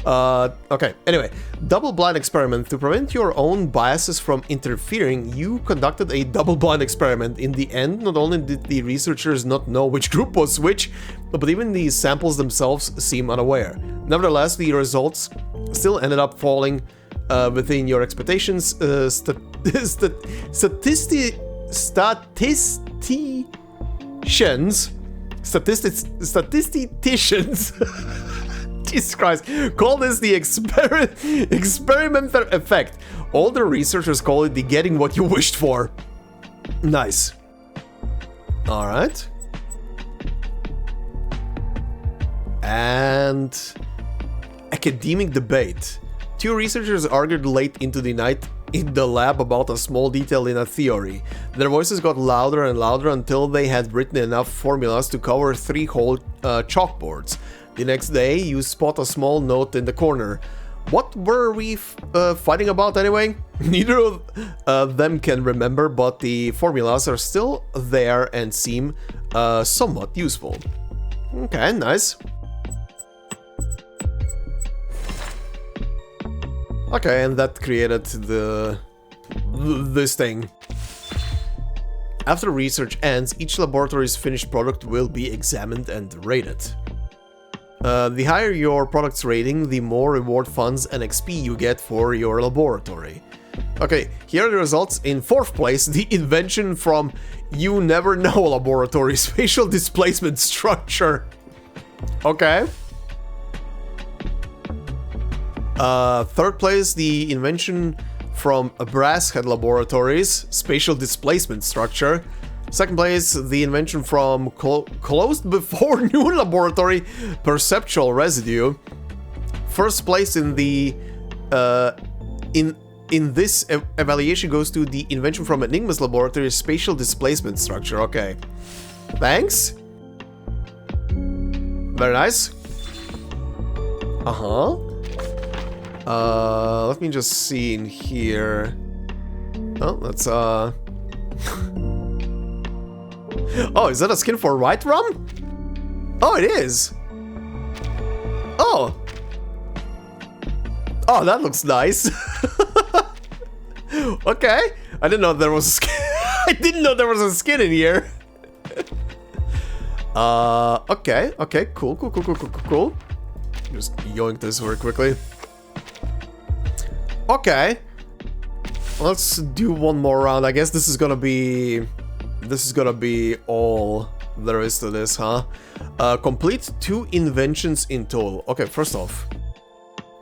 Speaker 1: Okay, anyway, double-blind experiment. To prevent your own biases from interfering, you conducted a double-blind experiment. In the end, not only did the researchers not know which group was which, but even the samples themselves seem unaware. Nevertheless, the results still ended up falling within your expectations. Statisticians Jesus Christ, call this the experimenter effect. All the researchers call it the getting what you wished for. Nice. Alright. And academic debate. 2 researchers argued late into the night in the lab about a small detail in a theory. Their voices got louder and louder until they had written enough formulas to cover 3 whole chalkboards. The next day, you spot a small note in the corner. What were we fighting about anyway? Neither of them can remember, but the formulas are still there and seem somewhat useful. Okay, nice. Okay, and that created this thing. After research ends, each laboratory's finished product will be examined and rated. The higher your product's rating, the more reward funds and XP you get for your laboratory. Okay, here are the results. In 4th place, the invention from You Never Know Laboratory, Spatial Displacement Structure. Okay. 3rd place, the invention from Brass Head Laboratories, Spatial Displacement Structure. 2nd place, the invention from Closed Before Noon Laboratory, Perceptual Residue. 1st place in the in this evaluation goes to the invention from Enigma's laboratory, Spatial Displacement Structure. Okay, thanks. Very nice. Let me just see in here. Oh, that's Oh, is that a skin for White Rum? Oh, it is. Oh. Oh, that looks nice. Okay. I didn't know there was a skin. I didn't know there was a skin in here. Okay. Okay, cool. Just yoink this very quickly. Okay. Let's do one more round. I guess this is gonna be all there is to this, huh? Complete 2 inventions in total. Okay, first off,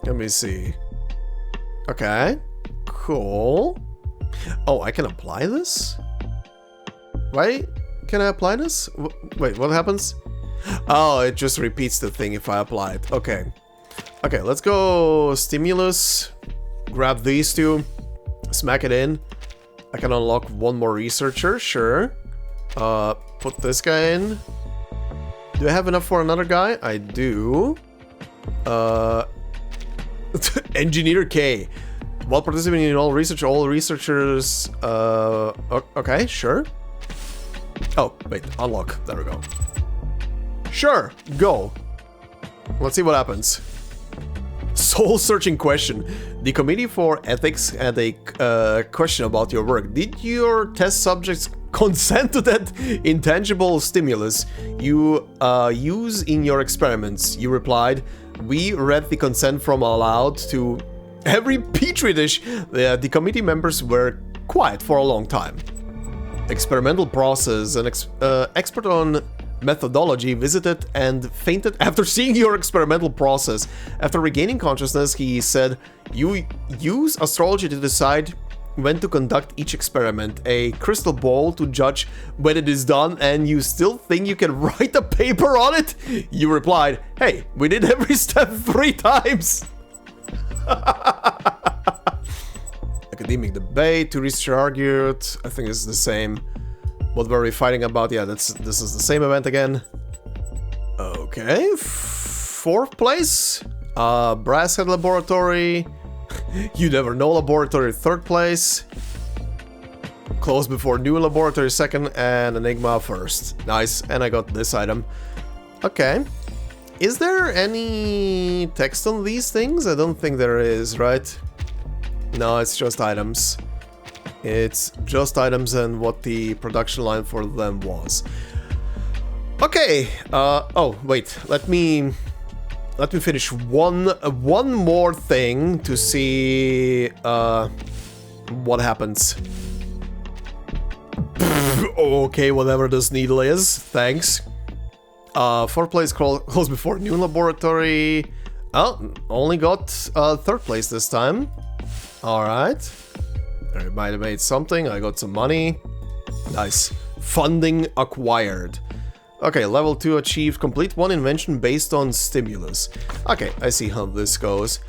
Speaker 1: let me see. Okay, cool. Oh, I can apply this? Why can I apply this? Wait, what happens? Oh, it just repeats the thing if I apply it. Okay. Okay, let's go stimulus. Grab these two. Smack it in. I can unlock one more researcher, sure. Put this guy in. Do I have enough for another guy? I do. Engineer K. While participating in all researchers... okay, sure. Oh, wait, unlock. There we go. Sure, go. Let's see what happens. Soul-searching question. The Committee for Ethics had a question about your work. Did your test subjects consent to that intangible stimulus you use in your experiments? You replied, we read the consent from aloud to every petri dish. The committee members were quiet for a long time. Experimental process. An expert on methodology visited and fainted after seeing your experimental process. After regaining consciousness, he said, you use astrology to decide when to conduct each experiment, a crystal ball to judge when it is done, and you still think you can write a paper on it? You replied, hey, we did every step 3 times. Academic debate, 2 researchers argued, I think it's the same. What were we fighting about? Yeah, this is the same event again. Okay, 4th place. Brasshead Laboratory. You Never Know Laboratory, 3rd place. Close Before New Laboratory, 2nd, and Enigma 1st. Nice, and I got this item. Okay. Is there any text on these things? I don't think there is, right? No, it's just items. It's just items and what the production line for them was. Okay, oh, wait, let me finish one more thing to see what happens. Okay, whatever this needle is, thanks. 4th place close before new laboratory. Oh, only got 3rd place this time. Alright. Everybody made something, I got some money. Nice. Funding acquired. Okay, level 2 achieved. Complete 1 invention based on stimulus. Okay, I see how this goes.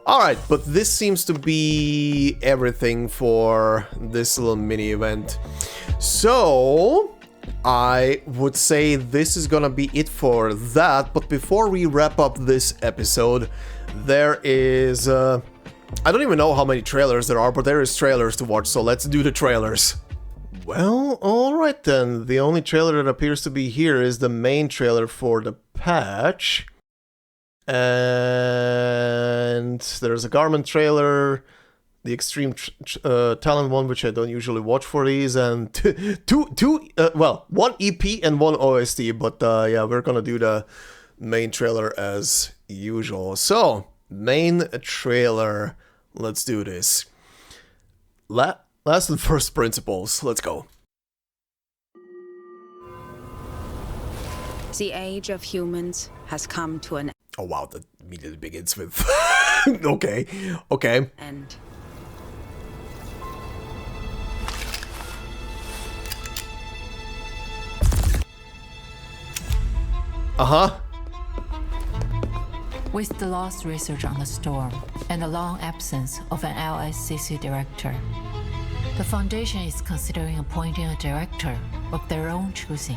Speaker 1: Alright, but this seems to be everything for this little mini event. So, I would say this is gonna be it for that, but before we wrap up this episode, there is... I don't even know how many trailers there are, but there is trailers to watch, so let's do the trailers. Well, alright then. The only trailer that appears to be here is the main trailer for the patch. And there's a Garment trailer, the Extreme Talent one, which I don't usually watch for these, and one EP and 1 OST, but yeah, we're gonna do the main trailer as usual. So, main trailer, let's do this. Last and first principles, let's go.
Speaker 19: The age of humans has come to an...
Speaker 1: Oh wow, that immediately begins with... okay.
Speaker 19: end.
Speaker 1: Uh-huh.
Speaker 13: With the lost research on the storm and the long absence of an LSCC director, the Foundation is considering appointing a director of their own choosing.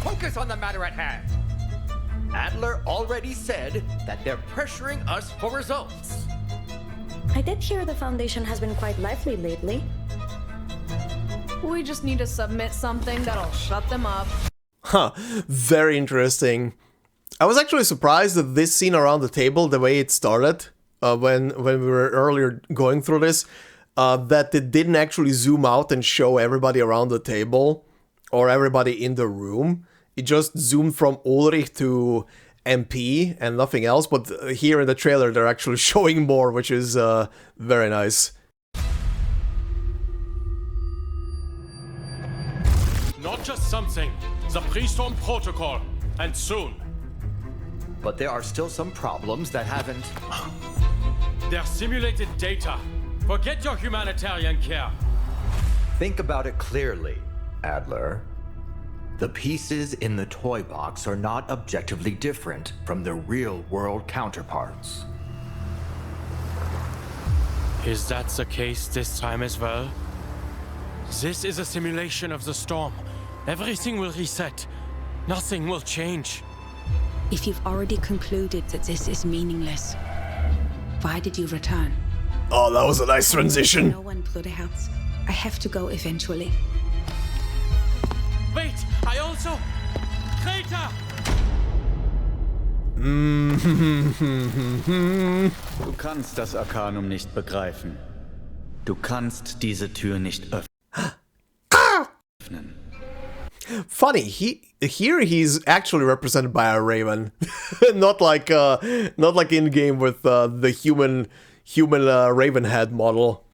Speaker 10: Focus on the matter at hand. Adler already said that they're pressuring us for results.
Speaker 18: I did hear the Foundation has been quite lively lately.
Speaker 7: We just need to submit something that'll shut them up.
Speaker 1: Huh, very interesting. I was actually surprised that this scene around the table, the way it started, when we were earlier going through this, that it didn't actually zoom out and show everybody around the table or everybody in the room. It just zoomed from Ulrich to MP and nothing else, but here in the trailer they're actually showing more, which is very nice.
Speaker 2: Not just something. The pre-storm protocol. And soon.
Speaker 10: But there are still some problems that haven't...
Speaker 2: They're simulated data. Forget your humanitarian care.
Speaker 10: Think about it clearly, Adler. The pieces in the toy box are not objectively different from their real-world counterparts.
Speaker 2: Is that the case this time as well? This is a simulation of the storm. Everything will reset. Nothing will change.
Speaker 4: If you've already concluded that this is meaningless, why did you return?
Speaker 1: Oh, that was a nice transition.
Speaker 4: No one, Bruderherz. I have to go eventually.
Speaker 2: Wait, I also... Traitor!
Speaker 15: Du kannst das Arcanum nicht begreifen. Du kannst diese Tür nicht öffnen.
Speaker 1: Funny, here he's actually represented by a raven, not like in game with the human raven head model.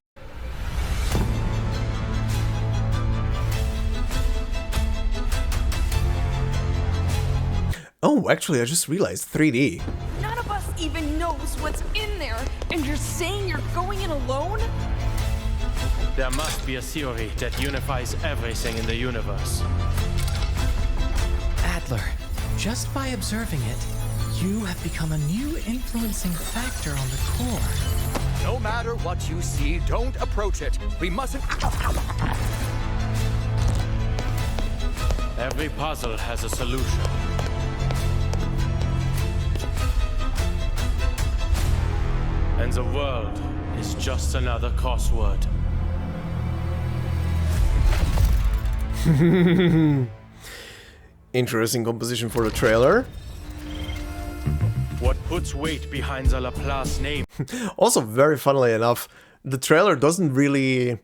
Speaker 1: Oh, actually, I just realized 3D.
Speaker 7: None of us even knows what's in there, and you're saying you're going in alone?
Speaker 2: There must be a theory that unifies everything in the universe.
Speaker 8: Adler, just by observing it, you have become a new influencing factor on the core.
Speaker 10: No matter what you see, don't approach it. We mustn't...
Speaker 2: Every puzzle has a solution. And the world is just another crossword.
Speaker 1: Interesting composition for the trailer.
Speaker 2: What puts weight behind the Laplace name?
Speaker 1: Also, very funnily enough, the trailer doesn't really,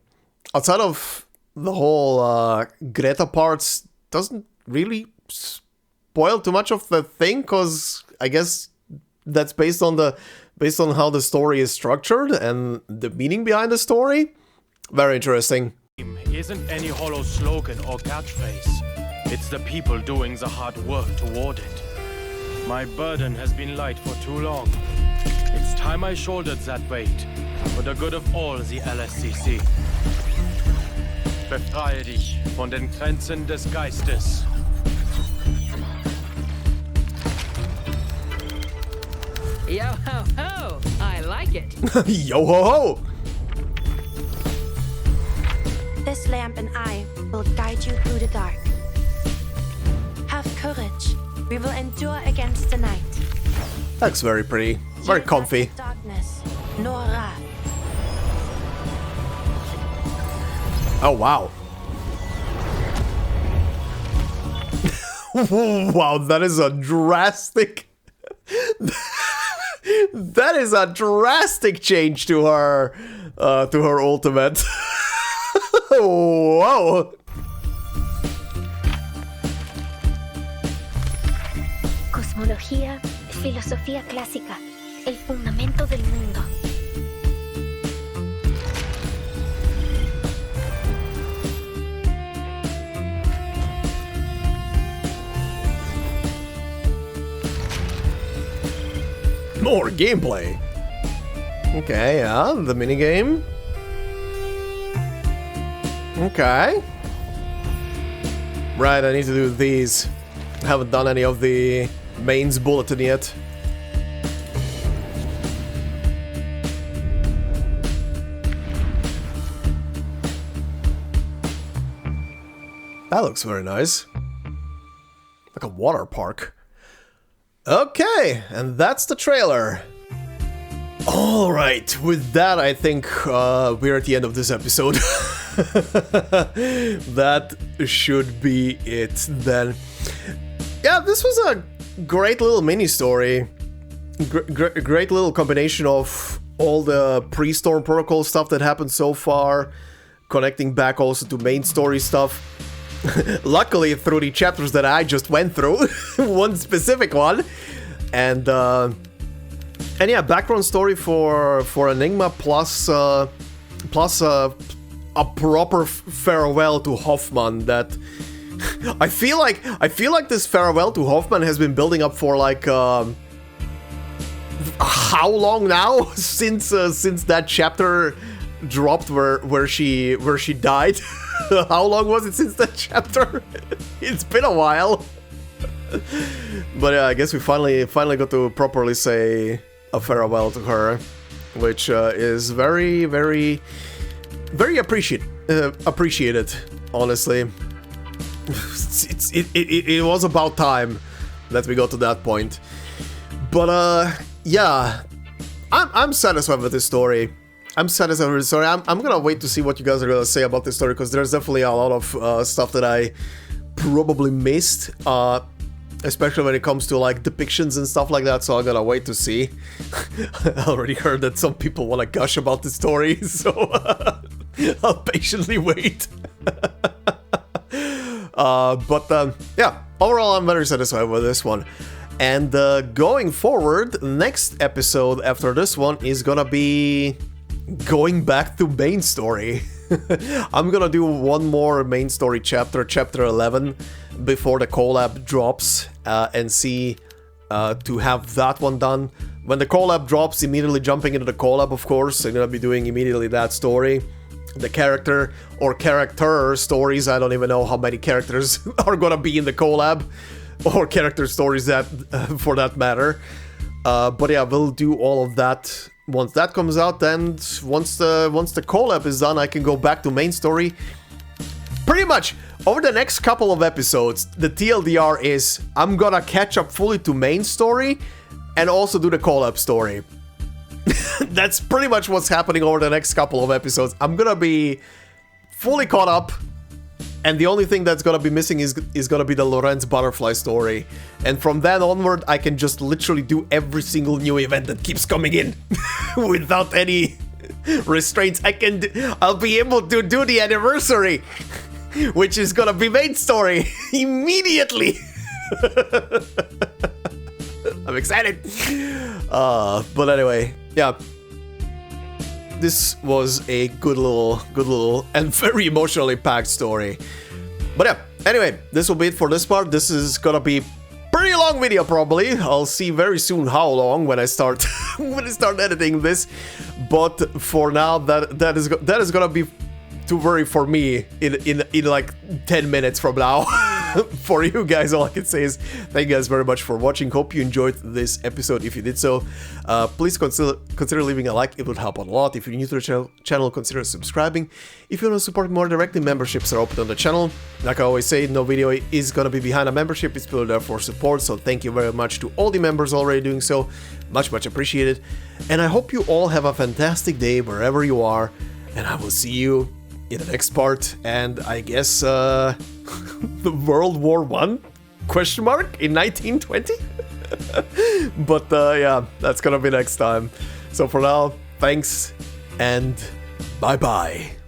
Speaker 1: outside of the whole Greta parts, doesn't really spoil too much of the thing, because I guess that's based on how the story is structured and the meaning behind the story. Very interesting.
Speaker 2: Isn't any hollow slogan or catchphrase. It's the people doing the hard work toward it. My burden has been light for too long. It's time I shouldered that weight for the good of all the LSCC. Befreie dich von den Grenzen des Geistes.
Speaker 6: Yo ho ho! I like it.
Speaker 1: Yo ho ho!
Speaker 18: This lamp and I will guide you through the dark. Have courage. We will endure against the night.
Speaker 1: That's very pretty. Very comfy.
Speaker 18: Darkness, nor wrath.
Speaker 1: Oh, wow. Wow, that is a drastic... that is a drastic change to her ultimate. Whoa.
Speaker 21: Cosmología es filosofía clásica, el fundamento del mundo.
Speaker 1: More gameplay. Okay, yeah, the minigame. Okay. Right, I need to do these. I haven't done any of the mains bulletin yet. That looks very nice. Like a water park. Okay, and that's the trailer. Alright, with that I think we're at the end of this episode. That should be it then. Yeah, this was a great little mini-story. Great little combination of all the pre-Storm Protocol stuff that happened so far, connecting back also to main story stuff. Luckily, through the chapters that I just went through, one specific one, and yeah, background story for Enigma plus a proper farewell to Hoffman that I feel like this farewell to Hoffman has been building up for like how long now since that chapter dropped where she died. How long was it since that chapter? It's been a while. But yeah, I guess we finally got to properly say a farewell to her, which is very, very, very appreciated, honestly. It was about time that we got to that point. But yeah, I'm satisfied with this story. I'm satisfied with this story. I'm gonna wait to see what you guys are gonna say about this story, because there's definitely a lot of stuff that I probably missed, especially when it comes to like depictions and stuff like that, so I'm gonna wait to see. I already heard that some people want to gush about the story, so I'll patiently wait. Yeah, overall I'm very satisfied with this one. And going forward, next episode after this one is gonna be going back to main story. I'm gonna do one more main story chapter, chapter 11, before the collab drops, and see to have that one done. When the collab drops, immediately jumping into the collab, of course. I'm gonna be doing immediately that story. The character or character stories, I don't even know how many characters are gonna be in the collab, or character stories that for that matter. But yeah, we'll do all of that once that comes out. And once the collab is done, I can go back to main story. Pretty much over the next couple of episodes, the TLDR is I'm gonna catch up fully to main story and also do the collab story. That's pretty much what's happening over the next couple of episodes. I'm gonna be fully caught up, and the only thing that's gonna be missing is gonna be the Lorenz butterfly story. And from then onward, I can just literally do every single new event that keeps coming in without any restraints. I'll be able to do the anniversary, which is gonna be main story immediately. I'm excited. But anyway, yeah. This was a good little and very emotionally packed story. But yeah, anyway, this will be it for this part. This is gonna be pretty long video probably. I'll see very soon how long when I start editing this. But for now, that is gonna be too very for me in like 10 minutes from now. For you guys, all I can say is thank you guys very much for watching. Hope you enjoyed this episode. If you did so, please consider leaving a like. It would help a lot. If you're new to the channel, consider subscribing. If you want to support more directly, memberships are open on the channel. Like I always say, no video is gonna be behind a membership. It's purely there for support. So thank you very much to all the members already doing so. Much appreciated. And I hope you all have a fantastic day wherever you are. And I will see you in the next part, and I guess the World War I? Question mark? In 1920? But yeah, that's gonna be next time. So for now, thanks and bye-bye.